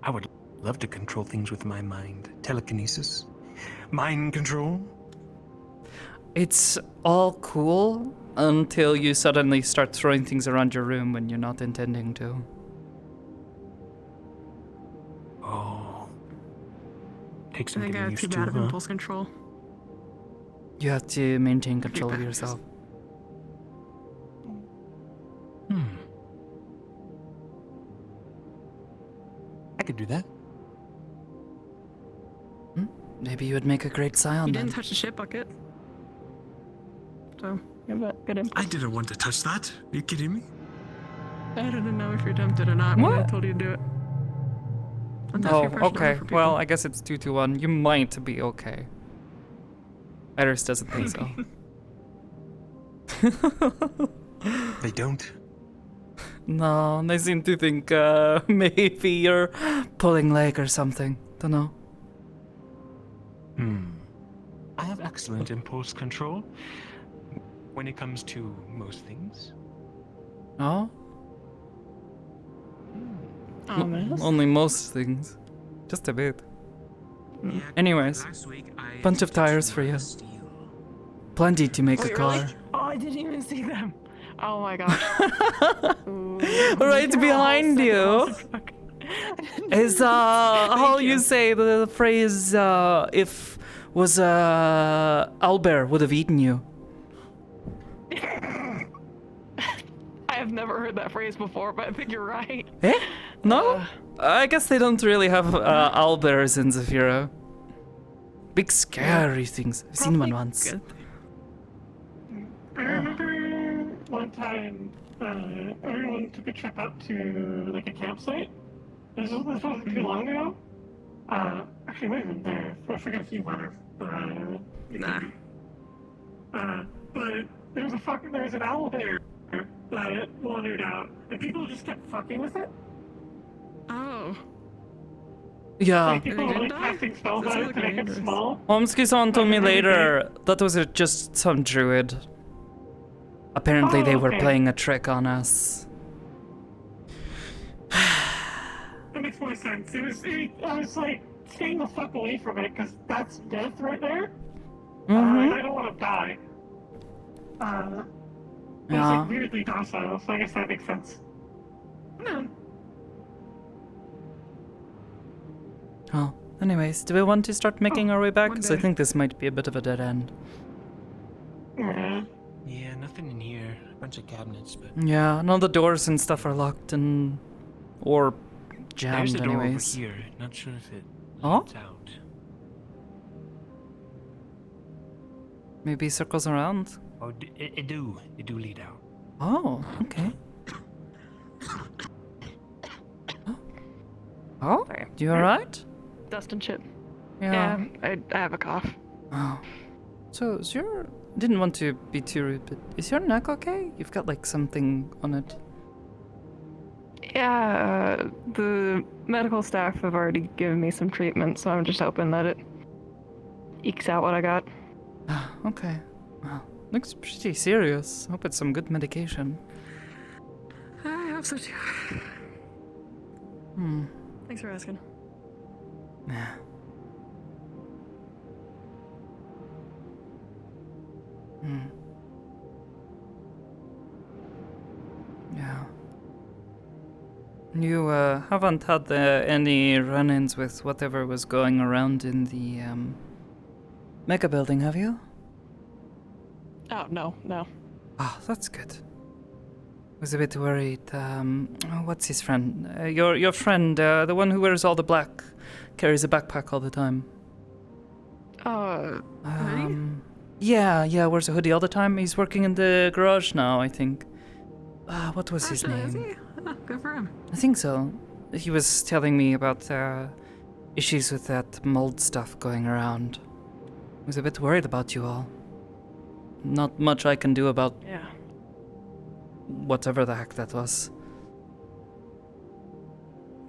I would love to control things with my mind. Telekinesis. Mind control. It's all cool until you suddenly start throwing things around your room when you're not intending to. Oh. Takes I some think I getting have too used bad to, of huh? impulse control. You have to maintain control of yourself. I could do that. Maybe you would make a great scion You then. didn't touch the shit bucket. So, you have a good impulse. I didn't want to touch that. Are you kidding me? I didn't know if you're tempted or not when I What? told you to do it. And that's your Oh, first order okay. for people. Well, I guess it's 2-1. You might be okay. Iris doesn't think so. They don't. No, they seem to think maybe you're pulling leg or something. Don't know. I have excellent impulse control when it comes to most things. No? Ominous. Only most things. Just a bit. Anyways, bunch of tires for you. Plenty to make a Wait, car. really? Oh, I didn't even see them. Oh my gosh. Right behind you is how you say the phrase if was owlbear would have eaten you. I have never heard that phrase before, but I think you're right. Eh? No? I guess they don't really have owlbears in Zafira. Big scary things. I've seen one once. I remember one time everyone took a trip up to like a campsite. This wasn't too long ago. Actually, wait a minute there. I forgot if you were. Nah. But there's an owl there that wandered out, and people just kept fucking with it. Oh. Yeah. Like, people were like casting spells on it to make it small. Homsky-san told me later that was just some druid. Apparently they were okay. playing a trick on us. That makes more sense. I was like, staying the fuck away from it, because that's death right there. And I don't want to die. But it's like weirdly docile, so I guess that makes sense. Oh, anyways, do we want to start making our way back? Because I think this might be a bit of a dead end. Yeah, nothing in here. A bunch of cabinets, but Yeah, and all the doors and stuff are locked and or jammed there's a door anyways. over here. Not sure if it Oh? leads out. Maybe circles around. Oh, it do lead out. Oh, okay. Oh, you alright? Dust and shit. Yeah. I have a cough. Oh. So is your... Didn't want to be too rude, but is your neck okay? You've got like something on it. Yeah, the medical staff have already given me some treatment, so I'm just hoping that it ekes out what I got. Okay. Well, looks pretty serious. Hope it's some good medication. I hope so too. Hmm. Thanks for asking. Yeah. Hmm. Yeah. You haven't had any run-ins with whatever was going around in the mega building, have you? Oh, no. Ah, that's good. Was a bit worried. What's his friend? Your friend, the one who wears all the black, carries a backpack all the time. Yeah, wears a hoodie all the time. He's working in the garage now, I think. What was his name? Is he? Oh, good for him. I think so. He was telling me about issues with that mold stuff going around. I was a bit worried about you all. Not much I can do about whatever the heck that was.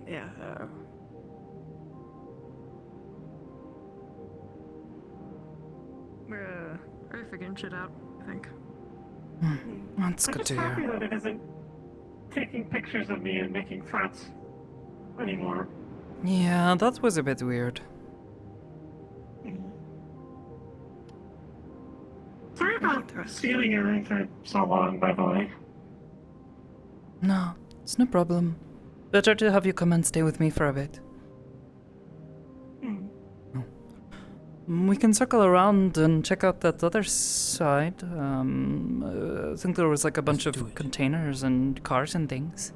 Yeah, we're figuring shit out, I think. That's I'm good just to happy hear. that it isn't taking pictures of me and making threats anymore. Yeah, that was a bit weird. Sorry about stealing your room for so long, by the way. No, it's no problem. Better to have you come and stay with me for a bit. We can circle around and check out that other side. I think there was like a bunch of containers and cars and things.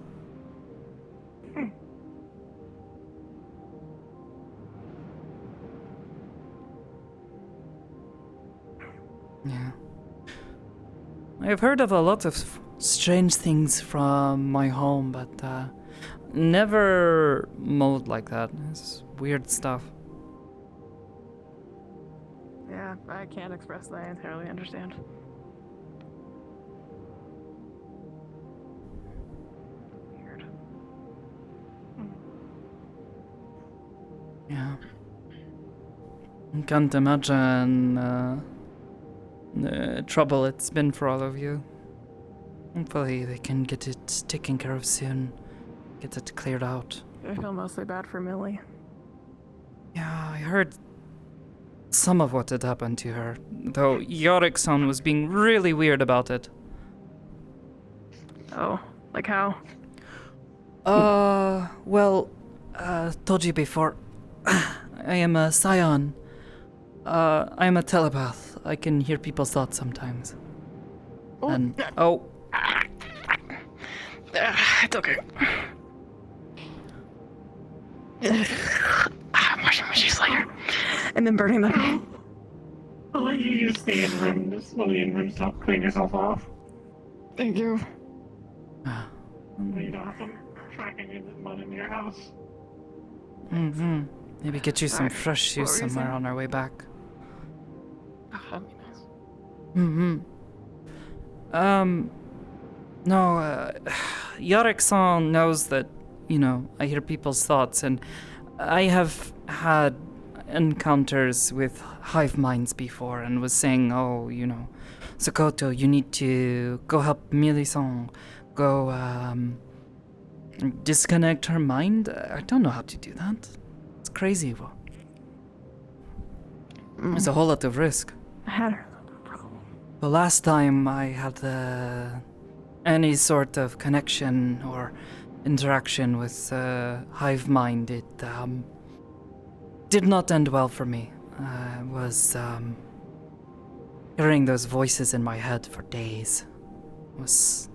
Yeah. I've heard of a lot of strange things from my home, but never mold like that. It's weird stuff. Yeah, I can't express that. I entirely understand. Weird. Yeah. I can't imagine the trouble it's been for all of you. Hopefully they can get it taken care of soon. Get it cleared out. I feel mostly bad for Millie. Yeah, I heard some of what had happened to her, though Yorick-san was being really weird about it. Oh, like how? Well, told you before, I am a scion. I am a telepath. I can hear people's thoughts sometimes. And, it's okay. Mushy Slayer. And then burning them. I'll let you use the in-room, one of the in-rooms to help clean yourself off. Thank you. You don't have them tracking in the mud in your house. Mm-hmm. Maybe get you some Alright, fresh what juice were you somewhere saying? on our way back. Oh, that'd be nice. Mm-hmm. No, Yarek-san knows that, you know, I hear people's thoughts, and I have had encounters with hive minds before and was saying, oh, you know, Sakoto, you need to go help Mili-san, go, disconnect her mind. I don't know how to do that. It's crazy. There's a whole lot of risk. I had her. The last time I had any sort of connection or interaction with hive mind, it did not end well for me. I was hearing those voices in my head for days. It was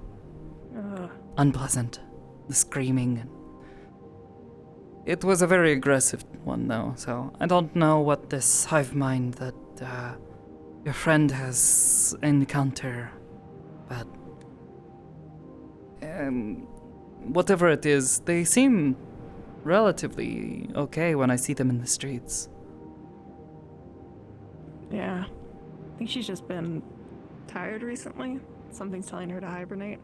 unpleasant. The screaming. It was a very aggressive one, though, so I don't know what this hive mind that your friend has encountered, but whatever it is, they seem relatively okay when I see them in the streets. Yeah. I think she's just been tired recently. Something's telling her to hibernate.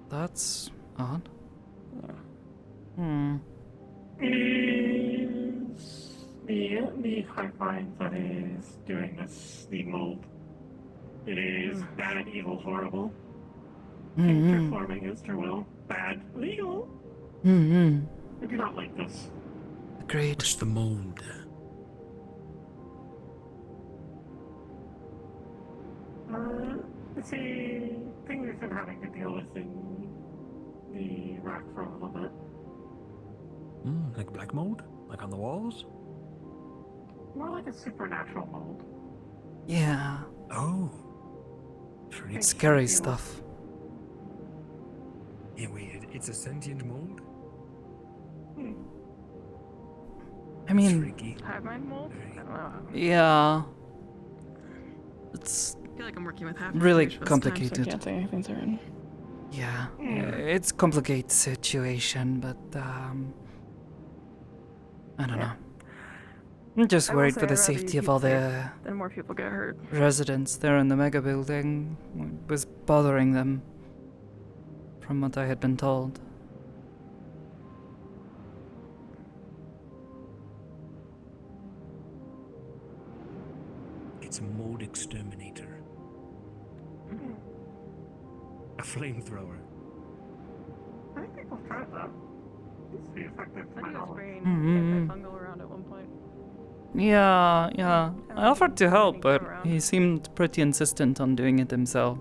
That's odd. Yeah. Is the hive mind that is doing this, the mold, it is bad, evil, horrible. Terraforming against her will. Bad, legal. I do not like this. Agreed. What's the mold? It's a thing we've been having to deal with in the rack for a little bit. Like black mold? Like on the walls? More like a supernatural mold. Yeah. Oh. Scary stuff. Yeah, wait, it's a sentient mold? I mean, freaky. Hive mind mold? I don't know. Yeah. It's I feel like I'm working with half really information this complicated. Time, so I can't say anything certain. Yeah, it's complicated situation, but I don't know. I'm just I will worried say for the I'd rather you safety of keep all safe the than more people get hurt. residents there in the mega building. It was bothering them, from what I had been told. It's a mold exterminator. A flamethrower. I think people tried that. It's the effective I think it was spraying antifungal around at one point. Yeah. I offered to help, but he seemed pretty insistent on doing it himself.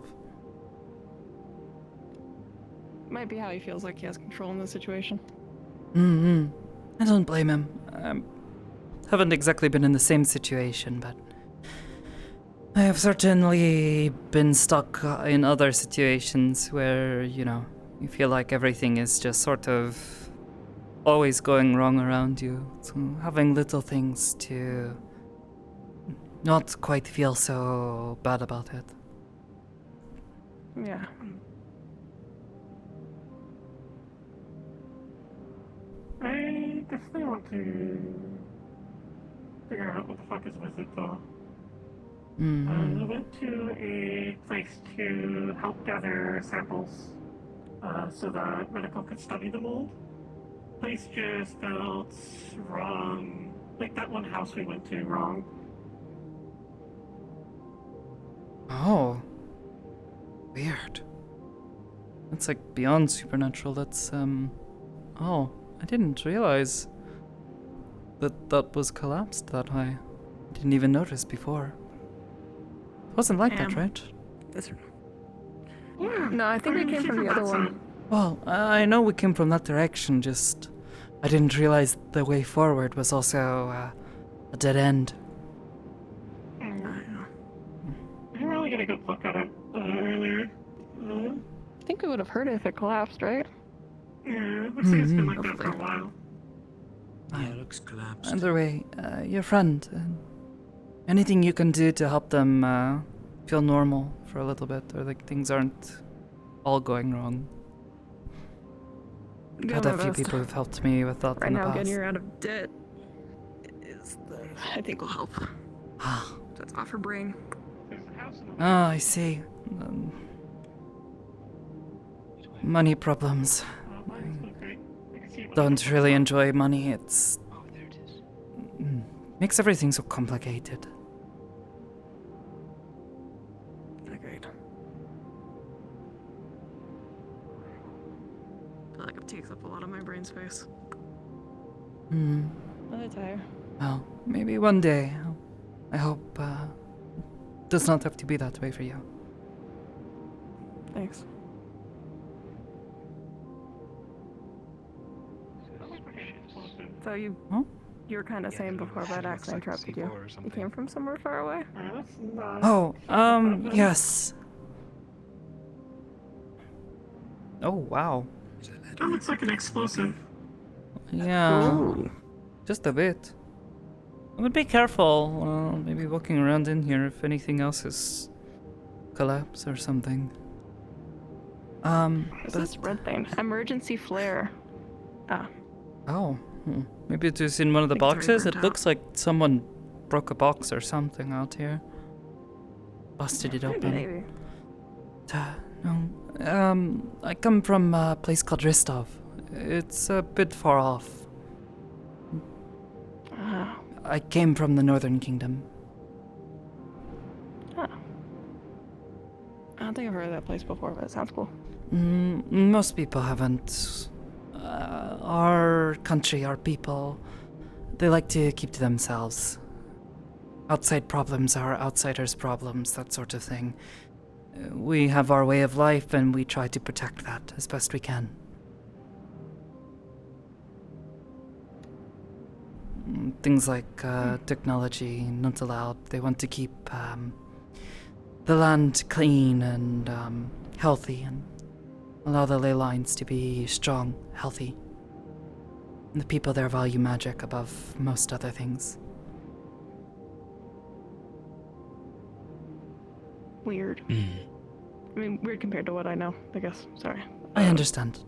Might be how he feels like he has control in the situation. I don't blame him. Haven't exactly been in the same situation, but I have certainly been stuck in other situations where, you know, you feel like everything is just sort of always going wrong around you. So having little things to not quite feel so bad about it. Yeah. I definitely want to figure out what the fuck is with it though. I went to a place to help gather samples so that medical could study the mold. Place just felt wrong. Like that one house we went to, wrong. Oh. Weird. That's like beyond supernatural. That's, oh, I didn't realize that was collapsed that high. Didn't even notice before. It wasn't like that, right? This No, I think we came from the other one. Well, I know we came from that direction, just I didn't realize the way forward was also a dead end. I didn't really get a good look at it earlier. I think we would have heard it if it collapsed, right? Yeah, it looks like it's been like that for a while. Yeah, it looks collapsed. Either way, your friend, anything you can do to help them feel normal for a little bit, or like things aren't all going wrong. Doing Had my a few best. people who've helped me with that Right in the now, past. getting her out of debt I think will help. That's off her brain. Ah, I see. Money problems. Don't really enjoy money. It's makes everything so complicated. Agreed. I feel like it takes up a lot of my brain space. Hmm. Another tire. Well, maybe one day. I hope it does not have to be that way for you. Thanks. So you were kind of saying before, but I accidentally interrupted you. You came from somewhere far away? Oh, yes. Oh, wow. That looks like an explosive. Yeah. Ooh. Just a bit. But be careful. Maybe walking around in here if anything else is collapse or something. What's this red thing? Emergency flare. Ah. Oh. Maybe it was in one of the I think it's already boxes. It burnt looks like someone broke a box or something out here. Busted it open. Maybe. No. I come from a place called Ristov. It's a bit far off. I came from the Northern Kingdom. Huh. I don't think I've heard of that place before, but it sounds cool. Most people haven't. Our country, our people, they like to keep to themselves. Outside problems are outsiders' problems, that sort of thing. We have our way of life and we try to protect that as best we can. Things like technology, not allowed. They want to keep the land clean and healthy and allow the ley lines to be strong, healthy. And the people there value magic above most other things. Weird. I mean, weird compared to what I know, I guess. Sorry. I understand.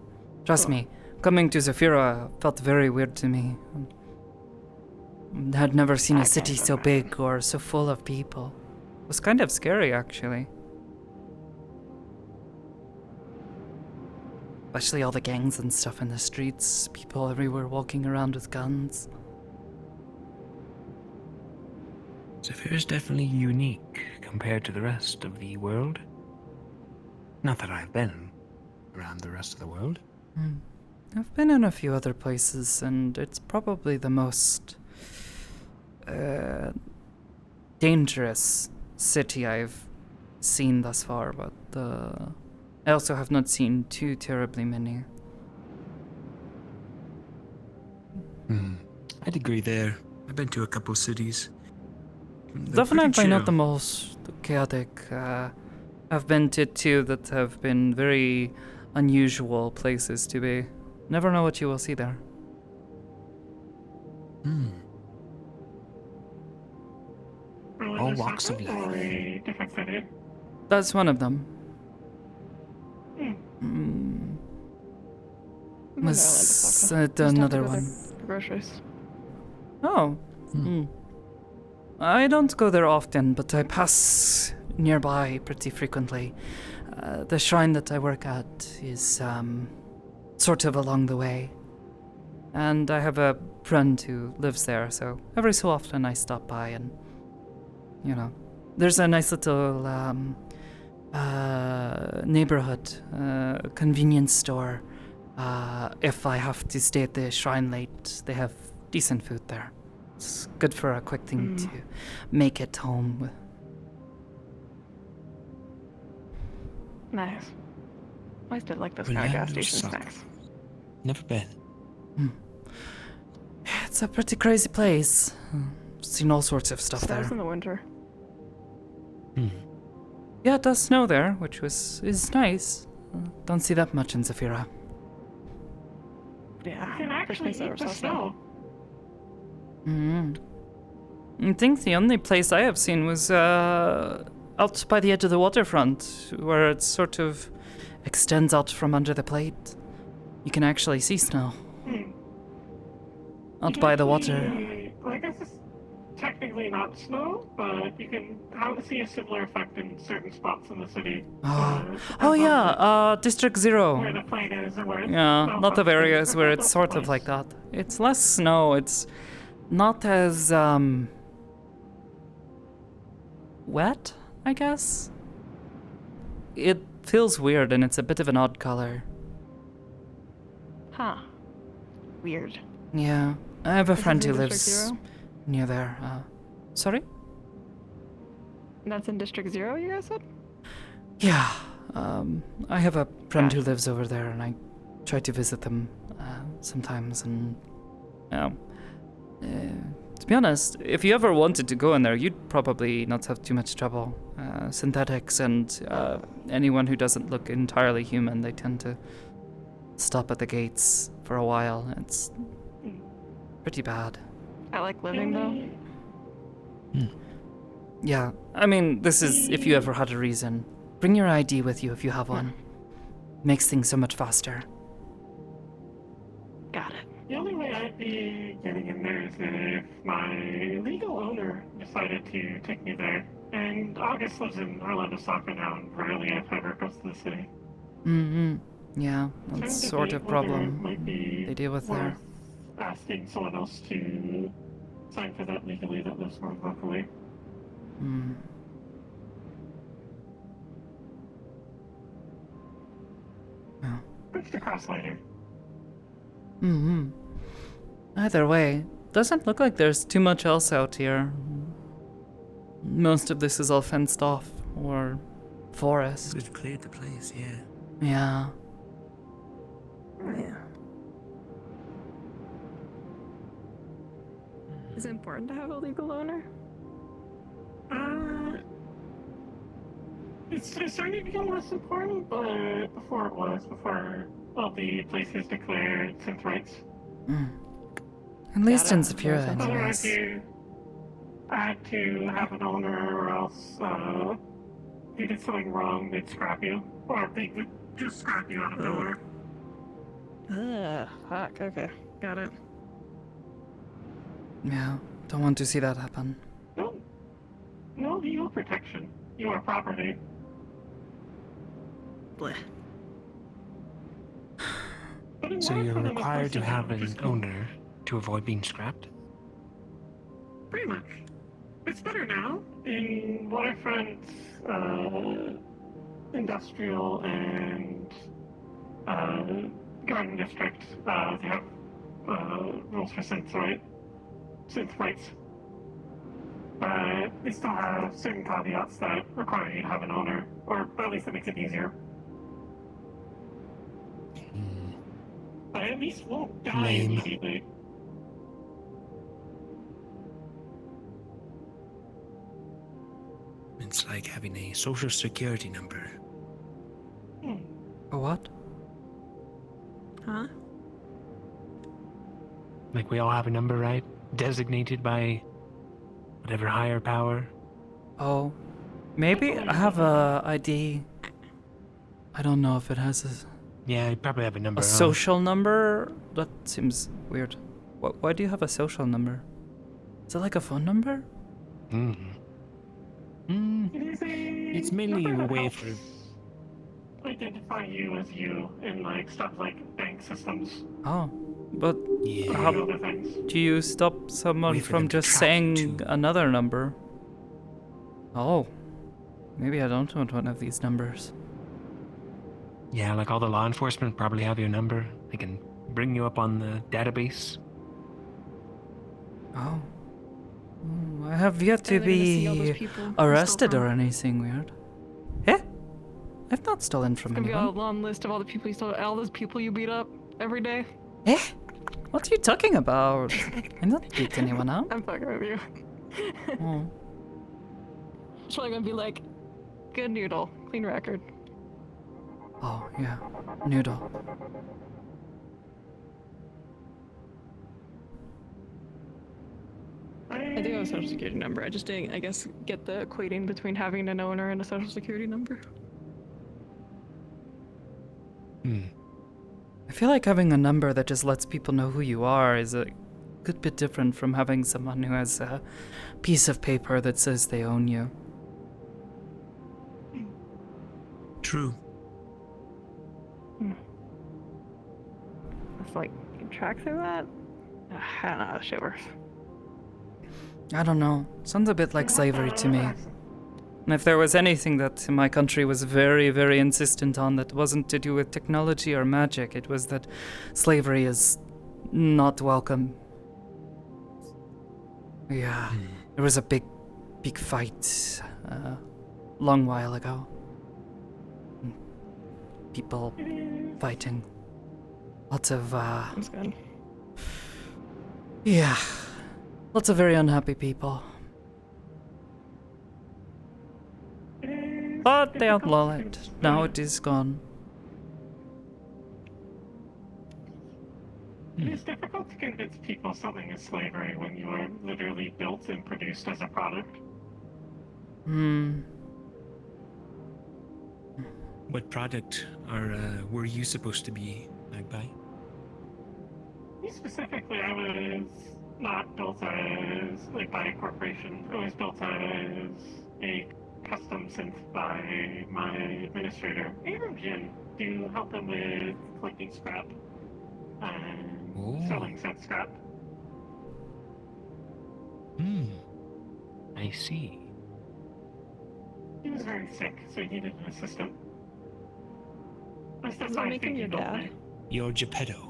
Trust me, coming to Zafira felt very weird to me. Had never seen a city so big or so full of people. It was kind of scary, actually. Especially all the gangs and stuff in the streets, people everywhere walking around with guns. Zafira's definitely unique compared to the rest of the world. Not that I've been around the rest of the world. I've been in a few other places, and it's probably the most dangerous city I've seen thus far, but I also have not seen too terribly many. I'd agree there. I've been to a couple cities. They're Definitely pretty not chill. the most chaotic. I've been to two that have been very unusual places to be. Never know what you will see there. All walks of life. That's one of them. Was another one. Groceries. Oh. I don't go there often, but I pass nearby pretty frequently. The shrine that I work at is sort of along the way. And I have a friend who lives there, so every so often I stop by and, you know, there's a nice little neighborhood convenience store. If I have to stay at the shrine late, they have decent food there. It's good for a quick thing to make it home. Nice. I used to like those kind of gas station snacks. Never been. It's a pretty crazy place. Seen all sorts of stuff Snows there. in the winter. Yeah, it does snow there, which is nice. Don't see that much in Zafira. Yeah. You can actually eat the snow. I think the only place I have seen was out by the edge of the waterfront, where it sort of extends out from under the plate. You can actually see snow. Hmm. Out by the water. I guess it's technically not snow, but you can see a similar effect in certain spots in the city. Oh yeah, District Zero. Where the plane is and where it's Yeah, a lot of areas where it's sort of like that. It's less snow, it's not as, wet, I guess? It feels weird and it's a bit of an odd color. Huh. Weird. Yeah, I have a This friend is who in lives District Zero? near there. Sorry? That's in District Zero, you guys said? Yeah, I have a friend who lives over there, and I try to visit them sometimes. And to be honest, if you ever wanted to go in there, you'd probably not have too much trouble. Synthetics and anyone who doesn't look entirely human, they tend to stop at the gates for a while. It's pretty bad. I like living though. Yeah, I mean, this is if you ever had a reason. Bring your ID with you if you have one. Makes things so much faster. Got it. The only way I'd be getting in there is if my legal owner decided to take me there. And August lives in Orlando Soccer now, and rarely if ever goes to the city. Yeah, that's sort of problem they deal with there. Asking someone else to sign for that legally that lives more locally. Yeah. Bridge to cross later. Either way, doesn't look like there's too much else out here. Most of this is all fenced off, or forest. We've cleared the place, yeah. Yeah. Is it important to have a legal owner? It's starting to become less important, but before it was, before all the places declared synth rights. At least in Zephyra, anyways. I had to have an owner, or else if you did something wrong, they'd scrap you. Or they would just scrap you out of nowhere. Fuck, okay. Got it. Yeah, don't want to see that happen. No legal protection. You are property. Bleh. So you're required to have an owner to avoid being scrapped? Pretty much. It's better now. In Waterfront's industrial and garden district, they have rules for synth rights. But they still have certain caveats that require you to have an owner, or at least it makes it easier. But at least won't die immediately. It's like having a social security number. A what? Huh? Like we all have a number, right? Designated by whatever higher power. Oh, maybe I have a ID. I don't know if it has a... Yeah, you probably have a number. A social number? That seems weird. Why do you have a social number? Is it like a phone number? It's mainly a way for... identify you as you in like stuff like bank systems. Oh, but yeah. How do you stop someone from just saying another number? Oh, maybe I don't want one of these numbers. Yeah, like all the law enforcement probably have your number. They can bring you up on the database. Oh. I have yet to be arrested or anything weird. Eh? I've not stolen from It's gonna be anyone. a long list of all the people you stole, all those people you beat up every day. Eh? What are you talking about? I didn't beat anyone up. I'm fucking with you. Oh. It's probably gonna be like, good noodle, clean record. Oh, yeah. Noodle. I do have a social security number. I just didn't, I guess, get the equating between having an owner and a social security number. I feel like having a number that just lets people know who you are is a good bit different from having someone who has a piece of paper that says they own you. True. It's like, you track through that? I don't know how shit works. I don't know. Sounds a bit like slavery to me. And if there was anything that my country was very, very insistent on that wasn't to do with technology or magic, it was that slavery is not welcome. Yeah, there was a big fight long while ago. People fighting. Lots of, That's good. Yeah. Lots of very unhappy people. But they outlaw it. Now it is gone. It is difficult to convince people something is slavery when you are literally built and produced as a product. What product were you supposed to be, Magpie? Specifically, I was not built as, like, by a corporation. I was built as a custom synth by my administrator, Jin, to help them with collecting scrap and selling said scrap. I see. He was very sick, so he needed an assistant. Is that making your dad? You're Geppetto.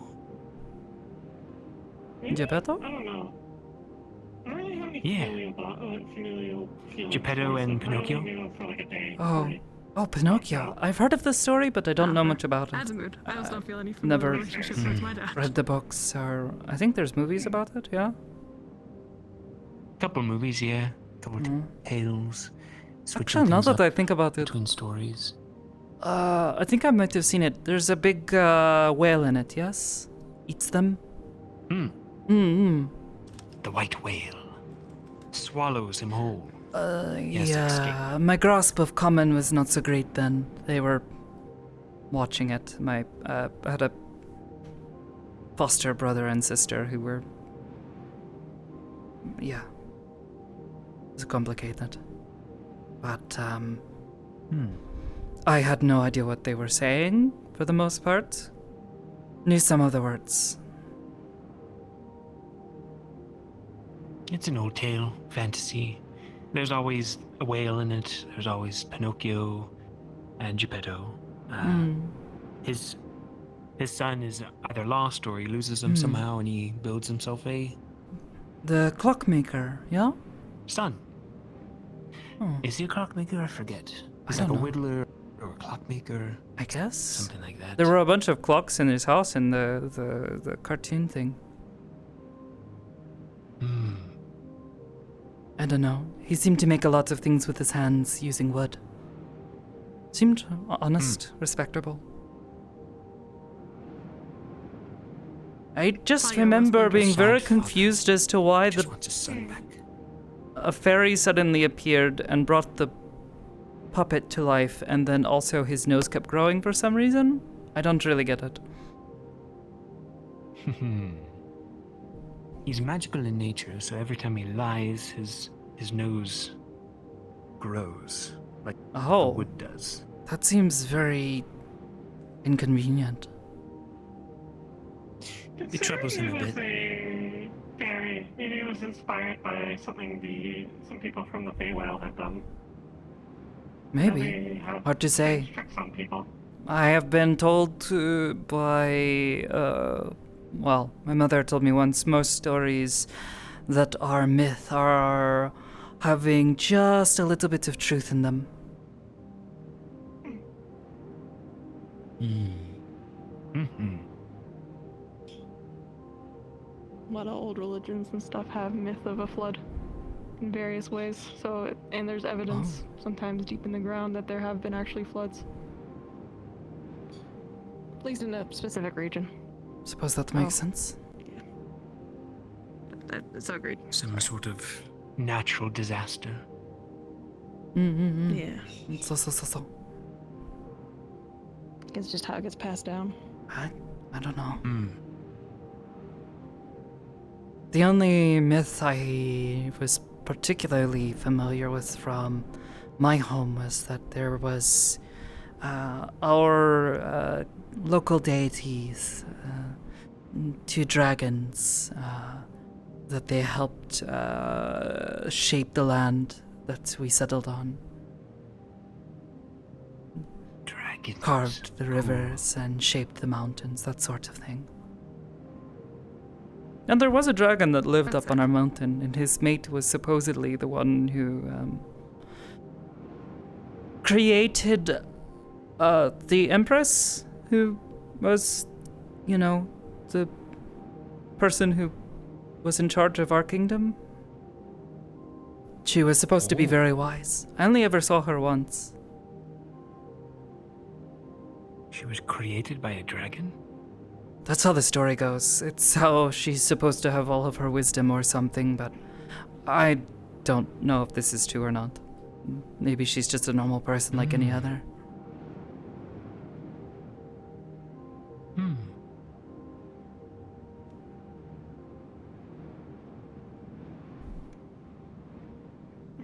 Geppetto? I don't know. I don't really have any Yeah. familial feelings Geppetto towards and him. I only Pinocchio? knew him for like a day. Oh, Pinocchio. I've heard of this story, but I don't know much about it. That's good. I just don't feel any familiar Never relationship towards my dad. read the books, or I think there's movies about it, yeah? Couple movies, yeah. Couple tales. Actually, now that I think about it. Between stories. I think I might have seen it. There's a big whale in it, yes? Eats them? The white whale. Swallows him whole. Yeah, my grasp of common was not so great then. They were watching it. I had a foster brother and sister who were... Yeah. It was complicated. But, I had no idea what they were saying, for the most part. Knew some of the words. It's an old tale, fantasy. There's always a whale in it. There's always Pinocchio and Geppetto. His son is either lost or he loses him somehow, and he builds himself a... The clockmaker, yeah? Son. Is he a clockmaker? I forget. He's I like don't a know. whittler or a clockmaker. I guess. Something like that. There were a bunch of clocks in his house in the cartoon thing. I don't know. He seemed to make a lot of things with his hands using wood. Seemed honest, respectable. I just remember being very confused as to why a fairy suddenly appeared and brought the puppet to life, and then also his nose kept growing for some reason. I don't really get it. He's magical in nature, so every time he lies, his nose grows like wood does. That seems very inconvenient. It troubles him a bit. Maybe it was inspired by something some people from the Feywild have done. Maybe. Hard to say. Some people. I have been told by, well, my mother told me once, most stories that are myth are having just a little bit of truth in them. A lot of old religions and stuff have myth of a flood in various ways. So, and there's evidence sometimes deep in the ground that there have been actually floods. At least in a specific region. Suppose that makes sense. That's agreed. Some sort of natural disaster. Yeah. So. It's just how it gets passed down. I don't know. The only myth I was particularly familiar with from my home was that there was our local deities, two dragons, that they helped shape the land that we settled on. Dragons. Carved the rivers and shaped the mountains, that sort of thing. And there was a dragon that lived up on our mountain, and his mate was supposedly the one who created the Empress, who was, the person who was in charge of our kingdom. She was supposed to be very wise. I only ever saw her once. She was created by a dragon? That's how the story goes. It's how she's supposed to have all of her wisdom or something, but I don't know if this is true or not. Maybe she's just a normal person like any other. I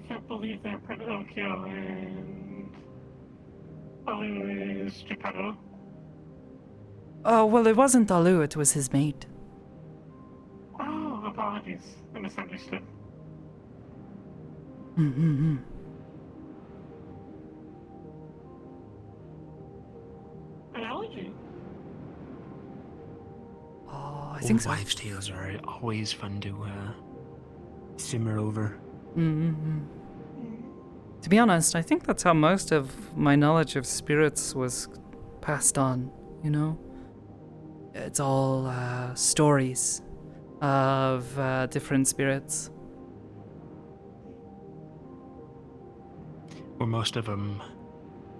can't believe that Pinocchio and Alu is Geppetto. Oh, well, it wasn't Alu, it was his mate. Oh, apologies. I misunderstood. Mm-hmm. Analogy? Oh, I Old think so. wives' tales are always fun to simmer over. Mm-hmm. To be honest, I think that's how most of my knowledge of spirits was passed on, It's all stories of different spirits. Were most of them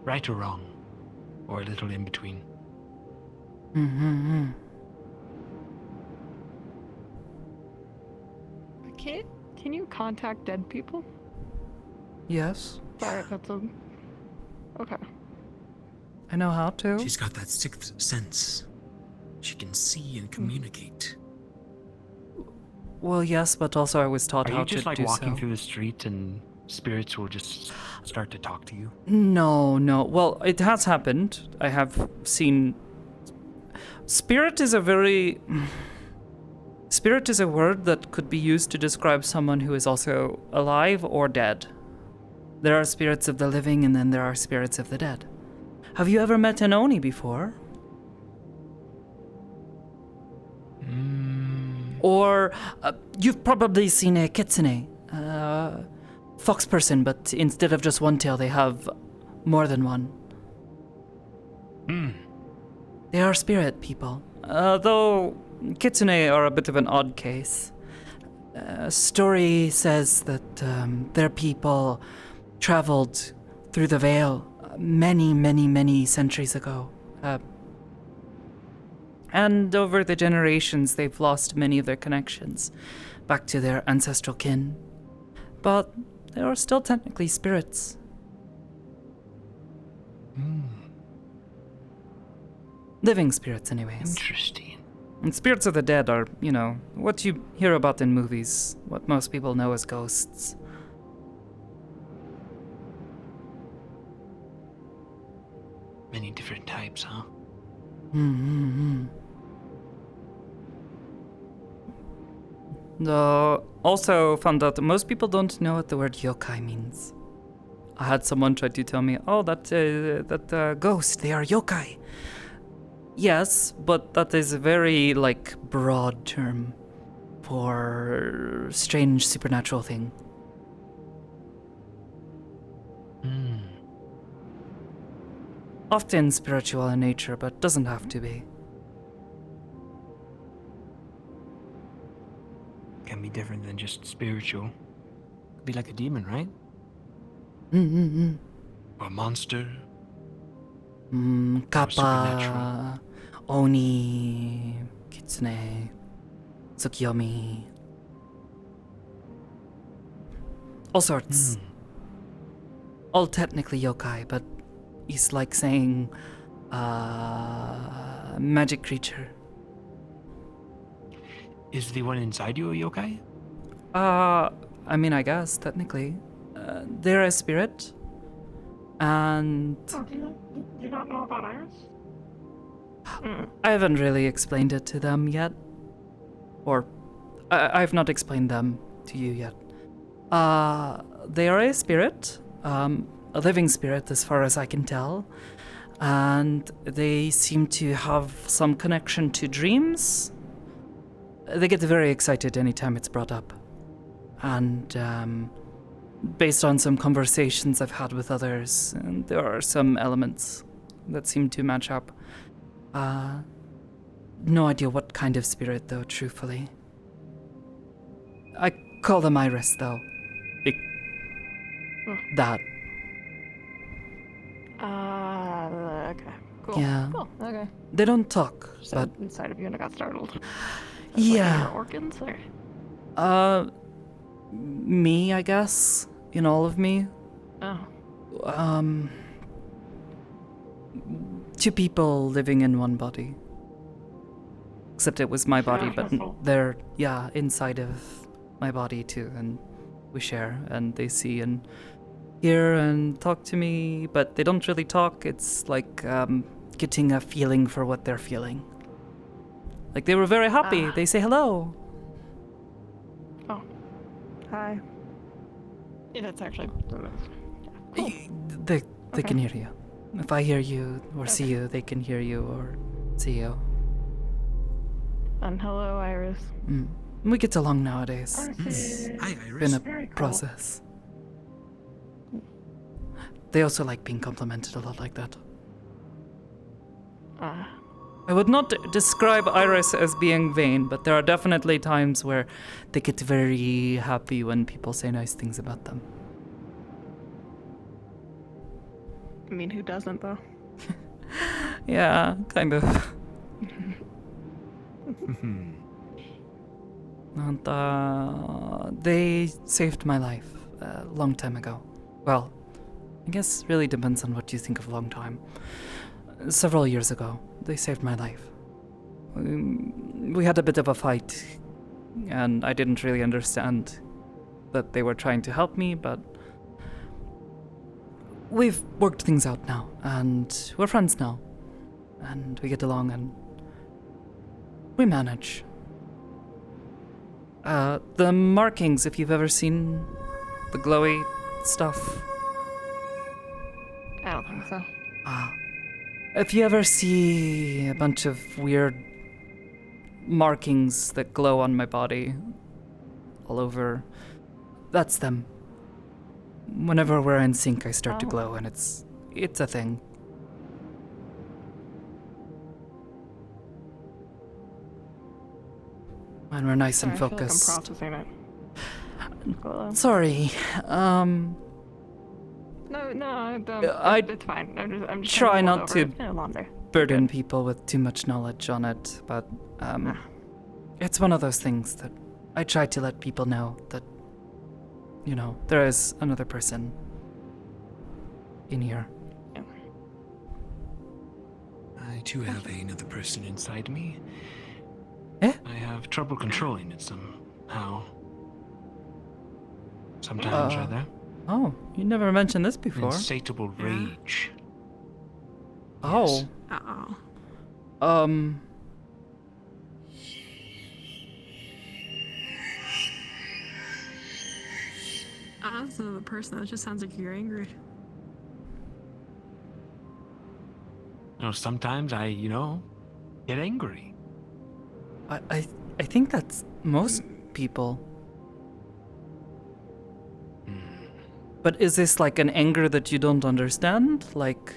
right or wrong? Or a little in between? Mm-hmm. Can you contact dead people? Yes. Sorry, that's a... Okay. I know how to. She's got that sixth sense. She can see and communicate. Well, yes, but also I was taught Are how you just to like do walking so. through the street and spirits will just start to talk to you? No. Well, it has happened. I have seen... Spirit is a word that could be used to describe someone who is also alive or dead. There are spirits of the living and then there are spirits of the dead. Have you ever met an Oni before? Or you've probably seen a kitsune, fox person, but instead of just one tail, they have more than one. They are spirit people, though kitsune are a bit of an odd case. Story says that their people traveled through the Veil many centuries ago. And over the generations, they've lost many of their connections back to their ancestral kin. But they are still technically spirits. Living spirits, anyways. Interesting. And spirits of the dead are, what you hear about in movies, what most people know as ghosts. Many different types, huh? Though, also found out that most people don't know what the word yokai means. I had someone try to tell me, that ghost, they are yokai. Yes, but that is a very, broad term for strange supernatural thing. Often spiritual in nature, but doesn't have to be. Can be different than just spiritual. Could be like a demon, right? Or a monster. Kappa, Oni, Kitsune, Tsukiyomi. All sorts. All technically yokai, but it's like saying magic creature. Is the one inside you a yokai? I mean, I guess, technically. They're a spirit. And Oh, do you not know about Iris? I haven't really explained it to them yet. Or, I've not explained them to you yet. They are a spirit. A living spirit, as far as I can tell. And they seem to have some connection to dreams. They get very excited anytime it's brought up. And based on some conversations I've had with others, and there are some elements that seem to match up. No idea what kind of spirit, though, truthfully. I call them Iris, though. That. Okay. Cool. Yeah. Cool. Okay. They don't talk, So but inside of you and I got startled. yeah. Like your organs, or? Me, I guess. In all of me. Oh. Two people living in one body. Except it was my body, but they're, inside of my body too, and we share, and they see and hear and talk to me, but they don't really talk. It's like getting a feeling for what they're feeling. Like they were very happy. They say hello. Oh. Hi. Yeah, that's actually... Cool. They can hear you. If I hear you or see you, they can hear you or see you. And hello, Iris. We get along nowadays. Hi, Iris. Been a Very cool. process. They also like being complimented a lot like that. I would not describe Iris as being vain, but there are definitely times where they get very happy when people say nice things about them. I mean, who doesn't, though? Yeah, kind of. And they saved my life a long time ago. Well, I guess really depends on what you think of long time. Several years ago, they saved my life. We had a bit of a fight, and I didn't really understand that they were trying to help me, but we've worked things out now, and we're friends now. And we get along, and we manage. The markings, if you've ever seen the glowy stuff. I don't think so. If you ever see a bunch of weird markings that glow on my body all over, that's them. Whenever we're in sync, I start to glow, and it's a thing. And we're nice and I feel focused. like I'm processing it. Cool. Sorry. No, it's fine. I'm just Try kinda not over it. to Yeah, longer. burden people with too much knowledge on it, but it's one of those things that I try to let people know that, there is another person in here. I too have another person inside me. Eh? I have trouble controlling it somehow. Sometimes, rather. Oh, you never mentioned this before. Insatiable rage. Oh. Yes. That's another person. That just sounds like you're angry. Sometimes I, get angry. I think that's most people. But is this like an anger that you don't understand? Like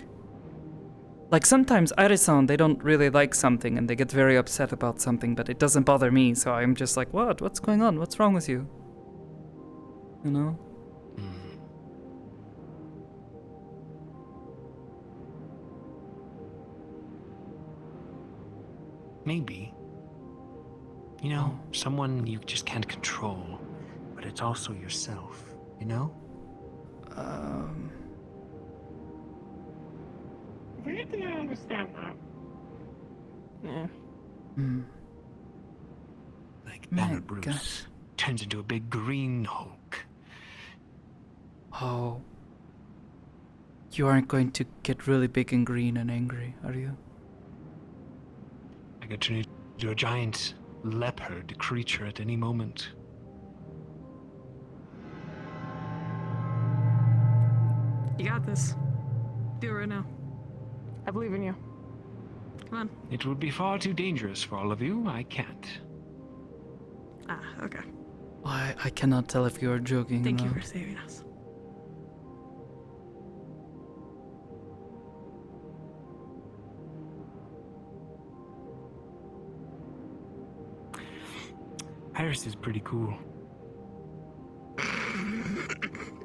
sometimes Arisan, they don't really like something and they get very upset about something, but it doesn't bother me, so I'm just like, what? What's going on? What's wrong with you? You know? Maybe. Someone you just can't control, but it's also yourself, Where did I understand that? Yeah. Hmm. Like My Banner Bruce gosh. turns into a big green Hulk. Oh. You aren't going to get really big and green and angry, are you? I could turn into a giant leopard creature at any moment. You got this. Do it right now. I believe in you. Come on. It would be far too dangerous for all of you. I can't. Ah, okay. I cannot tell if you are joking. Thank you though. for saving us. Iris is pretty cool.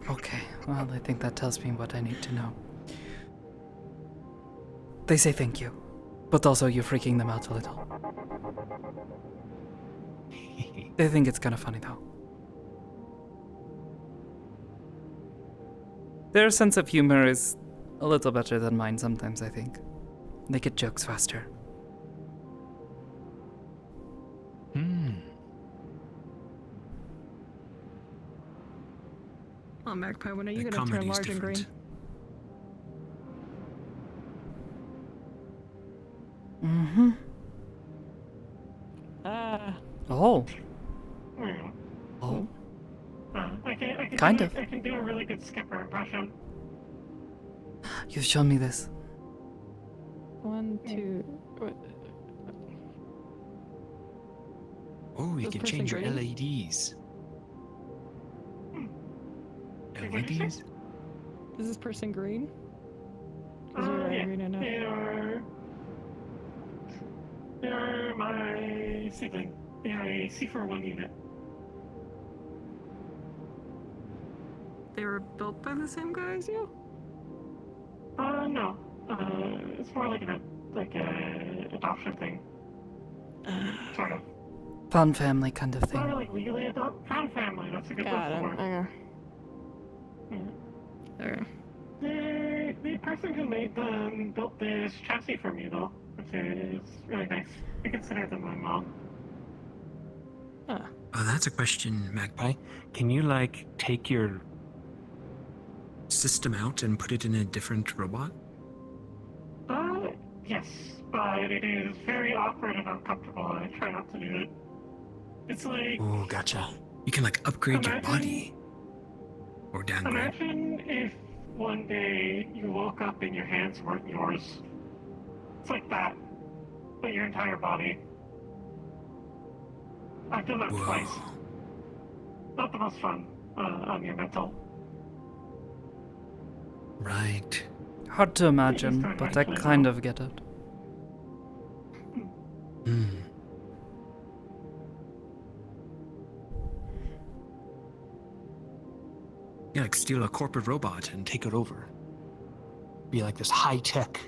Okay, well, I think that tells me what I need to know. They say thank you, but also you're freaking them out a little. They think it's kind of funny though. Their sense of humor is a little better than mine sometimes, I think. They get jokes faster. Oh, Magpie, when are you The gonna turn comedy's large and green? Mm-hmm. Oh. Oh. I can Kind do, of. I can do a really good skipper impression. You've shown me this. 1, 2. Oh, you This can person change your green? LEDs. LEDs? Is this person green? Because you're Yeah, green, I know. they are my sibling. They are a C41 unit. They were built by the same guy as you? No. It's more like an adoption thing. Sort of. Fun family kind of Not thing. really legally adopt. Found family. That's a good word for it. Okay. The person who made them built this chassis for me, though, which is really nice. I consider them my mom. Oh, that's a question, Magpie. Can you, like, take your system out and put it in a different robot? Yes, but it is very awkward and uncomfortable, and I try not to do it. It's like... Oh, gotcha. You can, like, upgrade your Imagine- body. Or downgrade. Imagine if one day you woke up and your hands weren't yours. It's like that, but your entire body. I've done that twice. Not the most fun on your mental. Right. Hard to imagine, but I kind of get it. Hmm. Yeah, like steal a corporate robot and take it over. Be like this high tech.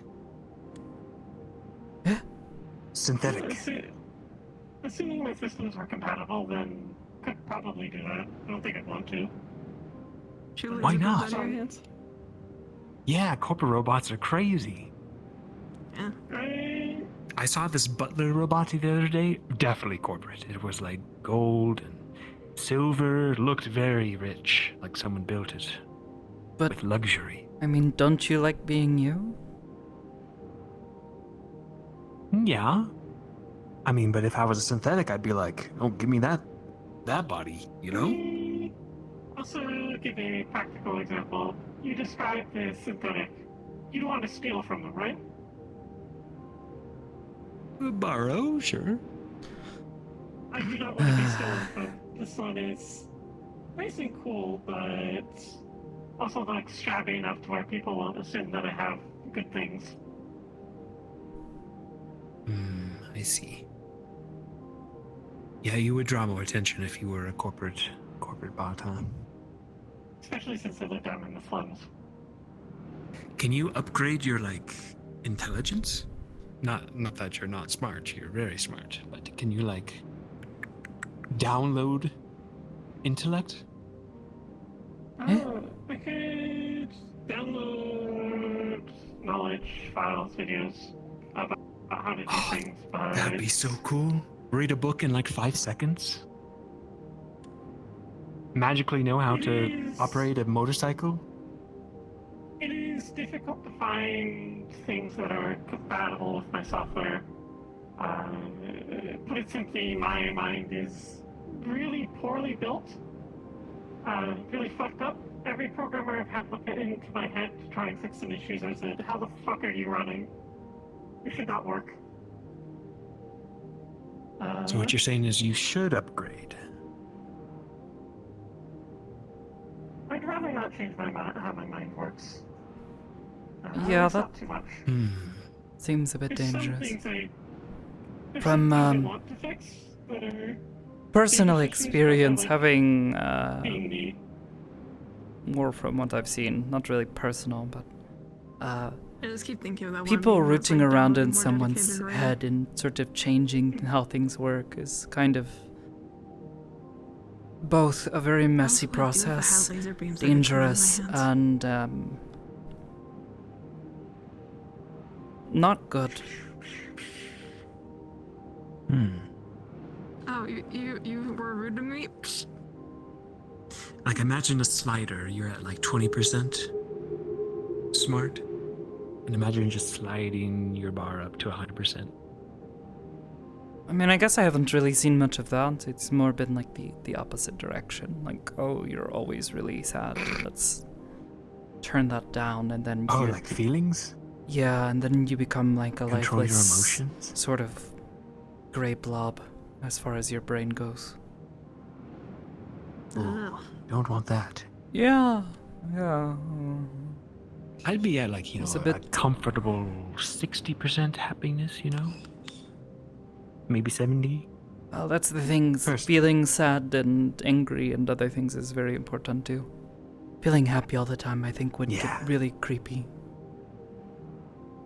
Yeah. Synthetic. Assuming my systems are compatible, then could probably do that. I don't think I'd want to. Why not? Out of your hands? Yeah, corporate robots are crazy. Yeah. I saw this butler robot the other day. Definitely corporate. It was like gold and silver. Looked very rich, like someone built it. But with luxury. I mean, don't you like being you? Yeah. I mean, but if I was a synthetic, I'd be like, oh, give me that body, you know? Also, give a practical example. You described the synthetic. You don't want to steal from them, right? Borrow, sure. I do not want to be stolen from. This one is nice and cool, but also like shabby enough to where people won't assume that I have good things. I see. Yeah, you would draw more attention if you were a corporate bot, huh? Especially since I live down in the slums. Can you upgrade your, like, intelligence? Not that you're not smart, you're very smart, but can you, like, download intellect? I could download knowledge files, videos about how to do things, but That'd be so cool. Read a book in like 5 seconds. Magically know how to operate a motorcycle. it is difficult to find things that are compatible with my software. Put it simply, my mind is really poorly built, really fucked up. Every programmer I've had look into my head to try and fix some issues, I said, how the fuck are you running? You should not work. So what you're saying is you should upgrade. I'd rather not change how my mind works. Yeah, it's that not too much. seems a bit There's some dangerous. things there's From some things I want to fix that are personal big issues, but experience, like having being me. more from what I've seen, not really personal, but I just keep thinking of that one people meme that's, rooting like, around downloading in more someone's dedicated writing. head and sort of changing how things work is kind of both a very messy if I had process, laser beams, I could dangerous, command my and not good. Oh, you were rude to me? Like imagine a slider, you're at like 20% smart. And imagine just sliding your bar up to 100%. I mean, I guess I haven't really seen much of that. It's more been like the opposite direction. Like, oh, you're always really sad. Let's turn that down, and then Oh, you like feelings? Yeah, and then you become like a Control your lifeless emotions? sort of gray blob as far as your brain goes. Don't want that. Yeah. I'd be at like, It's a a bit- comfortable 60% happiness, Maybe 70. Well, that's the thing. Feeling sad and angry and other things is very important too. Feeling happy all the time, I think, would get really creepy.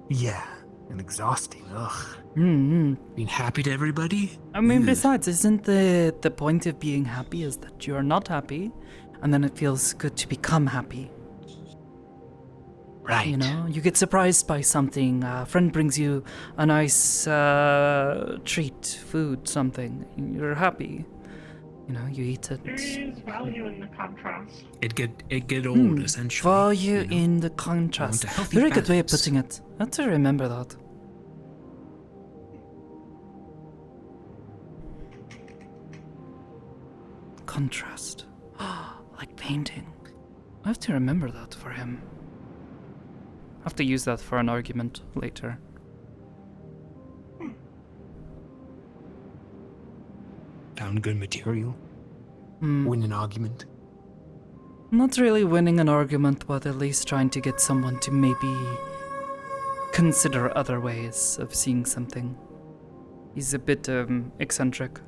Yeah, and exhausting. Ugh. Mm-hmm. Being happy to everybody? I mean, besides, isn't the point of being happy is that you are not happy, and then it feels good to become happy. Right. You know, you get surprised by something. A friend brings you a nice treat, food, something. And you're happy. You know, you eat it. There is value in the contrast. It get old, essentially. Value in the contrast. a healthy Very good way of balance. putting it. I have to remember that. Contrast. Like painting. I have to remember that for him. I have to use that for an argument later. Found good material. Win an argument. Not really winning an argument, but at least trying to get someone to maybe consider other ways of seeing something. He's a bit eccentric.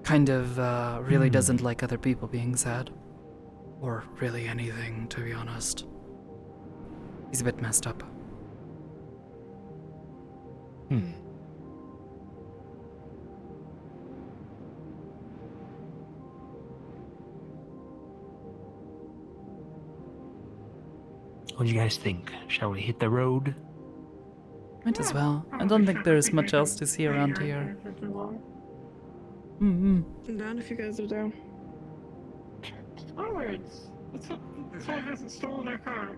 Kind of really doesn't like other people being sad. Or really anything, to be honest. He's a bit messed up. What do you guys think? Shall we hit the road? Might as well. I don't think there's much else to see around here. I'm down if you guys are down. Onwards! Someone hasn't stolen our car.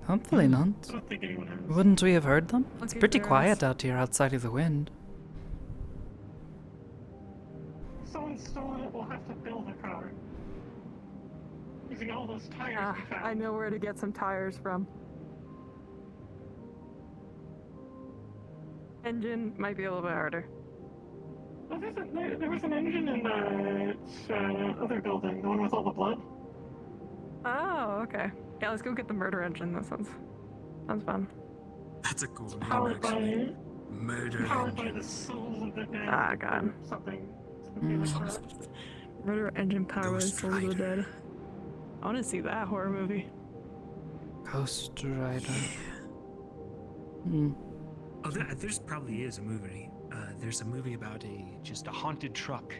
Hopefully not. I don't think anyone has. Wouldn't we have heard them? It's Okay, pretty there quiet is. out here outside of the wind. If someone's stolen it, we'll have to build a car. Using all those tires we found. I know where to get some tires from. Engine might be a little bit harder. Oh, there was an engine in the other building, the one with all the blood. Oh, okay. Yeah, let's go get the murder engine. That sounds fun. That's a cool name, Powered by actually. Murder powered by the souls of the dead. Ah, God. Something like that. Murder engine power is Soul of the Dead. I want to see that horror movie. Ghost Rider. Oh, there's probably is a movie. There's a movie about just a haunted truck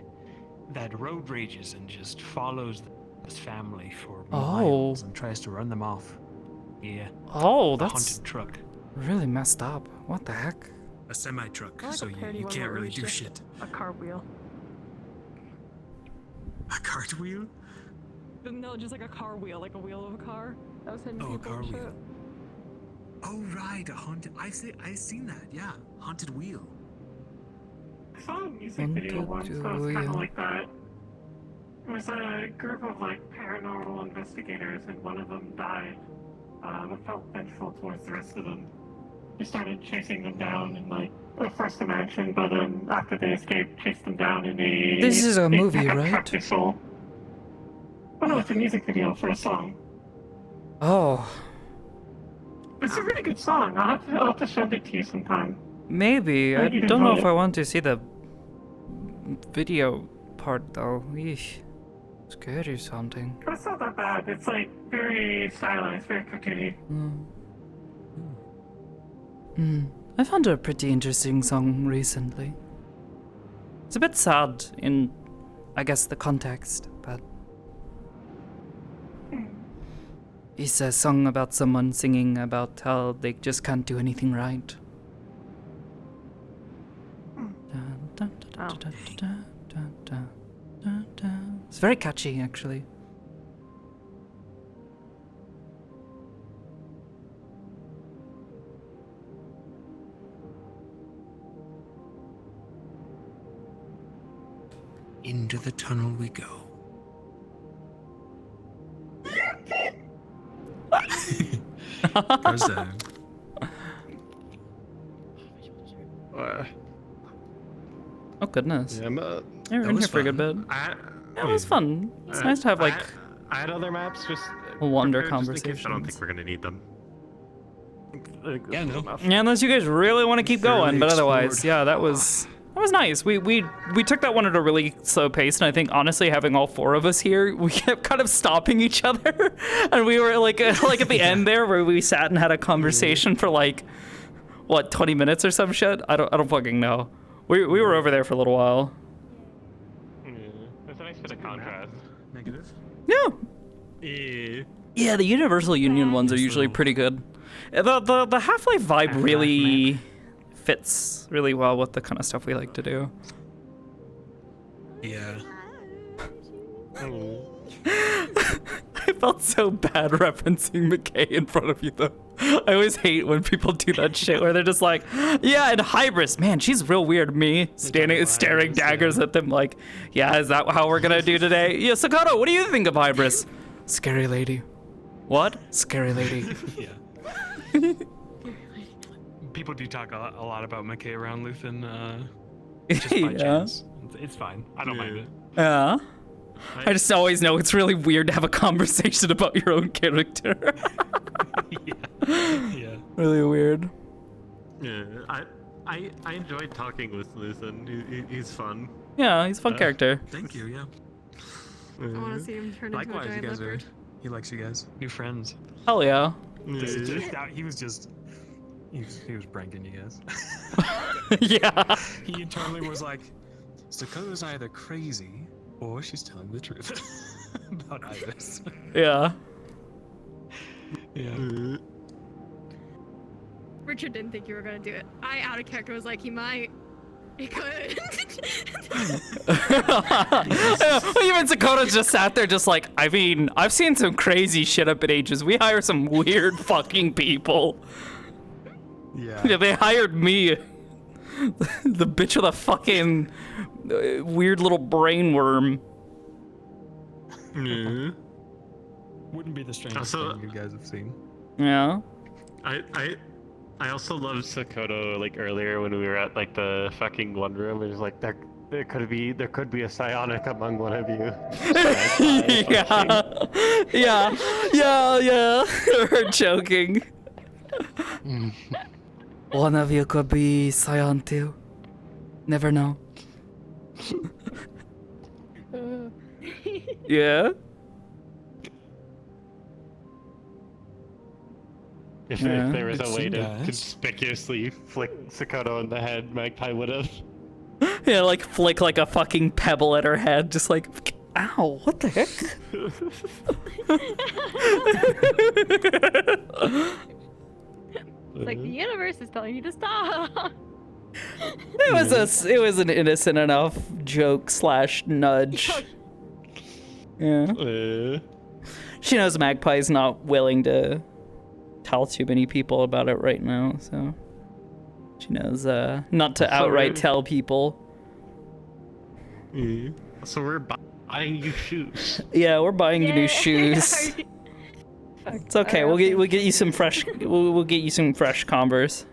that road rages and just follows this family for miles and tries to run them off. Yeah. Oh, The that's haunted truck. Really messed up. What the heck? A semi truck, I like so a you parody one can't where really it's do just shit. A cartwheel. A cartwheel? No, just like a car wheel, like a wheel of a car. That was hitting Oh, a people car and wheel. shit. Oh right, a haunted. I've seen that. Yeah, haunted wheel. I saw a music video once that was kind of like that. It was a group of like paranormal investigators, and one of them died, but felt vengeful towards the rest of them. He started chasing them down in like the first dimension, but then after they escaped, chased them down in a. This is a big movie, pickup right? truck they stole. Oh no, it's a music video for a song. Oh, It's a really good song. I'll have to send it to you sometime. maybe. I I think you'd don't know enjoy if it. I want to see the video part though. Eesh. Scary sounding. But it's not that bad. It's like very stylized, very cartoony. I found a pretty interesting song recently. It's a bit sad in, I guess, the context, but it's a song about someone singing about how they just can't do anything right. It's very catchy, actually. Into the tunnel we go. Goes down. Oh goodness. Yeah, You were in here for a good bit. It was fun. It's nice to have like I had other maps just a wonder prepared just in case. I don't conversation. think we're gonna need them. Yeah, no. Yeah, unless you guys really want to keep going, but otherwise, yeah, that was nice. We took that one at a really slow pace, and I think honestly, having all four of us here, we kept kind of stopping each other, and we were like at the end there where we sat and had a conversation for like what 20 minutes or some shit. I don't fucking know. We were over there for a little while. That's a nice bit of contrast. Negative. Yeah. Yeah, the Universal Union ones are usually pretty good. The Half-Life vibe really fits really well with the kind of stuff we like to do. Yeah. I felt so bad referencing McKay in front of you, though. I always hate when people do that shit where they're just like, yeah, and Hybris, man, she's real weird. Me staring daggers at them like, yeah, is that how we're gonna do today? Yeah, Sakoto, what do you think of Hybris? Scary lady. What? Scary lady. Yeah. People do talk a lot about McKay around Luthen, just by Yeah. chance. It's fine. I don't mind it. Yeah. I just always know it's really weird to have a conversation about your own character. Yeah. Really weird. Yeah, I enjoyed talking with Luthen. He's fun. Yeah, he's a fun character. Thank you, yeah. I want to see him turn into a Likewise, you giant guys leopard. he likes you guys. New friends. Hell yeah. He was pranking you guys. Yeah. He internally was like, Sakoto's either crazy or she's telling the truth about Iris. Yeah. Yeah. Richard didn't think you were gonna do it. I, out of character, was like, he might. He could. Even Sakoto just sat there just like, I mean, I've seen some crazy shit up at Ages. We hire some weird fucking people. Yeah. They hired me. The bitch with a fucking weird little brain worm. Wouldn't be the strangest Also- thing you guys have seen. Yeah. I also loved Sakoto like earlier when we were at like the fucking one room. It was like there could be a psionic among one of you. Yeah. Her joking. One of you could be Scion too. Never know. Yeah. If Yeah. there was It a way seemed to nice. conspicuously flick Sakoto in the head, Magpie would have. Yeah, like flick like a fucking pebble at her head, just like, ow, what the heck? It's like the universe is telling you to stop. It was an innocent enough joke / nudge. Yeah. She knows Magpie's not willing to tell too many people about it right now, so she knows not to outright tell people. So we're buying you shoes. Yeah, we're buying you new shoes. It's okay. We'll get you some fresh. We'll get you some fresh Converse.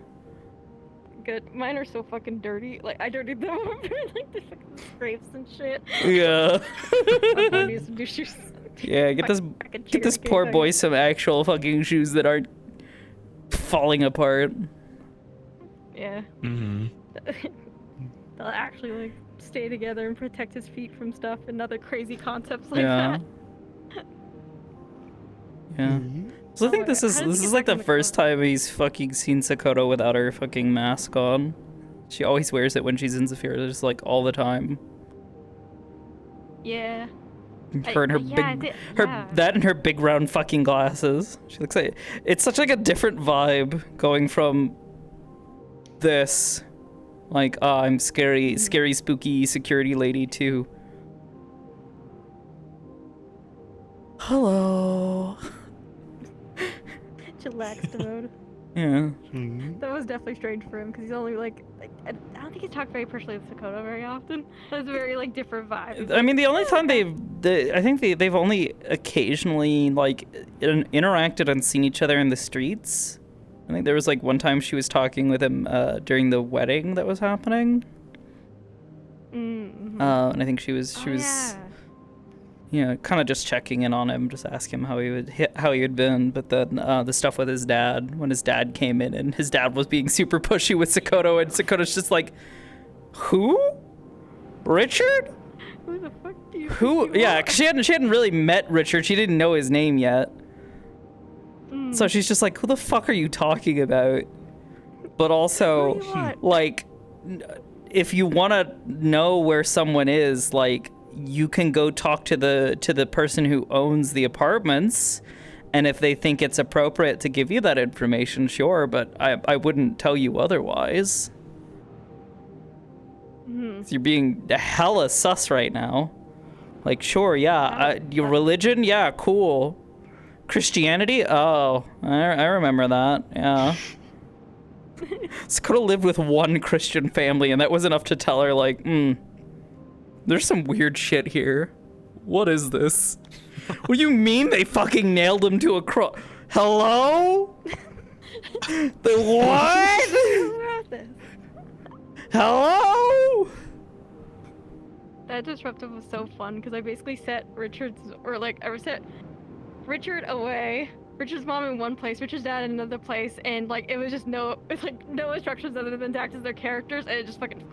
Good. Mine are so fucking dirty. Like I dirtied them over like the fucking scrapes and shit. Yeah. I need some new shoes. Yeah, get this poor boy some actual fucking shoes that aren't falling apart. Yeah. Mm-hmm. They'll actually like stay together and protect his feet from stuff and other crazy concepts like Yeah. that. Yeah. So I think this is like the first time he's fucking seen Sakoto without her fucking mask on. She always wears it when she's in Zephyr, just like all the time. Yeah. Her and her that and her big round fucking glasses. She looks like it's such like a different vibe going from this, like I'm scary, spooky security lady to hello. Chillaxed mode. Yeah. That was definitely strange for him because he's only like I don't think he's talked very personally with Sakoto very often. That's a very like different vibe. I mean, the only time I think they've only occasionally like interacted and seen each other in the streets. I think there was like one time she was talking with him during the wedding that was happening. Mm-hmm. And I think she was you know, kind of just checking in on him, just ask him how he had been. But then the stuff with his dad, when his dad came in and his dad was being super pushy with Sakoto, and Sakoto's just like, who? Richard? Who the fuck do you? Who? Yeah, 'cause she hadn't really met Richard. She didn't know his name yet. So she's just like, who the fuck are you talking about? But also, like, if you want to know where someone is, like, you can go talk to the person who owns the apartments, and if they think it's appropriate to give you that information, sure, but I wouldn't tell you otherwise. So you're being hella sus right now. Like, sure, yeah, your religion, yeah, cool. Christianity, oh, I remember that, yeah. Sakoto lived with one Christian family, and that was enough to tell her, like, there's some weird shit here. What is this? What do you mean they fucking nailed him to a cross? Hello? The what? Hello? That disruptive was so fun because I basically set I set Richard away, Richard's mom in one place, Richard's dad in another place, and like it was no instructions other than to act as their characters, and it just fucking.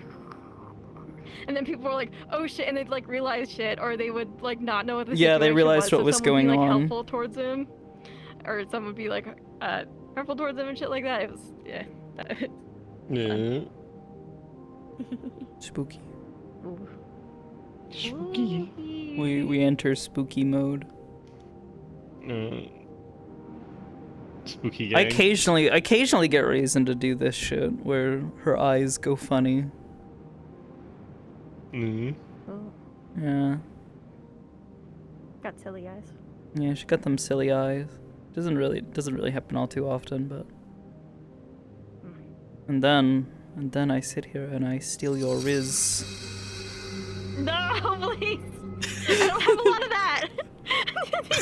And then people were like, "Oh shit!" and they'd like realize shit, or they would like not know what the situation they realized what was going on. on. Helpful towards him, or some would be like helpful towards him and shit like that. It was Yeah. Spooky. Ooh. Spooky. We enter spooky mode. Spooky I gang. occasionally get reason to do this shit where her eyes go funny. Yeah. Got silly eyes. Yeah, she got them silly eyes. Doesn't really happen all too often, but. And then I sit here and I steal your Riz. No, please. I don't have a lot of that.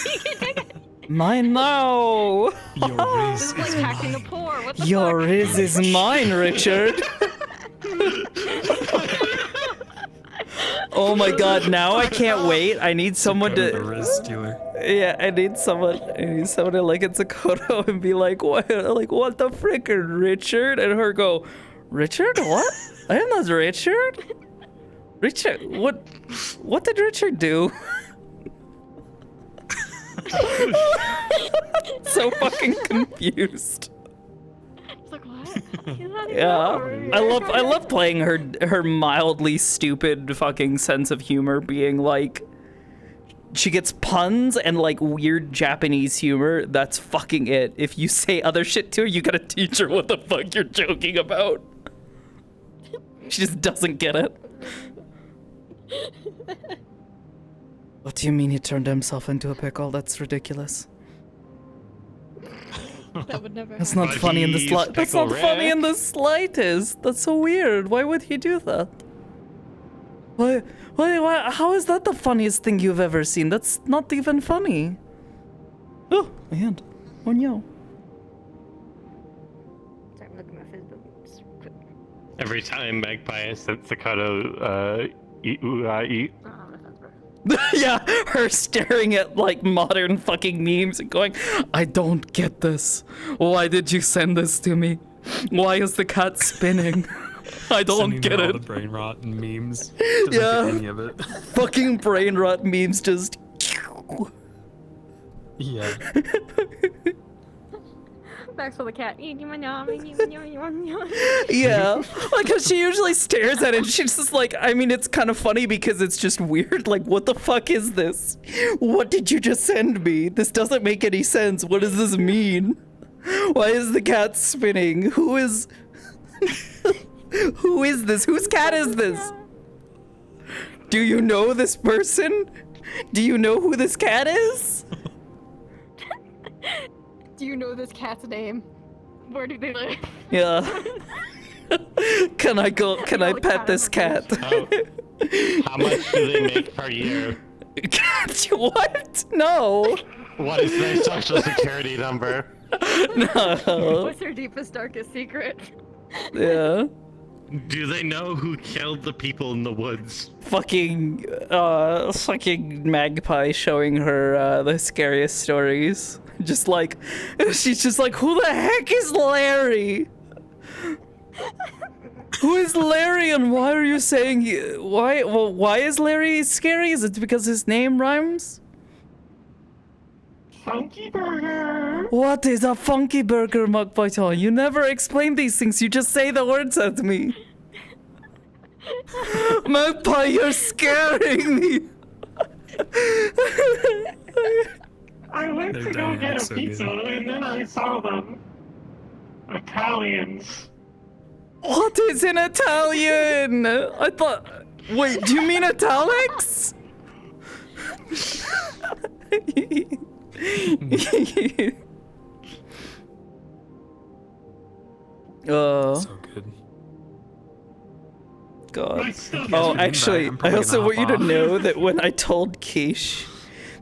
You can take it. Mine now. Your Riz This is like packing the poor. What the Your fuck? Riz is mine, Richard. Oh my god, now I can't wait. I need someone The Riz dealer. Yeah, I need someone to look at Sakoto and be like, what the frickin', Richard? And her go, Richard? What? I am not Richard. Richard, what did Richard do? So fucking confused. It's like, what? Yeah, I love playing her mildly stupid fucking sense of humor being like puns and like weird Japanese humor. That's fucking it. If you say other shit to her, you gotta teach her what the fuck you're joking about. She just doesn't get it. What do you mean he turned himself into a pickle? That's ridiculous. That would never That's not funny in the slightest. That's not funny in the slightest. That's so weird. Why would he do that? Why, how is that the funniest thing you've ever seen? That's not even funny. Oh, my hand. Oh no. Sorry, I'm looking at my Facebook. Every time Magpie sent Sakoto, eat, ooh, ah, eat. Yeah, her staring at like modern fucking memes and going, I don't get this. Why did you send this to me? Why is the cat spinning? I don't get all it. the brain rot and memes. Doesn't Yeah. get any of it. Fucking brain rot memes just. Yeah. Max for the cat. Yeah, like how she usually stares at it and she's just like, I mean, it's kind of funny because it's just weird. Like, what the fuck is this? What did you just send me? This doesn't make any sense. What does this mean? Why is the cat spinning? Who is who is this? Whose cat is this? Do you know this person? Do you know who this cat is? Do you know this cat's name? Where do they live? Yeah. Can I go? Can I pet this cat? How much do they make per year? What? No. What is their social security number? No. What's their deepest, darkest secret? Yeah. Do they know who killed the people in the woods? Fucking Magpie showing her the scariest stories. Just like, she's just like, who the heck is Larry? Who is Larry and why are you saying why is Larry scary? Is it because his name rhymes? Funky burger. What is a funky burger, Magpie? You never explain these things, you just say the words at me. Magpie, you're scaring me. I went to go get a pizza and then I saw them. Italians. What is in Italian? I thought. Wait, do you mean italics? So good. God. Oh, actually, I also want you to know that when I told Keish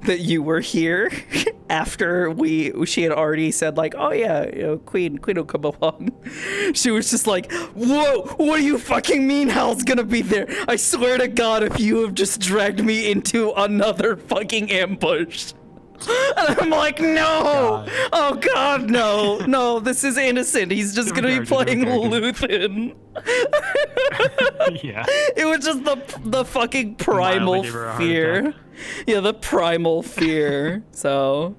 that you were here, after she had already said like, oh yeah, you know, Queen will come along. She was just like, whoa, what do you fucking mean Hal's gonna be there? I swear to God, if you have just dragged me into another fucking ambush. And I'm like, no! Oh God, no, this is innocent. He's just gonna be playing Luthen. Yeah. It was just the fucking primal fear. Yeah, the primal fear. So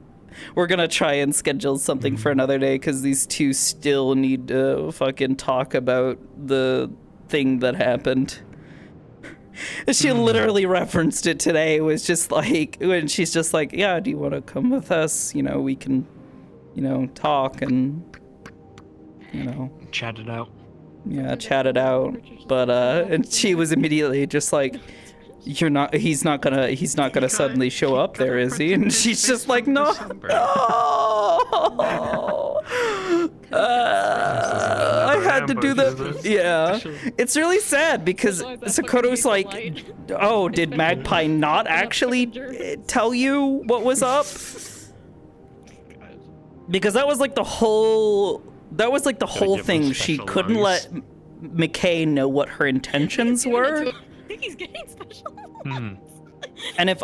we're gonna try and schedule something for another day because these two still need to fucking talk about the thing that happened. She literally referenced it today. It was just like, when she's just like, yeah, do you want to come with us? You know, we can, you know, talk and, you know. Chat it out. Yeah, chat it out. But, and she was immediately just like, he's not gonna suddenly show up there, is he? And she's just like, no. I had to do that. Yeah. It's really sad because Sakoto's like, oh, did Magpie not actually tell you what was up? Because that was like the whole thing. She couldn't let McKay know what her intentions were. I think he's getting special. And if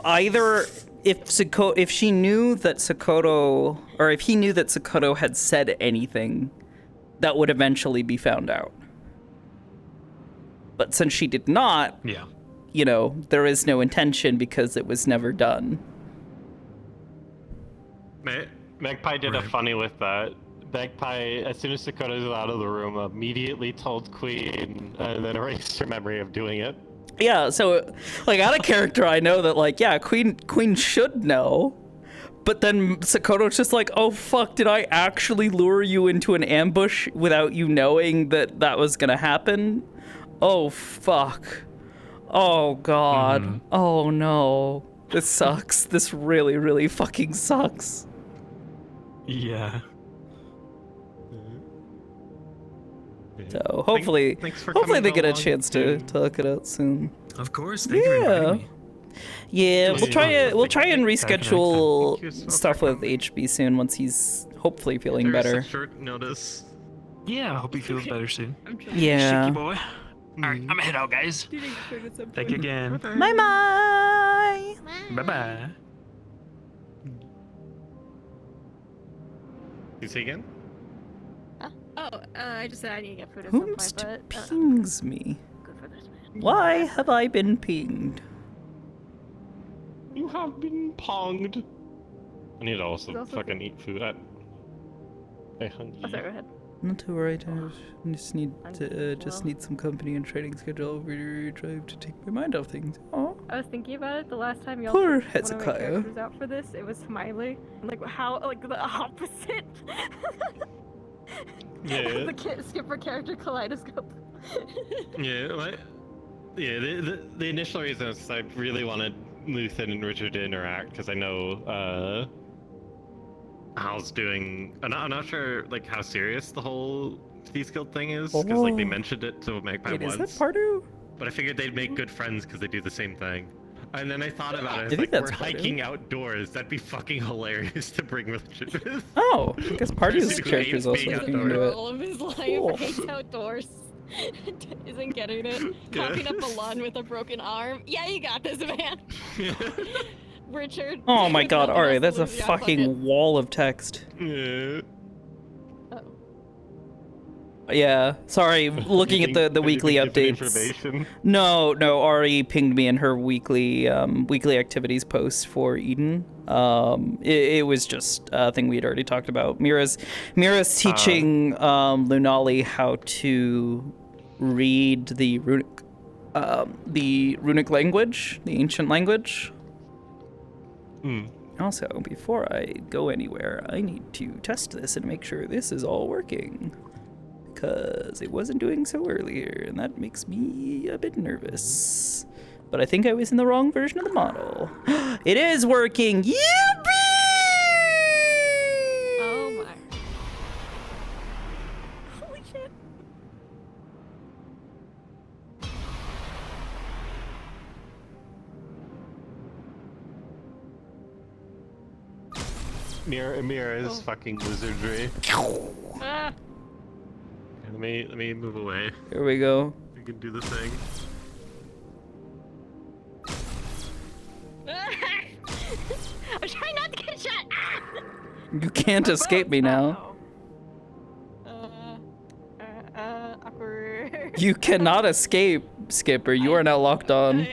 she knew that Sakoto, or if he knew that Sakoto had said anything, that would eventually be found out. But since she did not, yeah, you know, there is no intention because it was never done. Magpie did a funny with that. Magpie, as soon as Sakoto's out of the room, immediately told Queen and then erased her memory of doing it. Yeah, so like out of character, I know that like yeah, Queen should know, but then Sakoto's just like, oh fuck, did I actually lure you into an ambush without you knowing that that was gonna happen? Oh fuck. Oh god. Oh no. This sucks. This really, really fucking sucks. Yeah. So hopefully, Thanks for hopefully coming they get a along, chance to look it out soon. Of course, thank you for inviting me. Yeah, we'll try and Thank you reschedule so stuff with HB soon once he's hopefully feeling There's better. such short notice. Yeah, I hope he feels better soon. Yeah. Shaky boy. Alright, I'm gonna head out, guys. Thank you again. Bye bye. Bye bye. You say again? I just said I need to get food at Whom some point, but pings me? Why have I been pinged? You have been ponged. I need to There's also also fucking eat food. I'm hungry. oh, sorry, go ahead. Not too worried. I just need some company and trading schedule over drive to take my mind off things. Oh. I was thinking about it the last time y'all Poor took one of my Hezekiah. characters out for this. It was Smiley. Like how like the opposite. Yeah. The skipper character kaleidoscope. The initial reason is I really wanted Luthen and Richard to interact because I know Hal's doing. I'm not sure like how serious the whole Thieves Guild thing is because like they mentioned it to Magpie Wait, once. is that Pardu? But I figured they'd make good friends because they do the same thing. And then I thought about it. I It's think like that's we're Pardu. hiking outdoors. That'd be fucking hilarious to bring Richard with. Oh, I guess Pardu's Basically, character is also being looking outdoors. into it. All of his life Cool. hates outdoors. Isn't getting it. Coughing up a lawn with a broken arm. Yeah, you got this, man. Richard. Oh my with god, nothing Ari, else that's to a lose. Yeah, fucking fuck wall of text. Yeah. Yeah, sorry, looking at the weekly updates. No, Ari pinged me in her weekly activities post for Eden. It was just a thing we had already talked about. Mira's teaching Lunali how to read the runic language, the ancient language. Also, before I go anywhere, I need to test this and make sure this is all working. Because it wasn't doing so earlier, and that makes me a bit nervous. But I think I was in the wrong version of the model. It is working! Yippee! Oh my. Holy shit. Mira is fucking wizardry. Ah. Let me move away. Here we go. We can do the thing. I'm trying not to get shot. Ah! You can't escape me now. Awkward. You cannot escape, Skipper. You are now locked on.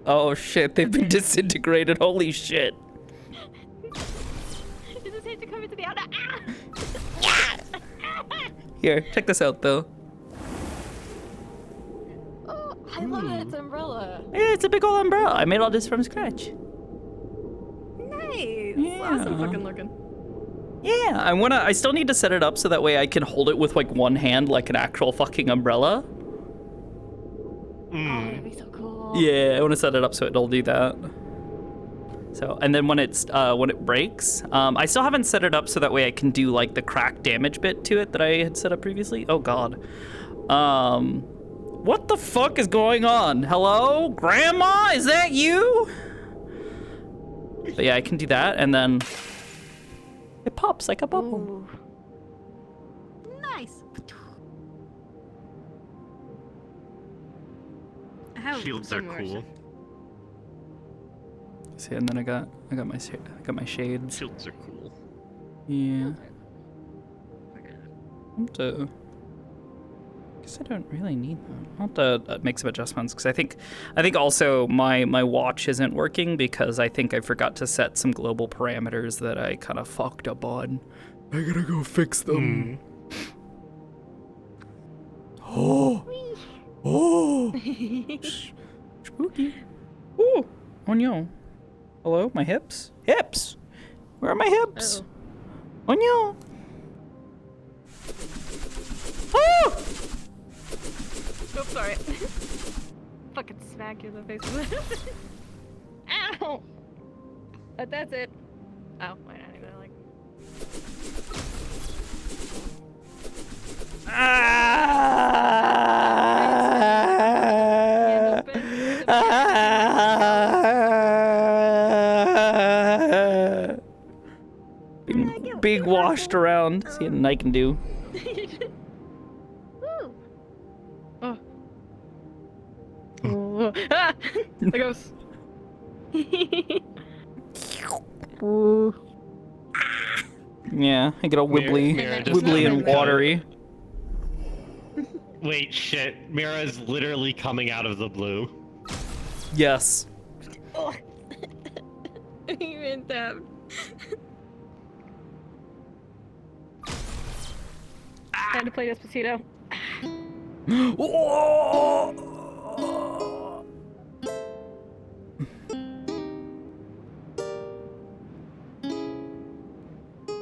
Oh shit, they've been disintegrated. Holy shit. Is this hate to come into the outer? Here, check this out though. Oh, I love that umbrella. Yeah, it's a big old umbrella. I made all this from scratch. Nice. Yeah. Awesome fucking looking. Yeah, I still need to set it up so that way I can hold it with like one hand like an actual fucking umbrella. Oh, that'd be so cool. Yeah, I want to set it up so it'll do that. So, and then when it breaks, I still haven't set it up so that way I can do like the crack damage bit to it that I had set up previously. Oh god. What the fuck is going on? Hello? Grandma? Is that you? But yeah, I can do that and then it pops like a bubble. Ooh. Nice. Shields are cool. See, and then I got my shades. Shields are cool. Yeah. Guess I don't really need that. I'll have to make some adjustments because I think also my watch isn't working because I think I forgot to set some global parameters that I kind of fucked up on. I gotta go fix them. Oh. Oh. Spooky. Ooh. Oh no. Hello, my hips? Hips! Where are my hips? Oh no. Oh! Oops, sorry. Fucking smack you in the face with it. Ow! But that's it. Oh, wait, I don't even like. Big washed around. See what I can do. Woo! Oh. Oh. Ah! There goes. Yeah, I get all wibbly, Mira just wibbly and coming out. watery. Wait, shit. Mira is literally coming out of the blue. Yes. Oh. Even that. Time to play Despacito.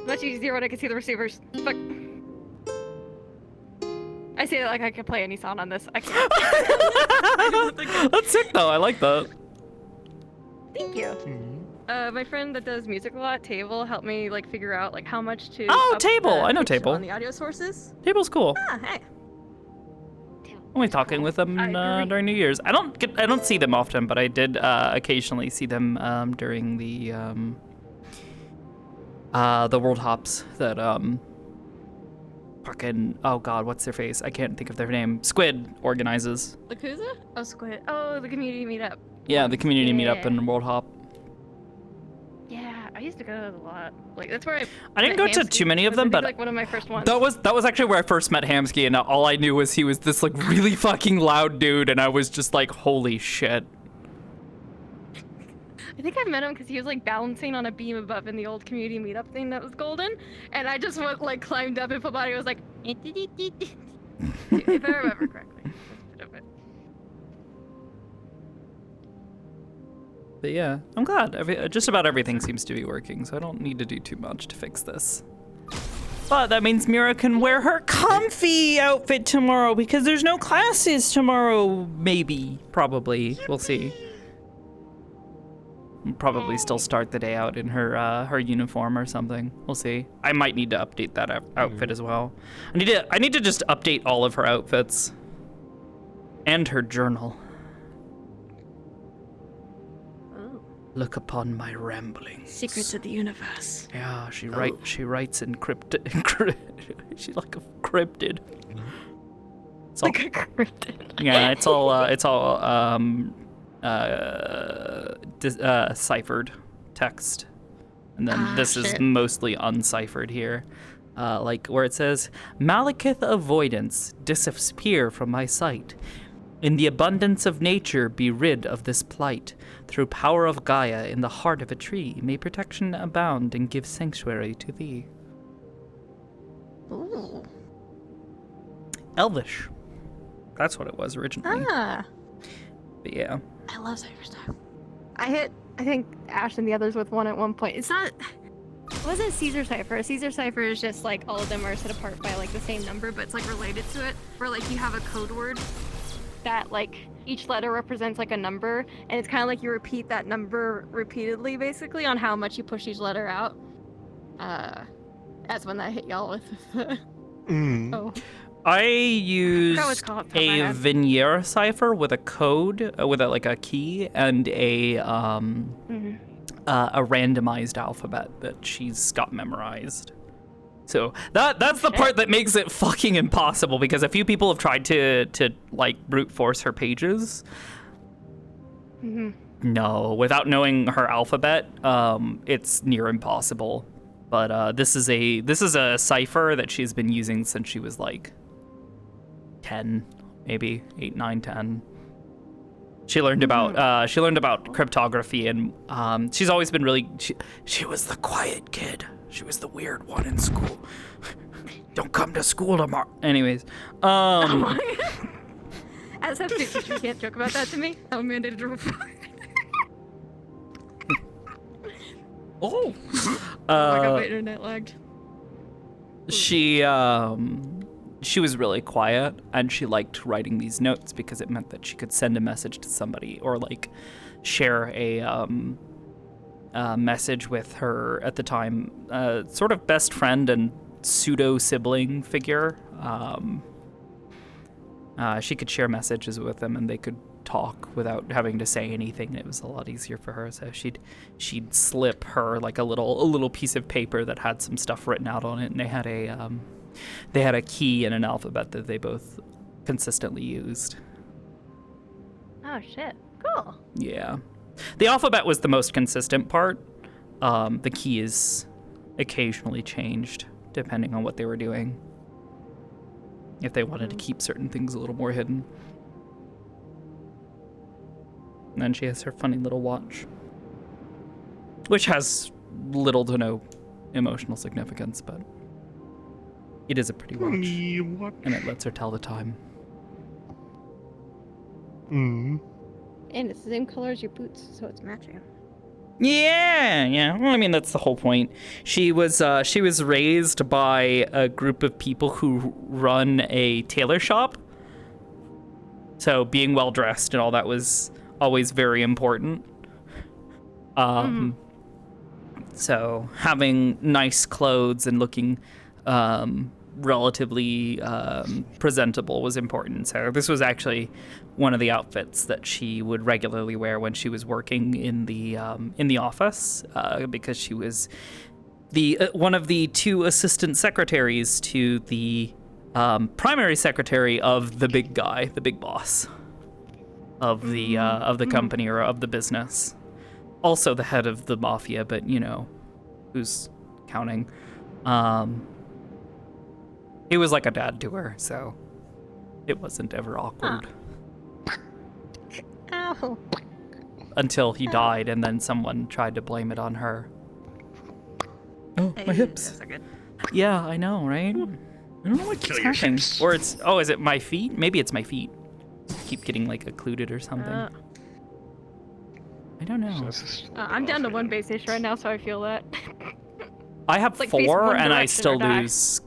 Much easier when I can see the receivers. Fuck. I say it like I can play any song on this. I can't. That's sick though. I like that. Thank you. My friend that does music a lot, Table, helped me like figure out like how much to. Oh, up Table! the I know pitch Table. on the audio sources. Table's cool. Ah, hey. I'm only talking with them during New Year's. I don't see them often, but I did occasionally see them during the World Hops that fucking, oh god, what's their face? I can't think of their name. Squid organizes. Lakuza? Oh, Squid. Oh, the community meetup. Yeah, the community meetup and World Hop. Yeah, I used to go to those a lot. Like that's where I didn't go to too many of them, but like one of my first ones. that was actually where I first met Hamsky, and all I knew was he was this like really fucking loud dude, and I was just like, holy shit. I think I met him because he was like balancing on a beam above in the old community meetup thing that was golden, and I just went like climbed up and put body was like, if I remember correctly. That's a bit of it. But yeah, I'm glad. Just about everything seems to be working, so I don't need to do too much to fix this. But that means Mira can wear her comfy outfit tomorrow because there's no classes tomorrow. Maybe, probably, we'll see. Probably still start the day out in her uniform or something. We'll see. I might need to update that outfit as well. I need to just update all of her outfits and her journal. Look upon my ramblings. Secrets of the universe. Yeah, she writes encrypted. She's like a cryptid. It's all, like a cryptid. Yeah, it's all ciphered text, and then this is mostly unciphered here. Like where it says, "Malekith avoidance disappear from my sight. In the abundance of nature, be rid of this plight. Through power of Gaia, in the heart of a tree, may protection abound and give sanctuary to thee." Ooh. Elvish. That's what it was originally. Ah. But yeah. I love cipher stuff. I think Ash and the others with one at one point. It wasn't Caesar cipher. Caesar cipher is just like all of them are set apart by like the same number, but it's like related to it. Where like you have a code word that like each letter represents like a number, and it's kind of like you repeat that number repeatedly, basically, on how much you push each letter out. That's when that hit y'all with. Oh. I used a Vignere cipher with a code, with like a key and a randomized alphabet that she's got memorized. So that's the part that makes it fucking impossible, because a few people have tried to like brute force her pages. No, without knowing her alphabet, it's near impossible. But this is a cipher that she's been using since she was like 10, maybe 8, 9, 10. She learned about cryptography, and she's always been really. She was the quiet kid. She was the weird one in school. Don't come to school tomorrow. Anyways, As a teacher, you can't joke about that to me. I'm mandated to report. Oh. My God, my internet lagged. She was really quiet, and she liked writing these notes because it meant that she could send a message to somebody or like share a message with her at the time sort of best friend and pseudo sibling figure. She could share messages with them, and they could talk without having to say anything. It was a lot easier for her. So she'd slip her like a little piece of paper that had some stuff written out on it, and they had a key and an alphabet that they both consistently used. Oh shit! Cool. Yeah, the alphabet was the most consistent part. The key is occasionally changed depending on what they were doing. If they wanted to keep certain things a little more hidden. And then she has her funny little watch, which has little to no emotional significance, but it is a pretty watch, and it lets her tell the time. And it's the same color as your boots, so it's matching. Yeah. Well, I mean, that's the whole point. She was raised by a group of people who run a tailor shop. So being well dressed and all that was always very important. So having nice clothes and looking relatively presentable was important. So this was actually one of the outfits that she would regularly wear when she was working in the office, because she was one of the two assistant secretaries to the primary secretary of the big guy, the big boss of the company or of the business. Also the head of the mafia, but you know, who's counting? He was like a dad to her, so it wasn't ever awkward. Ow. Until he died, and then someone tried to blame it on her. Oh, my hips. Those are good. Yeah, I know, right? I don't know what keeps happening. Or it's, is it my feet? Maybe it's my feet. Keep getting like occluded or something. I don't know. I'm down to one base station right now, so I feel that. I have like face 4, one and I direction still or die. lose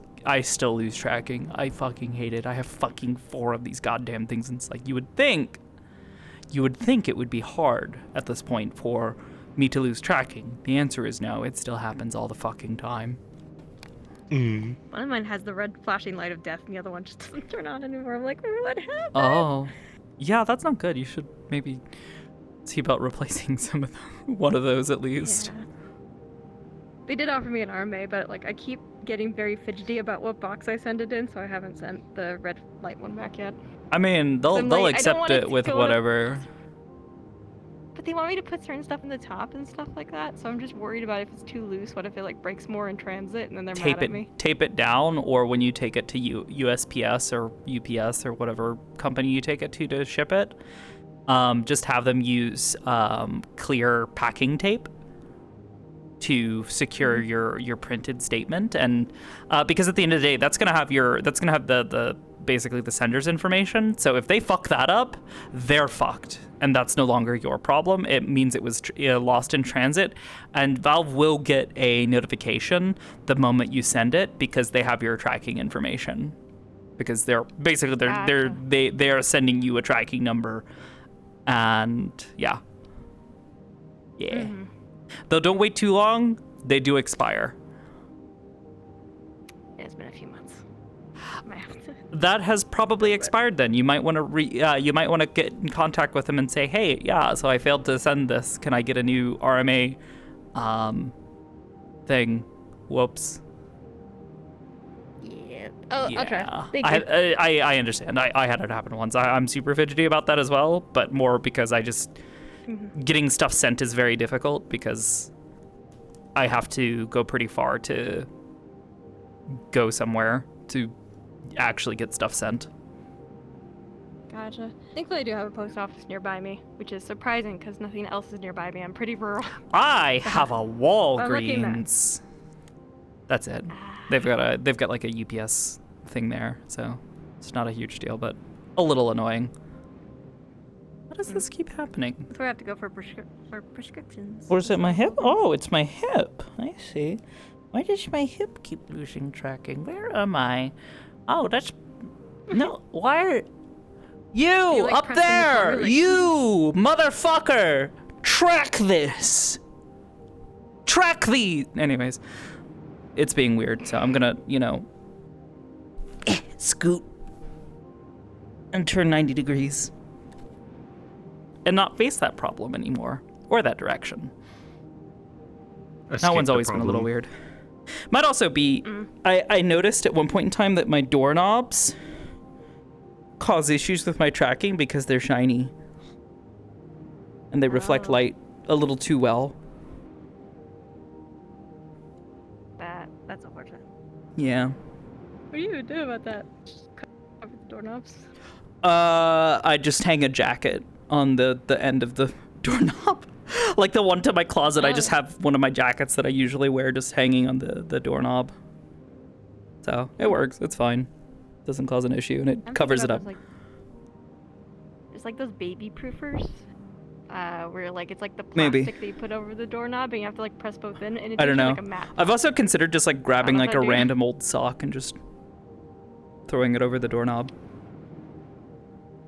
tracking. I fucking hate it. I have fucking 4 of these goddamn things, and it's like you would think it would be hard at this point for me to lose tracking. The answer is no. It still happens all the fucking time. One of mine has the red flashing light of death, and the other one just doesn't turn on anymore. I'm like, what happened? Oh, yeah, that's not good. You should maybe see about replacing one of those at least. Yeah. They did offer me an RMA, but like I keep getting very fidgety about what box I send it in, so I haven't sent the red light one back yet. I mean, they'll like, accept it with whatever. But they want me to put certain stuff in the top and stuff like that, so I'm just worried about if it's too loose. What if it like breaks more in transit, and then they're mad at me? Tape it down, or when you take it to USPS or UPS or whatever company you take it to ship it, just have them use clear packing tape to secure your printed statement, and because at the end of the day, that's gonna have the basically the sender's information. So if they fuck that up, they're fucked, and that's no longer your problem. It means it was lost in transit, and Valve will get a notification the moment you send it because they have your tracking information. Because they're sending you a tracking number, and yeah. Though don't wait too long, they do expire. It's been a few months. That has probably expired then. You might want to get in contact with them and say, hey, yeah, so I failed to send this. Can I get a new RMA thing? Whoops. Yeah. Oh, Yeah. I'll try. Thank you. I understand. I had it happen once. I'm super fidgety about that as well, but more because I just... Getting stuff sent is very difficult because I have to go pretty far to go somewhere to actually get stuff sent. Gotcha. Thankfully, I do have a post office nearby me, which is surprising because nothing else is nearby me. I'm pretty rural. I have a Walgreens. That's it. They've got like a UPS thing there, so it's not a huge deal, but a little annoying. Why does this keep happening? So we have to go for prescriptions. Or is it my hip? Oh, it's my hip. I see. Why does my hip keep losing tracking? Where am I? Oh, that's... No, why are... You, like, up there! You, motherfucker! Track this! Track these! Anyways, it's being weird, so I'm gonna, you know... scoot. And turn 90 degrees. And not face that problem anymore. Or that direction. That one's always been a little weird. Might also be, I noticed at one point in time that my doorknobs cause issues with my tracking because they're shiny. And they reflect light a little too well. That's unfortunate. Yeah. What do you do about that? Just cover the doorknobs? I just hang a jacket on the end of the doorknob. Like the one to my closet, I just have one of my jackets that I usually wear just hanging on the doorknob. So it works. It's fine. Doesn't cause an issue, and it covers it up. It's like those baby proofers, where like it's like the Maybe. plastic that you put over the doorknob, and you have to like press both in, and it's I don't know. like a mat. I've also considered just like grabbing know like if a I do. random old sock and just throwing it over the doorknob.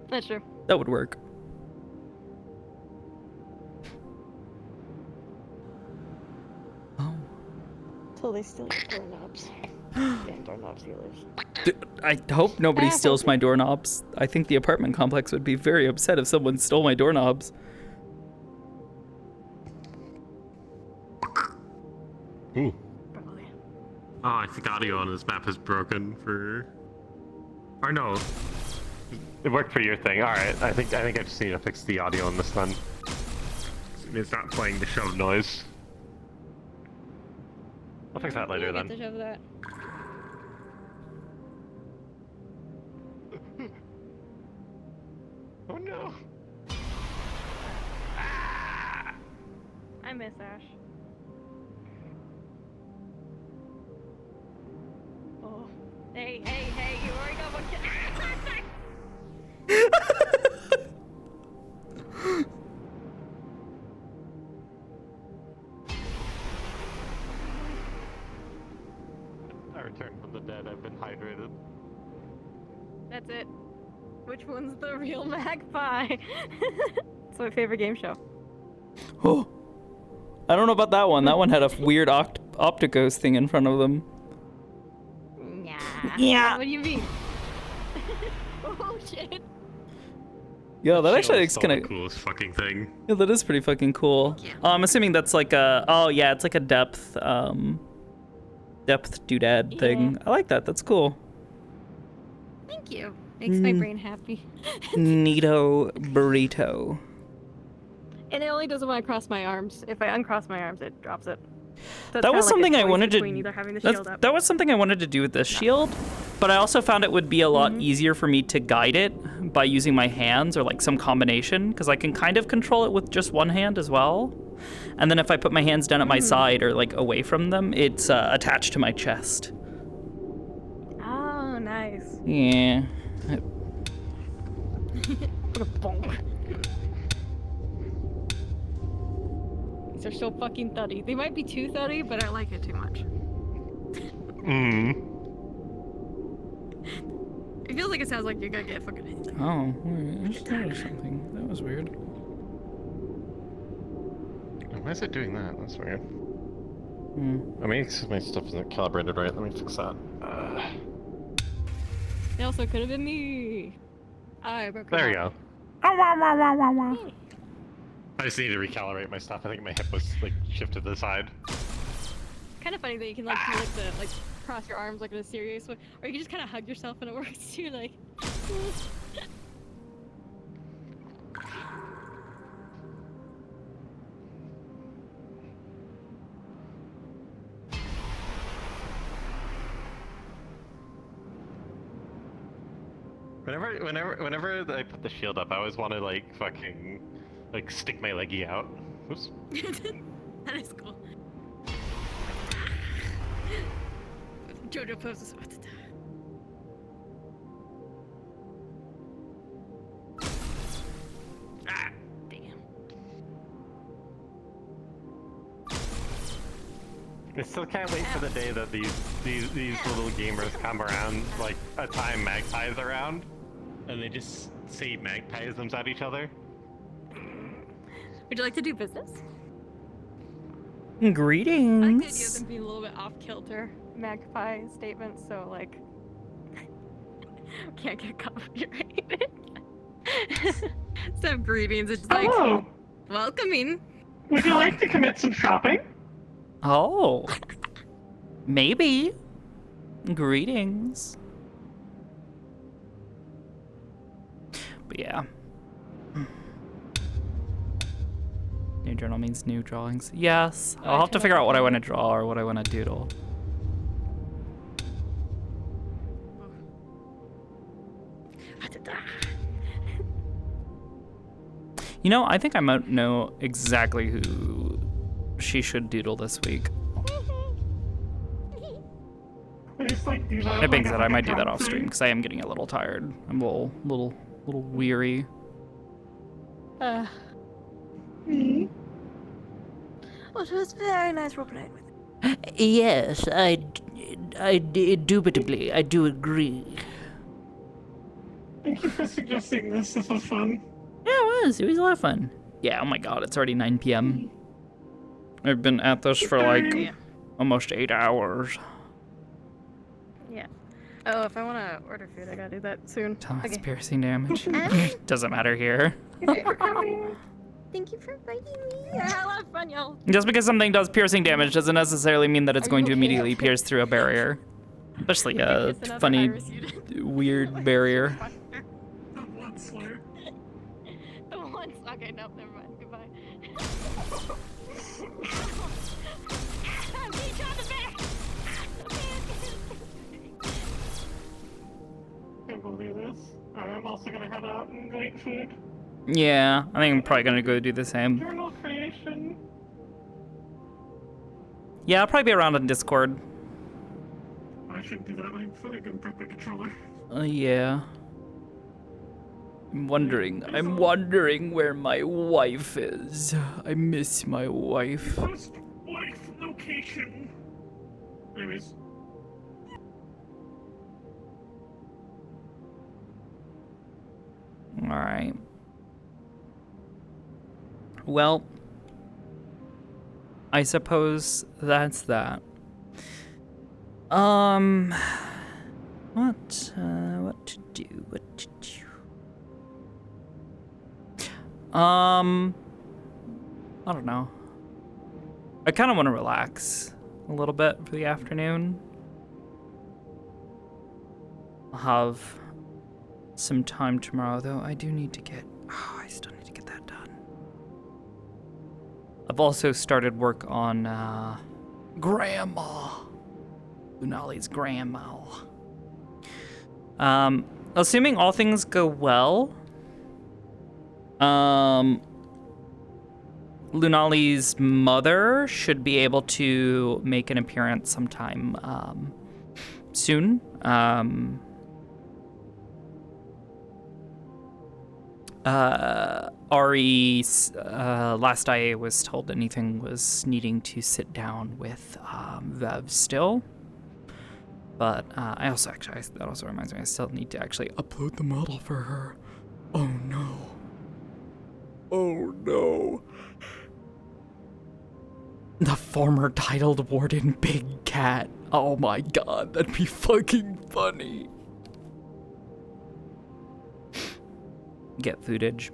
That's true. That would work. Till they steal your doorknobs. Damn doorknob stealers. I hope nobody steals my doorknobs. I think the apartment complex would be very upset if someone stole my doorknobs. Ooh. Oh, I think audio on this map is broken for... Or no. It worked for your thing. Alright, I think I just need to fix the audio on this one. It's not playing the shove noise. I'll fix that later then. Get to shove that. Oh no. I miss Ash. Oh. Hey, you already got one kill. I returned from the dead. I've been hydrated. That's it. Which one's the real magpie? It's my favorite game show. Oh, I don't know about that one. That one had a weird Opticos thing in front of them. Nah. Yeah. What do you mean? Oh shit. Yeah, that actually looks It's kind the of... coolest fucking thing. Yeah, that is pretty fucking cool. I'm assuming that's like a... Oh, yeah, it's like a depth doodad thing. I like that. That's cool. Thank you. Makes my brain happy. Neato burrito. And it only does it when I cross my arms. If I uncross my arms, it drops it. So That was something I wanted to... Either having the shield up. That was something I wanted to do with the shield, but I also found it would be a lot easier for me to guide it by using my hands or like some combination, because I can kind of control it with just one hand as well. And then if I put my hands down at my side or like away from them, it's attached to my chest. Oh, nice. Yeah. These are so fucking thuddy. They might be too thuddy, but I like it too much. It feels like it sounds like you're gonna get fucking hit. Oh, wait, I just noticed something. That was weird. Why is it doing that? That's weird. Hmm. I mean, my stuff isn't calibrated right. Let me fix that. It also could have been me. I broke There it you out. go. I just need to recalibrate my stuff. I think my hip was like shifted to the side. Kind of funny that you can like do like the like cross your arms like in a serious way, or you can just kind of hug yourself and it works too. Like. Whenever I put the shield up, I always want to like fucking like stick my leggy out. Oops. That is cool. Jojo poses. Ah, damn. I still can't wait for the day that these little gamers come around, like a time Magpie's around, and they just say magpieisms at each other. Would you like to do business? Greetings. I like the idea of them being a little bit off kilter magpie statements, so like can't get copyrighted. Instead of greetings, it's like Hello. welcoming. Would you like to commit some shopping? Oh. Maybe. Greetings. But yeah. New journal means new drawings. Yes. I'll have to figure out what I want to draw or what I want to doodle. You know, I think I might know exactly who she should doodle this week. That being said, I might do that off stream because I am getting a little tired. I'm a little weary. Well, it was very nice roleplaying with you. Yes, indubitably, I do agree. Thank you for suggesting this. This was fun. Yeah, it was. It was a lot of fun. Yeah, oh my god, it's already 9 p.m. I've been at this for like almost 8 hours. Yeah. Oh, if I want to order food, I gotta do that soon. That's piercing damage. Doesn't matter here. Thank you for inviting me. I had a lot of fun, y'all. Just because something does piercing damage doesn't necessarily mean that it's going to immediately pierce through a barrier. Especially a funny, weird barrier. The once. Okay, nope, never mind. Goodbye. Can't believe this. I'm also gonna head out and go eat food. Yeah, I think I'm probably gonna go do the same. Journal creation. Yeah, I'll probably be around on Discord. I should do that. I'm fully gonna prep my controller. Yeah. I'm wondering where my wife is. I miss my wife. First wife location. Anyways. Alright. Well, I suppose that's that. What to do? I don't know. I kind of want to relax a little bit for the afternoon. I'll have some time tomorrow, though. I do need to get... I still need to get that done. I've also started work on, Grandma. Lunali's grandma. Assuming all things go well, Lunali's mother should be able to make an appearance sometime, soon. Ari's last I was told anything was needing to sit down with Vev still. But that also reminds me, I still need to actually upload the model for her. Oh no. Oh no. The former titled warden Big Cat. Oh my god, that'd be fucking funny. Get footage.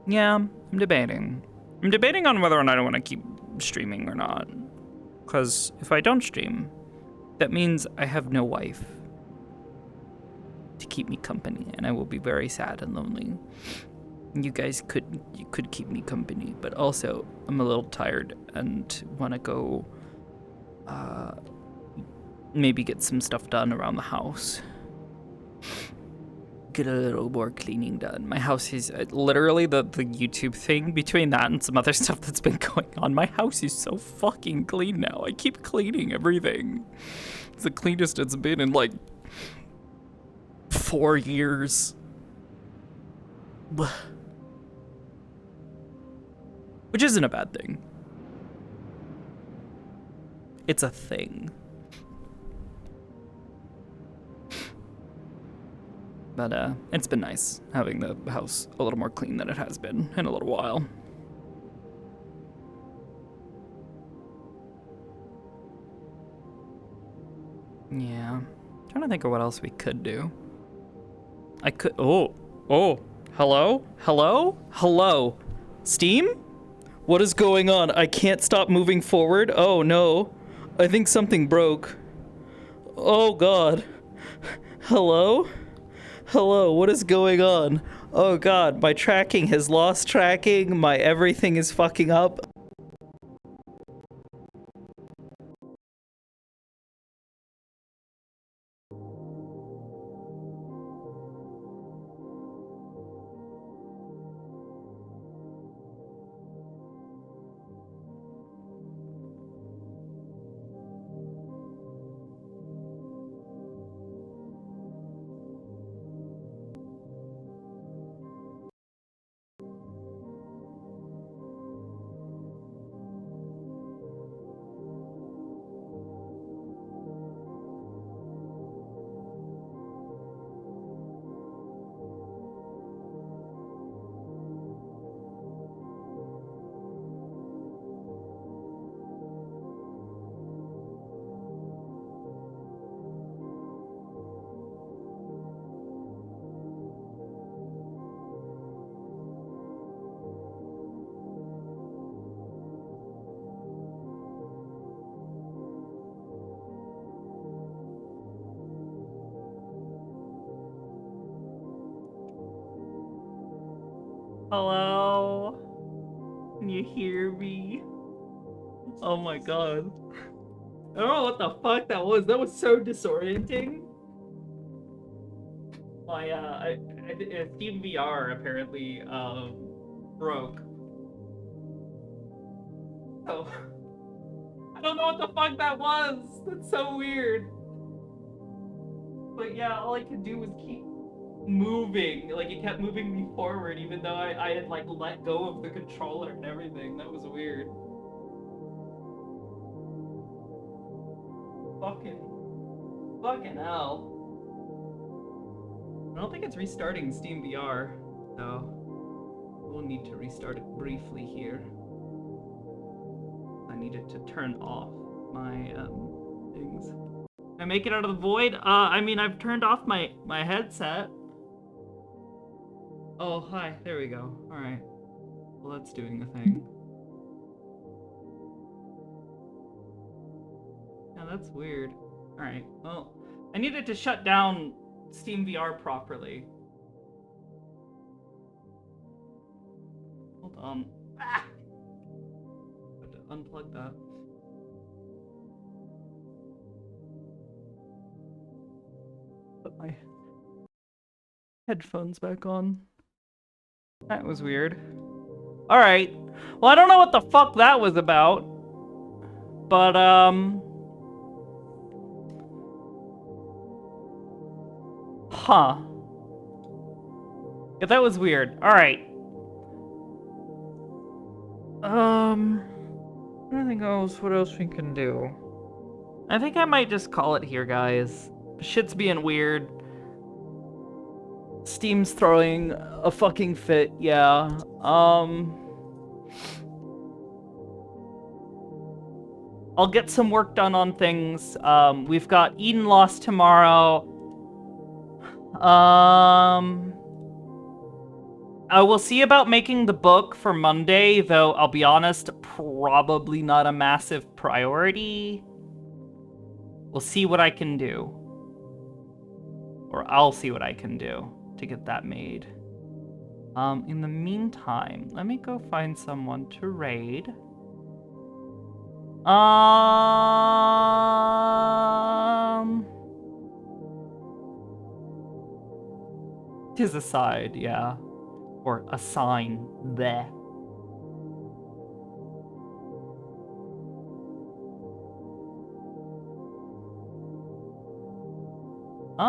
Yeah, I'm debating. I'm debating on whether or not I want to keep streaming or not. Because if I don't stream, that means I have no wife to keep me company, and I will be very sad and lonely. You guys could keep me company, but also I'm a little tired and want to go maybe get some stuff done around the house. Get a little more cleaning done. My house is literally the YouTube thing. Between that and some other stuff that's been going on, my house is so fucking clean now. I keep cleaning everything. It's the cleanest it's been in like 4 years. Which isn't a bad thing. It's a thing. But it's been nice having the house a little more clean than it has been in a little while. Yeah. I'm trying to think of what else we could do. I could. Oh. Hello? Hello? Hello? Steam? What is going on? I can't stop moving forward. Oh no. I think something broke. Oh god. Hello? Hello, what is going on? Oh god, my tracking has lost tracking. My everything is fucking up. Hello? Can you hear me? Oh my god. I don't know what the fuck that was. That was so disorienting. My Steam VR apparently broke. Oh. I don't know what the fuck that was. That's so weird. But yeah, all I could do was keep moving. Like it kept moving me forward even though I had like let go of the controller and everything. That was weird. Fucking hell. I don't think it's restarting Steam VR, so we'll need to restart it briefly here. I needed to turn off my things. Can I make it out of the void? I mean, I've turned off my headset. Oh, hi. There we go. All right. Well, that's doing the thing. Yeah, that's weird. All right. Well, I needed to shut down Steam VR properly. Hold on. Ah! Have to unplug that. Put my headphones back on. That was weird. All right. Well, I don't know what the fuck that was about, but huh. Yeah, that was weird. All right. Anything else? What else we can do? I think I might just call it here, guys. Shit's being weird. Steam's throwing a fucking fit, yeah. I'll get some work done on things. We've got Eden Lost tomorrow. I will see about making the book for Monday, though I'll be honest, probably not a massive priority. We'll see what I can do. Or I'll see what I can do to get that made. In the meantime, let me go find someone to raid. Tis a side, yeah. Or a sign there. I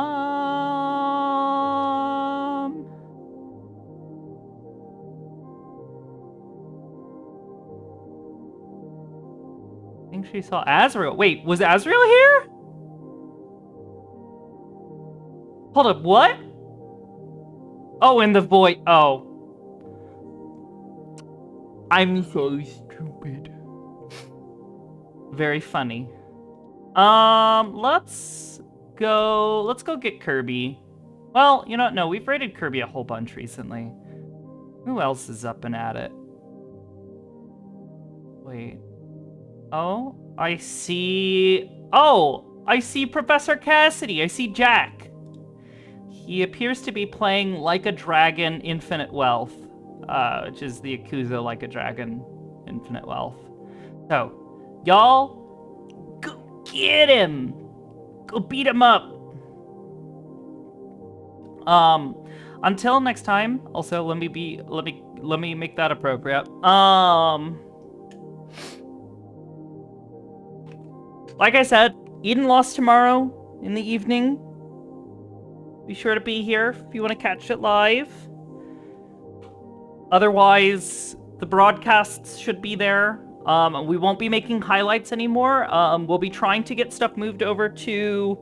think she saw Azrael. Wait, was Azrael here? Hold up, what? Oh, in the void. Oh. I'm so stupid. Very funny. Let's go get Kirby. Well, you know what? No, we've raided Kirby a whole bunch recently. Who else is up and at it? Wait. Oh, I see... Oh, I see Professor Cassidy. I see Jack. He appears to be playing Like a Dragon Infinite Wealth, which is the Yakuza Like a Dragon Infinite Wealth. So, y'all, go get him. Go beat him up. Until next time. Also, let me make that appropriate. Like I said, Eden Lost tomorrow in the evening. Be sure to be here if you want to catch it live. Otherwise, the broadcasts should be there. We won't be making highlights anymore. We'll be trying to get stuff moved over to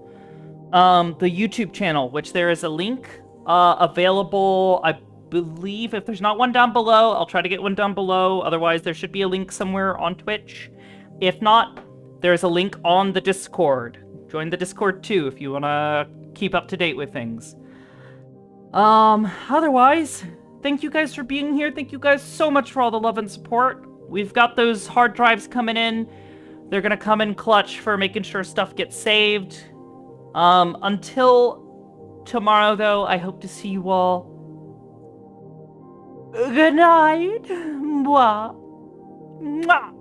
the YouTube channel, which there is a link available, I believe. If there's not one down below, I'll try to get one down below. Otherwise, there should be a link somewhere on Twitch. If not, there's a link on the Discord. Join the Discord too if you want to keep up to date with things. Otherwise, thank you guys for being here. Thank you guys so much for all the love and support. We've got those hard drives coming in. They're gonna come in clutch for making sure stuff gets saved. Until tomorrow, though, I hope to see you all. Good night. Mwah. Mwah.